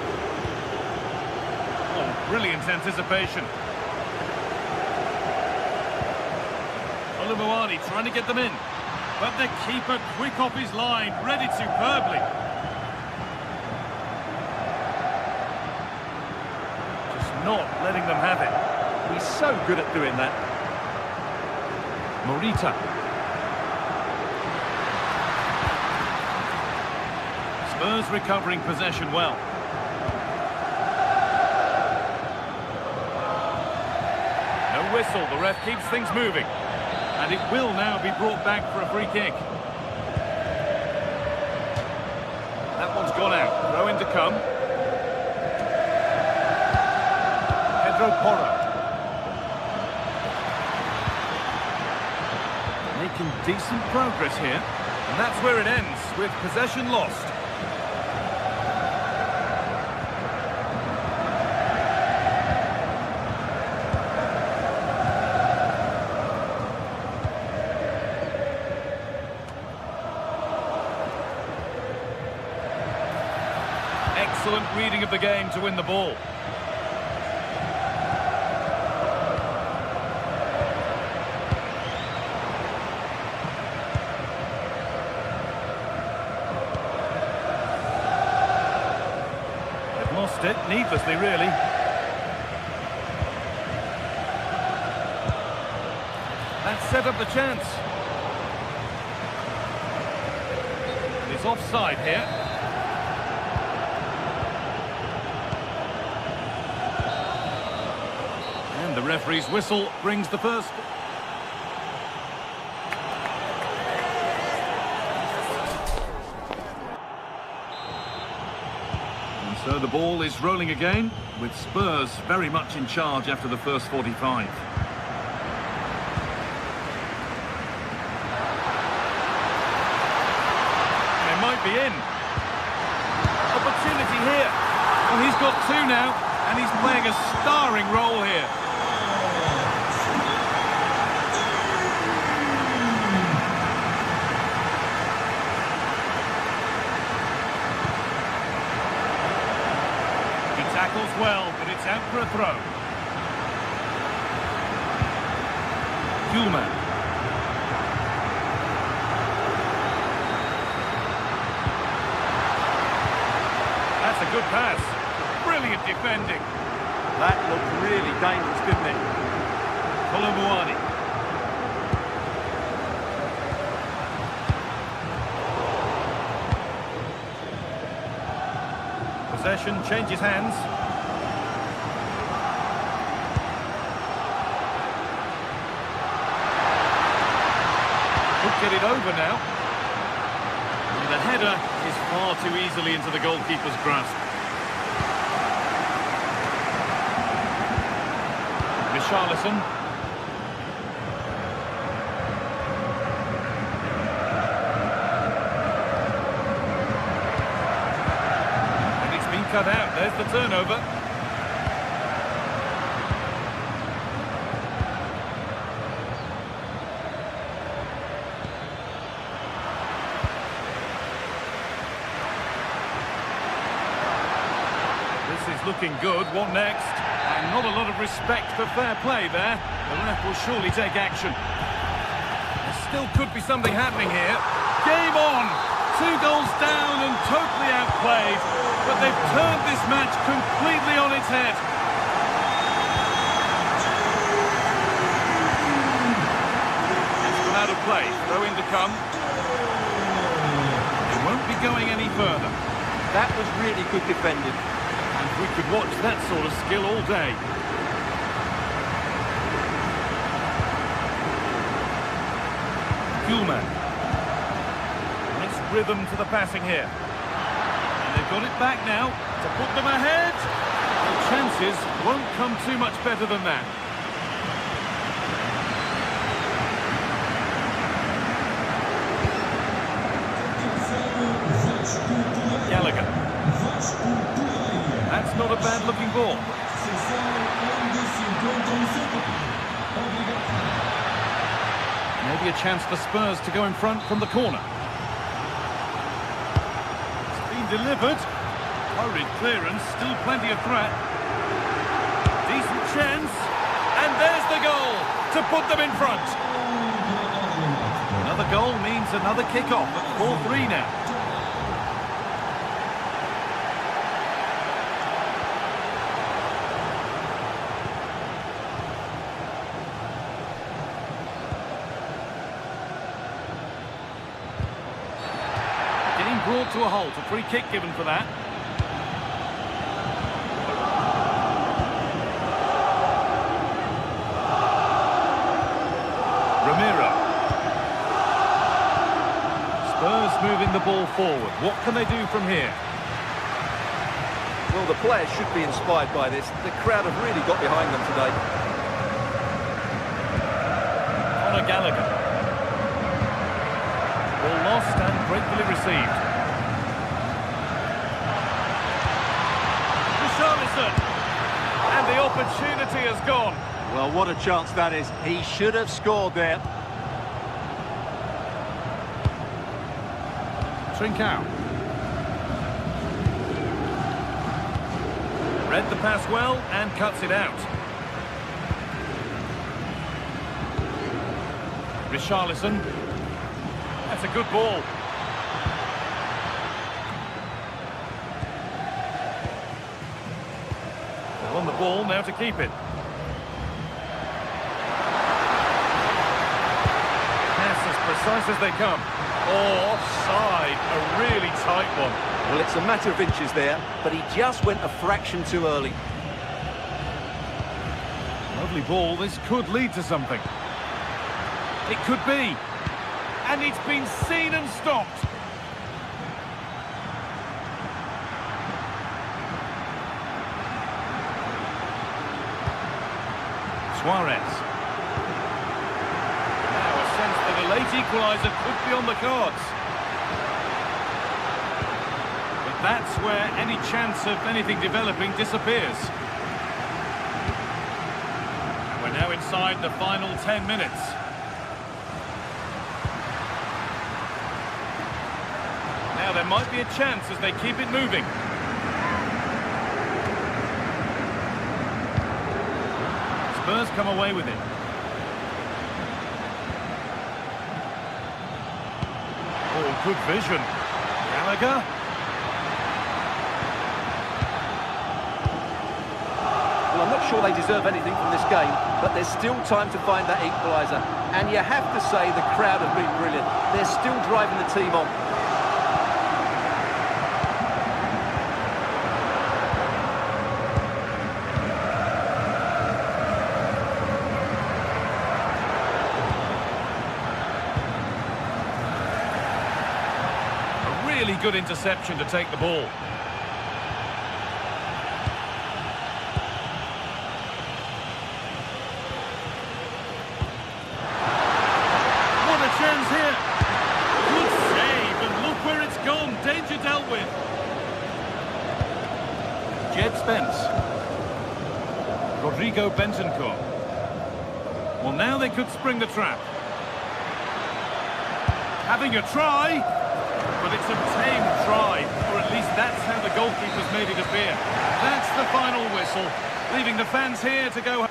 Oh, brilliant anticipation. Muani trying to get them in. But the keeper quick off his line, read it superbly. Just not letting them have it. He's so good at doing that. Morita. Spurs recovering possession well. No whistle, the ref keeps things moving. And it will now be brought back for a free kick. That one's gone out. Throw in to come. Pedro Porro. Making decent progress here. And that's where it ends, with possession lost. Excellent reading of the game to win the ball. They've lost it, needlessly really. That set up the chance. It's offside here. The referee's whistle brings the first. And so the ball is rolling again, with Spurs very much in charge after the first 45. They might be in. Opportunity here. Well, he's got two now, and he's playing a starring role here. Tackles well, but it's out for a throw. Human. That's a good pass. Brilliant defending. That looked really dangerous, didn't it? Kolo Muani. Possession changes hands. Could get it over now. And the header is far too easily into the goalkeeper's grasp. Richarlison. Cut out, there's the turnover. This is looking good, what next? And not a lot of respect for fair play there. The ref will surely take action. There still could be something happening here. Game on! 2 goals down and totally outplayed. But they've turned this match completely on its head. It's gone out of play. Throw in to come. It won't be going any further. That was really good defending. And we could watch that sort of skill all day. Gulman. Nice rhythm to the passing here. And they've got it back now to put them ahead. The chances won't come too much better than that. Gallagher. That's not a bad-looking ball. Maybe a chance for Spurs to go in front from the corner. It's been delivered. Hurried clearance, still plenty of threat. Decent chance. And there's the goal to put them in front. Another goal means another kick-off at 4-3 now. Brought to a halt, a free kick given for that. Ramiro. Spurs moving the ball forward. What can they do from here? Well, the players should be inspired by this. The crowd have really got behind them today. Conor Gallagher. Ball lost and gratefully received. And the opportunity has gone. Well, what a chance that is. He should have scored there. Trincao. Read the pass well and cuts it out. Richarlison. That's a good ball. On the ball now to keep it. Pass as precise as they come. Oh, offside. A really tight one. Well, it's a matter of inches there, but he just went a fraction too early. Lovely ball. This could lead to something. It could be. And it's been seen and stopped. Suarez. Now a sense that a late equaliser could be on the cards. But that's where any chance of anything developing disappears. We're now inside the final 10 minutes. Now there might be a chance as they keep it moving. Spurs come away with it. Oh, good vision. Gallagher. Well, I'm not sure they deserve anything from this game, but there's still time to find that equaliser. And you have to say the crowd have been brilliant. They're still driving the team on. Really good interception to take the ball. What a chance here. Good save, and look where it's gone. Danger dealt with. Jed Spence. Rodrigo Bentancur. Well, now they could spring the trap. Having a try. But it's a tame try, or at least that's how the goalkeeper's made it appear. That's the final whistle, leaving the fans here to go home.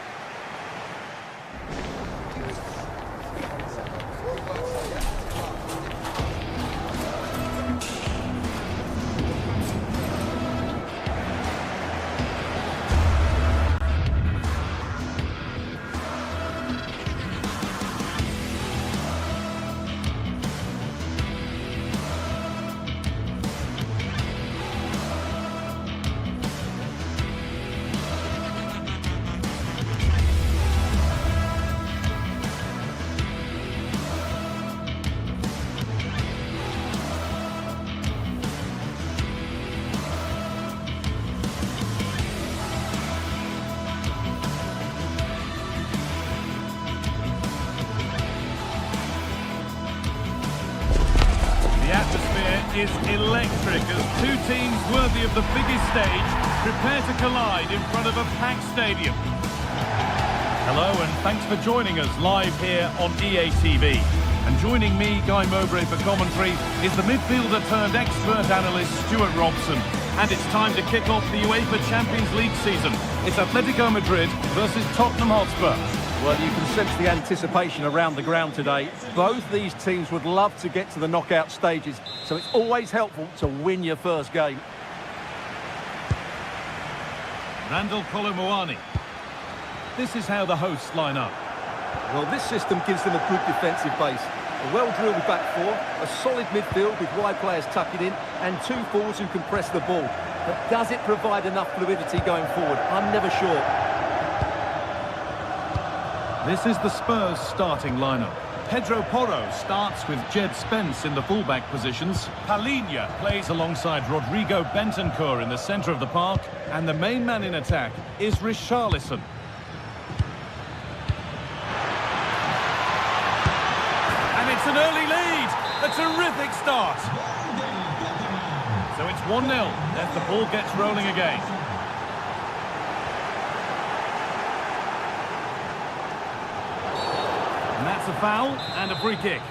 is electric as two teams worthy of the biggest stage prepare to collide in front of a packed stadium. Hello and thanks for joining us live here on EA TV. And joining me, Guy Mowbray, for commentary is the midfielder turned expert analyst Stuart Robson. And it's time to kick off the UEFA Champions League season. It's Atletico Madrid versus Tottenham Hotspur. Well, you can sense the anticipation around the ground today. Both these teams would love to get to the knockout stages, so it's always helpful to win your first game. Randall Kolomoani. This is how the hosts line up. Well, this system gives them a good defensive base. A well-drilled back four, a solid midfield with wide players tucking in, and two forwards who can press the ball. But does it provide enough fluidity going forward? I'm never sure. This is the Spurs starting lineup. Pedro Porro starts with Jed Spence in the fullback positions. Palhinha plays alongside Rodrigo Bentancur in the centre of the park. And the main man in attack is Richarlison. And it's an early lead. A terrific start. So it's 1-0 as the ball gets rolling again. And that's a foul and a free kick.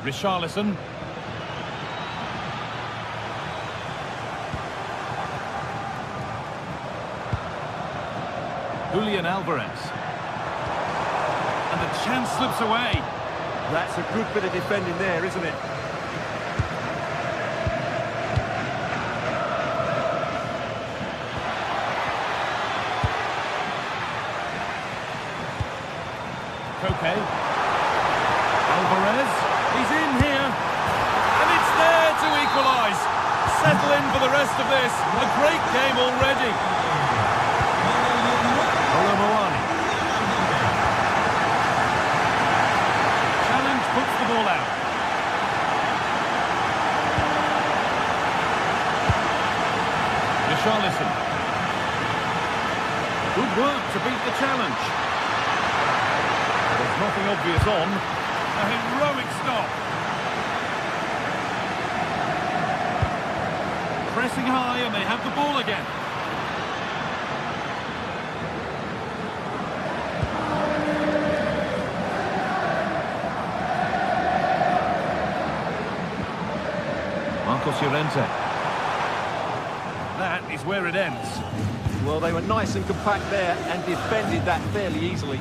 Richarlison. Julian Alvarez. And the chance slips away. That's a good bit of defending there, isn't it? Okay. Alvarez, he's in here, and it's there to equalise. Settle in for the rest of this. A great game already. Kolomoani. Challenge puts the ball out. Richarlison. Good work to beat the challenge. There's nothing obvious on. A heroic stop. Pressing high and they have the ball again. Marcos Llorente. That is where it ends. Well, they were nice and compact there and defended that fairly easily.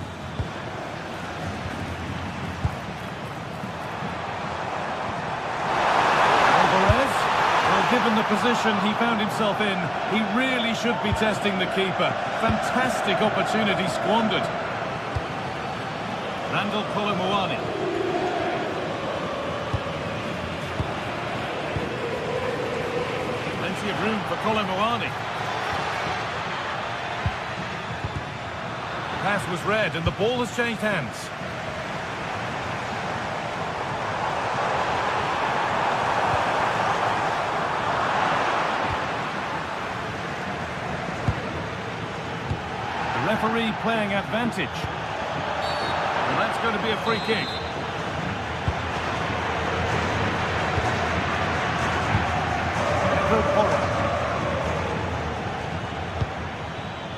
Given the position he found himself in, he really should be testing the keeper. Fantastic opportunity squandered. Randall Kolomoani. Plenty of room for Kolomoani. The pass was read and the ball has changed hands. Referee playing advantage. And that's going to be a free kick. Pedro Porro.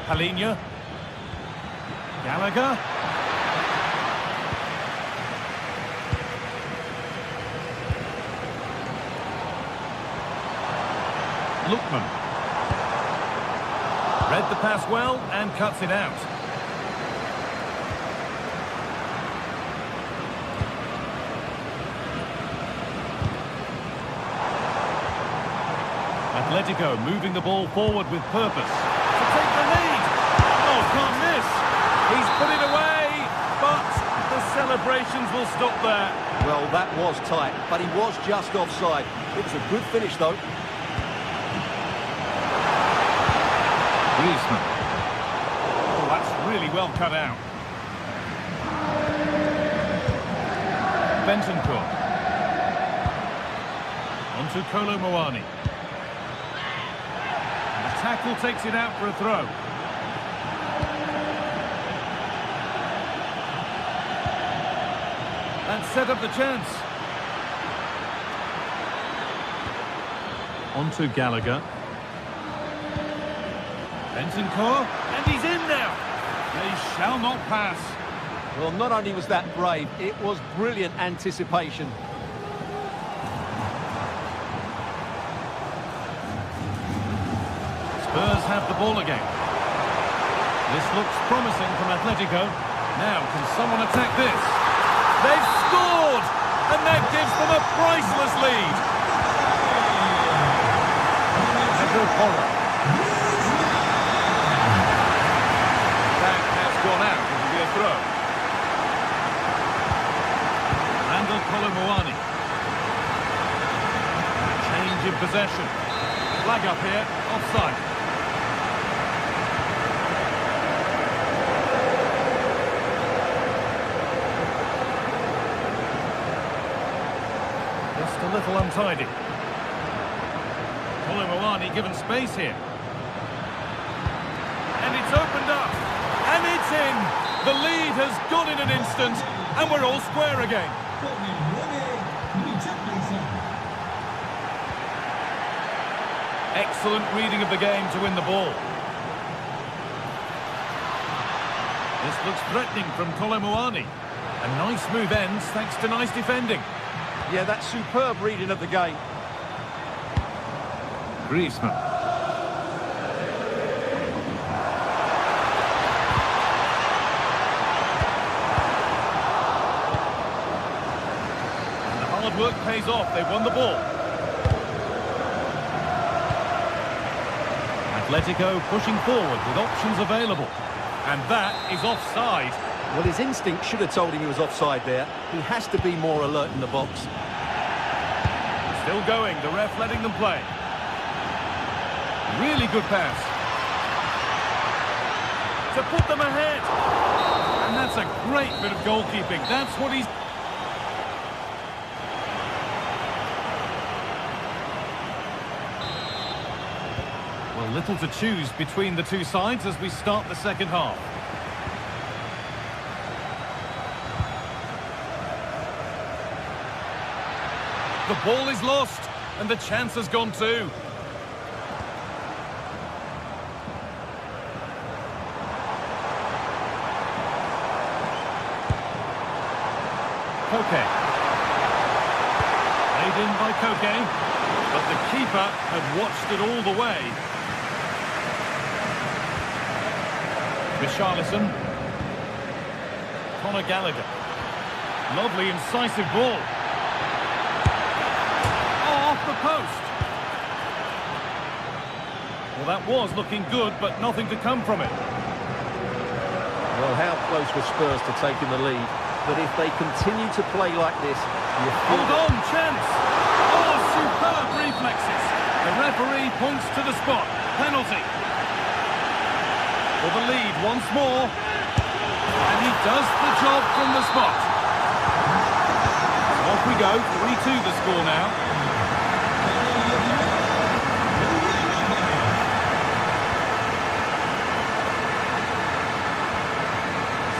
Palhinha. Gallagher. Lookman. Read the pass well and cuts it out. Atletico moving the ball forward with purpose. To take the lead. Oh, can't miss. He's put it away, but the celebrations will stop there. Well, that was tight, but he was just offside. It was a good finish, though. Griezmann. Oh, that's really well cut out. Bentancur. Onto Kolomoani. The tackle takes it out for a throw. That set up the chance. On to Gallagher. Bentancur, and he's in now. They shall not pass. Well, not only was that brave, it was brilliant anticipation. Spurs have the ball again. This looks promising from Atletico. Now, can someone attack this? They've scored! And that gives them a priceless lead. That has gone out. It'll be a throw. Randall Colomuani. Change in possession. Flag up here, offside. Just a little untidy. Colomuani given space here. And it's opened up. And it's in. The lead has gone in an instant. And we're all square again. Excellent reading of the game to win the ball. This looks threatening from Colomuani. A nice move ends thanks to nice defending. Yeah, that's superb reading of the game. Griezmann. And the hard work pays off. They won the ball. Atletico pushing forward with options available. And that is offside. Well, his instinct should have told him he was offside there. He has to be more alert in the box. Still going, the ref letting them play. Really good pass. To put them ahead. And that's a great bit of goalkeeping. That's what he's... Well, little to choose between the two sides as we start the second half. The ball is lost, and the chance has gone too. Koke. Played in by Koke, but the keeper had watched it all the way. Richarlison. Conor Gallagher. Lovely, incisive ball. Oh, off the post. Well, that was looking good, but nothing to come from it. Well, how close were Spurs to taking the lead? But if they continue to play like this... Hold on, chance! Oh, superb reflexes! The referee points to the spot. Penalty. For the lead once more. And he does the job from the spot. Off we go, 3-2 the score now.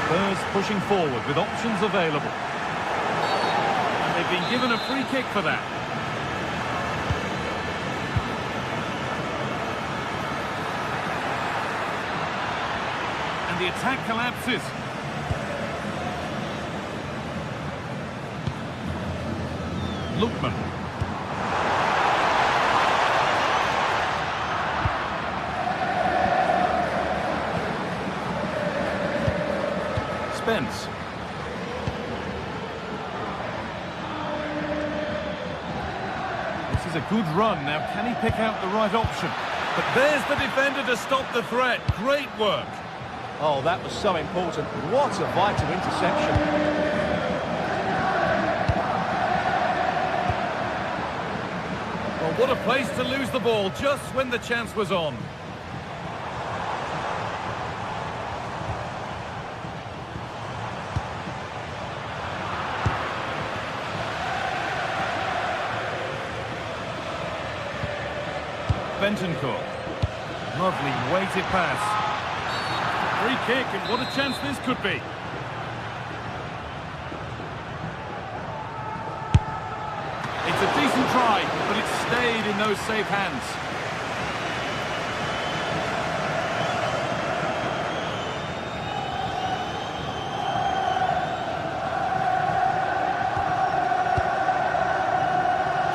Spurs pushing forward with options available. And they've been given a free kick for that. And the attack collapses. Lookman. Spence. This is a good run. Now, can he pick out the right option? But there's the defender to stop the threat. Great work. Oh, that was so important. What a vital interception. Well, what a place to lose the ball just when the chance was on. Bentancur. Lovely weighted pass. Free kick, and what a chance this could be. stayed in those safe hands.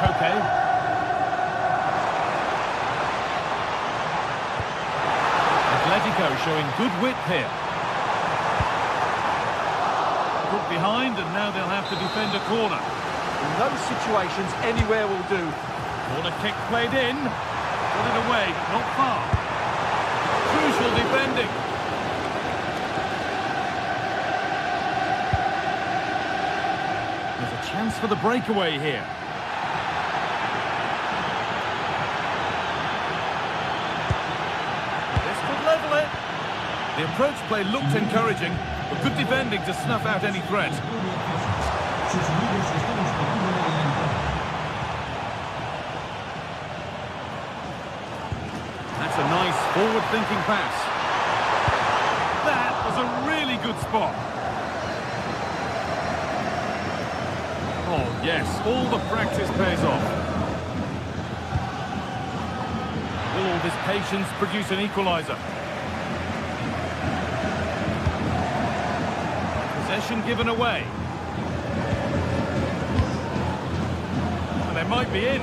Okay. Atletico showing good width here. Put behind, and now they'll have to defend a corner. In those situations, anywhere will do. Corner kick played in. Got it away, not far. Crucial defending. There's a chance for the breakaway here. This could level it. The approach play looked encouraging, but good defending to snuff out any threat. That's a nice forward-thinking pass. That was a really good spot. Oh, yes, all the practice pays off. Will all this patience produce an equaliser? Possession given away. And they might be in.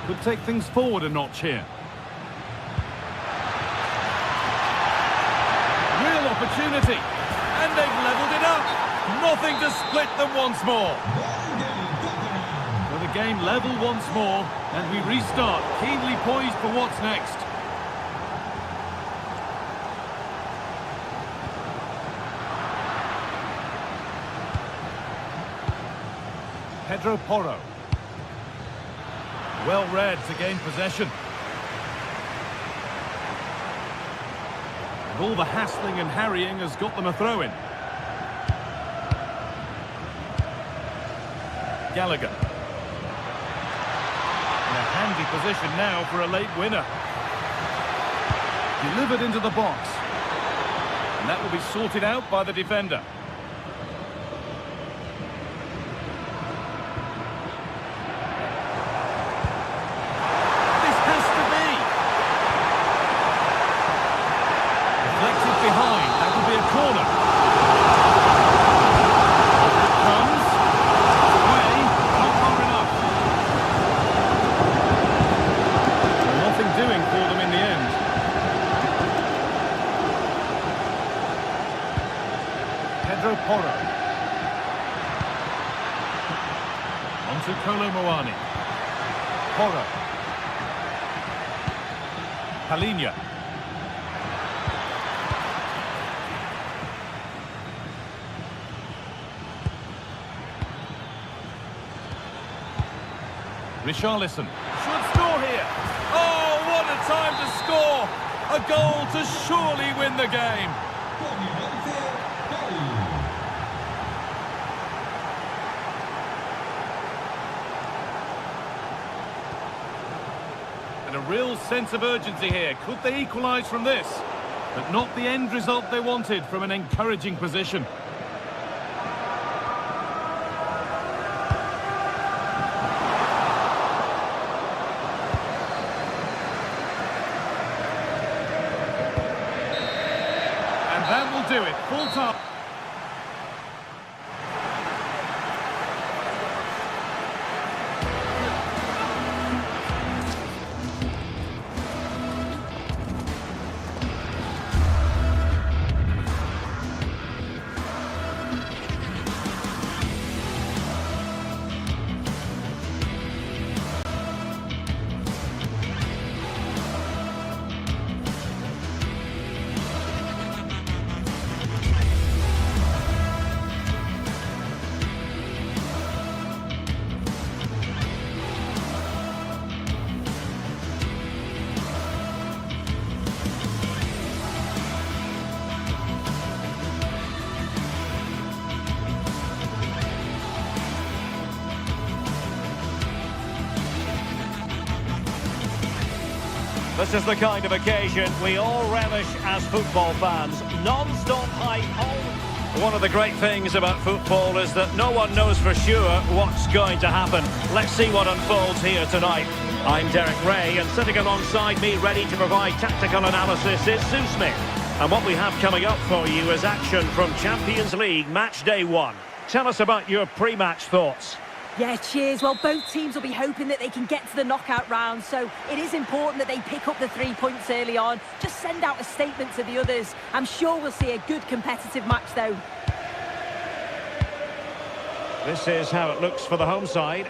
Could take things forward a notch here. Real opportunity. And they've levelled it up. Nothing to split them once more. So the game level once more, and we restart, keenly poised for what's next. Pedro Porro. Well read to gain possession. And all the hassling and harrying has got them a throw-in. Gallagher. In a handy position now for a late winner. Delivered into the box. And that will be sorted out by the defender. This has to be. Deflected behind. That will be a corner. Comes. Away. Not far enough. Nothing doing for them in the end. Pedro Porro. On to Kolo Muani. Porro. Palinha. Richarlison. Should score here. Oh, what a time to score! A goal to surely win the game. And a real sense of urgency here. Could they equalise from this? But not the end result they wanted from an encouraging position. And that will do it. Full time. This is the kind of occasion we all relish as football fans. Non-stop hype. One of the great things about football is that no one knows for sure what's going to happen. Let's see what unfolds here tonight. I'm Derek Ray, and sitting alongside me ready to provide tactical analysis is Sue Smith. And what we have coming up for you is action from Champions League Match Day 1. Tell us about your pre-match thoughts. Yeah, cheers. Well, both teams will be hoping that they can get to the knockout round, so it is important that they pick up the 3 points early on. Just send out a statement to the others. I'm sure we'll see a good competitive match, though. This is how it looks for the home side.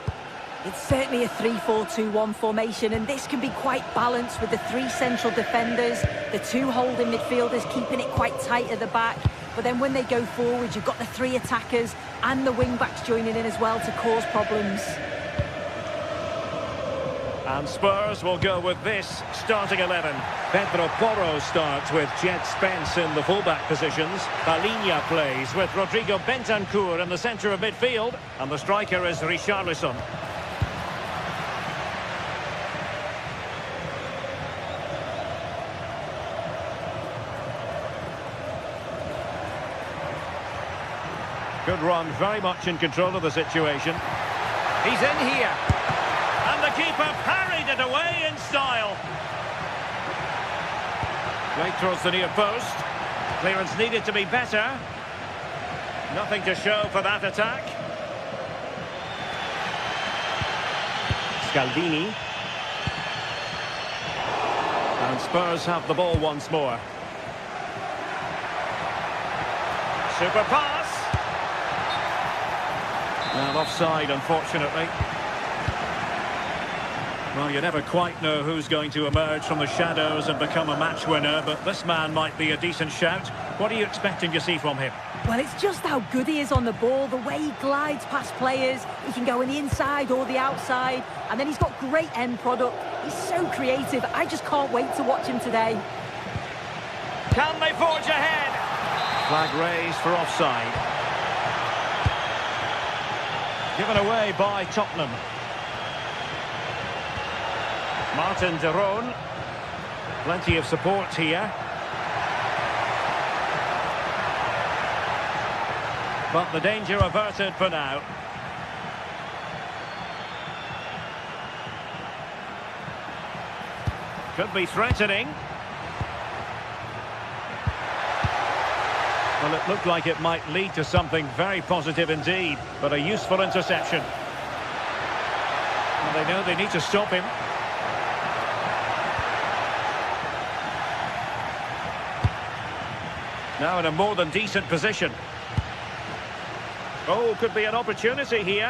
It's certainly a 3-4-2-1 formation, and this can be quite balanced with the 3 central defenders, the 2 holding midfielders keeping it quite tight at the back. But then when they go forward, you've got the 3 attackers and the wing-backs joining in as well to cause problems. And Spurs will go with this starting 11. Pedro Porro starts with Jed Spence in the full-back positions. Baliña plays with Rodrigo Bentancur in the centre of midfield. And the striker is Richarlison. Good run, very much in control of the situation. He's in here. And the keeper parried it away in style. Right towards the near post. Clearance needed to be better. Nothing to show for that attack. Scalvini. And Spurs have the ball once more. Super pass. And offside, unfortunately. Well, you never quite know who's going to emerge from the shadows and become a match winner, but this man might be a decent shout. What are you expecting to see from him? Well, it's just how good he is on the ball, the way he glides past players. He can go in the inside or the outside, and then he's got great end product. He's so creative. I just can't wait to watch him today. Can they forge ahead? Flag raised for offside. Given away by Tottenham. Martin de Roon. Plenty of support here. But the danger averted for now. Could be threatening. Well, it looked like it might lead to something very positive indeed, but a useful interception. And they know they need to stop him. Now in a more than decent position. Oh, could be an opportunity here.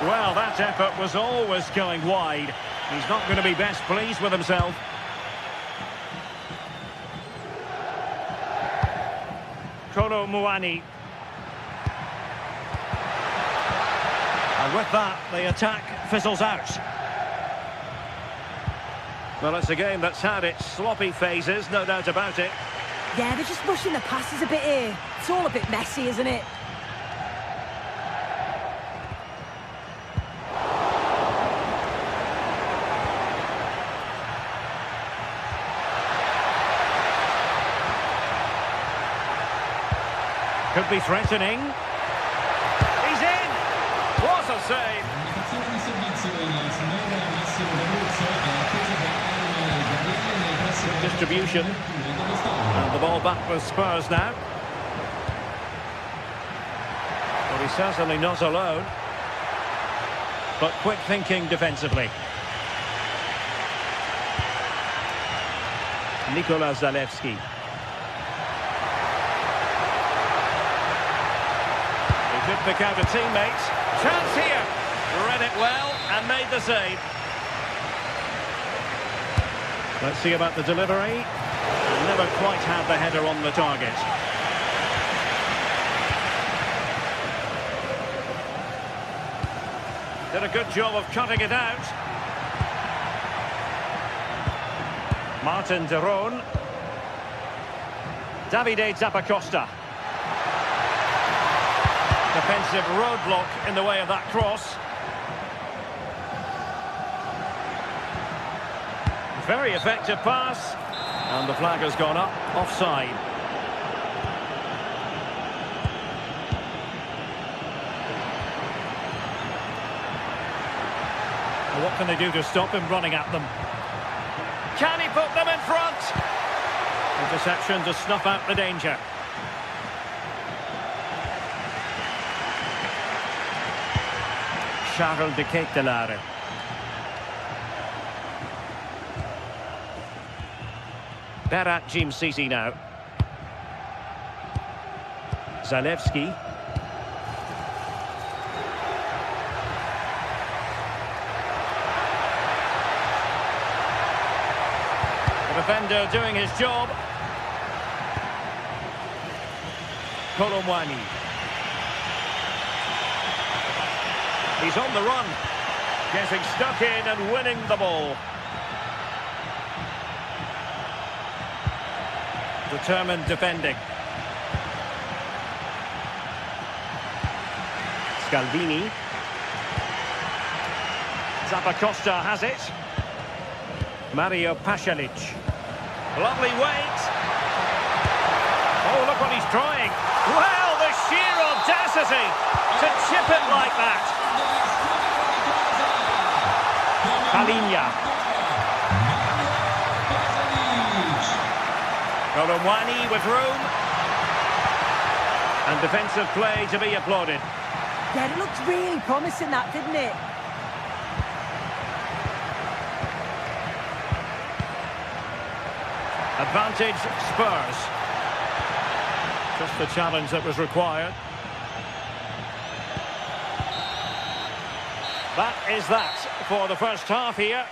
Well, that effort was always going wide. He's not going to be best pleased with himself. Kolo Muani. And with that, the attack fizzles out. Well, it's a game that's had its sloppy phases, no doubt about it. Yeah, they're just pushing the passes a bit here. It's all a bit messy, isn't it? Could be threatening. He's in! What a save! Distribution. And the ball back with Spurs now. Well, he's certainly not alone. But quick thinking defensively. Nikola Zalewski. He could pick out a teammate. Chance here. Read it well and made the save. Let's see about the delivery. Never quite had the header on the target. Did a good job of cutting it out. Martin de Roon. Davide Zappacosta. Defensive roadblock in the way of that cross. Very effective pass. And the flag has gone up, offside. Well, what can they do to stop him running at them? Can he put them in front? Interception to snuff out the danger. Charles de Ketelaere. Berat Jim Sisi now. Zalewski. The defender doing his job. Kolomwani. He's on the run. Getting stuck in and winning the ball. Determined defending. Scalvini. Zappacosta has it. Mario Pasalic. Lovely weight. Oh, look what he's trying. Well, the sheer audacity to chip it like that. Palinia. Kolomwani with room. And defensive play to be applauded. Yeah, it looked really promising, that, didn't it? Advantage Spurs. Just the challenge that was required. That is that for the first half here.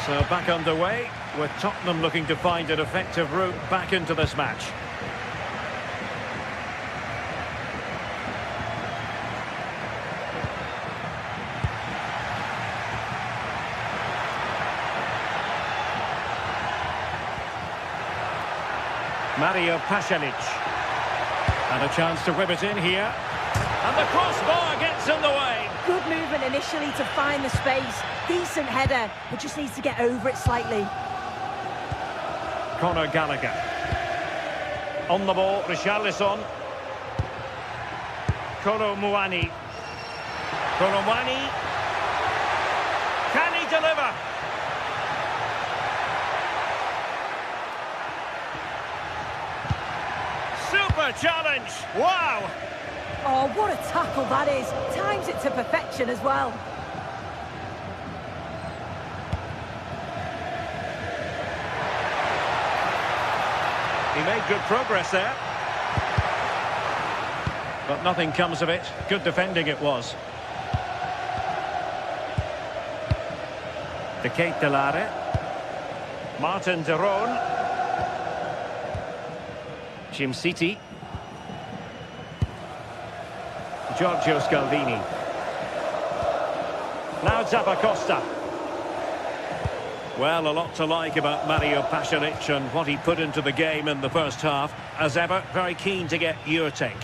So back underway, with Tottenham looking to find an effective route back into this match. Mario Pasalic. And a chance to whip it in here. And the crossbar gets in the way. Good movement initially to find the space. Decent header, but just needs to get over it slightly. Conor Gallagher. On the ball, Richarlison. Kolomwani. Kolomwani. Can he deliver? Super challenge. Wow. Oh, what a tackle that is. Times it to perfection as well. He made good progress there. But nothing comes of it. Good defending it was. De Ketelaere. Martin de Roon. Jim City. Giorgio Scalvini. Now Zappacosta. Well, a lot to like about Mario Pasalic and what he put into the game in the first half. As ever, very keen to get your take.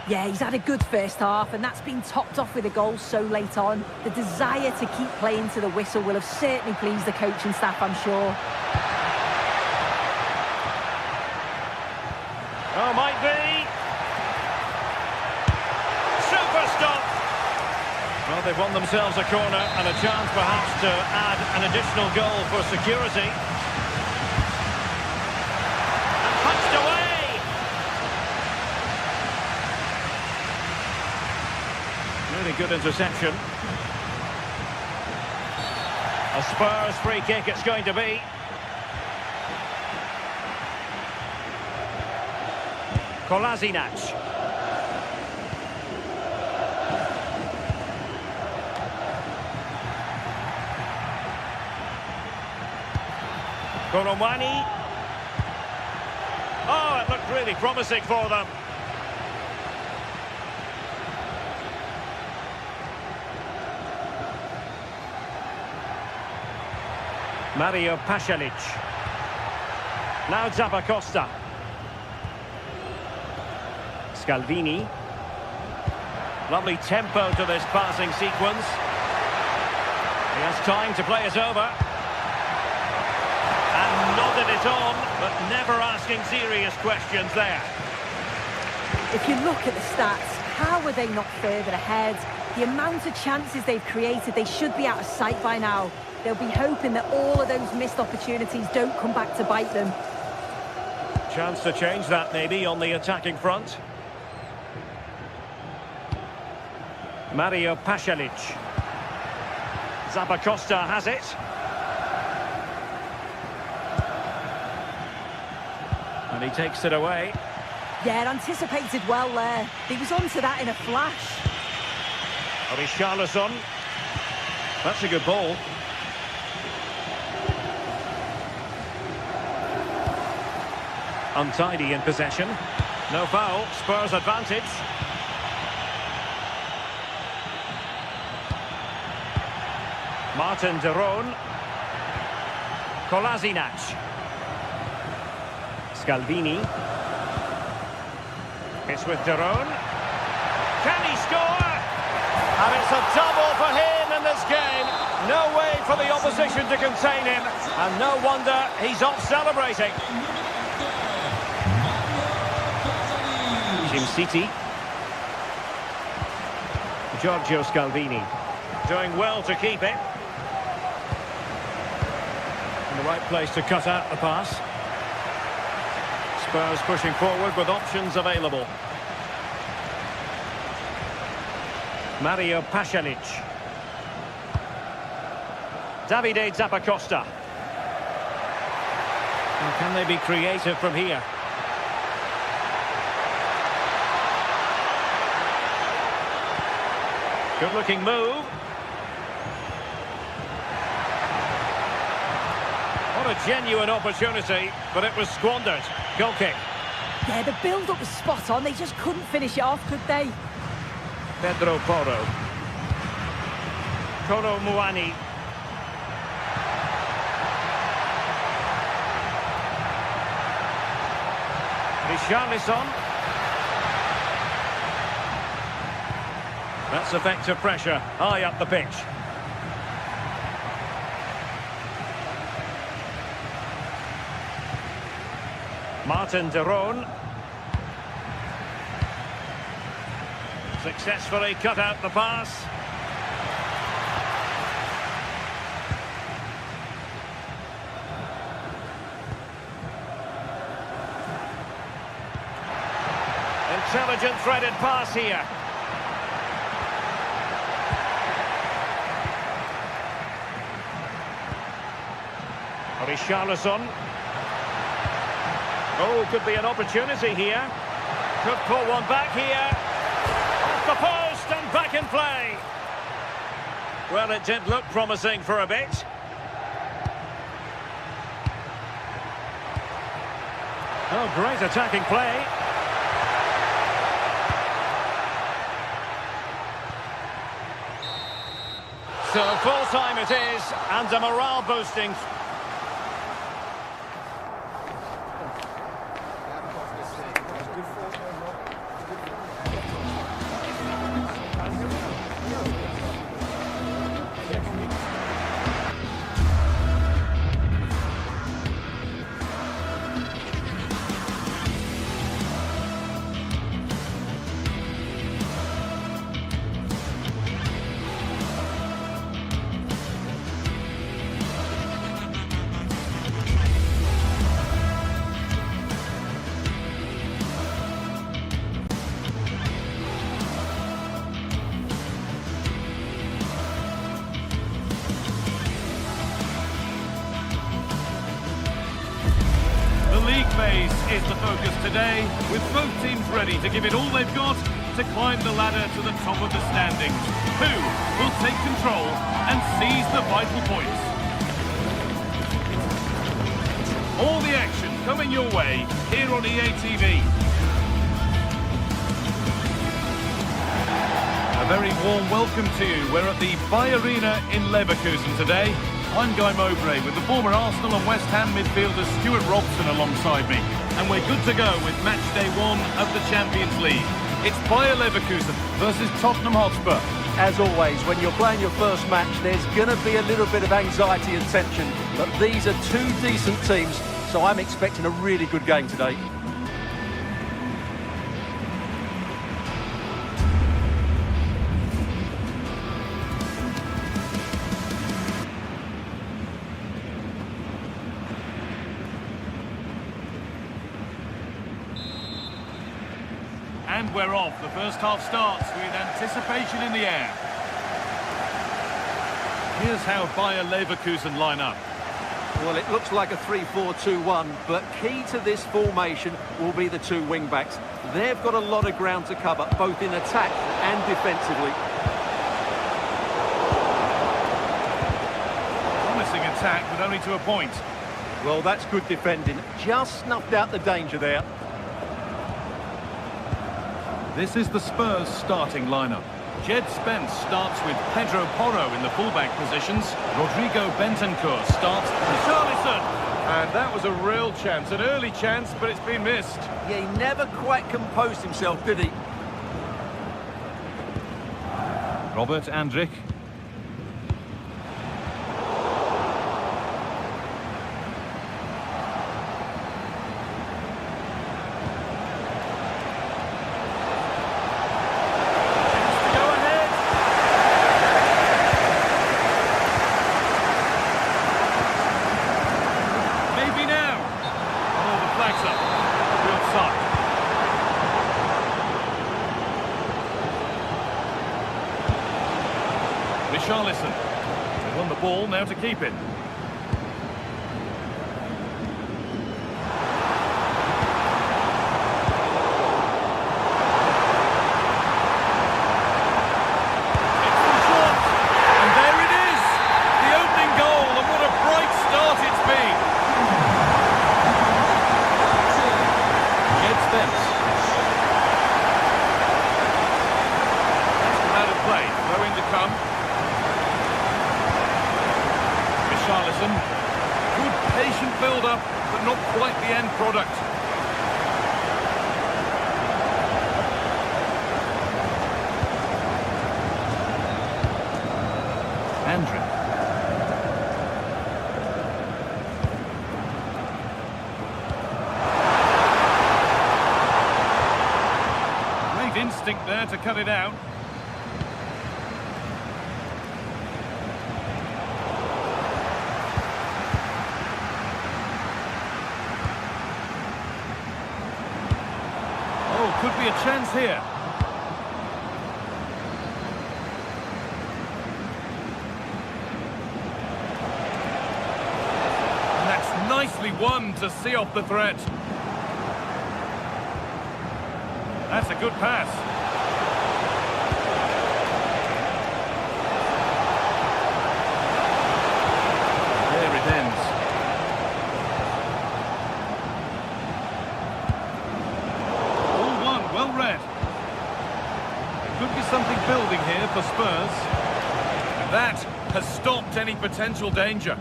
Yeah, he's had a good first half, and that's been topped off with a goal so late on. The desire to keep playing to the whistle will have certainly pleased the coaching staff, I'm sure. Oh, might be. Super stop. Well, they've won themselves a corner and a chance perhaps to add an additional goal for security. And punched away. Really good interception. A Spurs free kick it's going to be. Kolasinac. Kolomwani. Oh, it looked really promising for them. Mario Pasalic. Now Zappacosta. Scalvini. Lovely tempo to this passing sequence. He has time to play it over. And nodded it on, but never asking serious questions there. If you look at the stats, how are they not further ahead? The amount of chances they've created, they should be out of sight by now. They'll be hoping that all of those missed opportunities don't come back to bite them. Chance to change that maybe on the attacking front. Mario Pasalic. Zappacosta has it. And he takes it away. Yeah, anticipated well there. He was onto that in a flash. Richarlison. That's a good ball. Untidy in possession. No foul. Spurs advantage. Martin de Roon. Kolasinac. Scalvini. It's with de Roon. Can he score? And it's a double for him in this game. No way for the opposition to contain him. And no wonder he's off celebrating. Jim City. Giorgio Scalvini. Doing well to keep it. In the right place to cut out the pass. Spurs pushing forward with options available. Mario Pasalic. Davide Zappacosta. And can they be creative from here? Good looking move. What a genuine opportunity, but it was squandered. Goal kick. Yeah, the build-up was spot on. They just couldn't finish it off, could they? Pedro Porro. Kolo Muani. Richarlison. That's effective pressure, high up the pitch. Martin de Roon. Successfully cut out the pass. Intelligent threaded pass here. Richarlison. Oh, could be an opportunity here. Could pull one back here. Off the post and back in play. Well, it did look promising for a bit. Oh, great attacking play. So full time it is, and a morale boosting. Phase is the focus today, with both teams ready to give it all they've got to climb the ladder to the top of the standings. Who will take control and seize the vital points? All the action coming your way here on EA TV. A very warm welcome to you. We're at the Bay Arena in Leverkusen today. I'm Guy Mowbray with the former Arsenal and West Ham midfielder Stuart Robson alongside me. And we're good to go with match day 1 of the Champions League. It's Bayer Leverkusen versus Tottenham Hotspur. As always, when you're playing your first match, there's going to be a little bit of anxiety and tension. But these are two decent teams, so I'm expecting a really good game today. And we're off. The first half starts with anticipation in the air. Here's how Bayer Leverkusen line up. Well, it looks like a 3-4-2-1, but key to this formation will be the two wing-backs. They've got a lot of ground to cover, both in attack and defensively. Promising attack, but only to a point. Well, that's good defending. Just snuffed out the danger there. This is the Spurs starting lineup. Jed Spence starts with Pedro Porro in the fullback positions. Rodrigo Bentancur starts with Richarlison. And that was a real chance, an early chance, but it's been missed. Yeah, he never quite composed himself, did he? Robert Andrich. Richarlison. They won the ball, now to keep it. Good patient build-up, but not quite the end product. Andrew. Great instinct there to cut it out. Could be a chance here. And that's nicely won to see off the threat. That's a good pass. There it ends. Well read. There could be something building here for Spurs. And that has stopped any potential danger.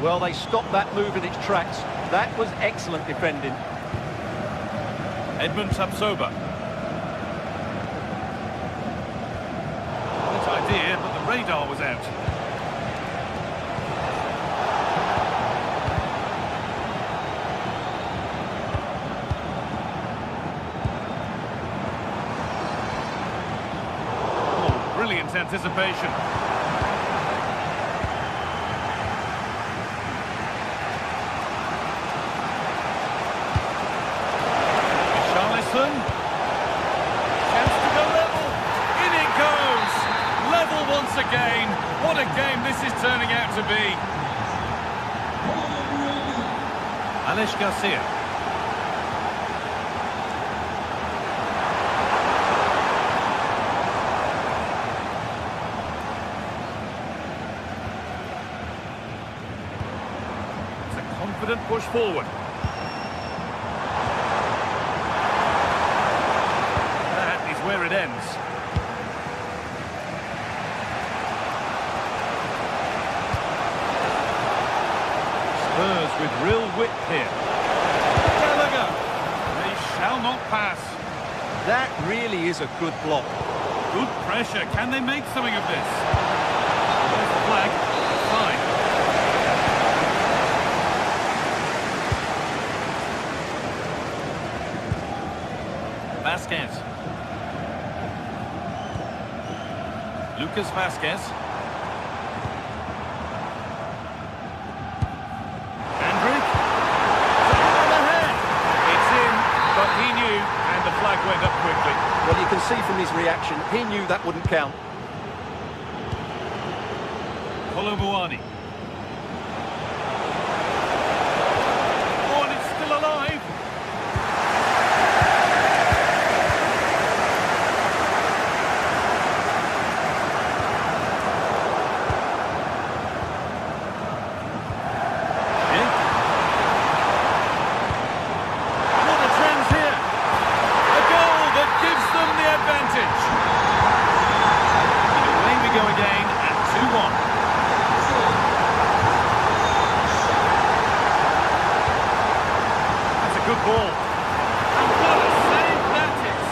Well, they stopped that move in its tracks. That was excellent defending. Edmund Tapsoba. Good idea, but the radar was out. Brilliant anticipation. Richarlison. Chance to go level. In it goes. Level once again. What a game this is turning out to be. Alex Garcia. Confident push forward. That is where it ends. Spurs with real width here. Gallagher. They shall not pass. That really is a good block. Good pressure. Can they make something of this? There's the flag. Fine. Vasquez. Lucas Vasquez. Andrick. On the head. It's in, but he knew, and the flag went up quickly. Well, you can see from his reaction, he knew that wouldn't count. Kolomuani. Oh, and it's still alive. What a chance here. A goal that gives them the advantage. And away we go again at 2-1. Good ball. And what a save that is.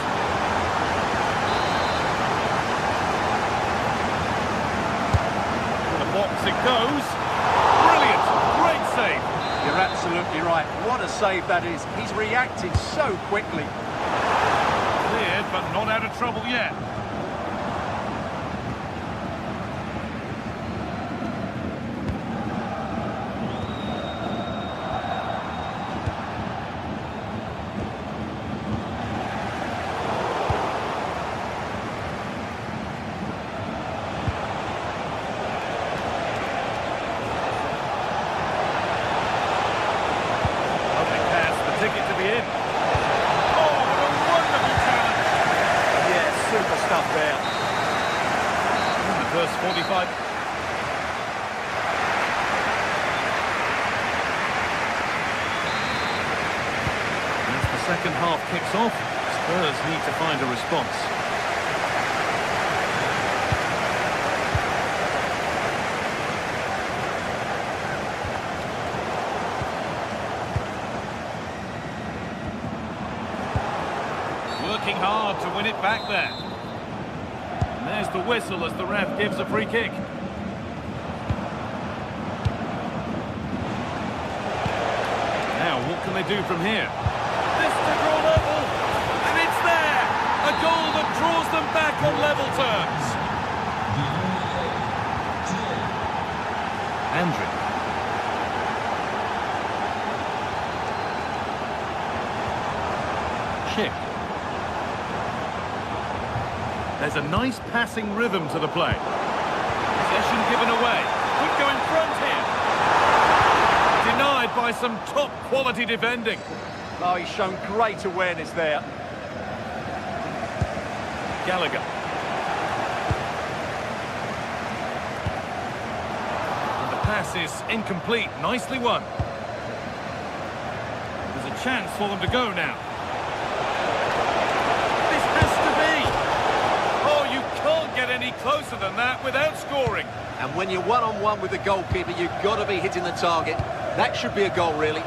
The box it goes. Brilliant. Great save. You're absolutely right. What a save that is. He's reacted so quickly. Cleared, but not out of trouble yet. Ticket to be in. Oh, what a wonderful challenge. Yeah, super stuff there. In the first 45. As the second half kicks off, Spurs need to find a response. Working hard to win it back there. And there's the whistle as the ref gives a free kick. Now, what can they do from here? This to draw level, and it's there! A goal that draws them back on level terms. Andrick. Chick. There's a nice passing rhythm to the play. Possession given away. Could go in front here. Denied by some top quality defending. Oh, he's shown great awareness there. Gallagher. And the pass is incomplete. Nicely won. There's a chance for them to go now. This has to be. Oh, you can't get any closer than that without scoring. And when you're one-on-one with the goalkeeper, you've got to be hitting the target. That should be a goal, really.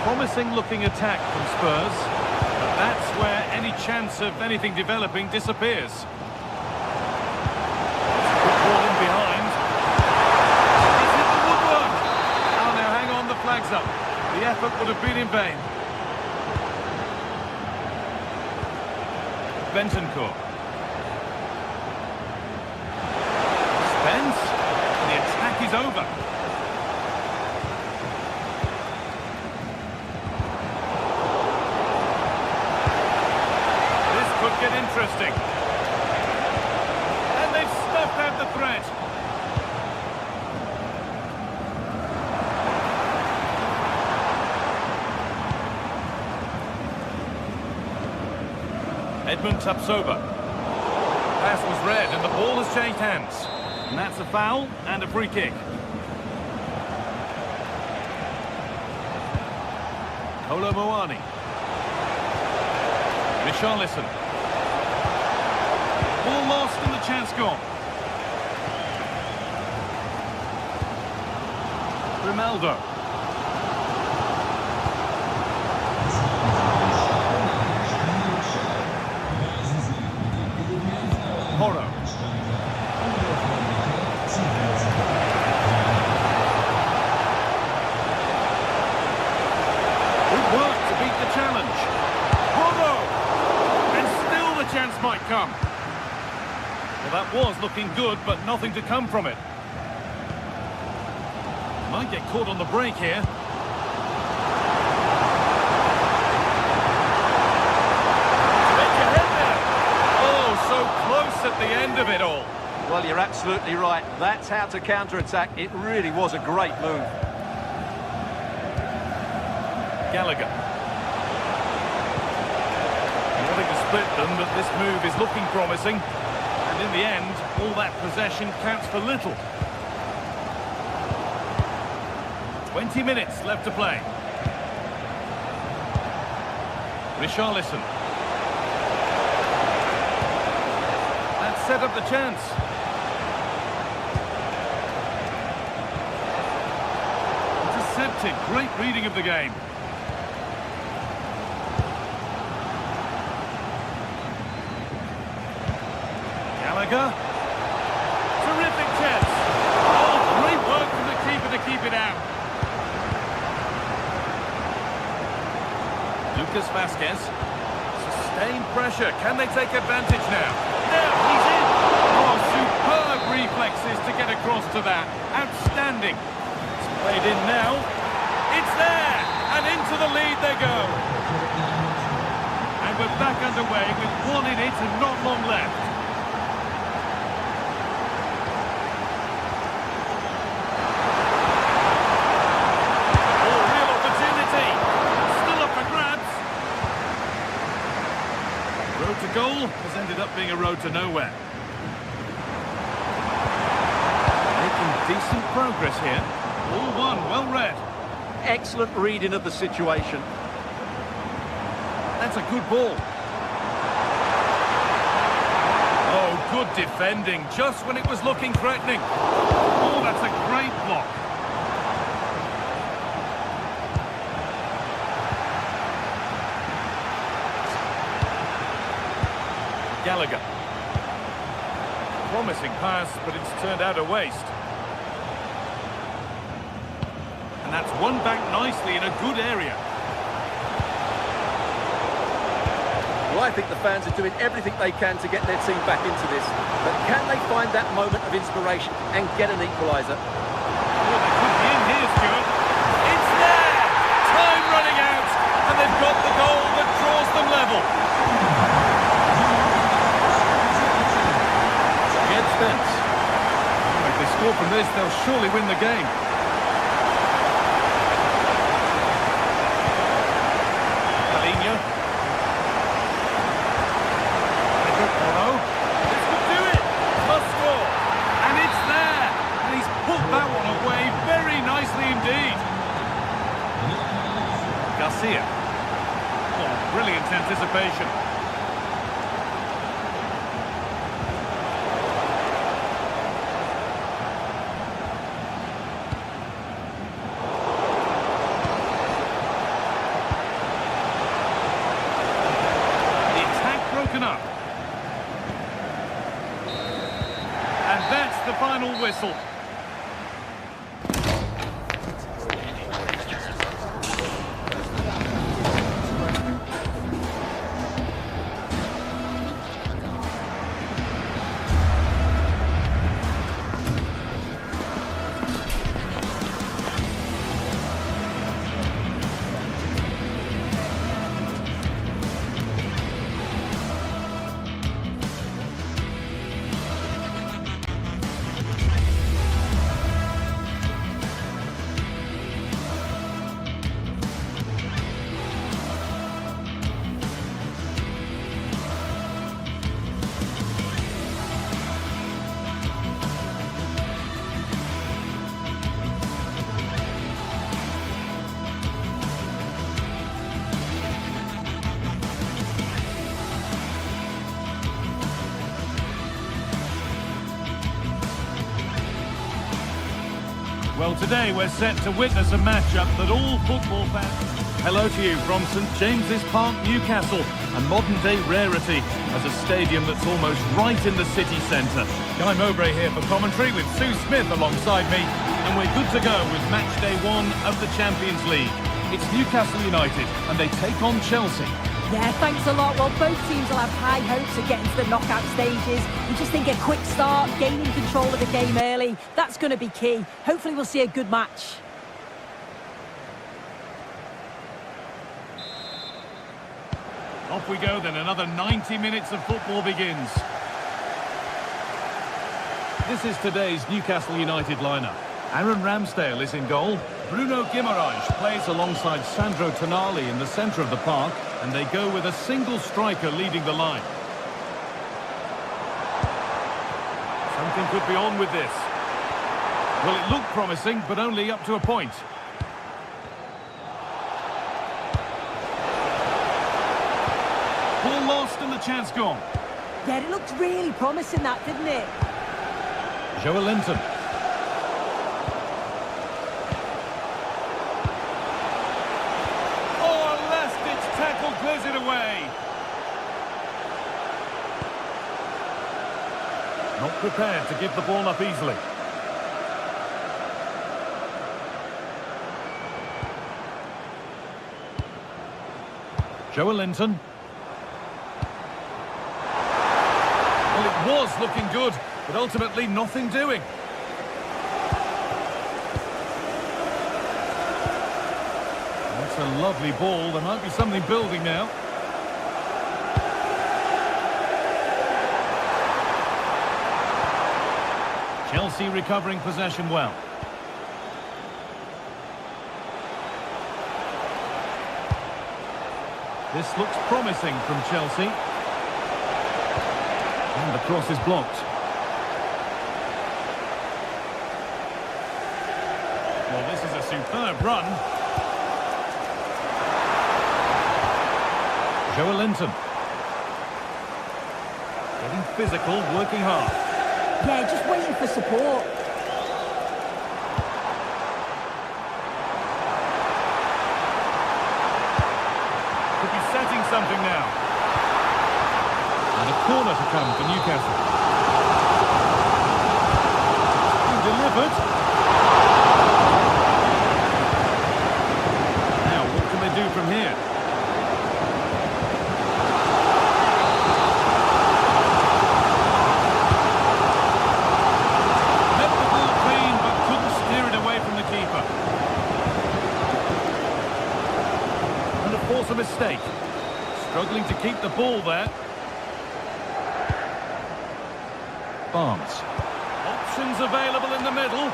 Promising looking attack from Spurs, but that's where any chance of anything developing disappears. Good ball in behind. He's hit the woodwork. Oh, now hang on, the flag's up. The effort would have been in vain. Bentancur. Spence. The attack is over. Could get interesting. And they've snuffed out the threat. Edmund Tapsoba. Pass was read and the ball has changed hands. And that's a foul and a free kick. Kolomuani. Richarlison. Ball lost and the chance gone. Ronaldo. Porro. Good work to beat the challenge. Porro! And still the chance might come. Well, that was looking good, but nothing to come from it. Might get caught on the break here. Make your head there. Oh, so close at the end of it all. Well, you're absolutely right. That's how to counter-attack. It really was a great move. Gallagher. Wanting to split them, but this move is looking promising. And in the end, all that possession counts for little. 20 minutes left to play. Richarlison. That set up the chance. Intercepted. Great reading of the game. Gallagher. Terrific chance. Oh, great work from the keeper to keep it out. Lucas Vasquez. Sustained pressure. Can they take advantage now? Now he's in. Oh, superb reflexes to get across to that. Outstanding. It's played in now. It's there. And into the lead they go. And we're back underway with one in it and not long left. The goal has ended up being a road to nowhere. Making decent progress here. All one, well read. Excellent reading of the situation. That's a good ball. Oh, good defending, just when it was looking threatening. Oh, that's a great block. Gallagher. Promising pass, but it's turned out a waste. And that's won back nicely in a good area. Well, I think the fans are doing everything they can to get their team back into this. But can they find that moment of inspiration and get an equaliser? Oh, they could be in here, Stuart. It's there! Time running out, and they've got the goal that draws them level. If they score from this, they'll surely win the game. Paulinho. Porro. This could do it. Must score. And it's there. And he's put that one away very nicely indeed. Garcia. Oh, brilliant anticipation. Up. And that's the final whistle. Well, today we're set to witness a matchup that all football fans... Hello to you from St James's Park, Newcastle, a modern-day rarity as a stadium that's almost right in the city centre. Guy Mowbray here for commentary with Sue Smith alongside me, and we're good to go with match day 1 of the Champions League. It's Newcastle United, and they take on Chelsea. Yeah, thanks a lot. Well, both teams will have high hopes of getting to the knockout stages. You just think a quick start, gaining control of the game early, that's going to be key. Hopefully we'll see a good match. Off we go then, another 90 minutes of football begins. This is today's Newcastle United lineup. Aaron Ramsdale is in goal. Bruno Guimaraes plays alongside Sandro Tonali in the centre of the park, and they go with a single striker leading the line. Something could be on with this. Well, it looked promising, but only up to a point. Ball lost and the chance gone. Yeah, it looked really promising, that, didn't it? Joelinton. Oh, a last-ditch tackle clears it away. Not prepared to give the ball up easily. Joelinton. Well, it was looking good, but ultimately nothing doing. That's a lovely ball. There might be something building now. Chelsea recovering possession well. This looks promising from Chelsea. And the cross is blocked. Well, this is a superb run. Joelinton. Getting physical, working hard. Yeah, just waiting for support. Could be setting something now. And a corner to come for Newcastle. Being delivered. Now, what can they do from here? Met the ball clean, but couldn't steer it away from the keeper. And to force a mistake. Struggling to keep the ball there. Barnes. Options available in the middle.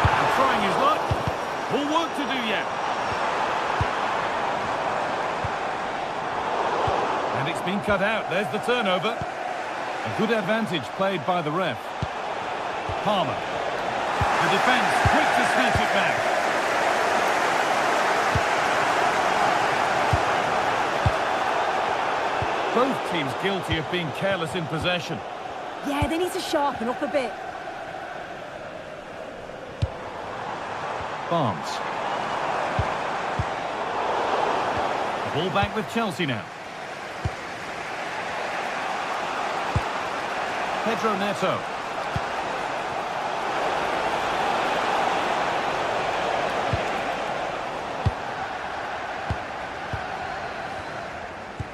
And trying his luck. More work to do yet. And it's been cut out. There's the turnover. A good advantage played by the ref. Palmer. The defence quick to snatch it back. Both teams guilty of being careless in possession. Yeah, they need to sharpen up a bit. Barnes. The ball back with Chelsea now. Pedro Neto.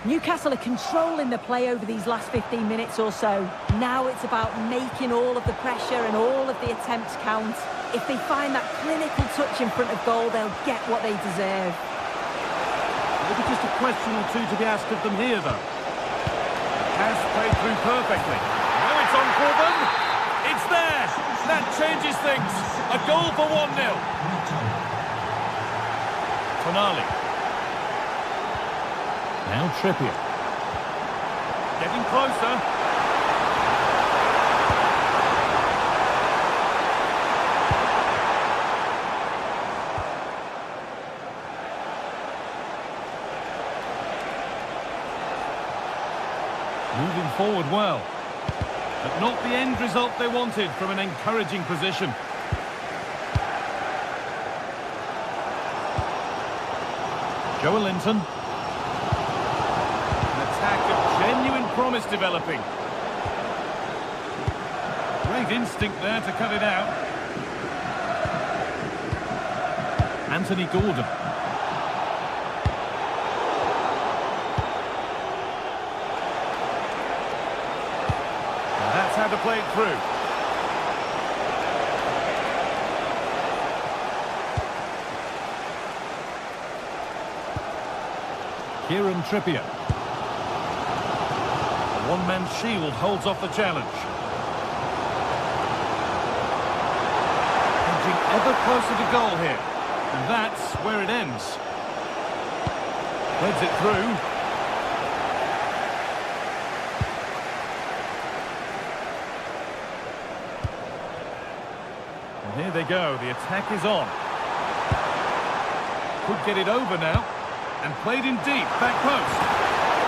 Newcastle are controlling the play over these last 15 minutes or so. Now it's about making all of the pressure and all of the attempts count. If they find that clinical touch in front of goal, they'll get what they deserve. Maybe just a question or two to be asked of them here, though. Pass played through perfectly. Now it's on for them. It's there. That changes things. A goal for 1-0. Tonali. Now Trippier. Getting closer. Moving forward well. But not the end result they wanted from an encouraging position. Joelinton. An attack of genuine promise developing. Great instinct there to cut it out. Anthony Gordon. That's how to play it through. Kieran Trippier. A one-man shield holds off the challenge. Edging ever closer to goal here. And that's where it ends. Threads it through. And here they go. The attack is on. Could get it over now. And played in deep, back post.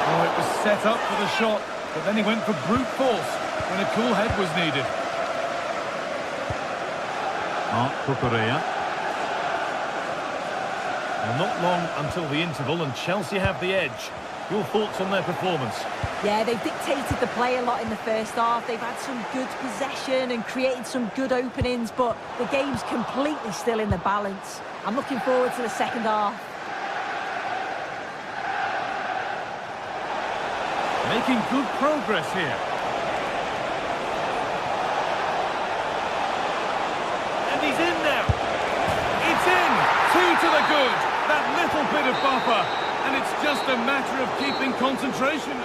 Oh, it was set up for the shot, but then he went for brute force when a cool head was needed. Mark Cucurella. Well, not long until the interval, and Chelsea have the edge. Your thoughts on their performance? Yeah, they've dictated the play a lot in the first half. They've had some good possession and created some good openings, but the game's completely still in the balance. I'm looking forward to the second half. Making good progress here. And he's in now. It's in. 2 to the good. That little bit of buffer. And it's just a matter of keeping concentration.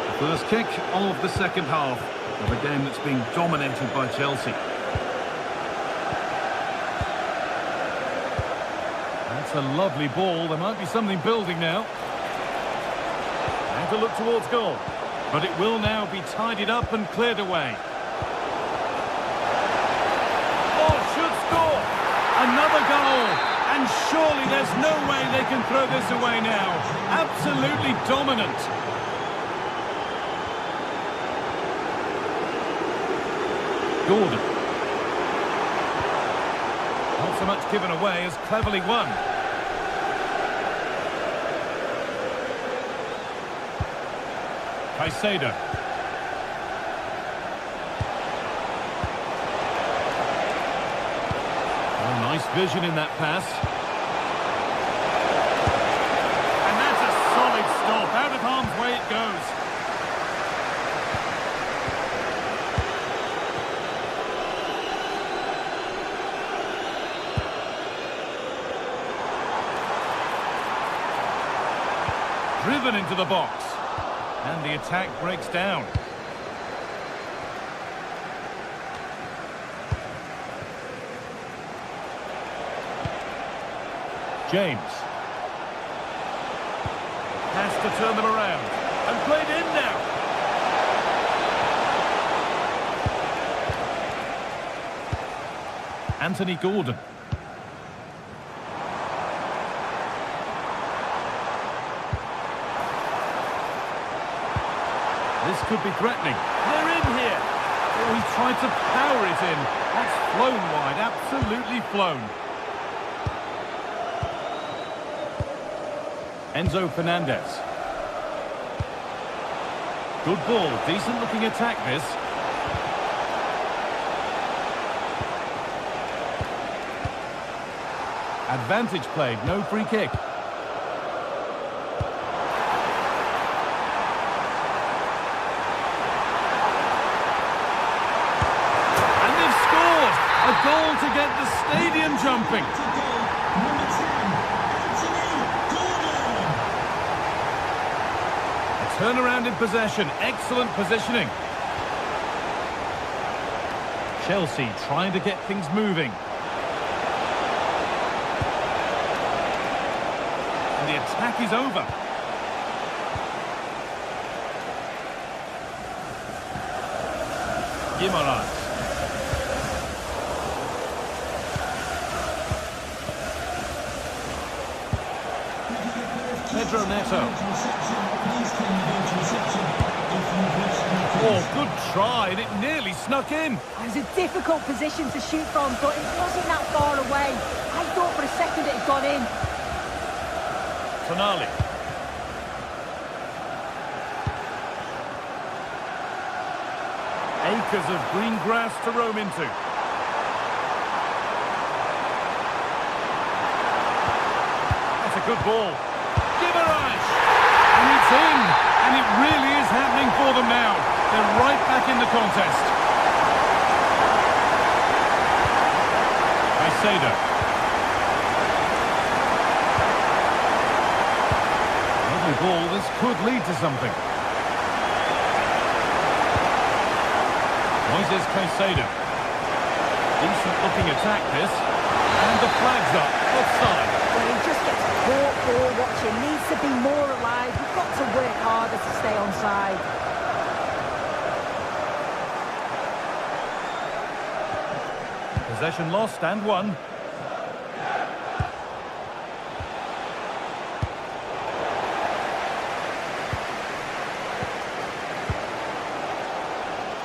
The first kick of the second half of a game that's been dominated by Chelsea. That's a lovely ball. There might be something building now. And to look towards goal. But it will now be tidied up and cleared away. Oh, should score! Another goal! And surely there's no way they can throw this away now. Absolutely dominant. Gordon. Not so much given away as cleverly won. Caicedo. Oh, nice vision in that pass. And that's a solid stop. Out of harm's way it goes. Driven into the box. And the attack breaks down. James. Has to turn them around. And played in now. Anthony Gordon. This could be threatening. They're in here. Oh, he tried to power it in. That's flown wide. Absolutely flown. Enzo Fernandez. Good ball. Decent looking attack this. Advantage played. No free kick. A goal to get the stadium jumping. A turnaround in possession. Excellent positioning. Chelsea trying to get things moving. And the attack is over. Guimaraes. Pedro Neto. Oh, good try, and it nearly snuck in. It was a difficult position to shoot from, but it wasn't that far away. I thought for a second it had gone in. Tonali. Acres of green grass to roam into. That's a good ball. Gibberish! And it's in! And it really is happening for them now. They're right back in the contest. Caicedo. Lovely ball. This could lead to something. Moises Caicedo. Decent looking attack this. And the flag's up. Offside. Well, he just gets caught ball watching. Needs to be more alive. We've got to work harder to stay onside. Possession lost and won.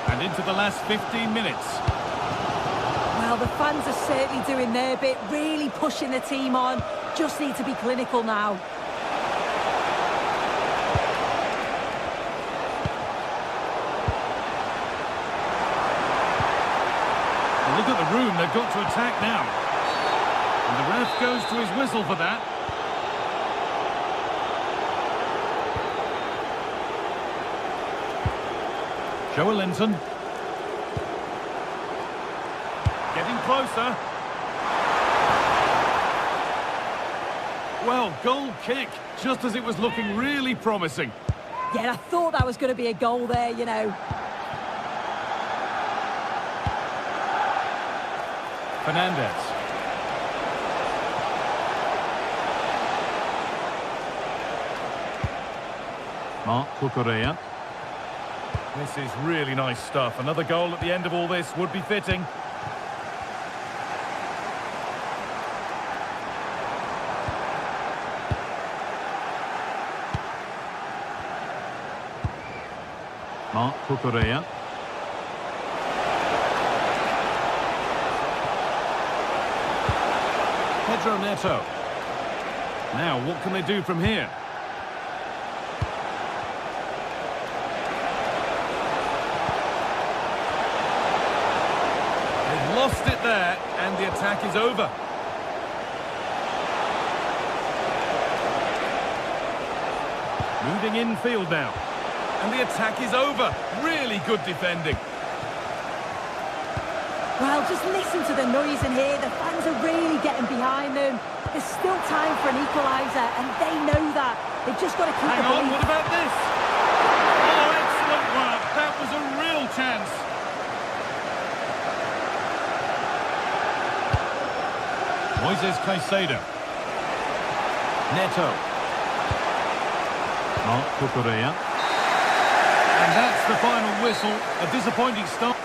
And into the last 15 minutes. Well, the fans are certainly doing their bit, really pushing the team on. Just need to be clinical now. Well, look at the room, they've got to attack now. And the ref goes to his whistle for that. Joelinton. Getting closer. Well, goal kick, just as it was looking really promising. Yeah, I thought that was going to be a goal there, you know. Fernandez. Marc Cucurella. This is really nice stuff. Another goal at the end of all this would be fitting. Marc Cucurella. Pedro Neto. Now, what can they do from here? They've lost it there, and the attack is over. Moving infield now. And the attack is over. Really good defending. Well, just listen to the noise in here. The fans are really getting behind them. There's still time for an equaliser, and they know that. They've just got to keep Hang the on, belief. what about this? Oh, excellent work. That was a real chance. Moises Caicedo. Neto. Marc Cucurella. And that's the final whistle. A disappointing start.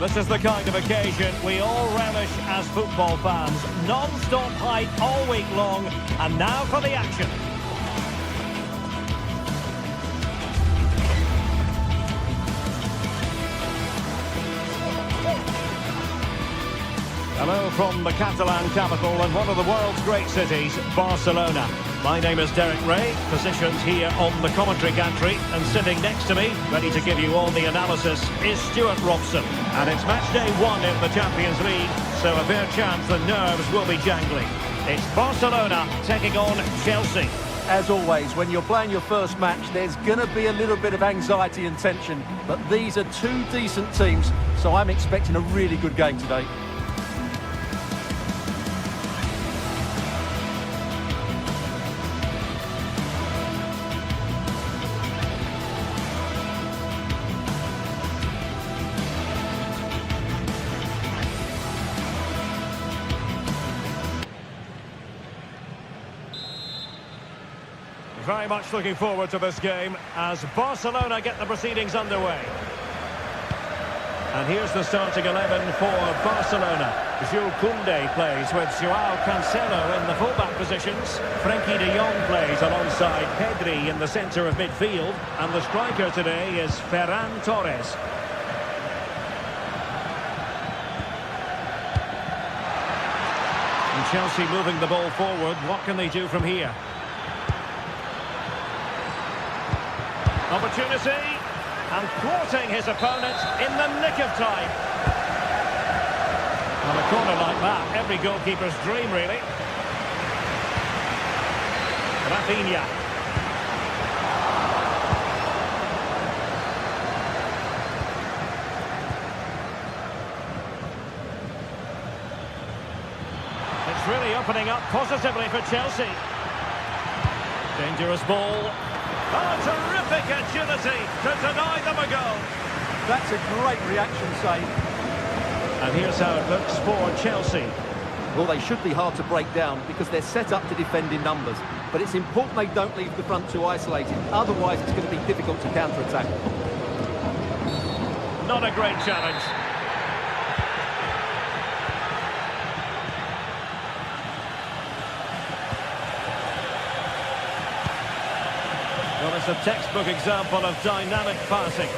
This is the kind of occasion we all relish as football fans. Non-stop hype all week long, and now for the action. Hello from the Catalan capital and one of the world's great cities, Barcelona. My name is Derek Ray, positioned here on the commentary gantry, and sitting next to me, ready to give you all the analysis, is Stuart Robson. And it's match day 1 in the Champions League, so a fair chance the nerves will be jangling. It's Barcelona taking on Chelsea. As always, when you're playing your first match, there's going to be a little bit of anxiety and tension. But these are two decent teams, so I'm expecting a really good game today. Very much looking forward to this game as Barcelona get the proceedings underway. And here's the starting 11 for Barcelona. Jules Koundé plays with Joao Cancelo in the fullback positions. Frenkie de Jong plays alongside Pedri in the centre of midfield. And the striker today is Ferran Torres. And Chelsea moving the ball forward. What can they do from here? Opportunity, and thwarting his opponent in the nick of time. On a corner like that, every goalkeeper's dream, really. Rafinha. It's really opening up positively for Chelsea. Dangerous ball. Oh, terrific agility to deny them a goal. That's a great reaction save. And here's how it looks for Chelsea. Well, they should be hard to break down because they're set up to defend in numbers. But it's important they don't leave the front two isolated. Otherwise, it's going to be difficult to counter-attack. Not a great challenge. Well, it's a textbook example of dynamic passing. To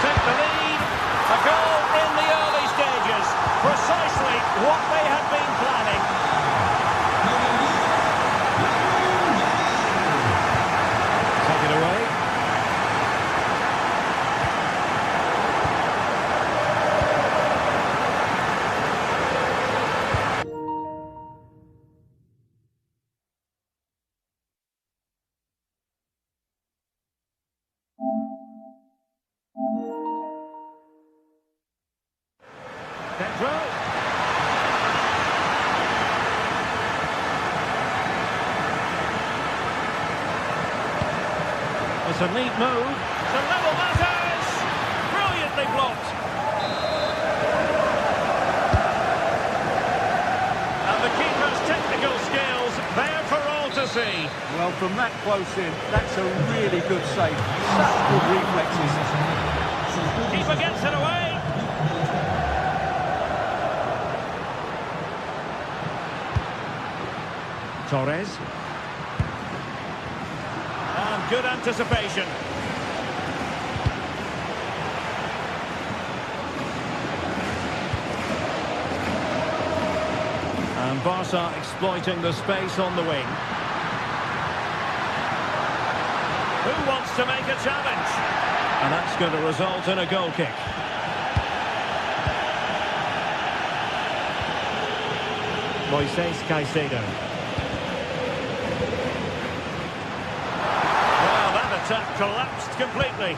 take the lead, a goal in the early stages. Precisely what they had been planning. Take it away. Pedro. It's a neat move to level matters. Brilliantly blocked. And the keeper's technical skills there for all to see. Well, from that close in, that's a really good save. Such good reflexes. Keeper gets it away. Torres. And good anticipation. And Barca exploiting the space on the wing. Who wants to make a challenge? And that's going to result in a goal kick. Moises Caicedo. Attack collapsed completely.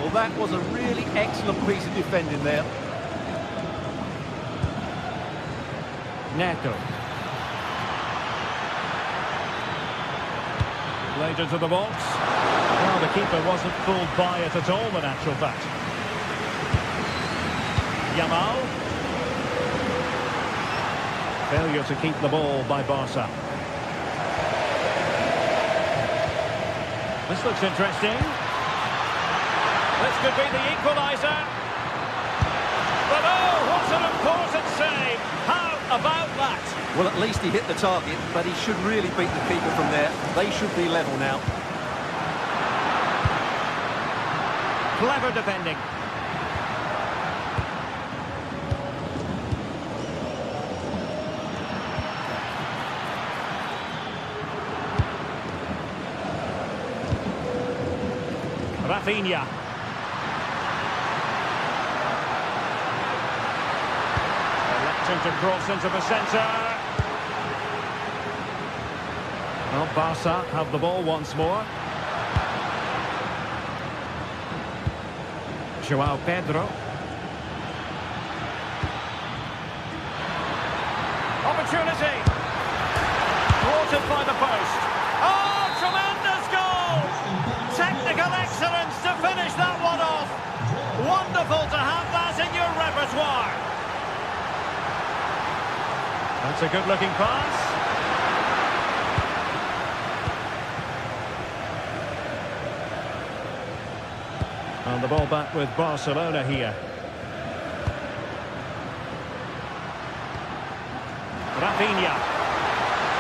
Well, that was a really excellent piece of defending there. Neto. Played into the box. Well, the keeper wasn't fooled by it at all, in actual fact. Yamal. Failure to keep the ball by Barca. This looks interesting. This could be the equaliser. But oh, what an important save. How about that? Well, at least he hit the target, but he should really beat the keeper from there. They should be level now. Clever defending. Rafinha. Electing to cross into the centre. Well, Barca have the ball once more. João Pedro. Opportunity. Thwarted by the post. Oh, tremendous goal! Technical excellence to finish that one off. Wonderful to have that in your repertoire. That's a good-looking pass. And the ball back with Barcelona here. Rafinha.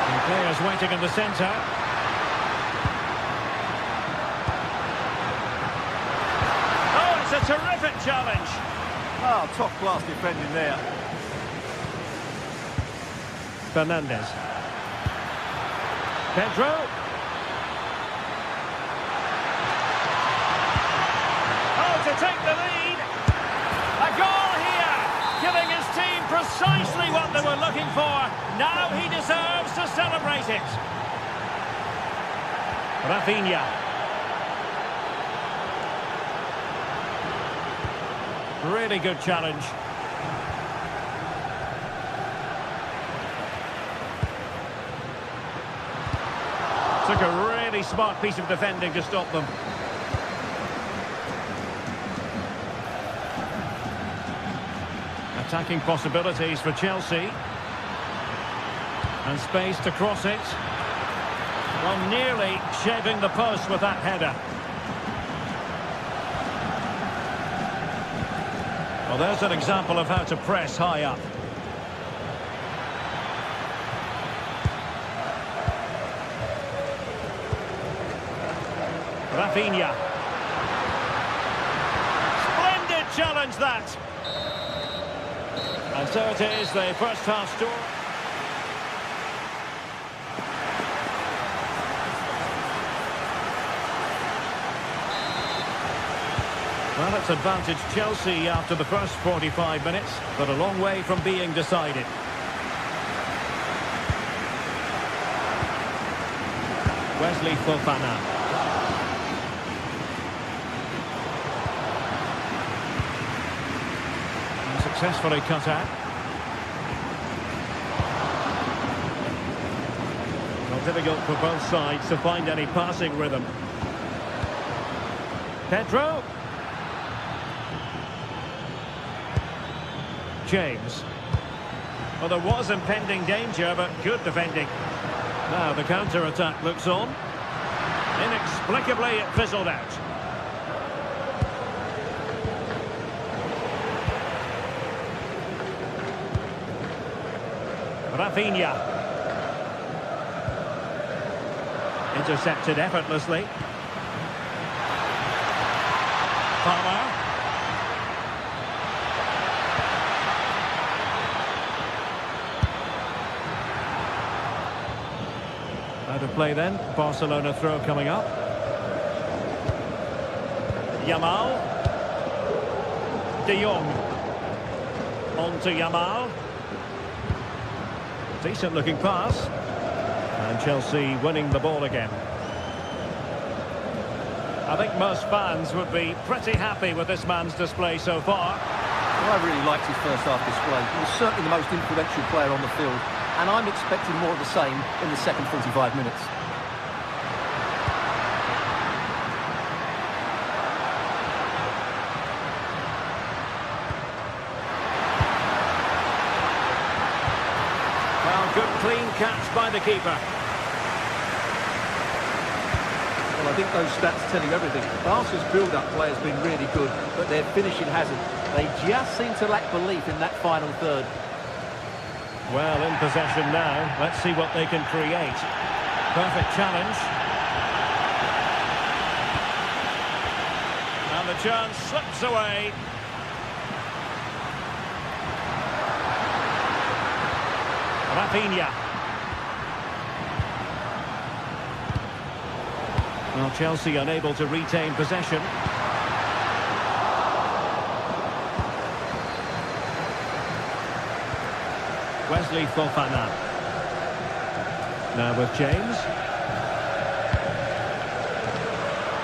And players waiting in the centre. Oh, it's a terrific challenge. Oh, top-class defending there. Fernandez. Pedro. To take the lead. A goal here, giving his team precisely what they were looking for. Now he deserves to celebrate it. Rafinha. Really good challenge. Took a really smart piece of defending to stop them. Attacking possibilities for Chelsea. And space to cross it. Well, nearly shaving the post with that header. Well, there's an example of how to press high up. Rafinha. Splendid challenge that. And so it is, the first half score. Well, it's advantage Chelsea after the first 45 minutes, but a long way from being decided. Wesley Fofana. Successfully cut out. Well, difficult for both sides to find any passing rhythm. Pedro. James. Well, there was impending danger, but good defending. Now the counter-attack looks on. Inexplicably, it fizzled out. Rafinha. Intercepted effortlessly. Palmer. Out of play then. Barcelona throw coming up. Yamal. De Jong. On to Yamal. Decent looking pass. And Chelsea winning the ball again. I think most fans would be pretty happy with this man's display so far. Well, I really liked his first half display. He was certainly the most influential player on the field. And I'm expecting more of the same in the second 45 minutes. Good clean catch by the keeper. Well, I think those stats tell you everything. Barca's build-up play has been really good, but their finishing hasn't. They just seem to lack belief in that final third. Well, in possession now. Let's see what they can create. Perfect challenge. And the chance slips away. Rafinha. Well, Chelsea unable to retain possession. Wesley Fofana. Now with James.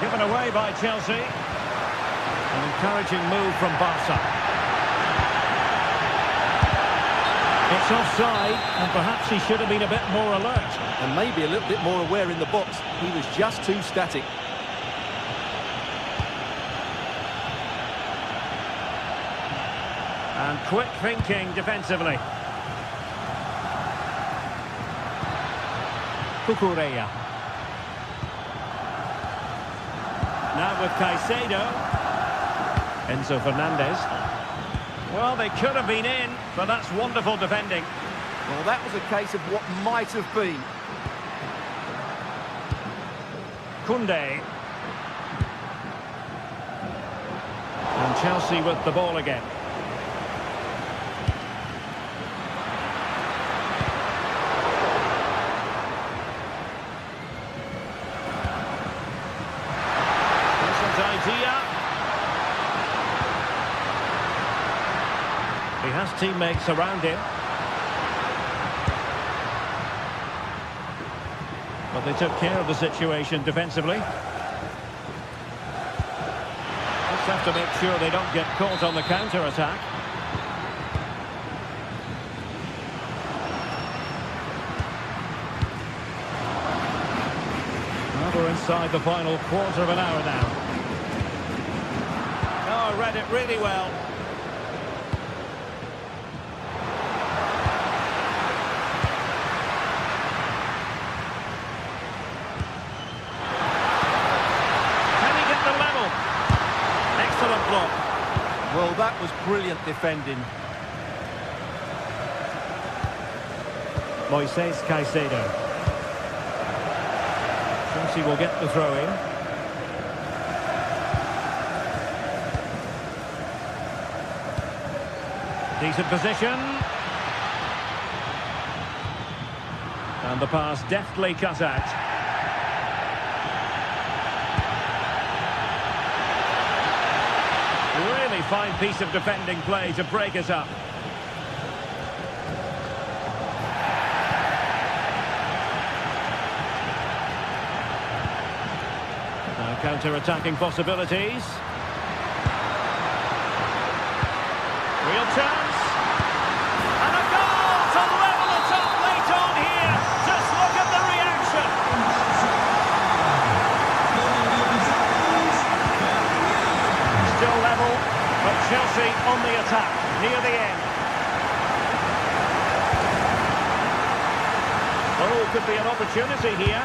Given away by Chelsea. An encouraging move from Barca. It's offside, and perhaps he should have been a bit more alert. And maybe a little bit more aware in the box. He was just too static. And quick thinking defensively. Cucurella. Now with Caicedo. Enzo Fernandez. Well, they could have been in, but that's wonderful defending. Well, that was a case of what might have been. Koundé. And Chelsea with the ball again. Idea. He has teammates around him. But they took care of the situation defensively. Just have to make sure they don't get caught on the counter-attack. Well, we're inside the final quarter of an hour now. Oh, read it really well. Can he get the level? Excellent block. Well, that was brilliant defending. Moises Caicedo. Chelsea will get the throw in. Decent position. And the pass deftly cut out. Really fine piece of defending play to break us up. Now counter-attacking possibilities. Real chance. And a goal to level it up late on here. Just look at the reaction. Still level, but Chelsea on the attack near the end. Oh, could be an opportunity here.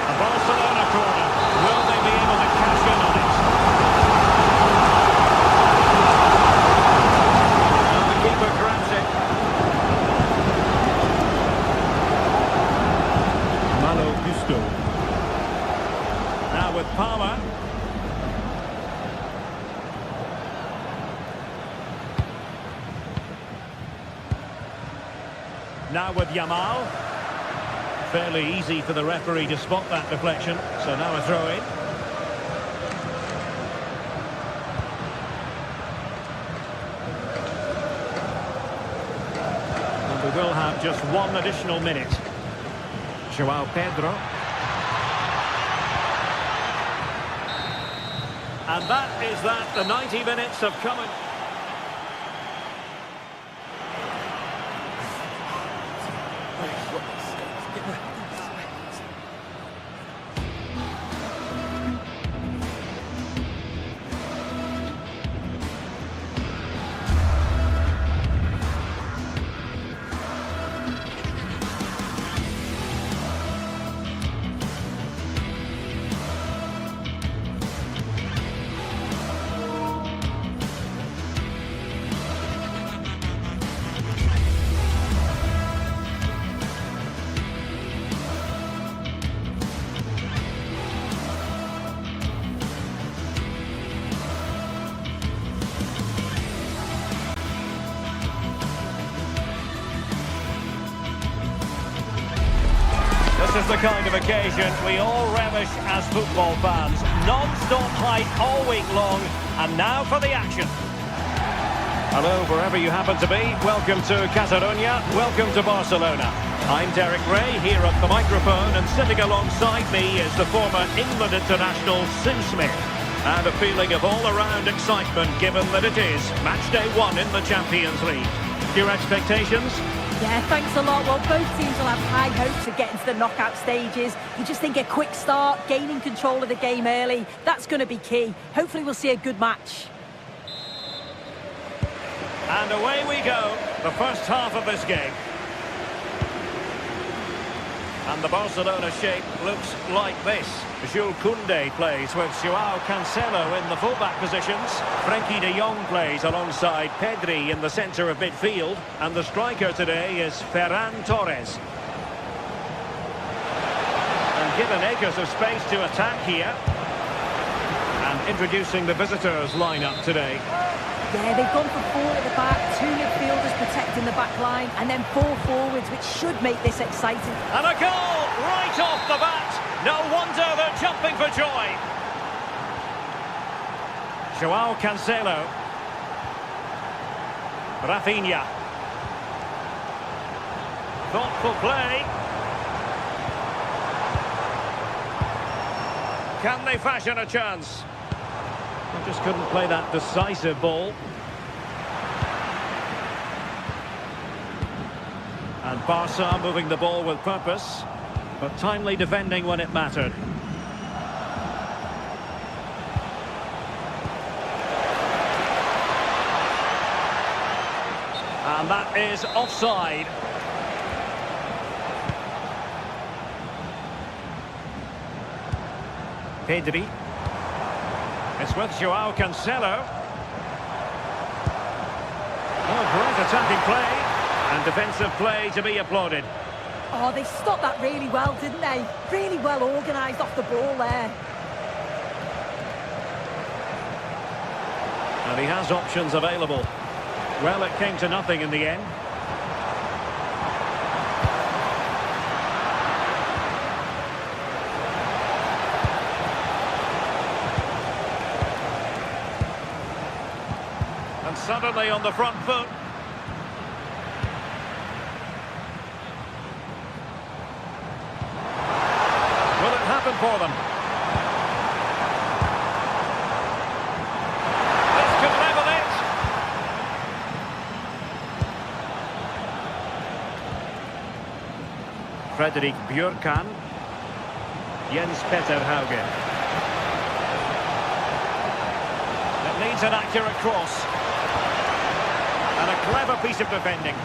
A Barcelona corner. Will they be able to cash in on it? Keeper grabs it. Malo Gusto. Now with Palmer. Now with Yamal. Fairly easy for the referee to spot that deflection. So now a throw-in. We will have just one additional minute. João Pedro. And that is that. The 90 minutes have come. This is the kind of occasion we all relish as football fans. Non-stop hype all week long, and now for the action. Hello, wherever you happen to be. Welcome to Catalonia. Welcome to Barcelona. I'm Derek Ray, here at the microphone, and sitting alongside me is the former England international Sue Smith. And a feeling of all-around excitement, given that it is match day 1 in the Champions League. Your expectations? Yeah, thanks a lot. Well, both teams will have high hopes of getting to the knockout stages. You just think a quick start, gaining control of the game early, that's going to be key. Hopefully we'll see a good match. And away we go, the first half of this game. And the Barcelona shape looks like this. Jules Koundé plays with Joao Cancelo in the fullback positions. Frenkie de Jong plays alongside Pedri in the centre of midfield. And the striker today is Ferran Torres. And given acres of space to attack here. And introducing the visitors lineup today. Yeah, they've gone for 4 at the back, 2 midfielders protecting the back line, and then 4 forwards, which should make this exciting. And a goal right off the bat. No wonder they're jumping for joy. Joao Cancelo. Rafinha. Thoughtful play. Can they fashion a chance? Just couldn't play that decisive ball. And Barca moving the ball with purpose, but timely defending when it mattered. And that is offside. Pedri. It's with Joao Cancelo. Oh, great attacking play. And defensive play to be applauded. Oh, they stopped that really well, didn't they? Really well organised off the ball there. And he has options available. Well, it came to nothing in the end. And suddenly on the front foot. Will it happen for them? This could level it. Frederik Bjørkan. Jens Petter Hauge. It needs an accurate cross. And a clever piece of defending.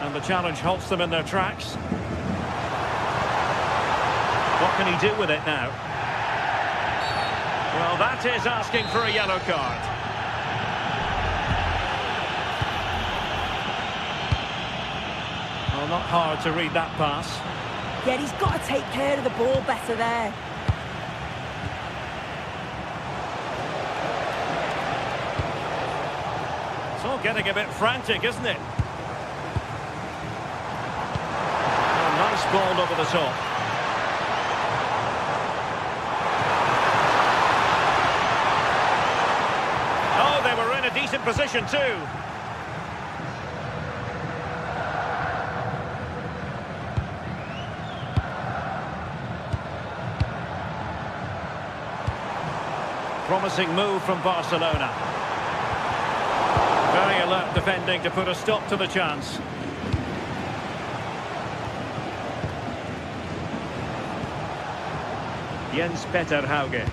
And the challenge halts them in their tracks. What can he do with it now? Well, that is asking for a yellow card. Well, not hard to read that pass. Yeah, he's got to take care of the ball better there. It's all getting a bit frantic, isn't it? Oh, nice ball over the top. Oh, they were in a decent position too. Promising move from Barcelona. Very alert defending to put a stop to the chance. Jens Petter Hauge.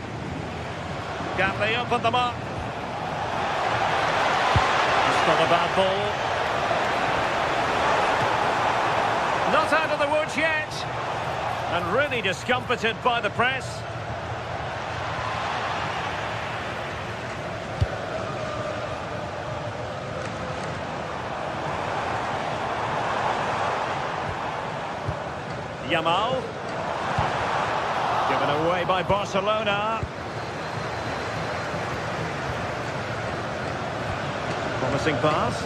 Can they open them up? It's not a bad ball. Not out of the woods yet. And really discomfited by the press. Yamal. Given away by Barcelona. Promising pass.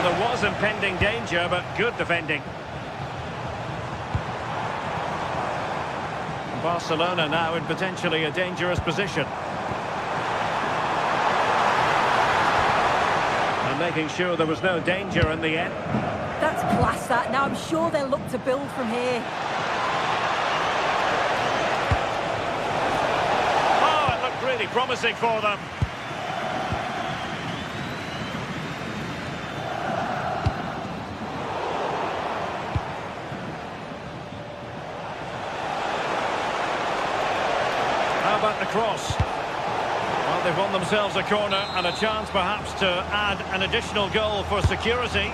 there was impending danger, but good defending. Barcelona now in potentially a dangerous position. And making sure there was no danger in the end. That's class, that. Now I'm sure they'll look to build from here. Oh, it looked really promising for them. How about the cross? Well, they've won themselves a corner and a chance perhaps to add an additional goal for security.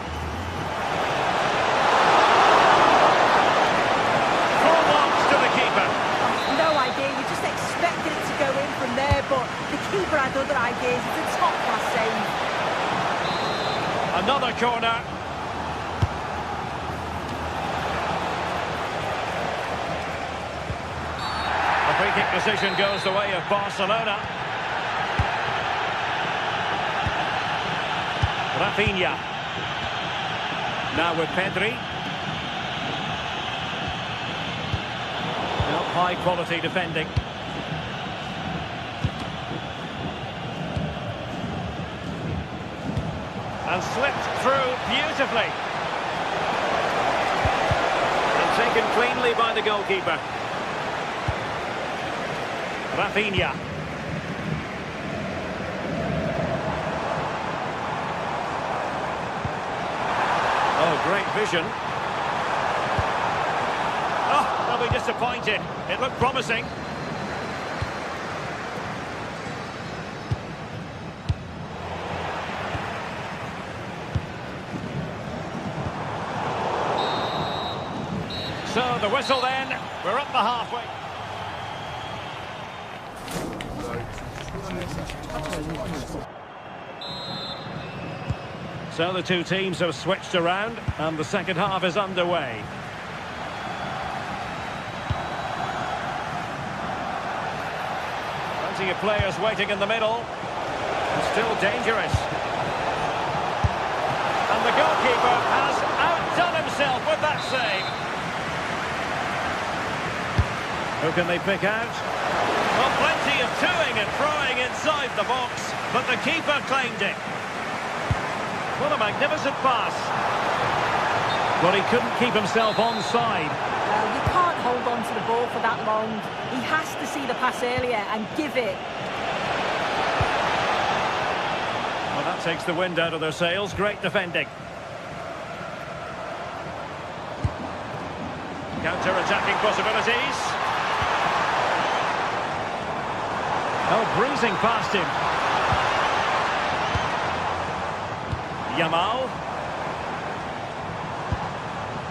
Full marks to the keeper. No idea, you just expected it to go in from there, but the keeper had other ideas. It's a top-class save. Another corner. The free-kick decision goes the way of Barcelona. Rafinha. Now with Pedri. Well, high-quality defending. And slipped through beautifully. And taken cleanly by the goalkeeper. Rafinha. Oh, great vision. Oh, they'll be disappointed. It looked promising. So the whistle then. We're up the halfway. So the two teams have switched around and the second half is underway. Plenty of players waiting in the middle. And still dangerous. And the goalkeeper has outdone himself with that save. Who can they pick out? Well, plenty of toing and throwing inside the box, but the keeper claimed it. What a magnificent pass. But he couldn't keep himself onside. You can't hold on to the ball for that long. He has to see the pass earlier and give it. Well, that takes the wind out of their sails. Great defending. Counter-attacking possibilities. Oh, breezing past him. Yamal.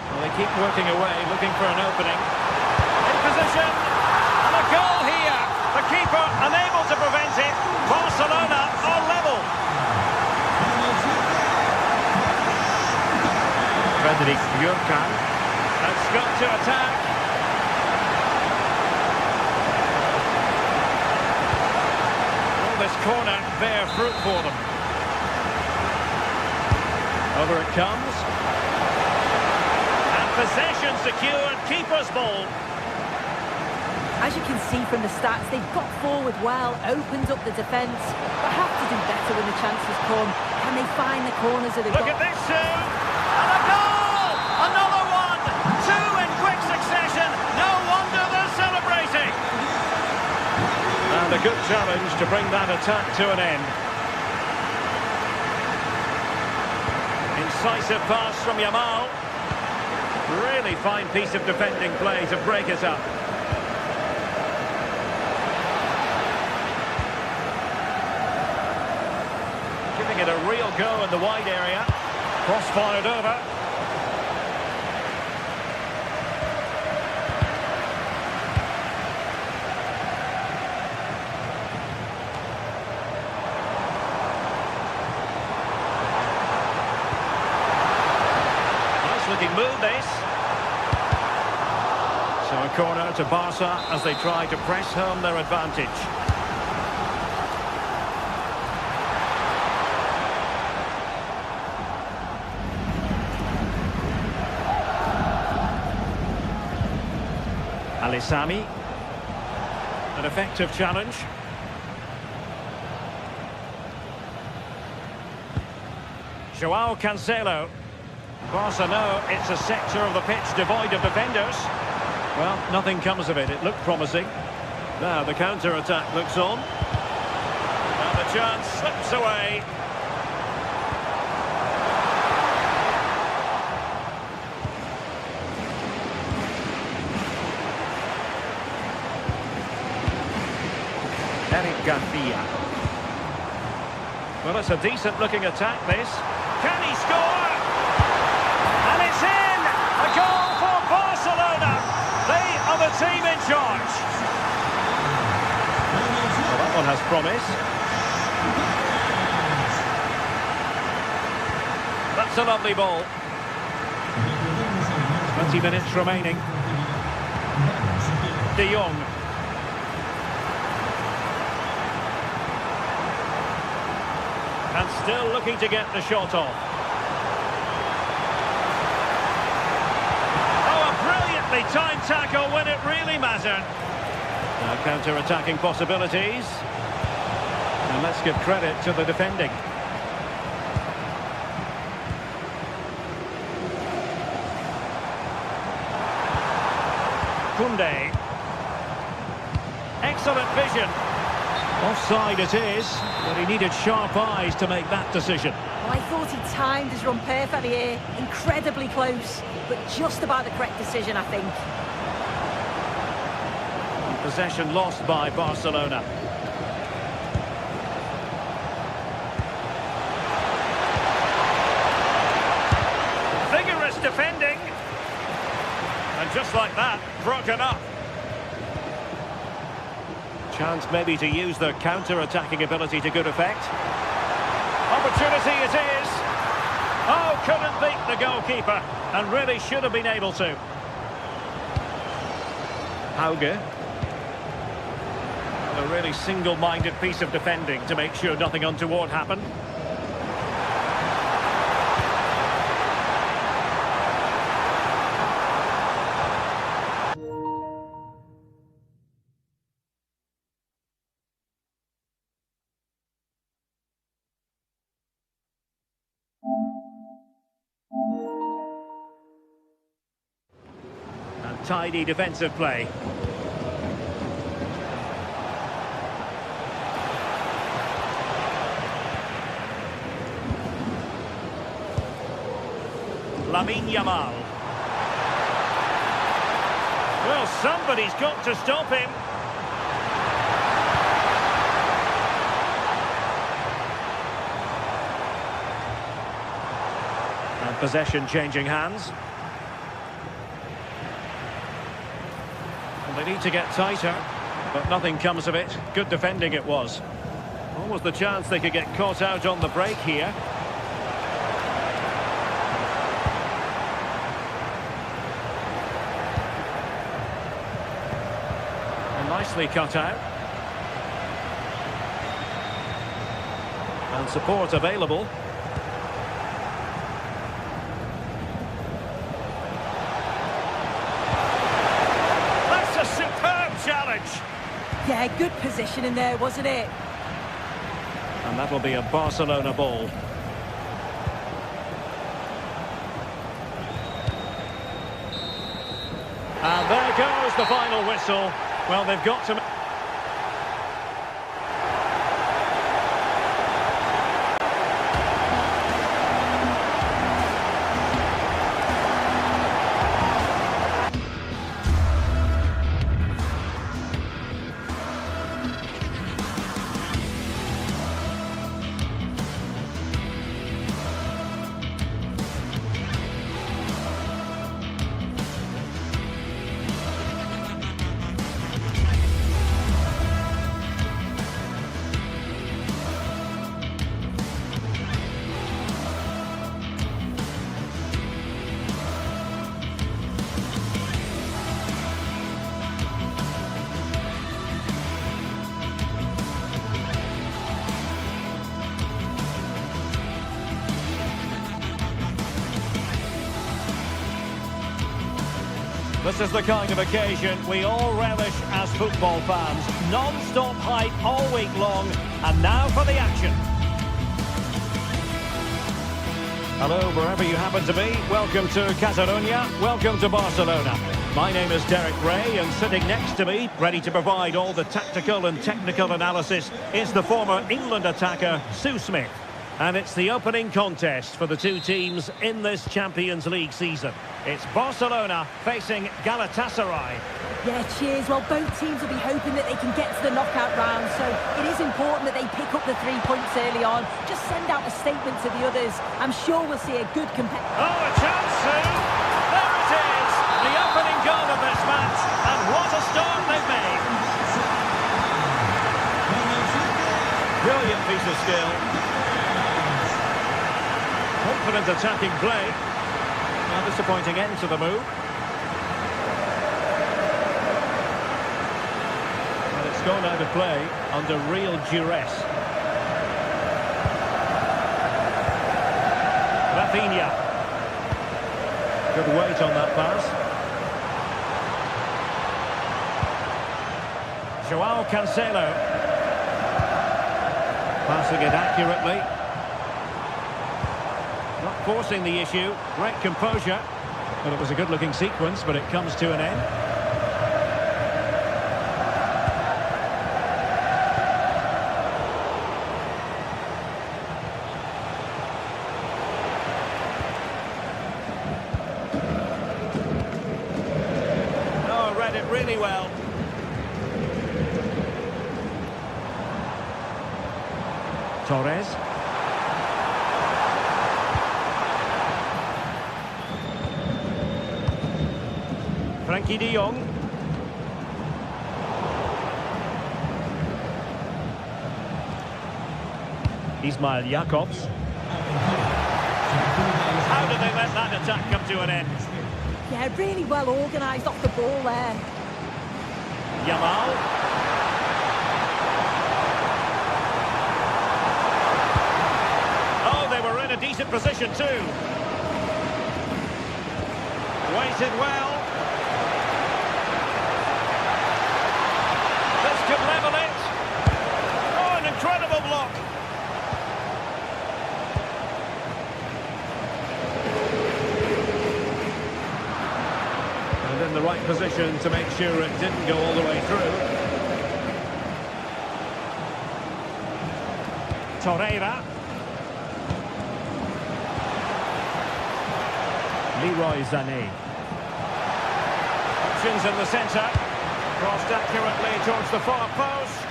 Well, they keep working away, looking for an opening. In position. And a goal here. The keeper unable to prevent it. Barcelona are level. Frederick Jurkan. And Scott to attack. Well, this corner bear fruit for them. Over it comes. And possession secured, keeper's ball. As you can see from the stats, they've got forward well, opened up the defence, but have to do better when the chances come. Can they find the corners of the goal? Look at this too. And a goal! Another one! Two in quick succession. No wonder they're celebrating. And a good challenge to bring that attack to an end. Incisive pass from Yamal. Really fine piece of defending play to break it up. Giving it a real go in the wide area. Cross fired over. Looking move this. So a corner to Barca as they try to press home their advantage. Alisami. An effective challenge. Joao Cancelo. Barca know it's a sector of the pitch devoid of defenders. Well, nothing comes of it. It looked promising. Now the counter-attack looks on. And the chance slips away. Eric Garcia. Well, it's a decent-looking attack, this. Can he score? And it's in! A goal for Barcelona! They are the team in charge. Well, that one has promise. That's a lovely ball. 20 minutes remaining. De Jong. And still looking to get the shot off. Oh, a brilliantly timed tackle when it really mattered. Now counter-attacking possibilities. And let's give credit to the defending. Koundé. Excellent vision. Offside it is, but he needed sharp eyes to make that decision. Well, I thought he timed his run perfectly here. Incredibly close, but just about the correct decision, I think. Possession lost by Barcelona. Vigorous defending. And just like that, broken up. Chance maybe to use their counter-attacking ability to good effect. Opportunity it is. Oh, couldn't beat the goalkeeper. And really should have been able to. Hauge. A really single-minded piece of defending to make sure nothing untoward happened. Tidy defensive play. Lamine Yamal. Well, somebody's got to stop him. And possession changing hands. They need to get tighter, but nothing comes of it. Good defending it was. Almost the chance they could get caught out on the break here. And nicely cut out. And support available. Yeah, good position in there, wasn't it? And that'll be a Barcelona ball. And there goes the final whistle. Well, they've got to... This is the kind of occasion we all relish as football fans. Non-stop hype all week long, and now for the action. Hello, wherever you happen to be. Welcome to Catalonia. Welcome to Barcelona. My name is Derek Ray, and sitting next to me, ready to provide all the tactical and technical analysis, is the former England attacker, Sue Smith. And it's the opening contest for the two teams in this Champions League season. It's Barcelona facing Galatasaray. Yeah, cheers. Well, both teams will be hoping that they can get to the knockout round, so it is important that they pick up the 3 points early on. Just send out a statement to the others. I'm sure we'll see a good competition. Oh, a chance, Sue! There it is! The opening goal of this match, and what a start they've made! Brilliant piece of skill. Confident attacking play. A disappointing end to the move. And it's gone out of play under real duress. Rafinha. Good weight on that pass. Joao Cancelo. Passing it accurately. Not forcing the issue, great composure. Well, it was a good-looking sequence, but it comes to an end. Oh, read it really well. Torres. Frankie de Jong. Ismail Jakobs. How did they let that attack come to an end? Yeah, really well organised off the ball there. Yamal. Oh, they were in a decent position too. Waited well. Could level it. Oh, an incredible block. And in the right position to make sure it didn't go all the way through. Torreira. Leroy Sané. Options in the centre. Crossed accurately towards the far post.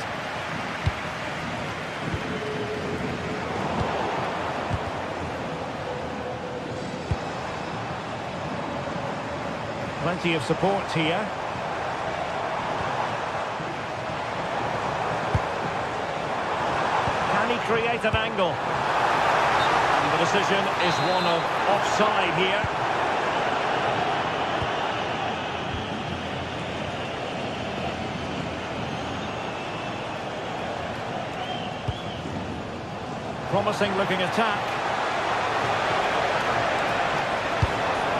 Plenty of support here. Can he create an angle? And the decision is one of offside here. Promising looking attack.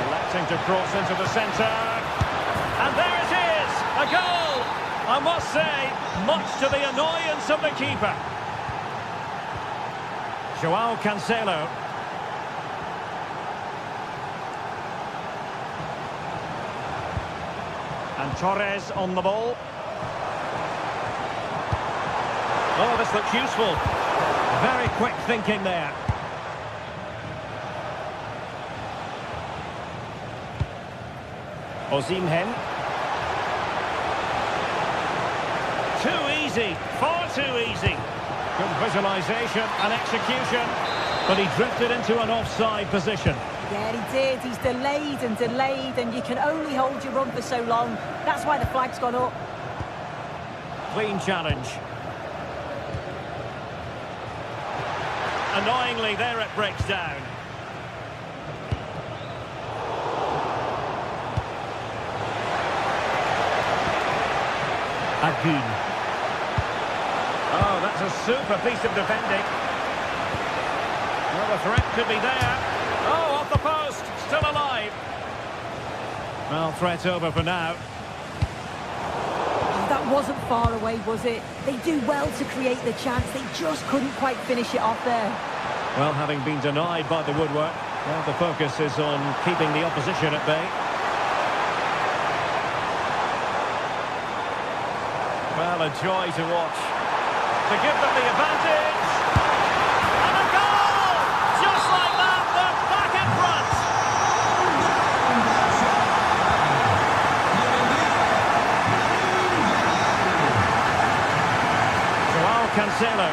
Electing to cross into the centre. And there it is! A goal! I must say, much to the annoyance of the keeper. Joao Cancelo. And Torres on the ball. Oh, this looks useful. Very quick thinking there. Osimhen. Too easy, far too easy. Good visualisation and execution, but he drifted into an offside position. Yeah, he did. He's delayed, and you can only hold your run for so long. That's why the flag's gone up. Clean challenge. Annoyingly, there it breaks down. Agun. Oh, that's a super piece of defending. Well, the threat could be there. Oh, off the post, still alive. Well, threat over for now. That wasn't far away, was it? They do well to create the chance. They just couldn't quite finish it off there. Well, having been denied by the woodwork, well, the focus is on keeping the opposition at bay. Well, a joy to watch. To give them the advantage. And a goal! Just like that, they're back in front. Joao Cancelo.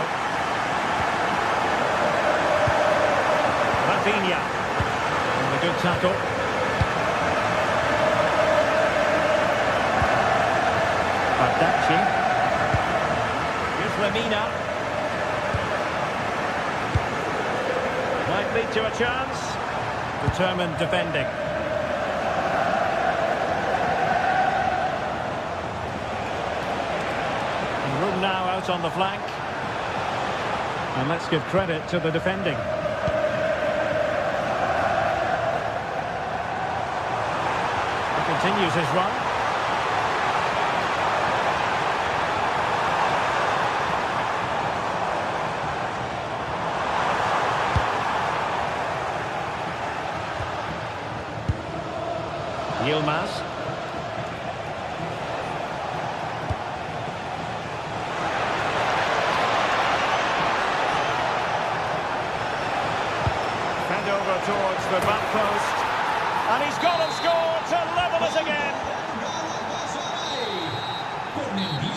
Rafinha. And a good tackle. Badachi. Here's Lemina. Might lead to a chance. Determined defending. And room now out on the flank. And let's give credit to the defending. He continues his run. Yilmaz. Fed over towards the back post. And he's gone and scored to level it again.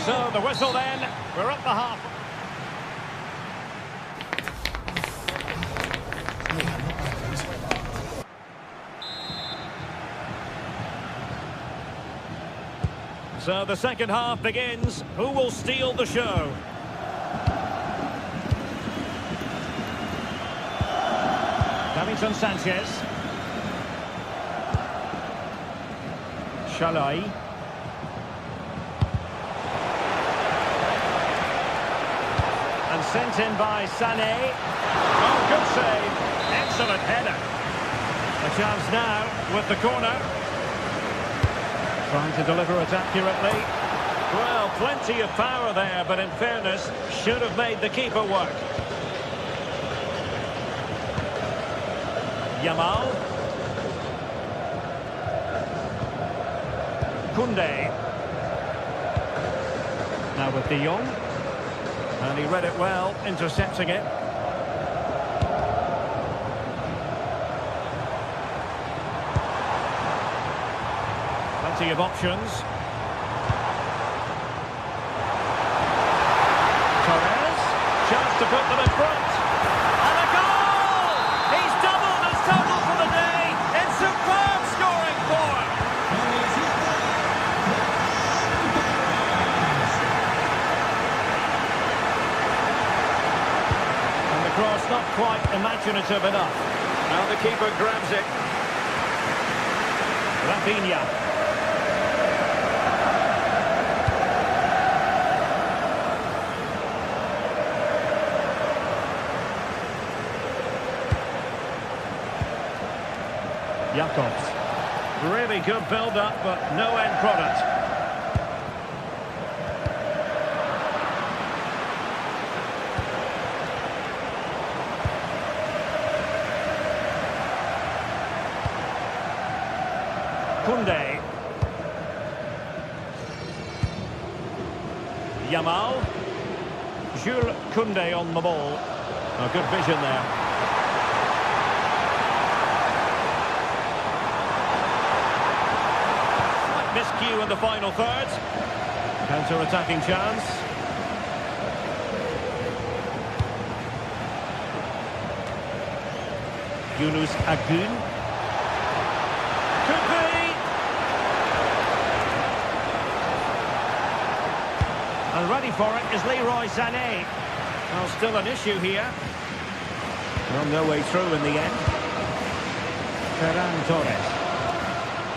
So the whistle then. We're at the half. So the second half begins. Who will steal the show? Davinson Sanchez. Shalai. And sent in by Sané. Oh, good save. Excellent header. A chance now with the corner. Trying to deliver it accurately. Well, plenty of power there, but in fairness, should have made the keeper work. Yamal. Koundé. Now with De Jong. And he read it well, intercepting it. Plenty of options. Torres, chance to put them in front. And a goal! He's doubled his total for the day in superb scoring form. And the cross not quite imaginative enough. Now the keeper grabs it. Rafinha. Jakobs. Really good build-up, but no end product. Koundé. Yamal. Jules Koundé on the ball. A good vision there. Miscue in the final third. Counter-attacking chance. Yunus Agun. Could be. And ready for it is Leroy Sané. Well, still an issue here. Well, no way through in the end. Ferran Torres.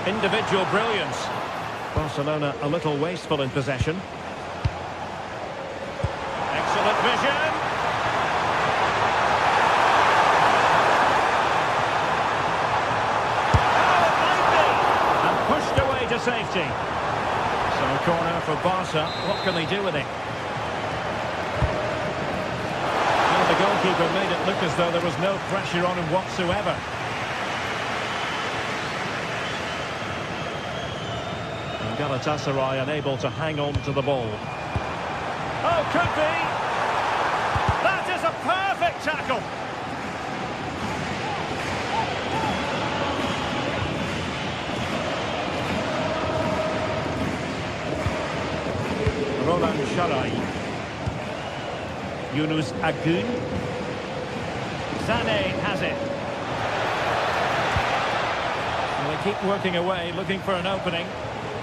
Individual brilliance. Barcelona a little wasteful in possession. Excellent vision. Oh, it might be. And pushed safety. So a corner for Barca. What can they do with it? Well, the goalkeeper made it look as though there was no pressure on him whatsoever. And Galatasaray unable to hang on to the ball. Oh, could be! That is a perfect tackle! Roland Sharai. Yunus Agun. Sané has it. And they keep working away, looking for an opening.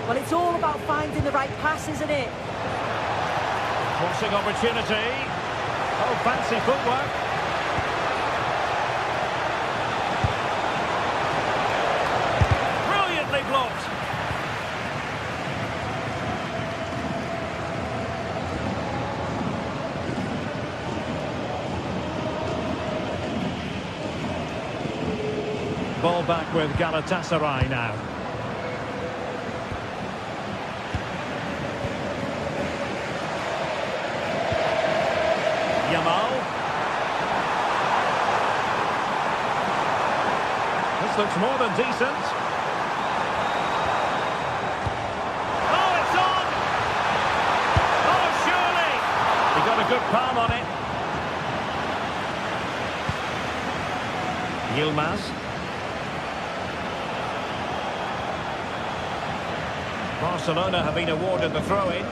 Well, it's all about finding the right pass, isn't it? Crossing opportunity. Oh, fancy footwork. Brilliantly blocked. Ball back with Galatasaray now. Yamal. This looks more than decent. Oh, it's on! Oh, surely! He got a good palm on it. Yilmaz. Barcelona have been awarded the throw-in.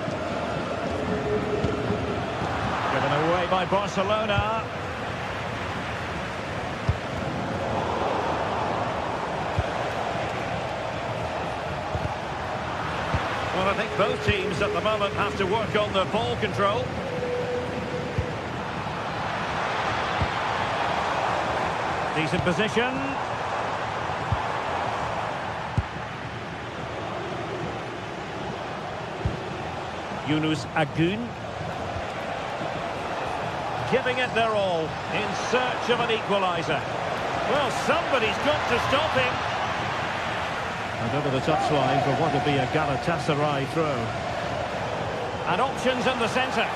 Given away by Barcelona. Well, I think both teams at the moment have to work on the ball control. Decent position. Yunus Agun. Giving it their all in search of an equaliser. Well, somebody's got to stop him. And over the touchline for what would be a Galatasaray throw. And options in the centre.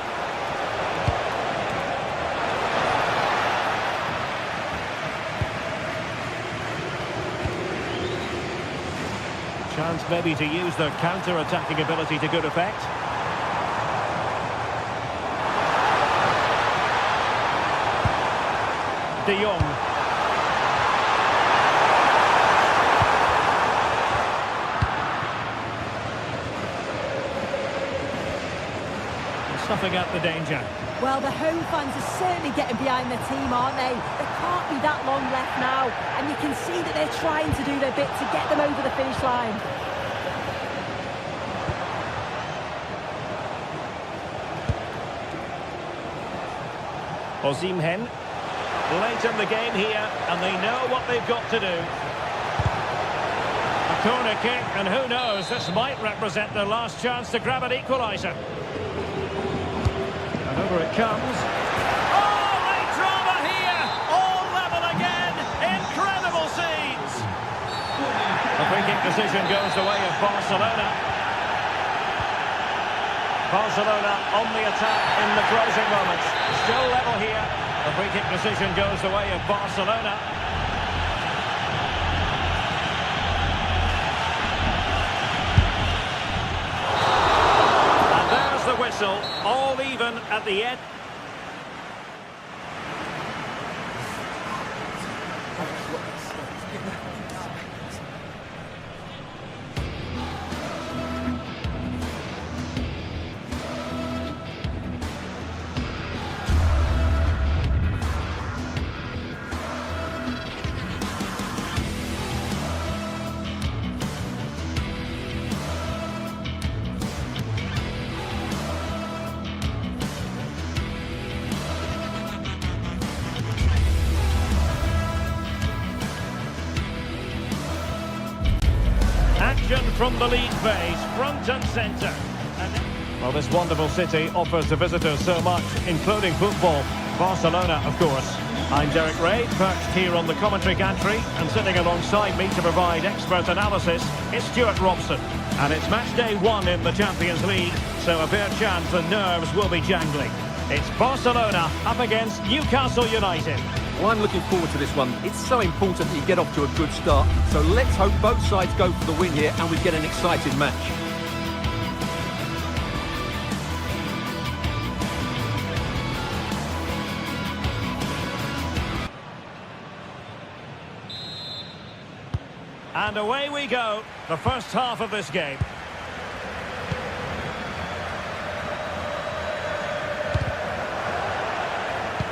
Chance maybe to use their counter-attacking ability to good effect. De Jong. Snuffing out the danger. Well, the home fans are certainly getting behind their team, aren't they? There can't be that long left now, and you can see that they're trying to do their bit to get them over the finish line. Osimhen. Late in the game here, and they know what they've got to do. A corner kick, and who knows, this might represent their last chance to grab an equaliser. And over it comes. Oh, late drama here! All level again! Incredible scenes! The free kick decision goes the way of Barcelona. Barcelona on the attack in the closing moments. Still level here. The free kick decision goes the way of Barcelona. And there's the whistle, all even at the end. Action from the league phase, front and centre. Well, this wonderful city offers the visitors so much, including football. Barcelona, of course. I'm Derek Ray, perched here on the commentary gantry, and sitting alongside me to provide expert analysis is Stuart Robson. And it's match day 1 in the Champions League, so a fair chance the nerves will be jangling. It's Barcelona up against Newcastle United. Well, I'm looking forward to this one. It's so important that you get off to a good start. So let's hope both sides go for the win here and we get an exciting match. And away we go, the first half of this game.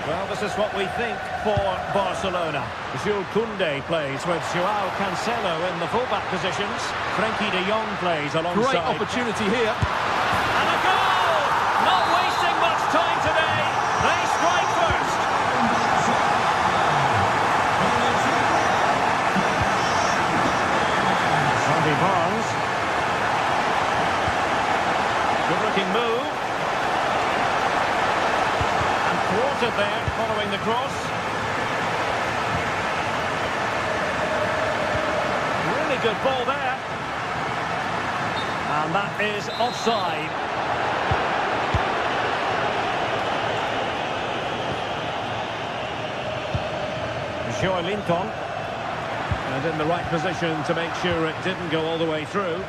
Well, this is what we think for Barcelona. Jules Koundé plays with Joao Cancelo in the fullback positions. Frenkie de Jong plays alongside. Great opportunity here. And a goal! Not wasting much time today. They strike first. Harvey Barnes. Good-looking move. And thwarted there, following the cross. Really good ball there. And that is offside. Joe Linton. And in the right position to make sure it didn't go all the way through.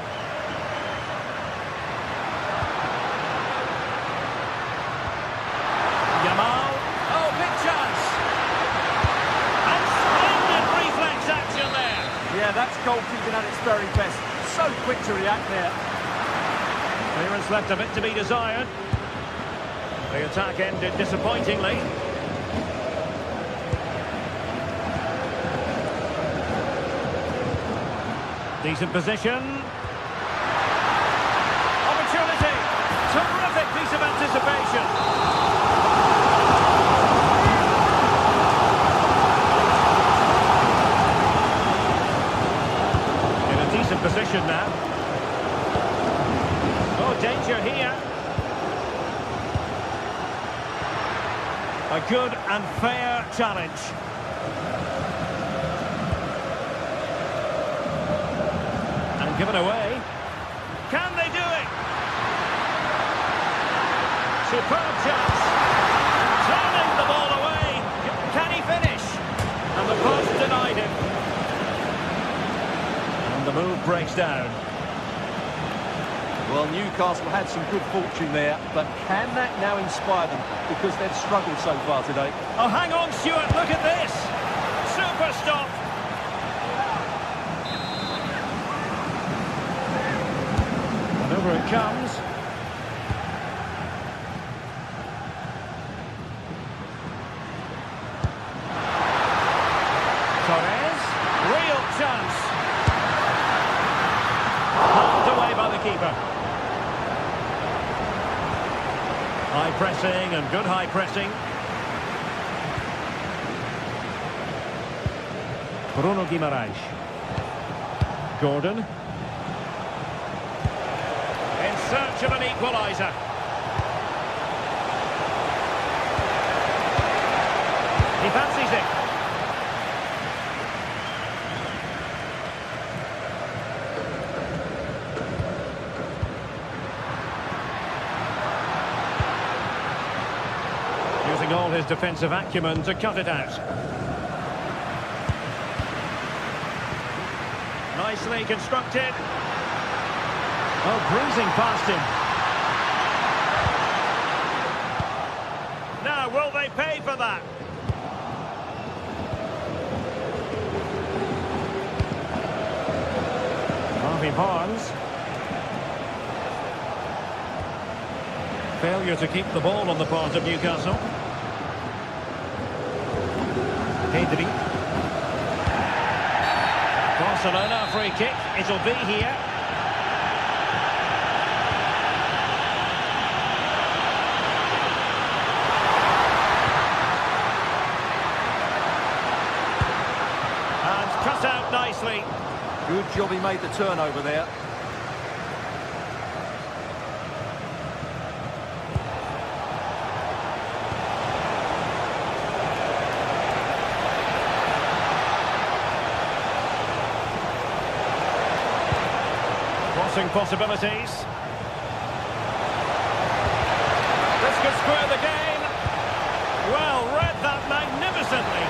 Yamal. Oh, big chance. And splendid reflex action there. Yeah, that's goalkeeping at its very best. So quick to react there. Clearance left a bit to be desired. The attack ended disappointingly. Decent position. Opportunity. Terrific piece of anticipation. In a decent position now. Oh, danger here. A good and fair challenge. Given away. Can they do it? Superb chance. Turning the ball away. Can he finish? And the cross denied him. And the move breaks down. Well, Newcastle had some good fortune there, but can that now inspire them? Because they've struggled so far today. Oh, hang on, Stuart. Look at this. Super stop. Over it comes. Torres. Real chance. Pulled away by the keeper. High pressing and good high pressing. Bruno Guimaraes. Gordon. In search of an equaliser. He fancies it. Using all his defensive acumen to cut it out. Nicely constructed. Oh, breezing past him. Now, will they pay for that? Harvey Barnes. Failure to keep the ball on the part of Newcastle. Pedri. Barcelona, free kick. It'll be here. Cut out nicely. Good job he made the turnover there. Crossing possibilities. This could square the game. Well, read that magnificently.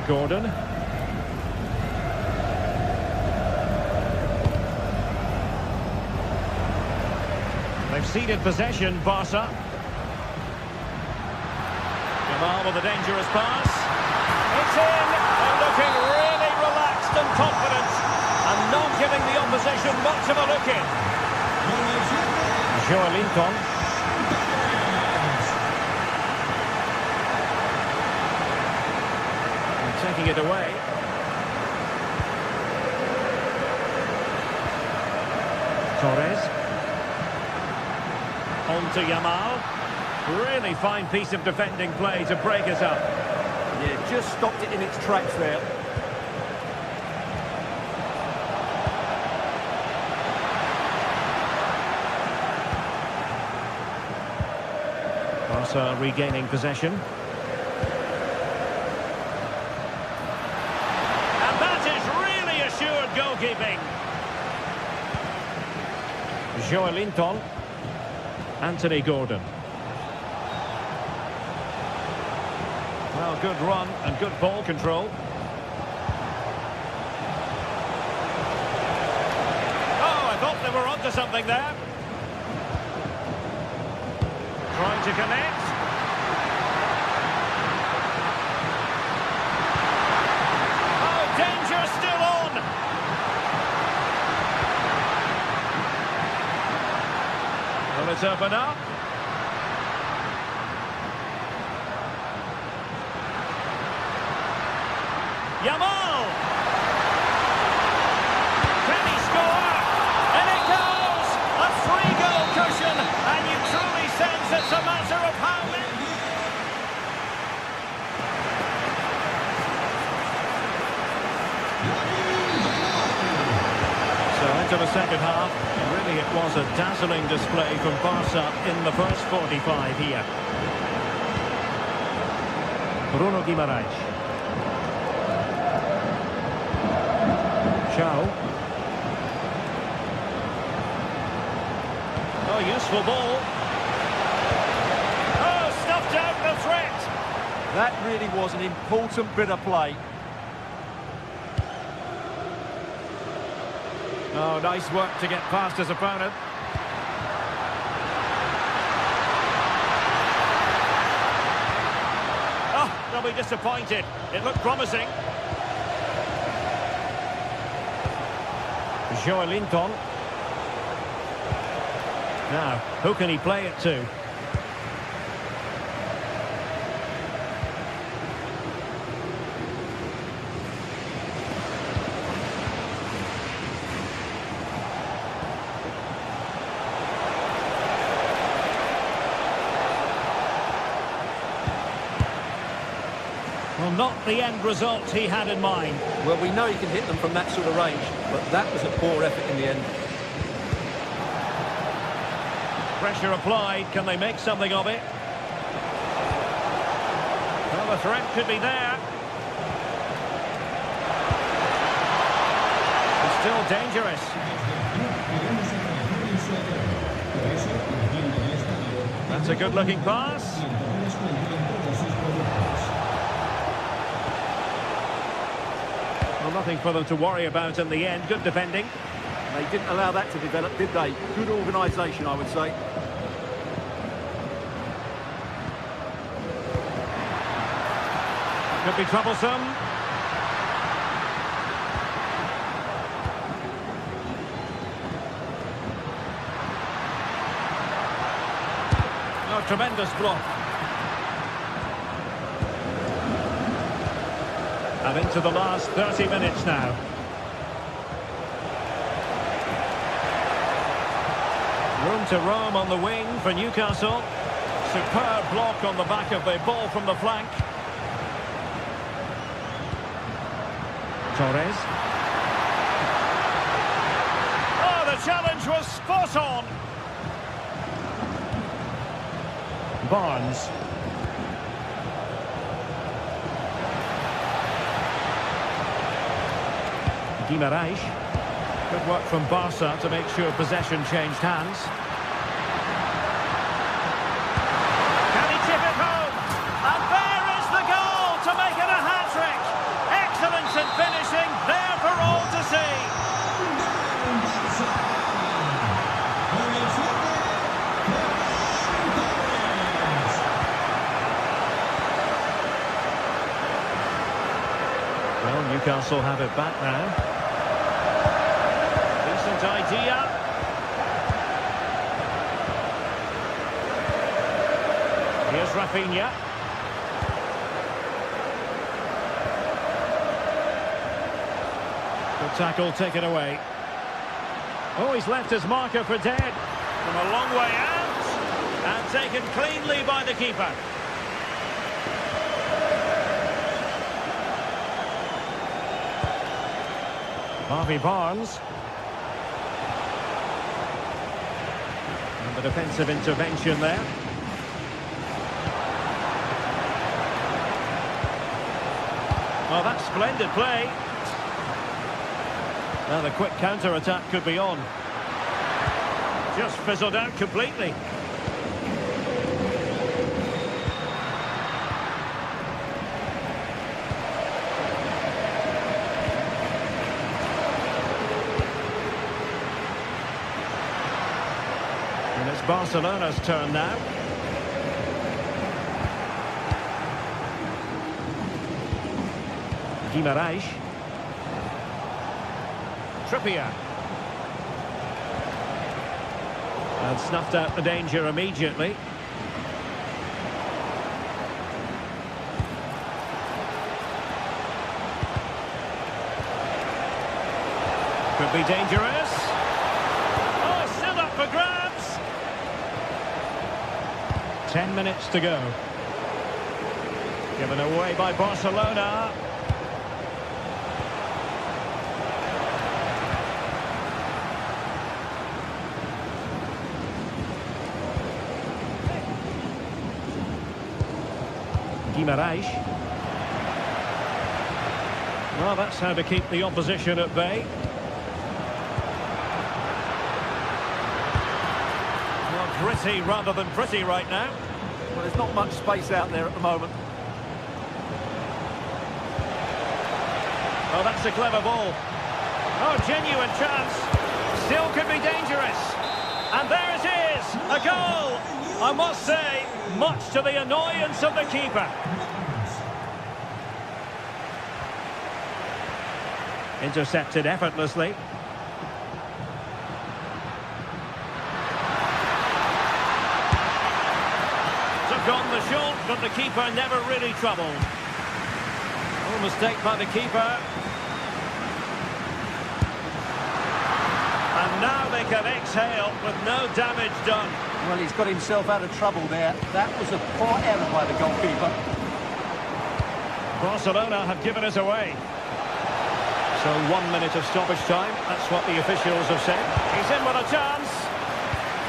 Gordon. They've ceded possession, Barca. Jamal with a dangerous pass. It's in. They're looking really relaxed and confident and not giving the opposition much of a look in. Joelinton. Taking it away. Torres. On to Yamal. Really fine piece of defending play to break us up. Yeah, just stopped it in its tracks there. Barca regaining possession. Goalkeeping. Joelinton. Anthony Gordon. Well, good run and good ball control. Oh, I thought they were onto something there. Trying to connect. Oh, danger still on. Well, it's open up. Yamal! Can he score? And it goes! A 3-goal cushion, and you truly sense it's a matter of how many. So into the second half. Really, it was a dazzling display from Barca in the first 45 here. Bruno Guimaraes. Chao. Oh, useful ball. Oh, stuffed out the threat. That really was an important bit of play. Oh, nice work to get past his opponent. Oh, they'll be disappointed. It looked promising. Joelinton. Now, who can he play it to? Well, not the end result he had in mind. Well, we know he can hit them from that sort of range, but that was a poor effort in the end. Pressure applied. Can they make something of it? Well, the threat could be there. It's still dangerous. That's a good-looking pass. Well, nothing for them to worry about in the end. Good defending. They didn't allow that to develop, did they? Good organisation, I would say. Could be troublesome. Oh, tremendous block. And into the last 30 minutes now. Room to roam on the wing for Newcastle. Superb block on the back of the ball from the flank. Torres. Oh, the challenge was spot on. Barnes. Guimaraes. Good work from Barca to make sure possession changed hands. Can he chip it home? And there is the goal to make it a hat-trick. Excellence in finishing, there for all to see. Well, Newcastle have it back now. Decent idea. Here's Rafinha. Good tackle, taken away. Oh, he's left his marker for dead. From a long way out. And taken cleanly by the keeper. Harvey Barnes. And the defensive intervention there. Oh, that's splendid play. Now the quick counter-attack could be on. Just fizzled out completely. And it's Barcelona's turn now. Guimaraes. Trippier. And snuffed out the danger immediately. Could be dangerous. Oh, still up for grabs. 10 minutes to go. Given away by Barcelona. Guimaraes. Well, that's how to keep the opposition at bay. Well, gritty rather than pretty right now. Well, there's not much space out there at the moment. Oh, that's a clever ball. Oh, genuine chance. Still could be dangerous. And there it is, a goal. I must say, much to the annoyance of the keeper. Intercepted effortlessly. Took on the shot, but the keeper never really troubled. Oh, mistake by the keeper. And now they can exhale with no damage done. Well, he's got himself out of trouble there. That was a poor error by the goalkeeper. Barcelona have given us away. So 1 minute of stoppage time. That's what the officials have said. He's in with a chance.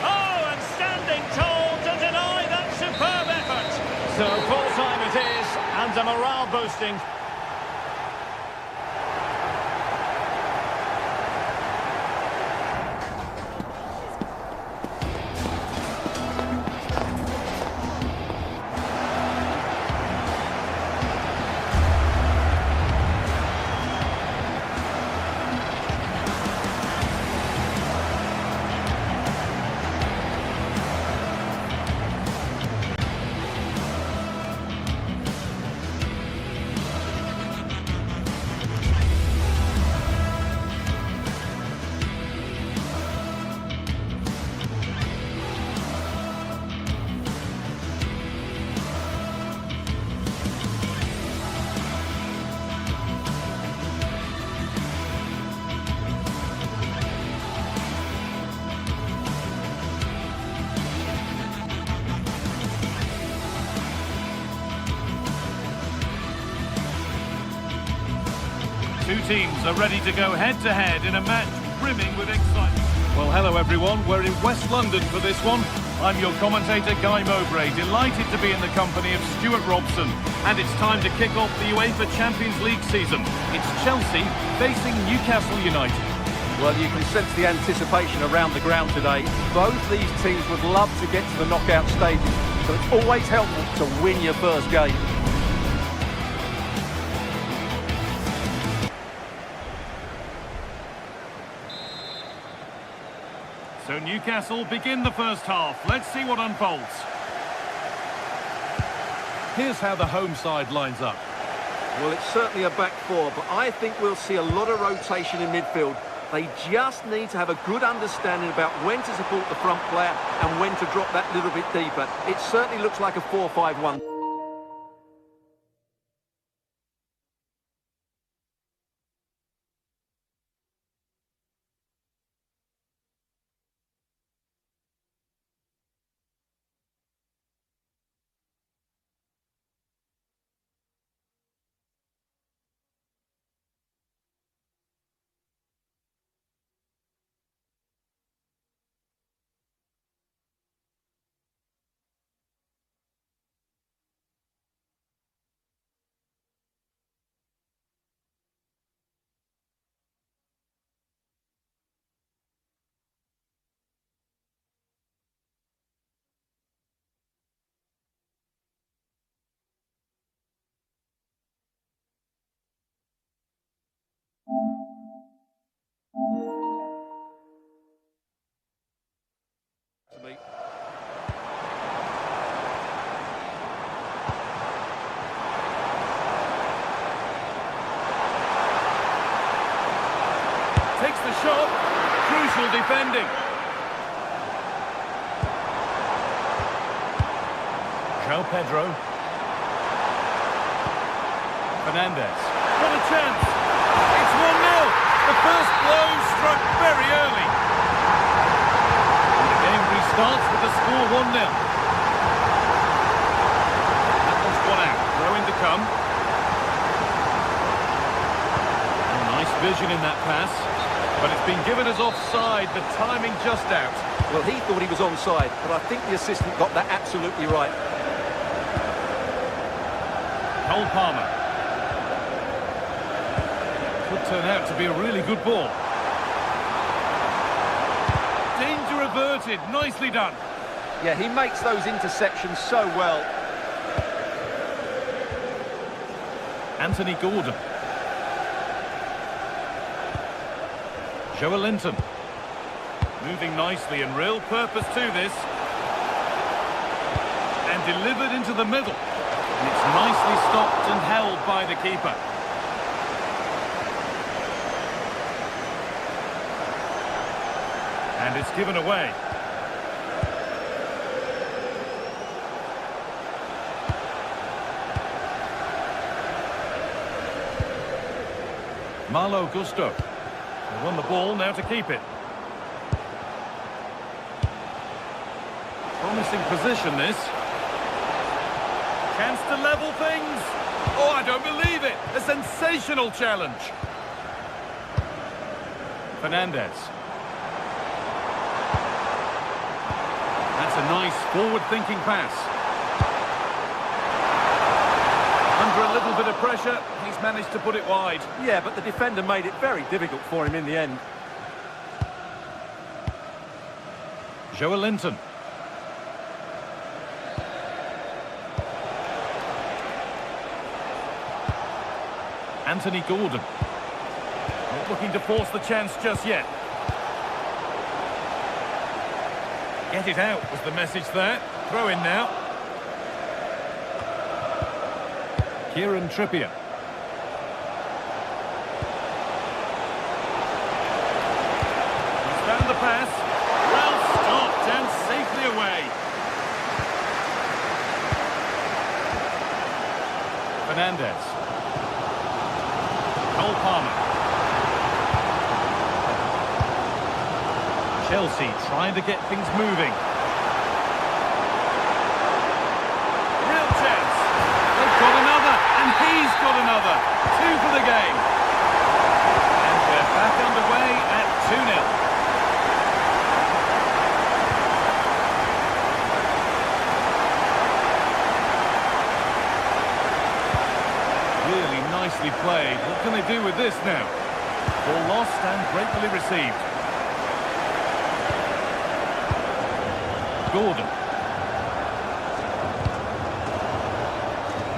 Oh, and standing tall to deny that superb effort. So full time it is, and a morale boosting. Two teams are ready to go head-to-head in a match brimming with excitement. Well, hello everyone. We're in West London for this one. I'm your commentator, Guy Mowbray, delighted to be in the company of Stuart Robson. And it's time to kick off the UEFA Champions League season. It's Chelsea facing Newcastle United. Well, you can sense the anticipation around the ground today. Both these teams would love to get to the knockout stages, so it's always helpful to win your first game. So Newcastle begin the first half. Let's see what unfolds. Here's how the home side lines up. Well, it's certainly a back four, but I think we'll see a lot of rotation in midfield. They just need to have a good understanding about when to support the front player and when to drop that little bit deeper. It certainly looks like a 4-5-1. To me. Takes the shot. Crucial defending. João Pedro. Fernandes. What a chance. It's 1-0. The first blow struck very early. And the game restarts with the score 1-0. That one's gone out. Throw-in to come. Oh, nice vision in that pass. But it's been given as offside. The timing just out. Well, he thought he was onside, but I think the assistant got that absolutely right. Cole Palmer. Could turn out to be a really good ball. Danger averted. Nicely done. Yeah, he makes those interceptions so well. Anthony Gordon. Joelinton. Moving nicely and real purpose to this. And delivered into the middle. And it's nicely stopped and held by the keeper. And it's given away. Malo Gusto. They won the ball, now to keep it. Promising position, this. Chance to level things. Oh, I don't believe it. A sensational challenge. Fernandes. That's a nice forward-thinking pass. Under a little bit of pressure, he's managed to put it wide. Yeah, but the defender made it very difficult for him in the end. Joelinton. Anthony Gordon. Not looking to force the chance just yet. Get it out was the message there. Throw in now. Kieran Trippier. He's found the pass. Well stopped and safely away. Fernandes. Cole Palmer. Chelsea trying to get things moving. Real chance. They've got another, and he's got another. 2 for the game. And we're back underway at 2-0. Nicely played. What can they do with this now? Ball lost and gratefully received. Gordon.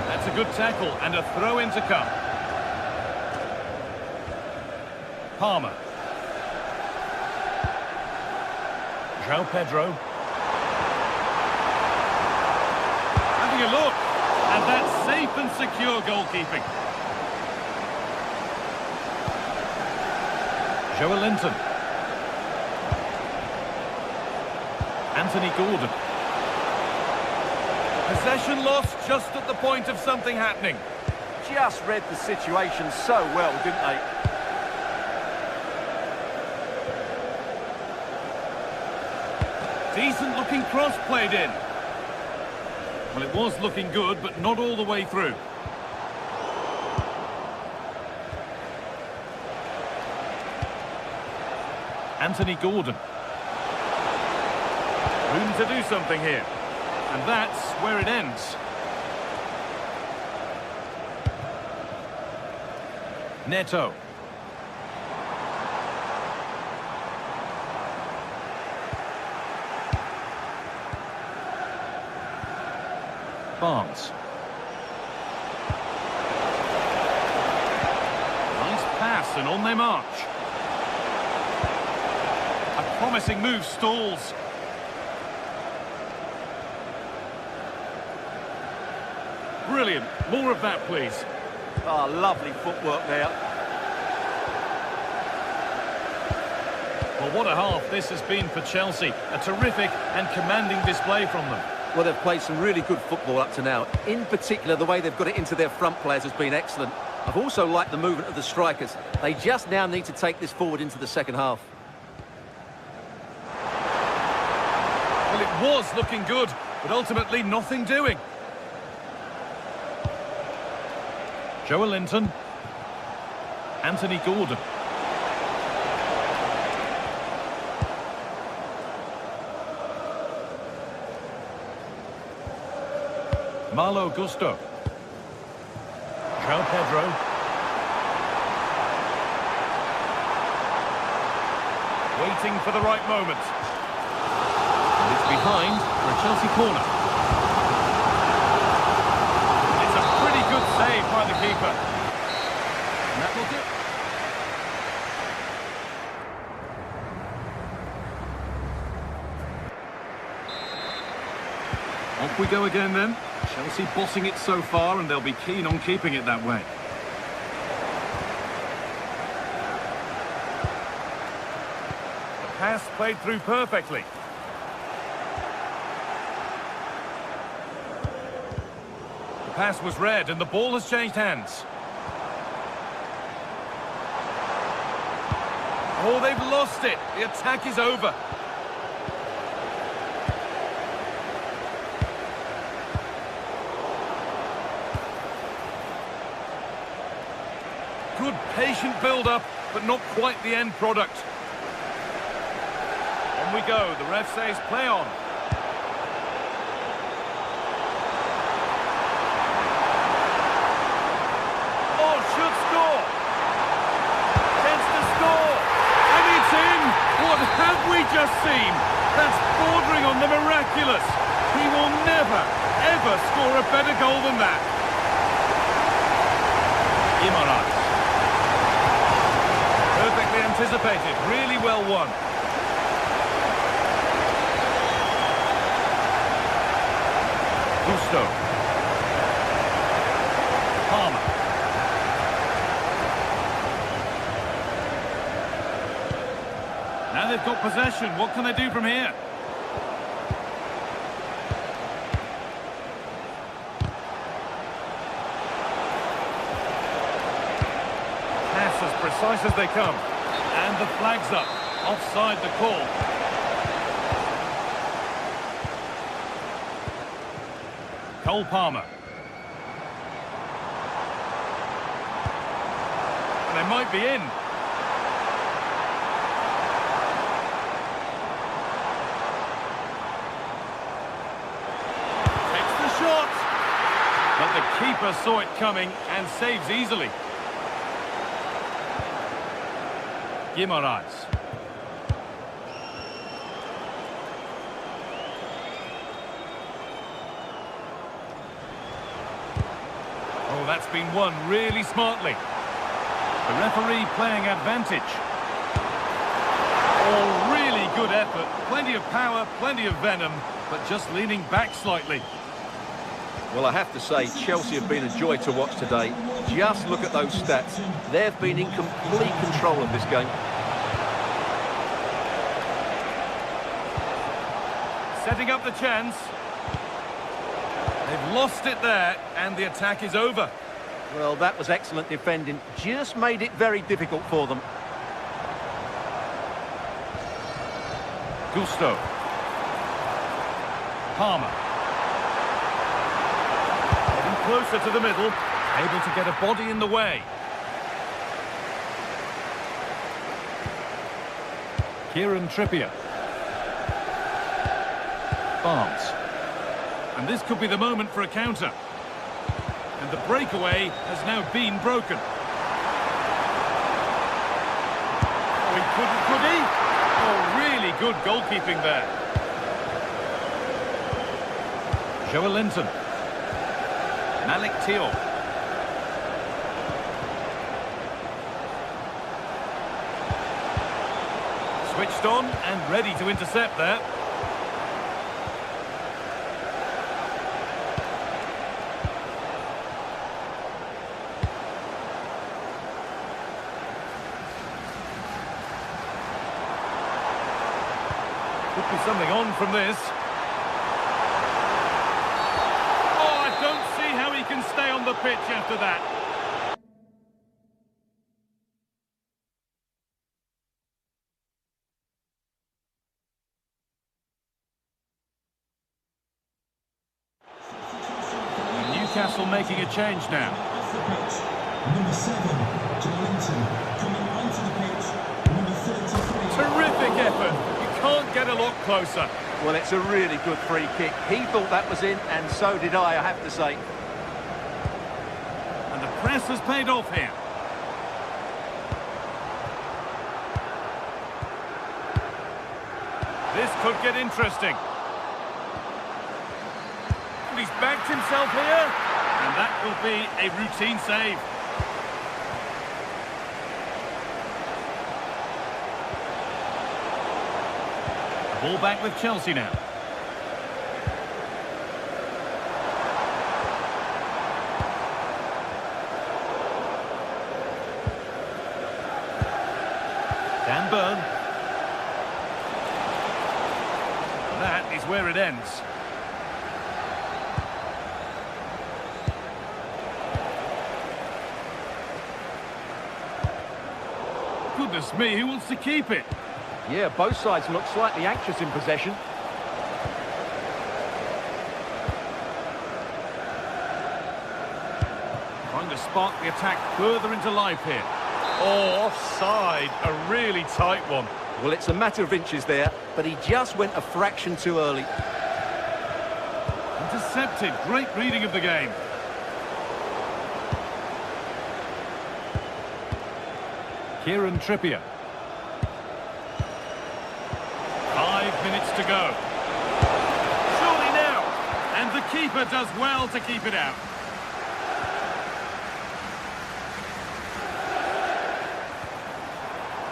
That's a good tackle and a throw-in to come. Palmer. João Pedro. Having a look. And that's safe and secure goalkeeping. Joelinton. Anthony Gordon. Possession lost just at the point of something happening. Just read the situation so well, didn't they? Decent looking cross played in. Well, it was looking good, but not all the way through. Anthony Gordon. Room to do something here. And that's where it ends. Neto. Barnes. Nice pass and on they march. A promising move stalls. Brilliant. More of that, please. Oh, lovely footwork there. Well, what a half this has been for Chelsea. A terrific and commanding display from them. Well, they've played some really good football up to now. In particular, the way they've got it into their front players has been excellent. I've also liked the movement of the strikers. They just now need to take this forward into the second half. Well, it was looking good, but ultimately nothing doing. Joelinton. Anthony Gordon. Malo Gusto. João Pedro. Waiting for the right moment. And it's behind for a Chelsea corner. It's a pretty good save by the keeper. And that will do. Off we go again then. Chelsea bossing it so far, and they'll be keen on keeping it that way. The pass played through perfectly. The pass was read, and the ball has changed hands. Oh, they've lost it. The attack is over. Good patient build-up, but not quite the end product. On we go. The ref says play on. Oh, should score. Chance to score. And it's in. What have we just seen? That's bordering on the miraculous. He will never, ever score a better goal than that. Guimaraes. Perfectly anticipated, really well won. Gusto. Palmer. Now they've got possession. What can they do from here? As precise as they come. And the flag's up. Offside the call. Cole Palmer. And they might be in. Takes the shot. But the keeper saw it coming and saves easily. Guimaraes. Oh, that's been won really smartly. The referee playing advantage. Oh, really good effort. Plenty of power, plenty of venom, but just leaning back slightly. Well, I have to say, Chelsea have been a joy to watch today. Just look at those stats. They've been in complete control of this game. Setting up the chance. They've lost it there, and the attack is over. Well, that was excellent defending. Just made it very difficult for them. Gusto. Palmer. Getting closer to the middle. Able to get a body in the way. Kieran Trippier. Barnes. And this could be the moment for a counter. And the breakaway has now been broken. Oh, he couldn't, could he? Oh, really good goalkeeping there. Joelinton. Malik Thiaw. Switched on and ready to intercept there. Could be something on from this. Oh, I don't see how he can stay on the pitch after that. Newcastle making a change now. Number 7, Joelinton, coming onto the pitch. Number 33. Terrific effort. Can't get a lot closer. Well, it's a really good free kick. He thought that was in, and so did I have to say. And the press has paid off here. This could get interesting. And he's backed himself here, and that will be a routine save. Ball back with Chelsea now. Dan Burn. That is where it ends. Goodness me, who wants to keep it? Yeah, both sides look slightly anxious in possession. Trying to spark the attack further into life here. Oh, offside. A really tight one. Well, it's a matter of inches there, but he just went a fraction too early. Intercepted. Great reading of the game. Kieran Trippier. 5 minutes to go. Surely now. And the keeper does well to keep it out.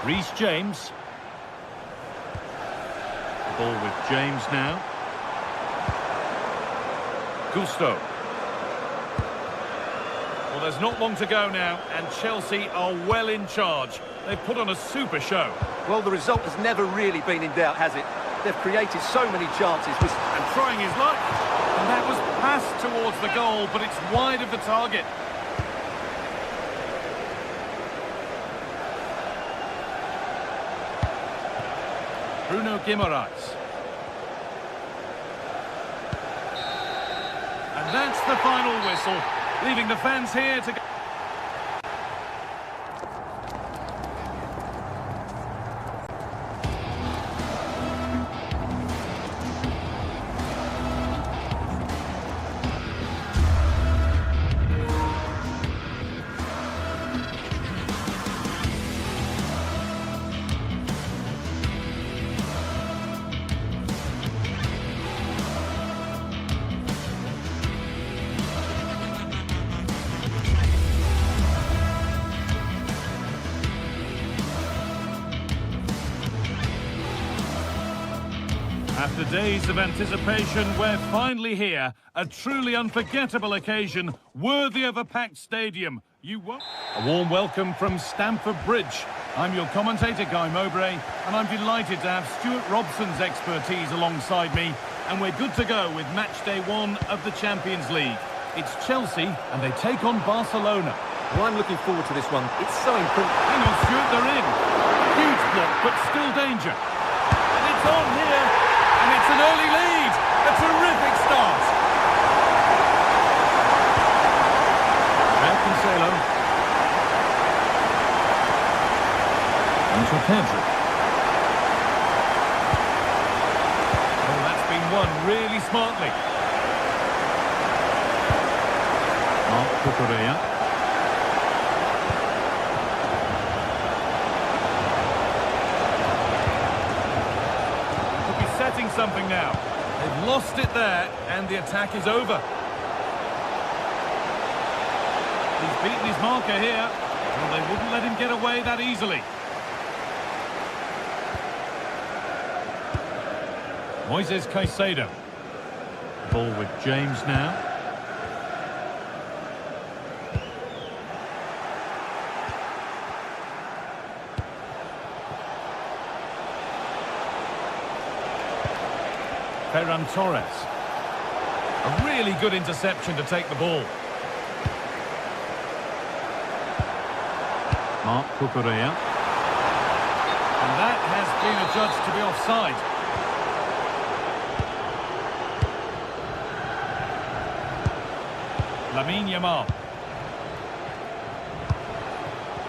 Reece James. The ball with James now. Gusto. Well, there's not long to go now, and Chelsea are well in charge. They've put on a super show. Well, the result has never really been in doubt, has it? They've created so many chances. And trying his luck. And that was passed towards the goal, but it's wide of the target. Bruno Guimaraes. And that's the final whistle, leaving the fans here to go. days of anticipation, we're finally here. A truly unforgettable occasion, worthy of a packed stadium. A warm welcome from Stamford Bridge. I'm your commentator, Guy Mowbray, and I'm delighted to have Stuart Robson's expertise alongside me. And we're good to go with match day 1 of the Champions League. It's Chelsea, and they take on Barcelona. Well, I'm looking forward to this one. It's so important. Hang on, Stuart, they're in. Huge block, but still danger. And it's on here, and it's an early lead. A terrific start. Cancelo. Into Pedro. Oh, that's been won really smartly. Cucurella. Could be setting something now. They've lost it there, and the attack is over. He's beaten his marker here. Well, they wouldn't let him get away that easily. Moises Caicedo. Ball with James now. Ferran Torres. A really good interception to take the ball. Cucurella. And that has been adjudged to be offside. Lamine Yamal.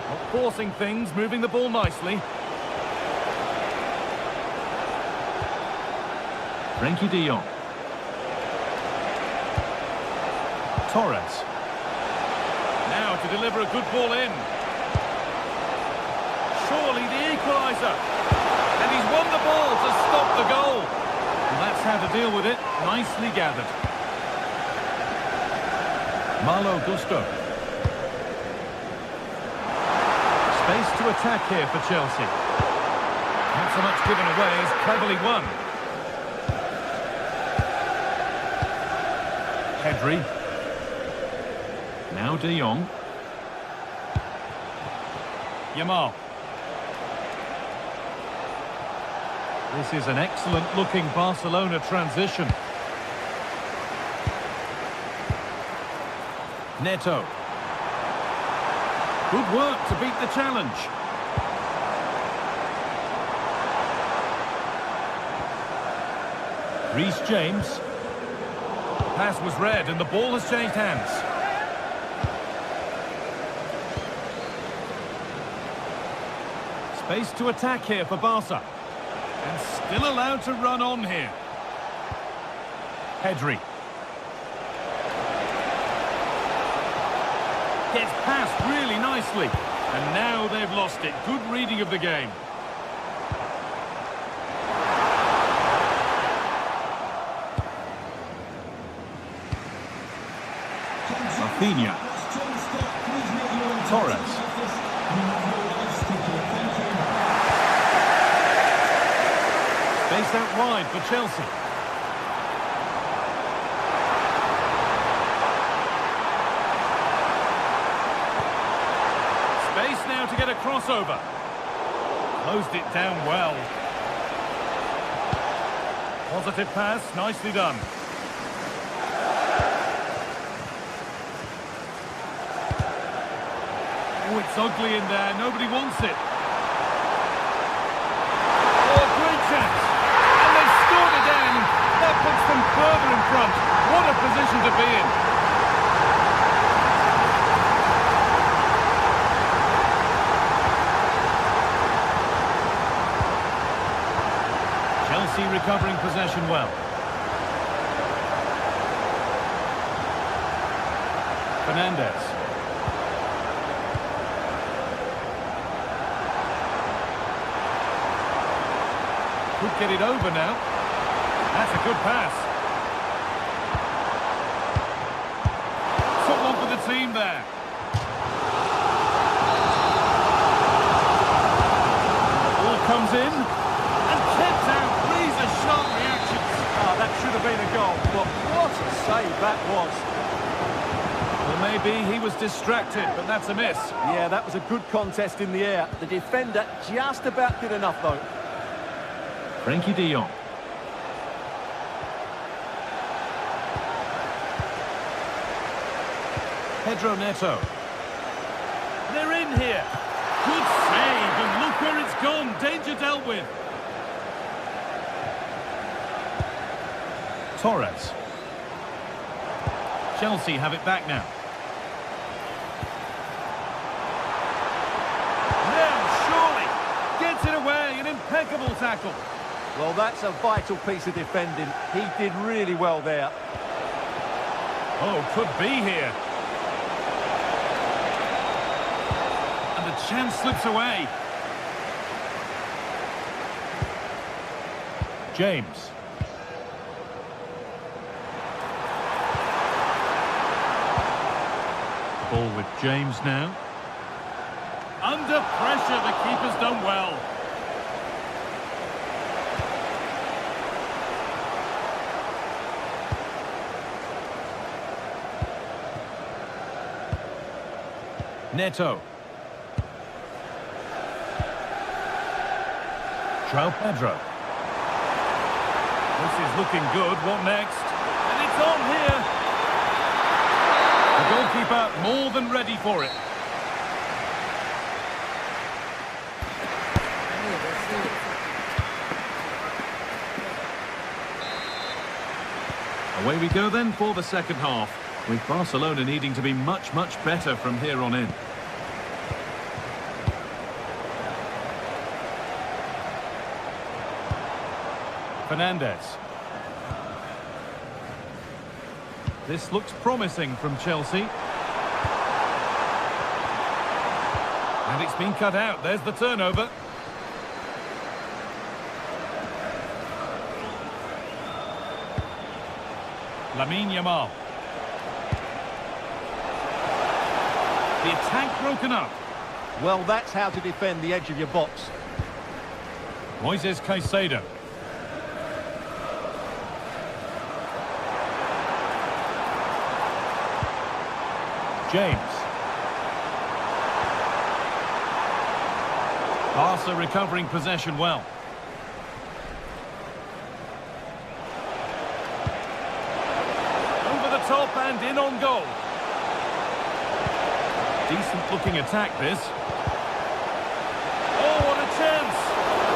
Not forcing things, moving the ball nicely. Frenkie de Jong. Torres. Now to deliver a good ball in. Surely the equaliser. And he's won the ball to stop the goal. And that's how to deal with it. Nicely gathered. Malo Gusto. Space to attack here for Chelsea. Not so much given away as cleverly won. Pedri. Now de Jong. Yamal. This is an excellent-looking Barcelona transition. Neto. Good work to beat the challenge. Reece James. Pass was read and the ball has changed hands. Space to attack here for Barca. And still allowed to run on here. Pedri. Gets past really nicely. And now they've lost it. Good reading of the game. Rafinha. Torres. Space out wide for Chelsea. Space now to get a crossover. Closed it down well. Positive pass, nicely done. Oh, it's ugly in there. Nobody wants it. Oh, great chance. And they've scored again. That puts them further in front. What a position to be in. Chelsea recovering possession well. Fernandes. Could get it over now. That's a good pass. Took one for the team there. Ball comes in and kept out. These are sharp reactions. God, what a save that was. Well, maybe he was distracted, but that's a miss. Yeah, that was a good contest in the air. The defender just about did enough, though. Frankie de Jong. Pedro Neto. They're in here. Good save, and look where it's gone. Danger dealt with. Torres. Chelsea have it back now. Now, surely, gets it away. An impeccable tackle. Well, that's a vital piece of defending. He did really well there. Oh, could be here. And the chance slips away. James. Ball with James now. Under pressure, the keeper's done well. Neto. João Pedro. This is looking good. What next? And it's on here. The goalkeeper more than ready for it. Away we go then for the second half, with Barcelona needing to be much, much better from here on in. Fernandes. This looks promising from Chelsea. And it's been cut out. There's the turnover. Lamine Yamal. The attack broken up. Well, that's how to defend the edge of your box. Moises Caicedo. James. Barca recovering possession well. Over the top and in on goal. Decent looking attack this. Oh, what a chance!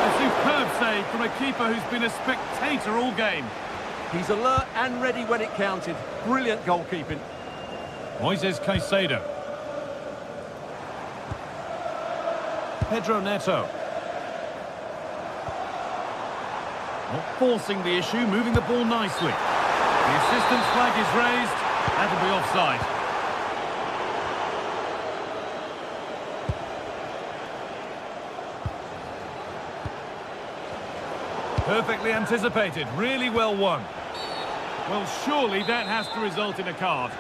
A superb save from a keeper who's been a spectator all game. He's alert and ready when it counted. Brilliant goalkeeping. Moises Caicedo. Pedro Neto. Not forcing the issue, moving the ball nicely. The assistant's flag is raised. That'll be offside. Perfectly anticipated, really well won. Well, surely that has to result in a card.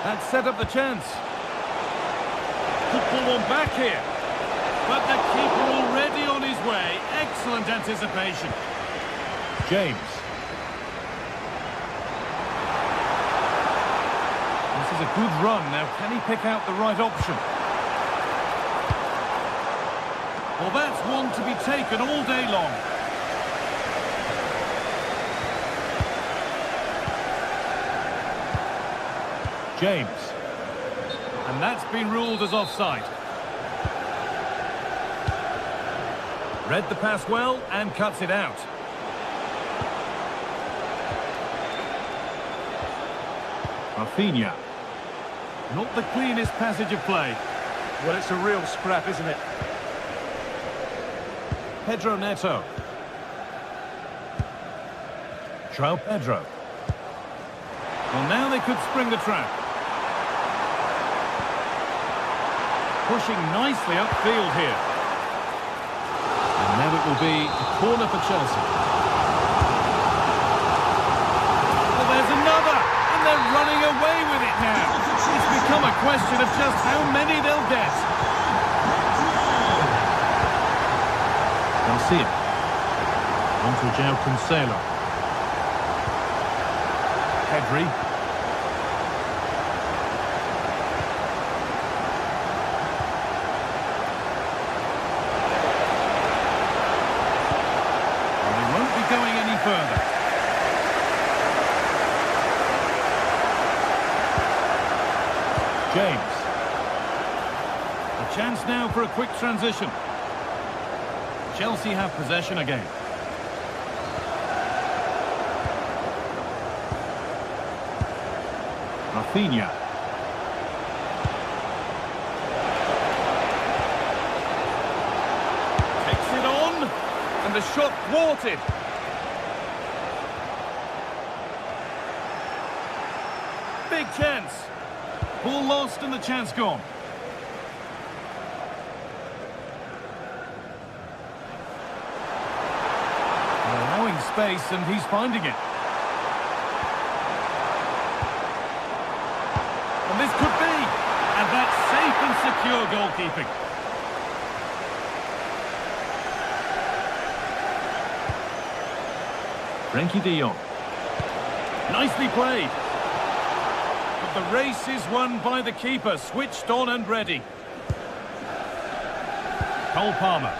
That set up the chance. Could pull one back here. But the keeper already on his way. Excellent anticipation. James. This is a good run. Now, can he pick out the right option? Well, that's one to be taken all day long. James. And that's been ruled as offside. Read the pass well and cuts it out. Rafinha. Not the cleanest passage of play. Well, it's a real scrap, isn't it? Pedro Neto. João Pedro. Well, now they could spring the trap. Pushing nicely upfield here. And now it will be a corner for Chelsea. Well, there's another! And they're running away with it now. It's become a question of just how many they'll get. Garcia. On to João Cancelo. Pedri. Well, he won't be going any further. James. A chance now for a quick transition. Chelsea have possession again. Rafinha. Takes it on, and the shot thwarted. Big chance. Ball lost and the chance gone. Allowing space and he's finding it. And this could be, and that's safe and secure goalkeeping. Frenkie de Jong. Nicely played. But the race is won by the keeper, switched on and ready. Cole Palmer.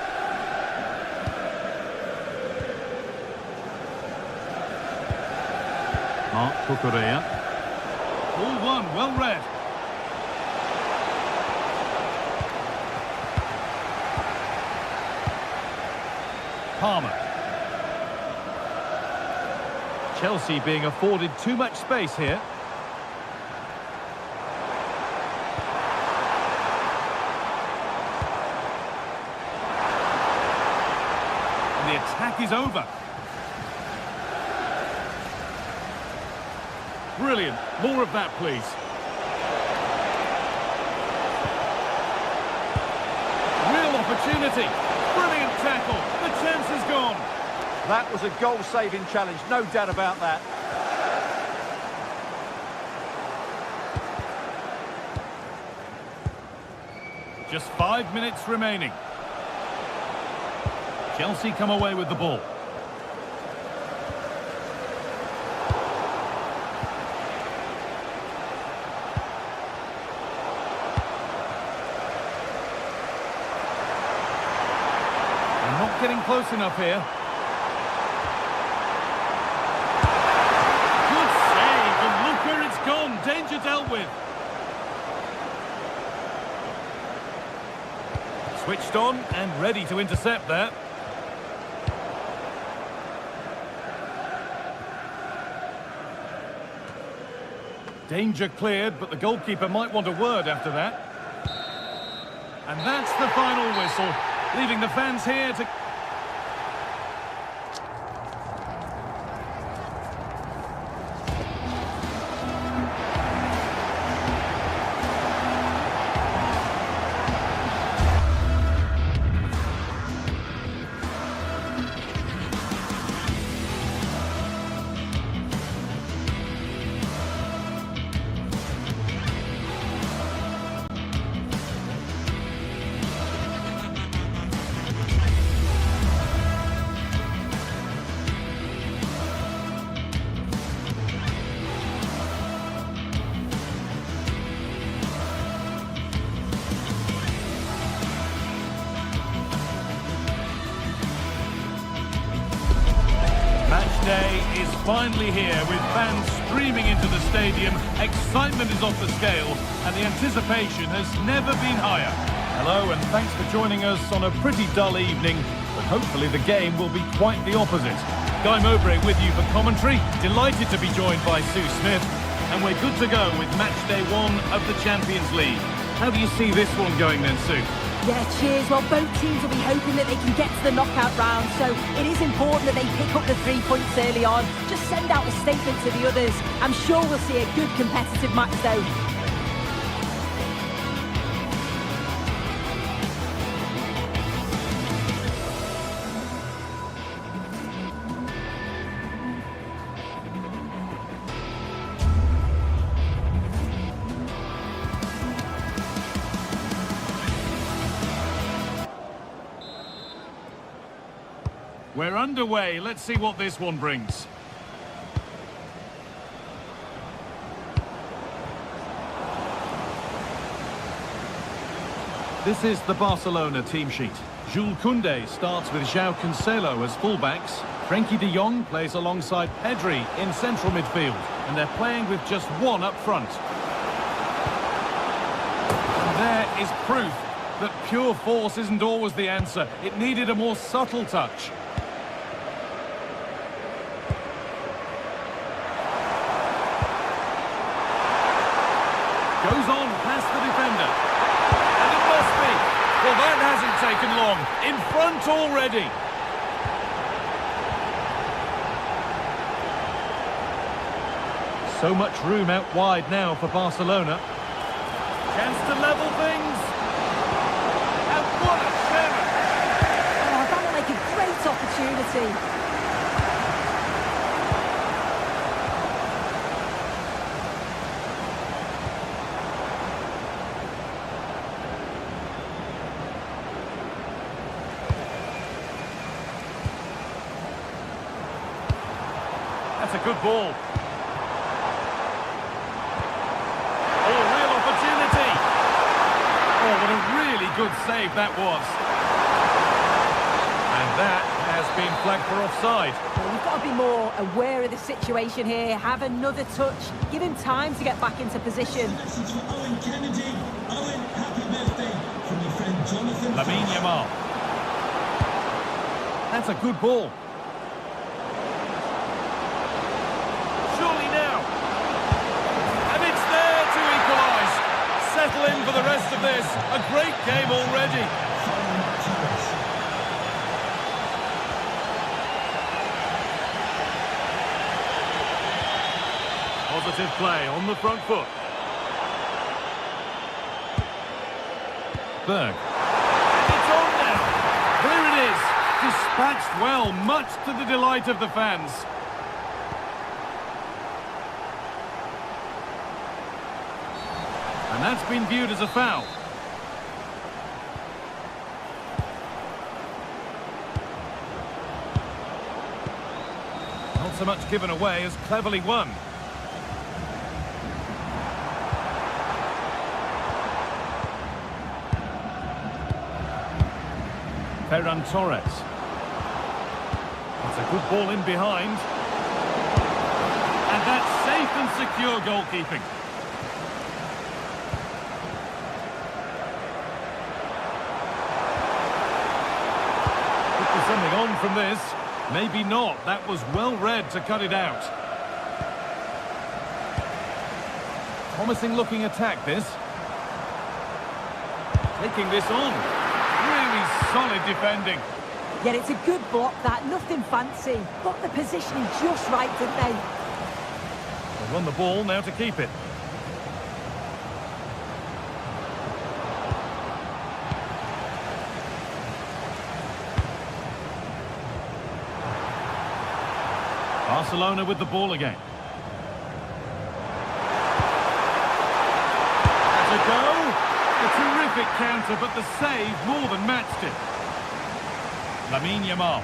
Marc Cucurella. Ball one, well read. Palmer. Chelsea being afforded too much space here. And the attack is over. Brilliant. More of that, please. Real opportunity. Brilliant tackle. The chance is gone. That was a goal-saving challenge, no doubt about that. Just 5 minutes remaining. Chelsea come away with the ball. Getting close enough here. Good save, and look where it's gone. Danger dealt with. Switched on and ready to intercept there. Danger cleared, but the goalkeeper might want a word after that. And that's the final whistle, leaving the fans here to... Day is finally here with fans streaming into the stadium. Excitement is off the scale and the anticipation has never been higher. Hello and thanks for joining us on a pretty dull evening, but hopefully the game will be quite the opposite. Guy Mowbray with you for commentary. Delighted to be joined by Sue Smith, and we're good to go with match day 1 of the Champions League. How do you see this one going then, Sue? Yeah, cheers. Well, both teams will be hoping that they can get to the knockout round, so it is important that they pick up the 3 points early on. Just send out a statement to the others. I'm sure we'll see a good competitive match, though. We're underway. Let's see what this one brings. This is the Barcelona team sheet. Jules Koundé starts with João Cancelo as fullbacks. Frenkie de Jong plays alongside Pedri in central midfield. And they're playing with just one up front. And there is proof that pure force isn't always the answer. It needed a more subtle touch. Goes on past the defender. And it must be. Well, that hasn't taken long. In front already. So much room out wide now for Barcelona. Chance to level things. And what a shimmer! Oh, that will make a great opportunity. That's a good ball. Oh, real opportunity. Oh, what a really good save that was. And that has been flagged for offside. Well, we've got to be more aware of the situation here. Have another touch. Give him time to get back into position. Message for Owen Kennedy. Owen, happy birthday from your friend Jonathan. Lamine Yamal. That's a good ball. Surely now. And it's there to equalise. Settle in for the rest of this. A great game already. Positive play on the front foot. Berg. It's on now. There it is. Dispatched well, much to the delight of the fans. And that's been viewed as a foul. Not so much given away as cleverly won. Ferran Torres. That's a good ball in behind. And that's safe and secure goalkeeping. Could be something on from this. Maybe not. That was well read to cut it out. Promising looking attack this. Taking this on. Really solid defending. Yeah, it's a good block that, nothing fancy. Got the positioning just right, didn't they? They won the ball, now to keep it. Barcelona with the ball again. That's a go. A terrific counter, but the save more than matched it. Lamine Yamal.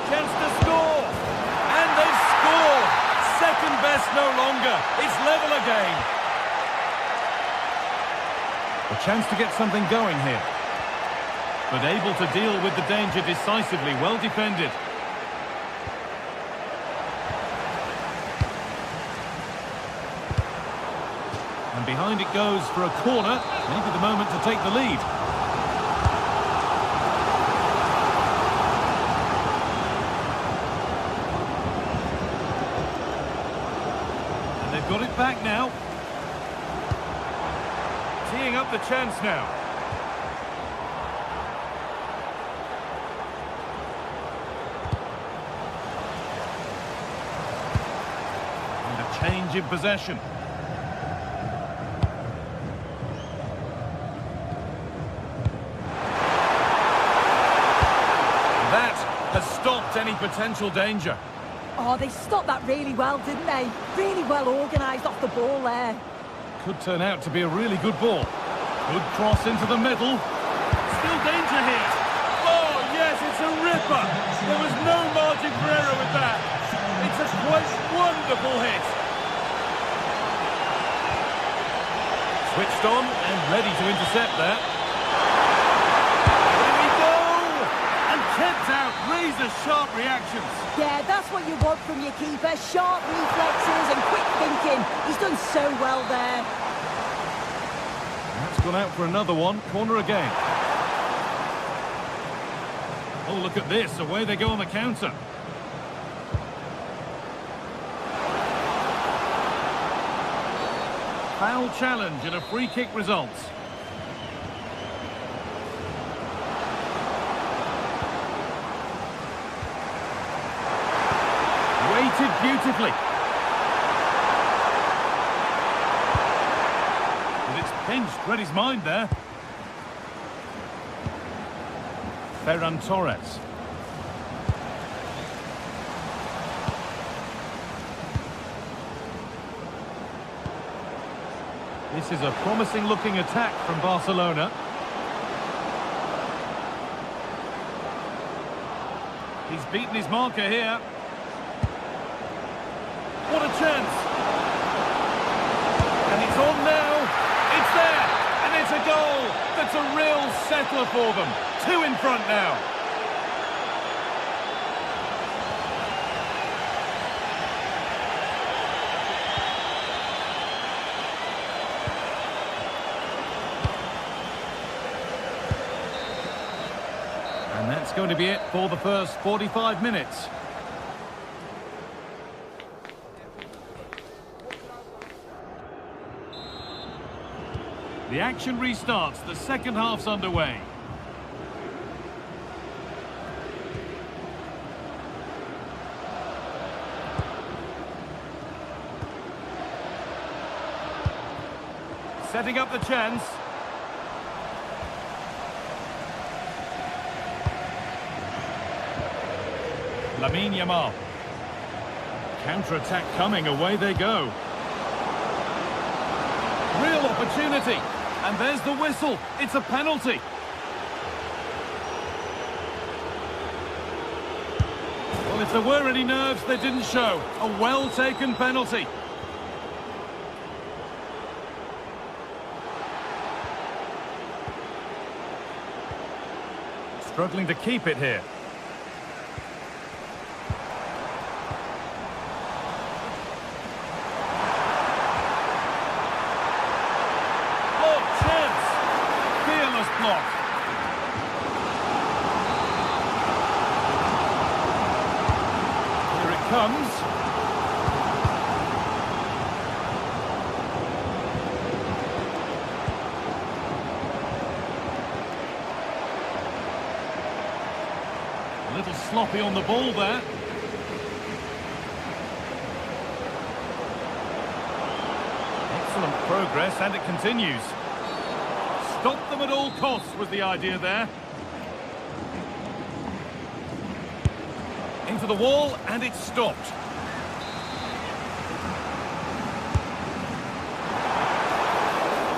Chance to score. And they score. Second best no longer. It's level again. A chance to get something going here. But able to deal with the danger decisively, well defended. And behind it goes for a corner, maybe the moment to take the lead. And they've got it back now. Teeing up the chance now. Change in possession. That has stopped any potential danger. Oh, they stopped that really well, didn't they? Really well organised off the ball there. Could turn out to be a really good ball. Good cross into the middle. Still danger here. Oh, yes, it's a ripper. There was no margin for error with that. It's a quite wonderful hit. Switched on and ready to intercept there. There we go! And kept out. Razor-sharp reactions. Yeah, that's what you want from your keeper. Sharp reflexes and quick thinking. He's done so well there. That's gone out for another one. Corner again. Oh, look at this. Away they go on the counter. Foul challenge and a free kick results. Weighted beautifully. And it's pinched, read his mind there. Ferran Torres. This is a promising looking attack from Barcelona. He's beaten his marker here. What a chance! And it's on now. It's there! And it's a goal! That's a real settler for them. 2 in front now. And that's going to be it for the first 45 minutes. The action restarts. The second half's underway. Setting up the chance. Lamine Yamal. Counter-attack coming, away they go. Real opportunity. And there's the whistle. It's a penalty. Well, if there were any nerves, they didn't show. A well-taken penalty. Struggling to keep it here. Block. Here it comes. A little sloppy on the ball there. Excellent progress, and it continues. Stop them at all costs was the idea there. Into the wall, and it's stopped.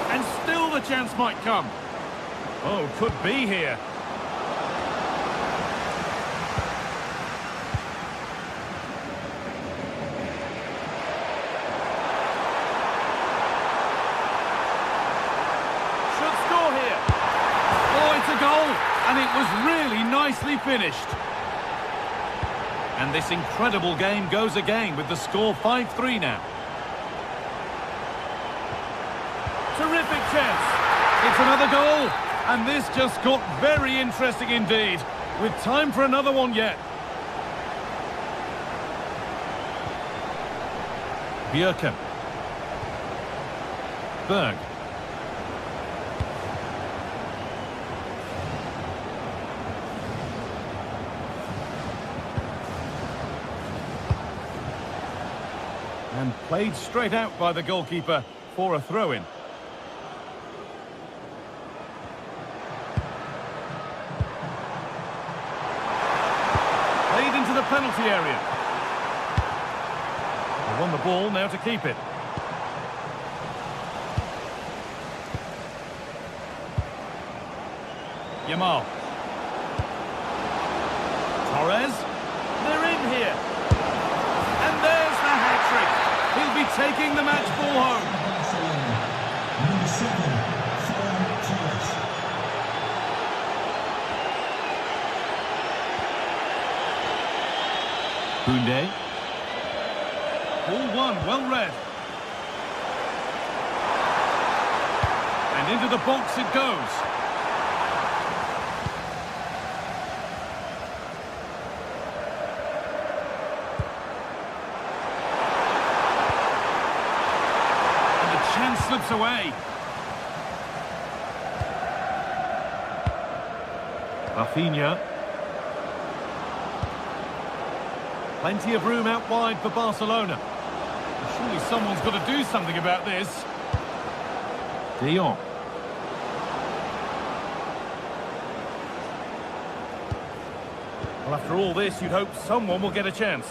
And still the chance might come. Oh, could be here. And it was really nicely finished. And this incredible game goes again with the score 5-3 now. Terrific chance. It's another goal. And this just got very interesting indeed. With time for another one yet. Bjerken. Berg. And played straight out by the goalkeeper for a throw-in. Played into the penalty area. They won the ball, now to keep it. Yamal. Torres. They're in here. And there's the hat-trick. He'll be taking the match ball home. Barcelona. Number 7, Ferran Torres. Koundé. Ball one, well read. And into the box it goes. And the chance slips away. Rafinha. Plenty of room out wide for Barcelona. Surely someone's got to do something about this. De Jong. Well, after all this, you'd hope someone will get a chance.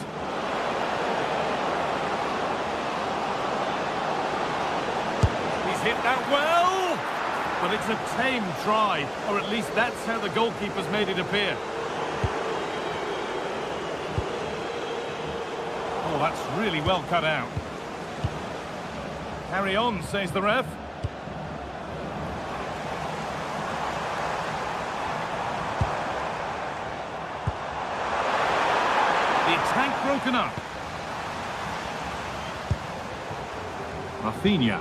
He's hit that well! But it's a tame try, or at least that's how the goalkeeper's made it appear. Oh, that's really well cut out. Carry on, says the ref. The attack broken up. Rafinha.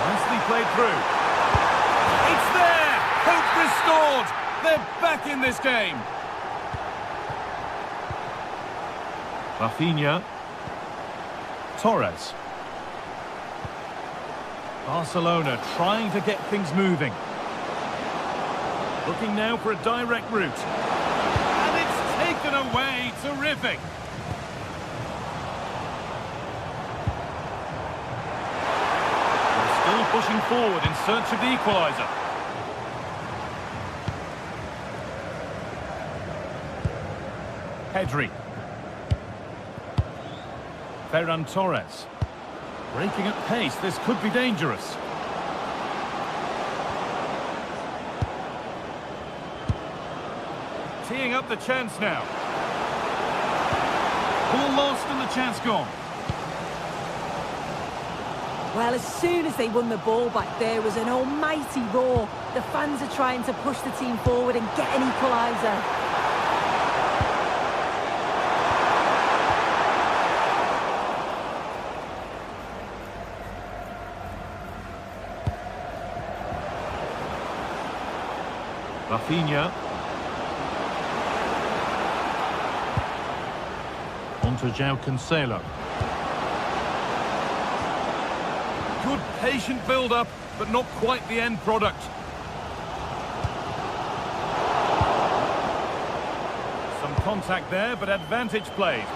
Nicely played through. It's there! Hope restored! They're back in this game. Rafinha. Torres. Barcelona trying to get things moving. Looking now for a direct route. And it's taken away. Terrific. They're still pushing forward in search of the equaliser. Pedri. Ferran Torres. Breaking at pace, this could be dangerous. Teeing up the chance now. Ball lost and the chance gone. Well, as soon as they won the ball back, there was an almighty roar. The fans are trying to push the team forward and get an equaliser. Rafinha. On to João Cancelo. Good patient build-up, but not quite the end product. Some contact there, but advantage played.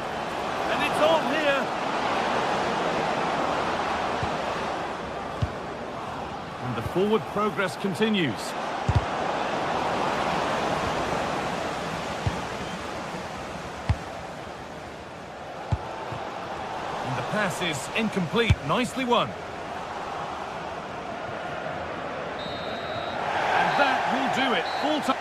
And it's on here. And the forward progress continues. Pass is incomplete. Nicely won. And that will do it. Full time.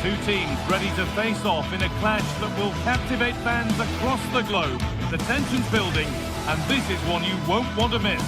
Two teams ready to face off in a clash that will captivate fans across the globe. The tension's building, and this is one you won't want to miss.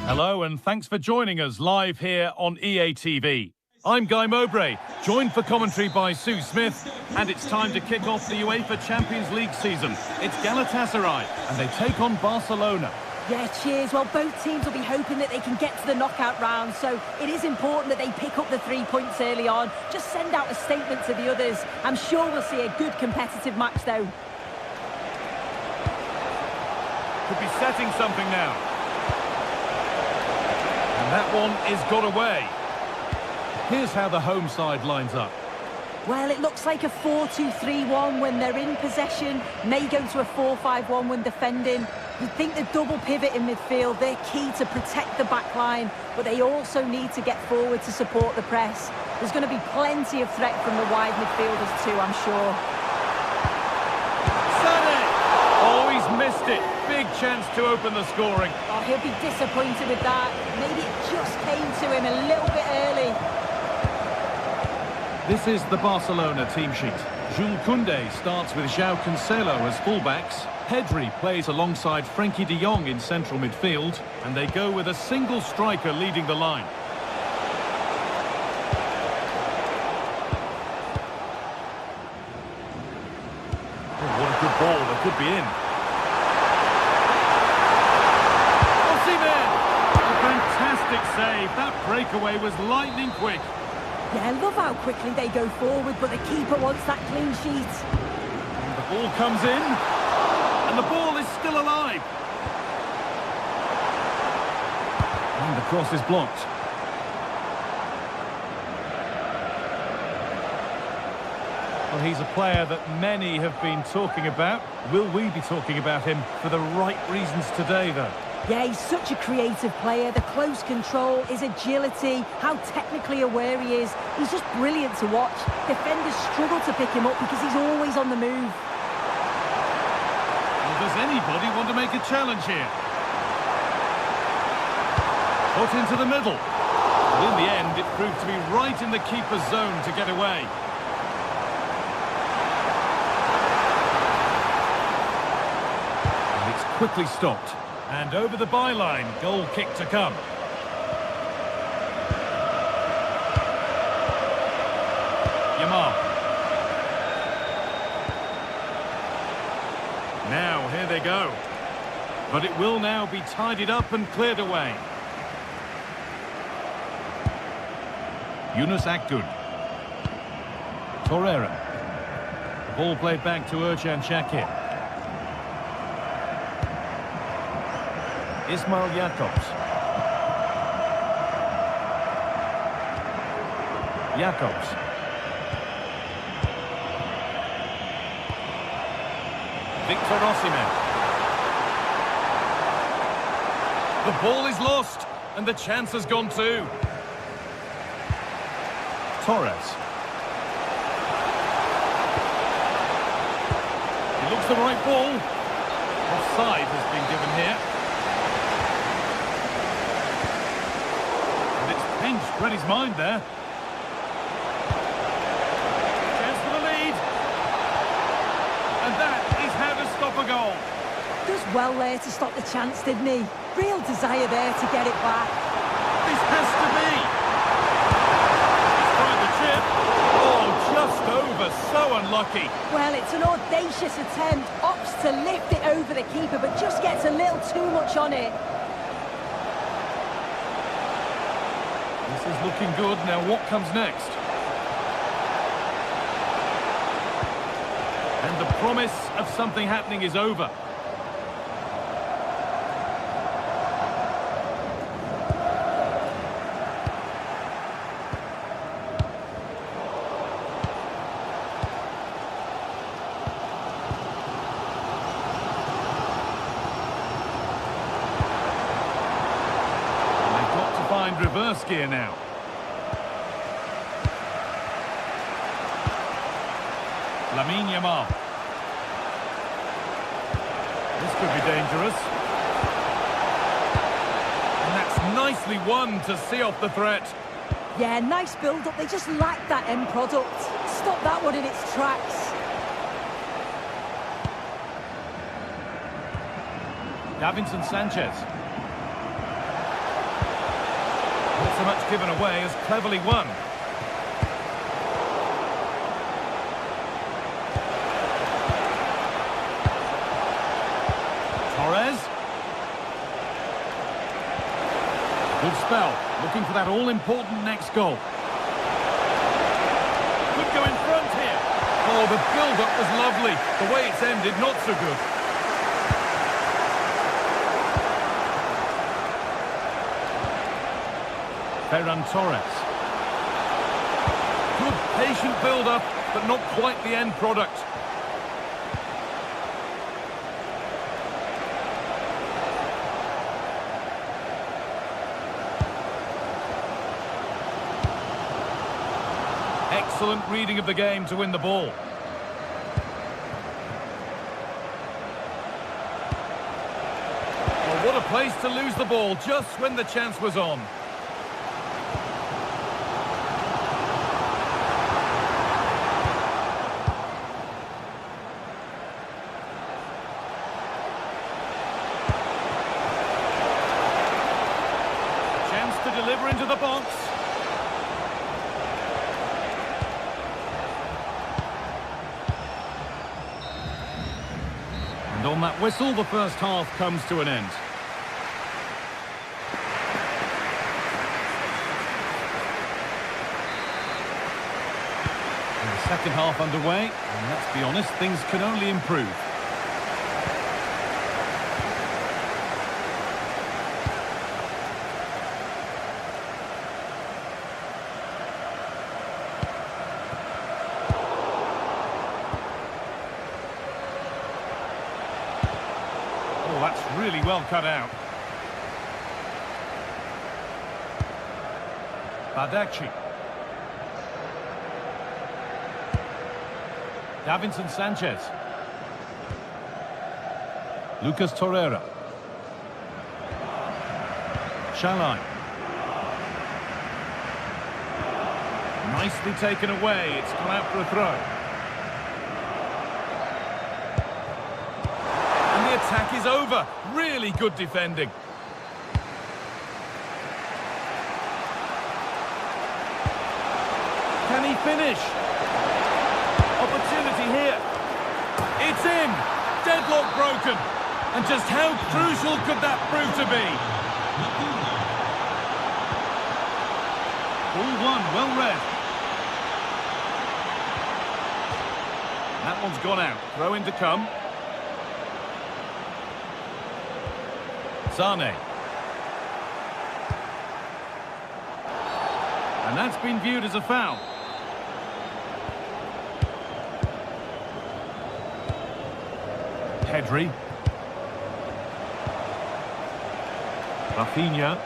Hello, and thanks for joining us live here on EA TV. I'm Guy Mowbray, joined for commentary by Sue Smith, and it's time to kick off the UEFA Champions League season. It's Galatasaray, and they take on Barcelona. Yeah, cheers. Well, both teams will be hoping that they can get to the knockout round, so it is important that they pick up the 3 points early on. Just send out a statement to the others. I'm sure we'll see a good competitive match, though. Could be setting something now. And that one is got away. Here's how the home side lines up. Well, it looks like a 4-2-3-1 when they're in possession. May go to a 4-5-1 when defending. You'd think the double pivot in midfield, they're key to protect the back line, but they also need to get forward to support the press. There's going to be plenty of threat from the wide midfielders too, I'm sure. Oh, he's missed it. Big chance to open the scoring. Oh, he'll be disappointed with that. Maybe it just came to him a little bit early. This is the Barcelona team sheet. Jules Koundé starts with João Cancelo as fullbacks. Pedri plays alongside Frenkie de Jong in central midfield. And they go with a single striker leading the line. Oh, what a good ball. They could be in. Fantastic save. That breakaway was lightning quick. Yeah, I love how quickly they go forward, but the keeper wants that clean sheet. And the ball comes in, and the ball is still alive. And the cross is blocked. Well, he's a player that many have been talking about. Will we be talking about him for the right reasons today, though? Yeah, he's such a creative player. The close control, his agility, how technically aware he is. He's just brilliant to watch. Defenders struggle to pick him up because he's always on the move. Well, does anybody want to make a challenge here? Put into the middle. But in the end, it proved to be right in the keeper's zone to get away. And it's quickly stopped. And over the byline, goal kick to come. Yamal. Now, here they go. But it will now be tidied up and cleared away. Yunus Akgün. Torreira. The ball played back to Ercan Şakir. Ismail Jakobs. Jakobs. Victor Osimhen. The ball is lost, and the chance has gone too. Torres. He looks the right ball. Offside has been given here. Read his mind there. Chance for the lead. And that is how to stop a goal. Does well there to stop the chance, didn't he? Real desire there to get it back. This has to be. He's tried the chip. Oh, just over. So unlucky. Well, it's an audacious attempt. Opts to lift it over the keeper, but just gets a little too much on it. This is looking good. Now what comes next? And the promise of something happening is over. Reverse gear now. Lamine Yamal. This could be dangerous. And that's nicely won to see off the threat. Yeah, nice build-up. They just lack that end product. Stop that one in its tracks. Davinson Sanchez. Not so much given away as cleverly won. Good spell. Looking for that all-important next goal. Could go in front here. Oh, the build-up was lovely. The way it's ended, not so good. Ferran Torres. Good patient build-up, but not quite the end product. Excellent reading of the game to win the ball. Well, what a place to lose the ball just when the chance was on. Chance to deliver into the box. And on that whistle, the first half comes to an end. And the second half underway, and let's be honest, things can only improve. Oh, that's really well cut out. Badaci. Davinson Sanchez. Lucas Torreira. Shalai. Nicely taken away. It's come out for a throw. The attack is over. Really good defending. Can he finish? Opportunity here. It's in. Deadlock broken. And just how crucial could that prove to be? Ball one, well read. That one's gone out. Throw in to come. Sane. And that's been viewed as a foul. Pedri. Rafinha.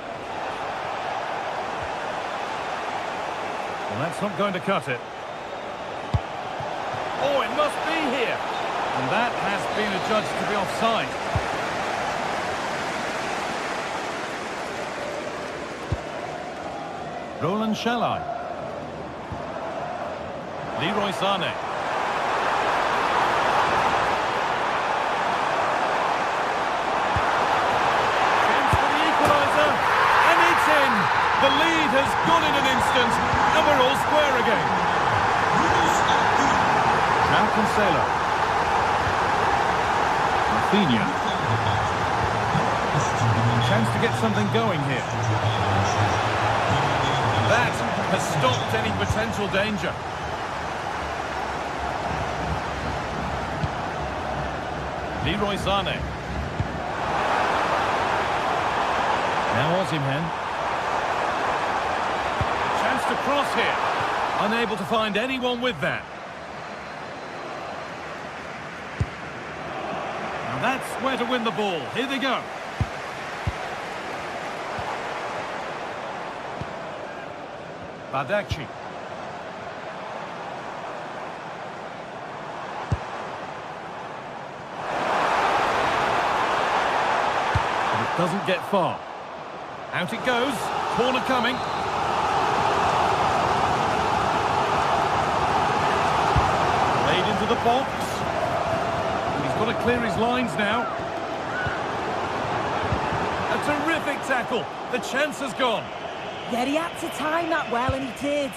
Well, that's not going to cut it. Oh, it must be here. And that has been adjudged to be offside. Roland Shalai. Leroy Sane. Chance for the equaliser. And it's in. The lead has gone in an instant. And we're all square again. Now Cancelo. Rafinha. Chance to get something going here. That has stopped any potential danger. Leroy Sane. Now Osimhen. Chance to cross here. Unable to find anyone with that. And that's where to win the ball. Here they go. Badaci. But it doesn't get far. Out it goes. Corner coming. Played into the box. And he's got to clear his lines now. A terrific tackle. The chance has gone. Yeah, he had to time that well, and he did.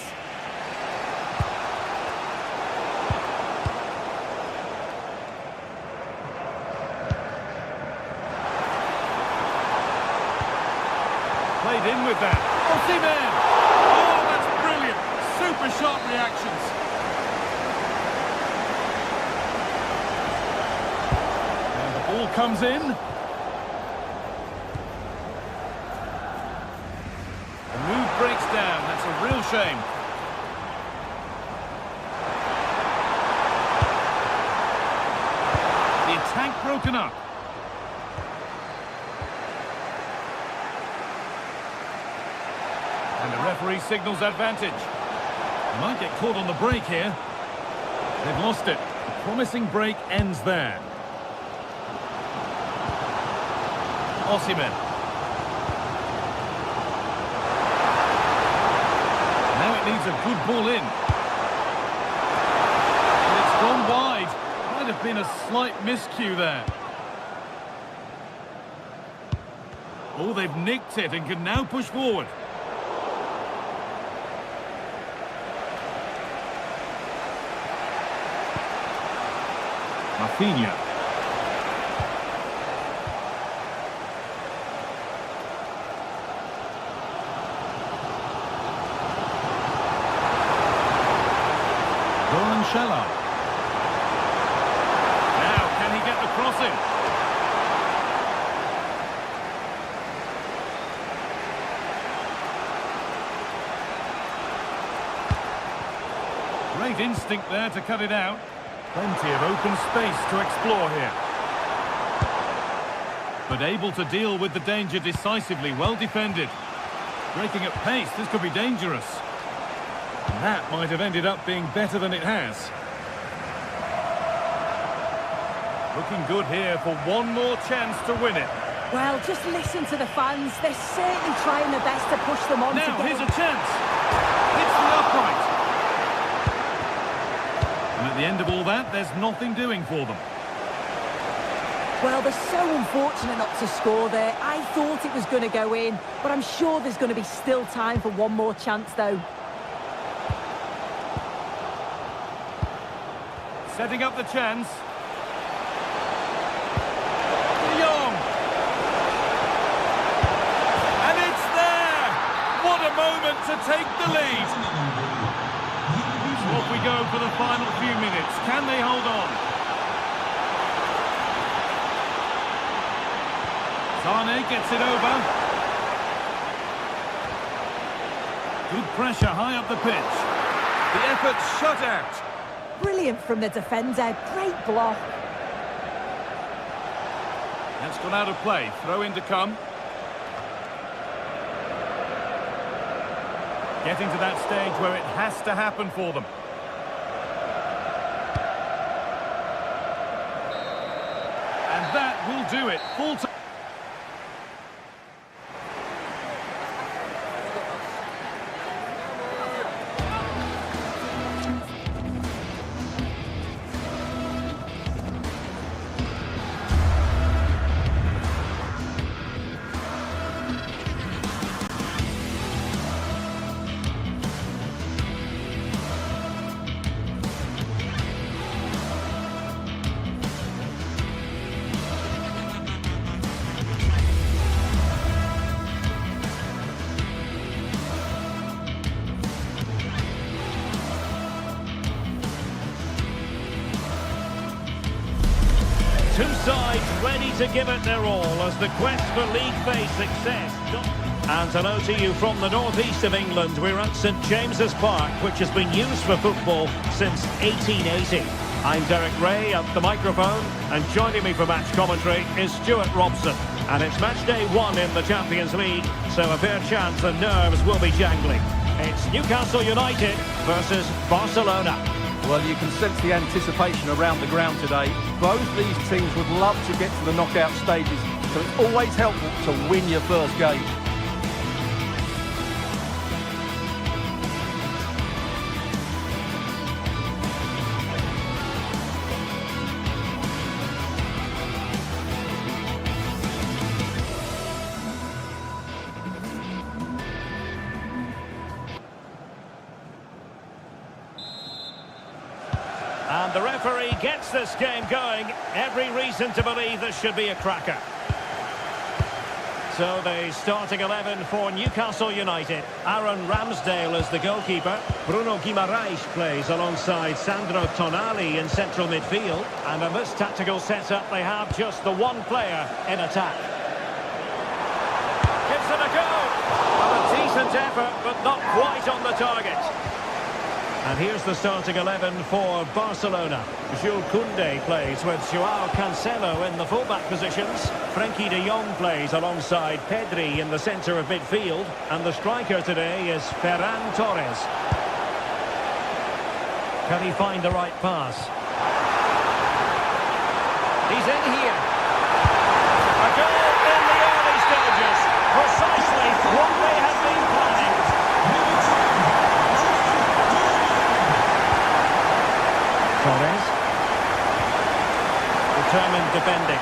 Played played in with that. Osimhen! Oh, that's brilliant. Super sharp reactions. And the ball comes in. The move breaks down. That's a real shame. The attack broken up. And the referee signals advantage. They might get caught on the break here. They've lost it. The promising break ends there. Osimhen. Now it needs a good ball in. And it's gone wide. Might have been a slight miscue there. Oh, they've nicked it and can now push forward. Rafinha. Now, can he get the cross in? Great instinct there to cut it out. Plenty of open space to explore here. But able to deal with the danger decisively, well defended. Breaking at pace, this could be dangerous. And that might have ended up being better than it has. Looking good here for one more chance to win it. Well, just listen to the fans. They're certainly trying their best to push them on. Now, here's a chance. Hits the upright. And at the end of all that, there's nothing doing for them. Well, they're so unfortunate not to score there. I thought it was going to go in, but I'm sure there's going to be still time for one more chance, though. Setting up the chance. De Jong. And it's there! What a moment to take the lead. So off we go for the final few minutes. Can they hold on? Sane gets it over. Good pressure high up the pitch. The effort's shut out. Brilliant from the defender. Great block. That's gone out of play. Throw in to come. Getting to that stage where it has to happen for them. And that will do it. Full time. Two sides ready to give it their all as the quest for league phase success. And hello to you from the northeast of England. We're at St James's Park, which has been used for football since 1880. I'm Derek Ray at the microphone, and joining me for match commentary is Stuart Robson. And it's match day 1 in the Champions League, so a fair chance the nerves will be jangling. It's Newcastle United versus Barcelona. Well, you can sense the anticipation around the ground today. Both these teams would love to get to the knockout stages, so it's always helpful to win your first game. And the referee gets this game going. Every reason to believe this should be a cracker. So the starting 11 for Newcastle United. Aaron Ramsdale is the goalkeeper. Bruno Guimaraes plays alongside Sandro Tonali in central midfield. And in this tactical setup, they have just the one player in attack. Gives it a go. Well, a decent effort, but not quite on the target. And here's the starting 11 for Barcelona. Jules Koundé plays with Joao Cancelo in the fullback positions. Frenkie de Jong plays alongside Pedri in the centre of midfield. And the striker today is Ferran Torres. Can he find the right pass? He's in here. A goal in the early stages. Precisely what they had been planning. Torres. Determined defending.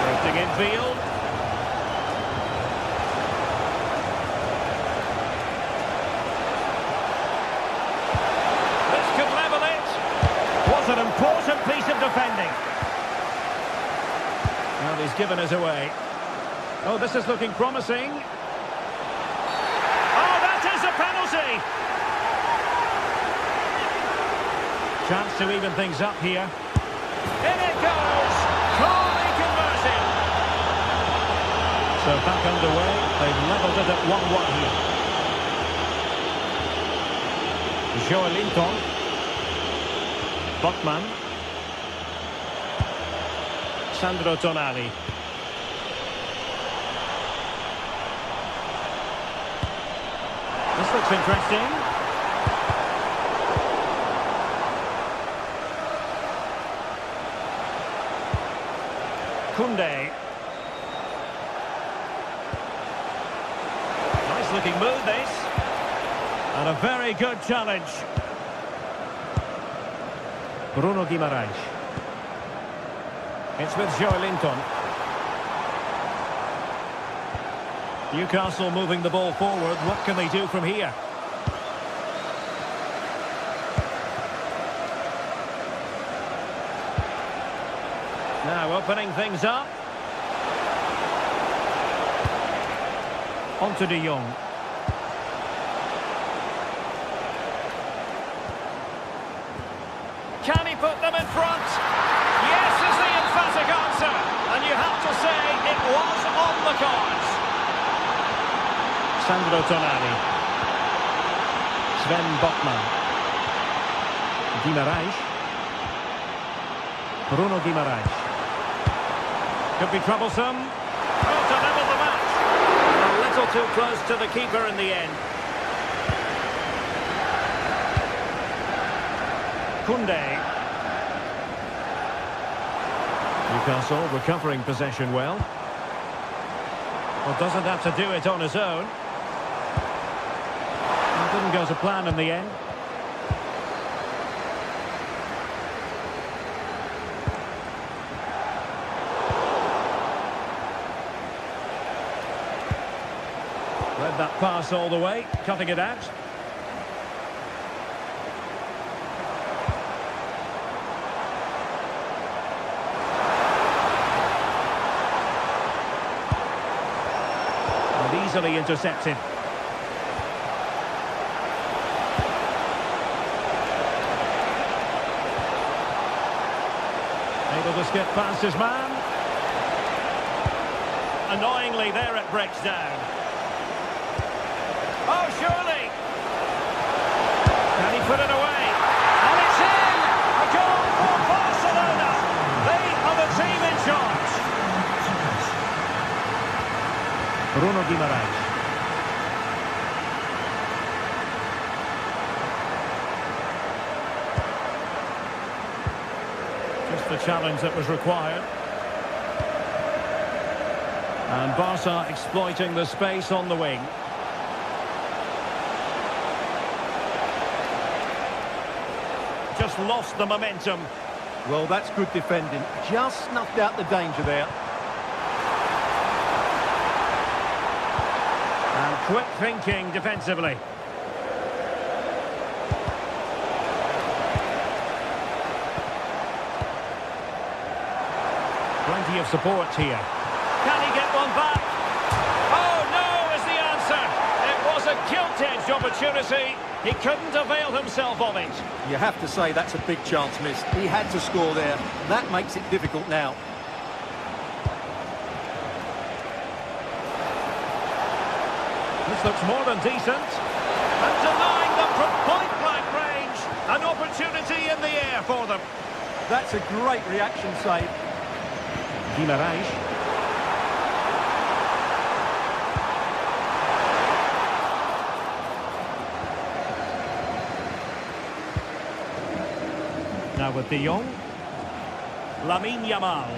Drifting infield. This could level it. Was an important piece of defending. Well, he's given us away. Oh, this is looking promising. Oh, that is a penalty! Chance to even things up here. In it goes! Calmly converted! So back underway. They've levelled it at 1-1 here. Joelinton. Botman. Sandro Tonali. This looks interesting. Koundé. Nice looking move this. And a very good challenge. Bruno Guimaraes. It's with Joelinton. Newcastle moving the ball forward. What can they do from here? Now opening things up. On to De Jong. Can he put them in front? Yes is the emphatic answer. And you have to say it was on the cards. Sandro Tonali. Sven Botman. Guimaraes. Bruno Guimaraes. Could be troublesome. Oh, to level the match. A little too close to the keeper in the end. Koundé. Newcastle recovering possession well. Well, doesn't have to do it on his own. It didn't go to plan in the end. Read that pass all the way, cutting it out. And easily intercepted. Able to skip past his man. Annoyingly, there it breaks down. Oh, surely! Can he put it away? And it's in! A goal for Barcelona! They are the team in charge. Bruno Guimaraes. Just the challenge that was required. And Barca exploiting the space on the wing. Just lost the momentum. Well, that's good defending. Just snuffed out the danger there. And Quick thinking defensively. Plenty of support here. Can he get one back? Oh, no, is the answer. It was a gilt-edged opportunity. He couldn't avail himself of it. You have to say that's a big chance missed. He had to score there. That makes it difficult now. This looks more than decent. And denying them from point-blank range. An opportunity in the air for them. That's a great reaction save. Guimaraes. Now with De Jong. Lamine Yamal.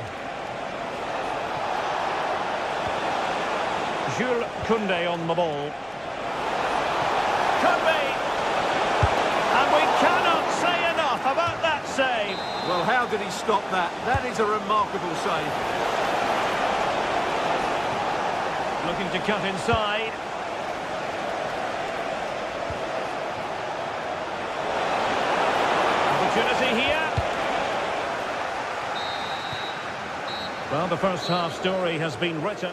Jules Koundé on the ball. Could be. And we cannot say enough about that save. Well, how did he stop that? That is a remarkable save. Looking to cut inside. Opportunity here. Well, the first half story has been written.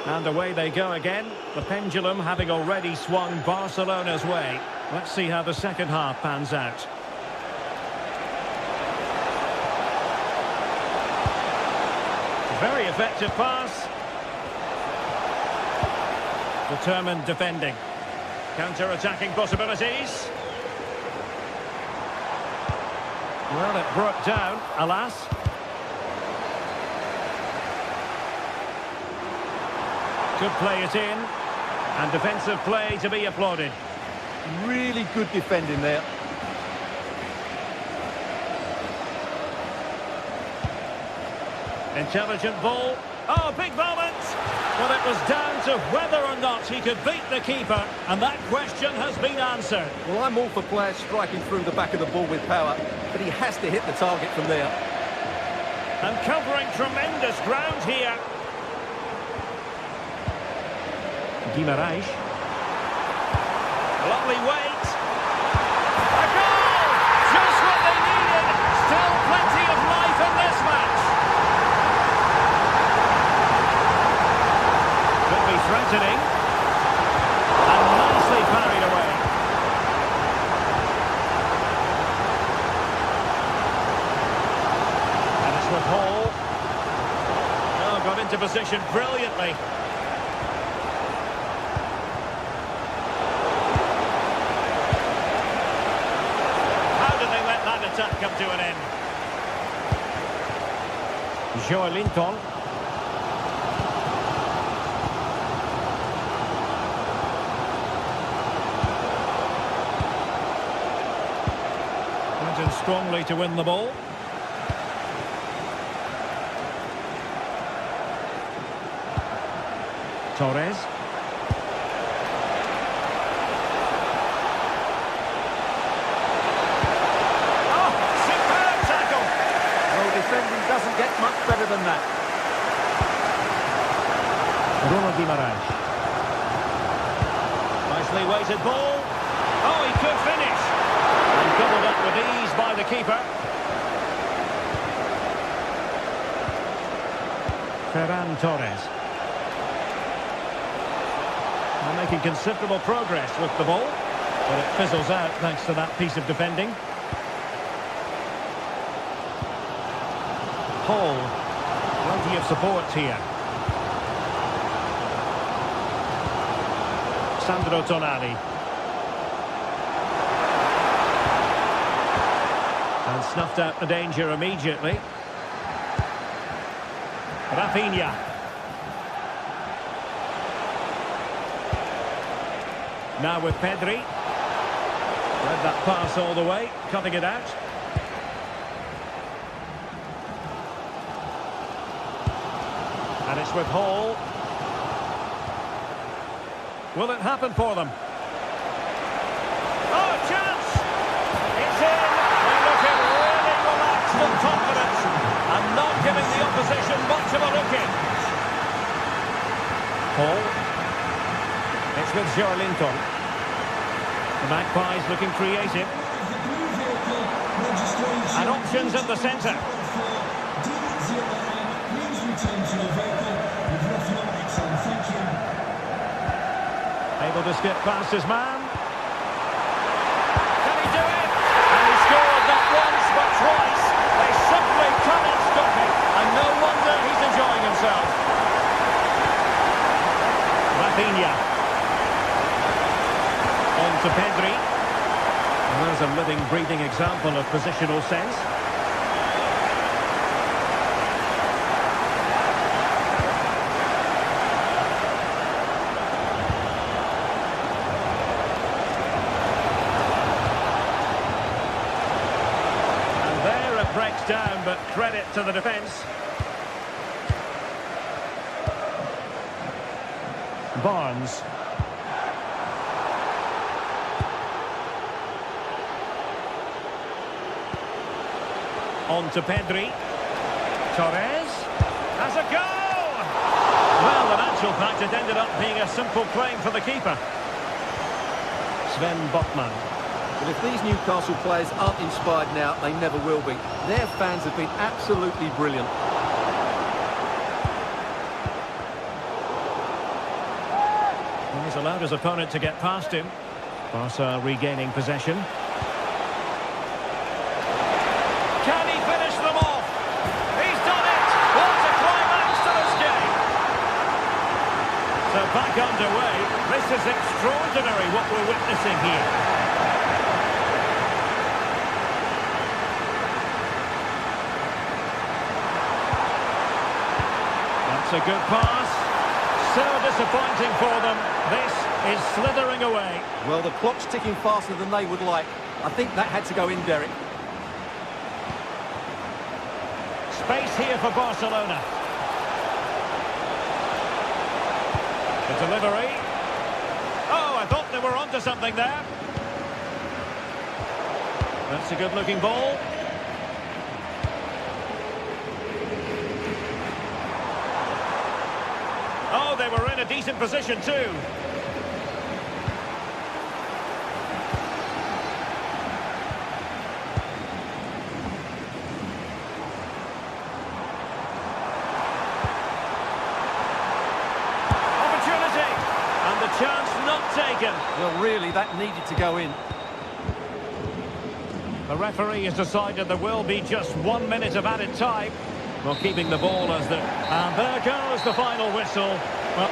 And away they go again. The pendulum having already swung Barcelona's way. Let's see how the second half pans out. Very effective pass. Determined defending. Counter-attacking possibilities. Well, it broke down, alas. Could play it in. And defensive play to be applauded. Really good defending there. Intelligent ball. Oh, big moment. Well, it was down to whether or not he could beat the keeper. And that question has been answered. Well, I'm all for players striking through the back of the ball with power, but he has to hit the target from there. And covering tremendous ground here. Guimaraes. Lovely weight. A goal! Just what they needed. Still plenty of life in this match. Could be threatening. And nicely parried away. And it's with Hall. Oh, got into position brilliantly. Come to an end. Joelinton. Went in strongly to win the ball. Torres. Defending doesn't get much better than that. Guimaraes. Nicely weighted ball. Oh, he could finish. And doubled up with ease by the keeper. Ferran Torres. They're making considerable progress with the ball, but it fizzles out thanks to that piece of defending. Hall, plenty of support here. Sandro Tonali. And snuffed out the danger immediately. Rafinha. Now with Pedri. Read that pass all the way, cutting it out. And it's with Hall. Will it happen for them? Oh, chance! It's in! They're looking really relaxed and top Anton. The Magpies looking creative. And options at the centre. Able to skip past his man. Can he do it? And he scored not once but twice. They simply cannot stop him. And no wonder he's enjoying himself. Rafinha. On to Pedri. And there's a living, breathing example of positional sense. And there it breaks down, but credit to the defence. Barnes. On to Pedri. Torres has a goal! Well, in actual fact, it ended up being a simple claim for the keeper. Sven Botman. But if these Newcastle players aren't inspired now, they never will be. Their fans have been absolutely brilliant. He's allowed his opponent to get past him. Barca regaining possession. Can he finish them off? He's done it! What a climax to this game! So back underway. This is extraordinary what we're witnessing here. That's a good pass. So disappointing for them. This is slithering away. Well, the clock's ticking faster than they would like. I think that had to go in, Derek. Space here for Barcelona. The delivery. Oh, I thought they were onto something there. That's a good-looking ball. Oh, they were in a decent position too. Opportunity. And the chance not taken. Well, really, that needed to go in. The referee has decided there will be just 1 minute of added time. Well, keeping the ball as the... And there goes the final whistle. Well...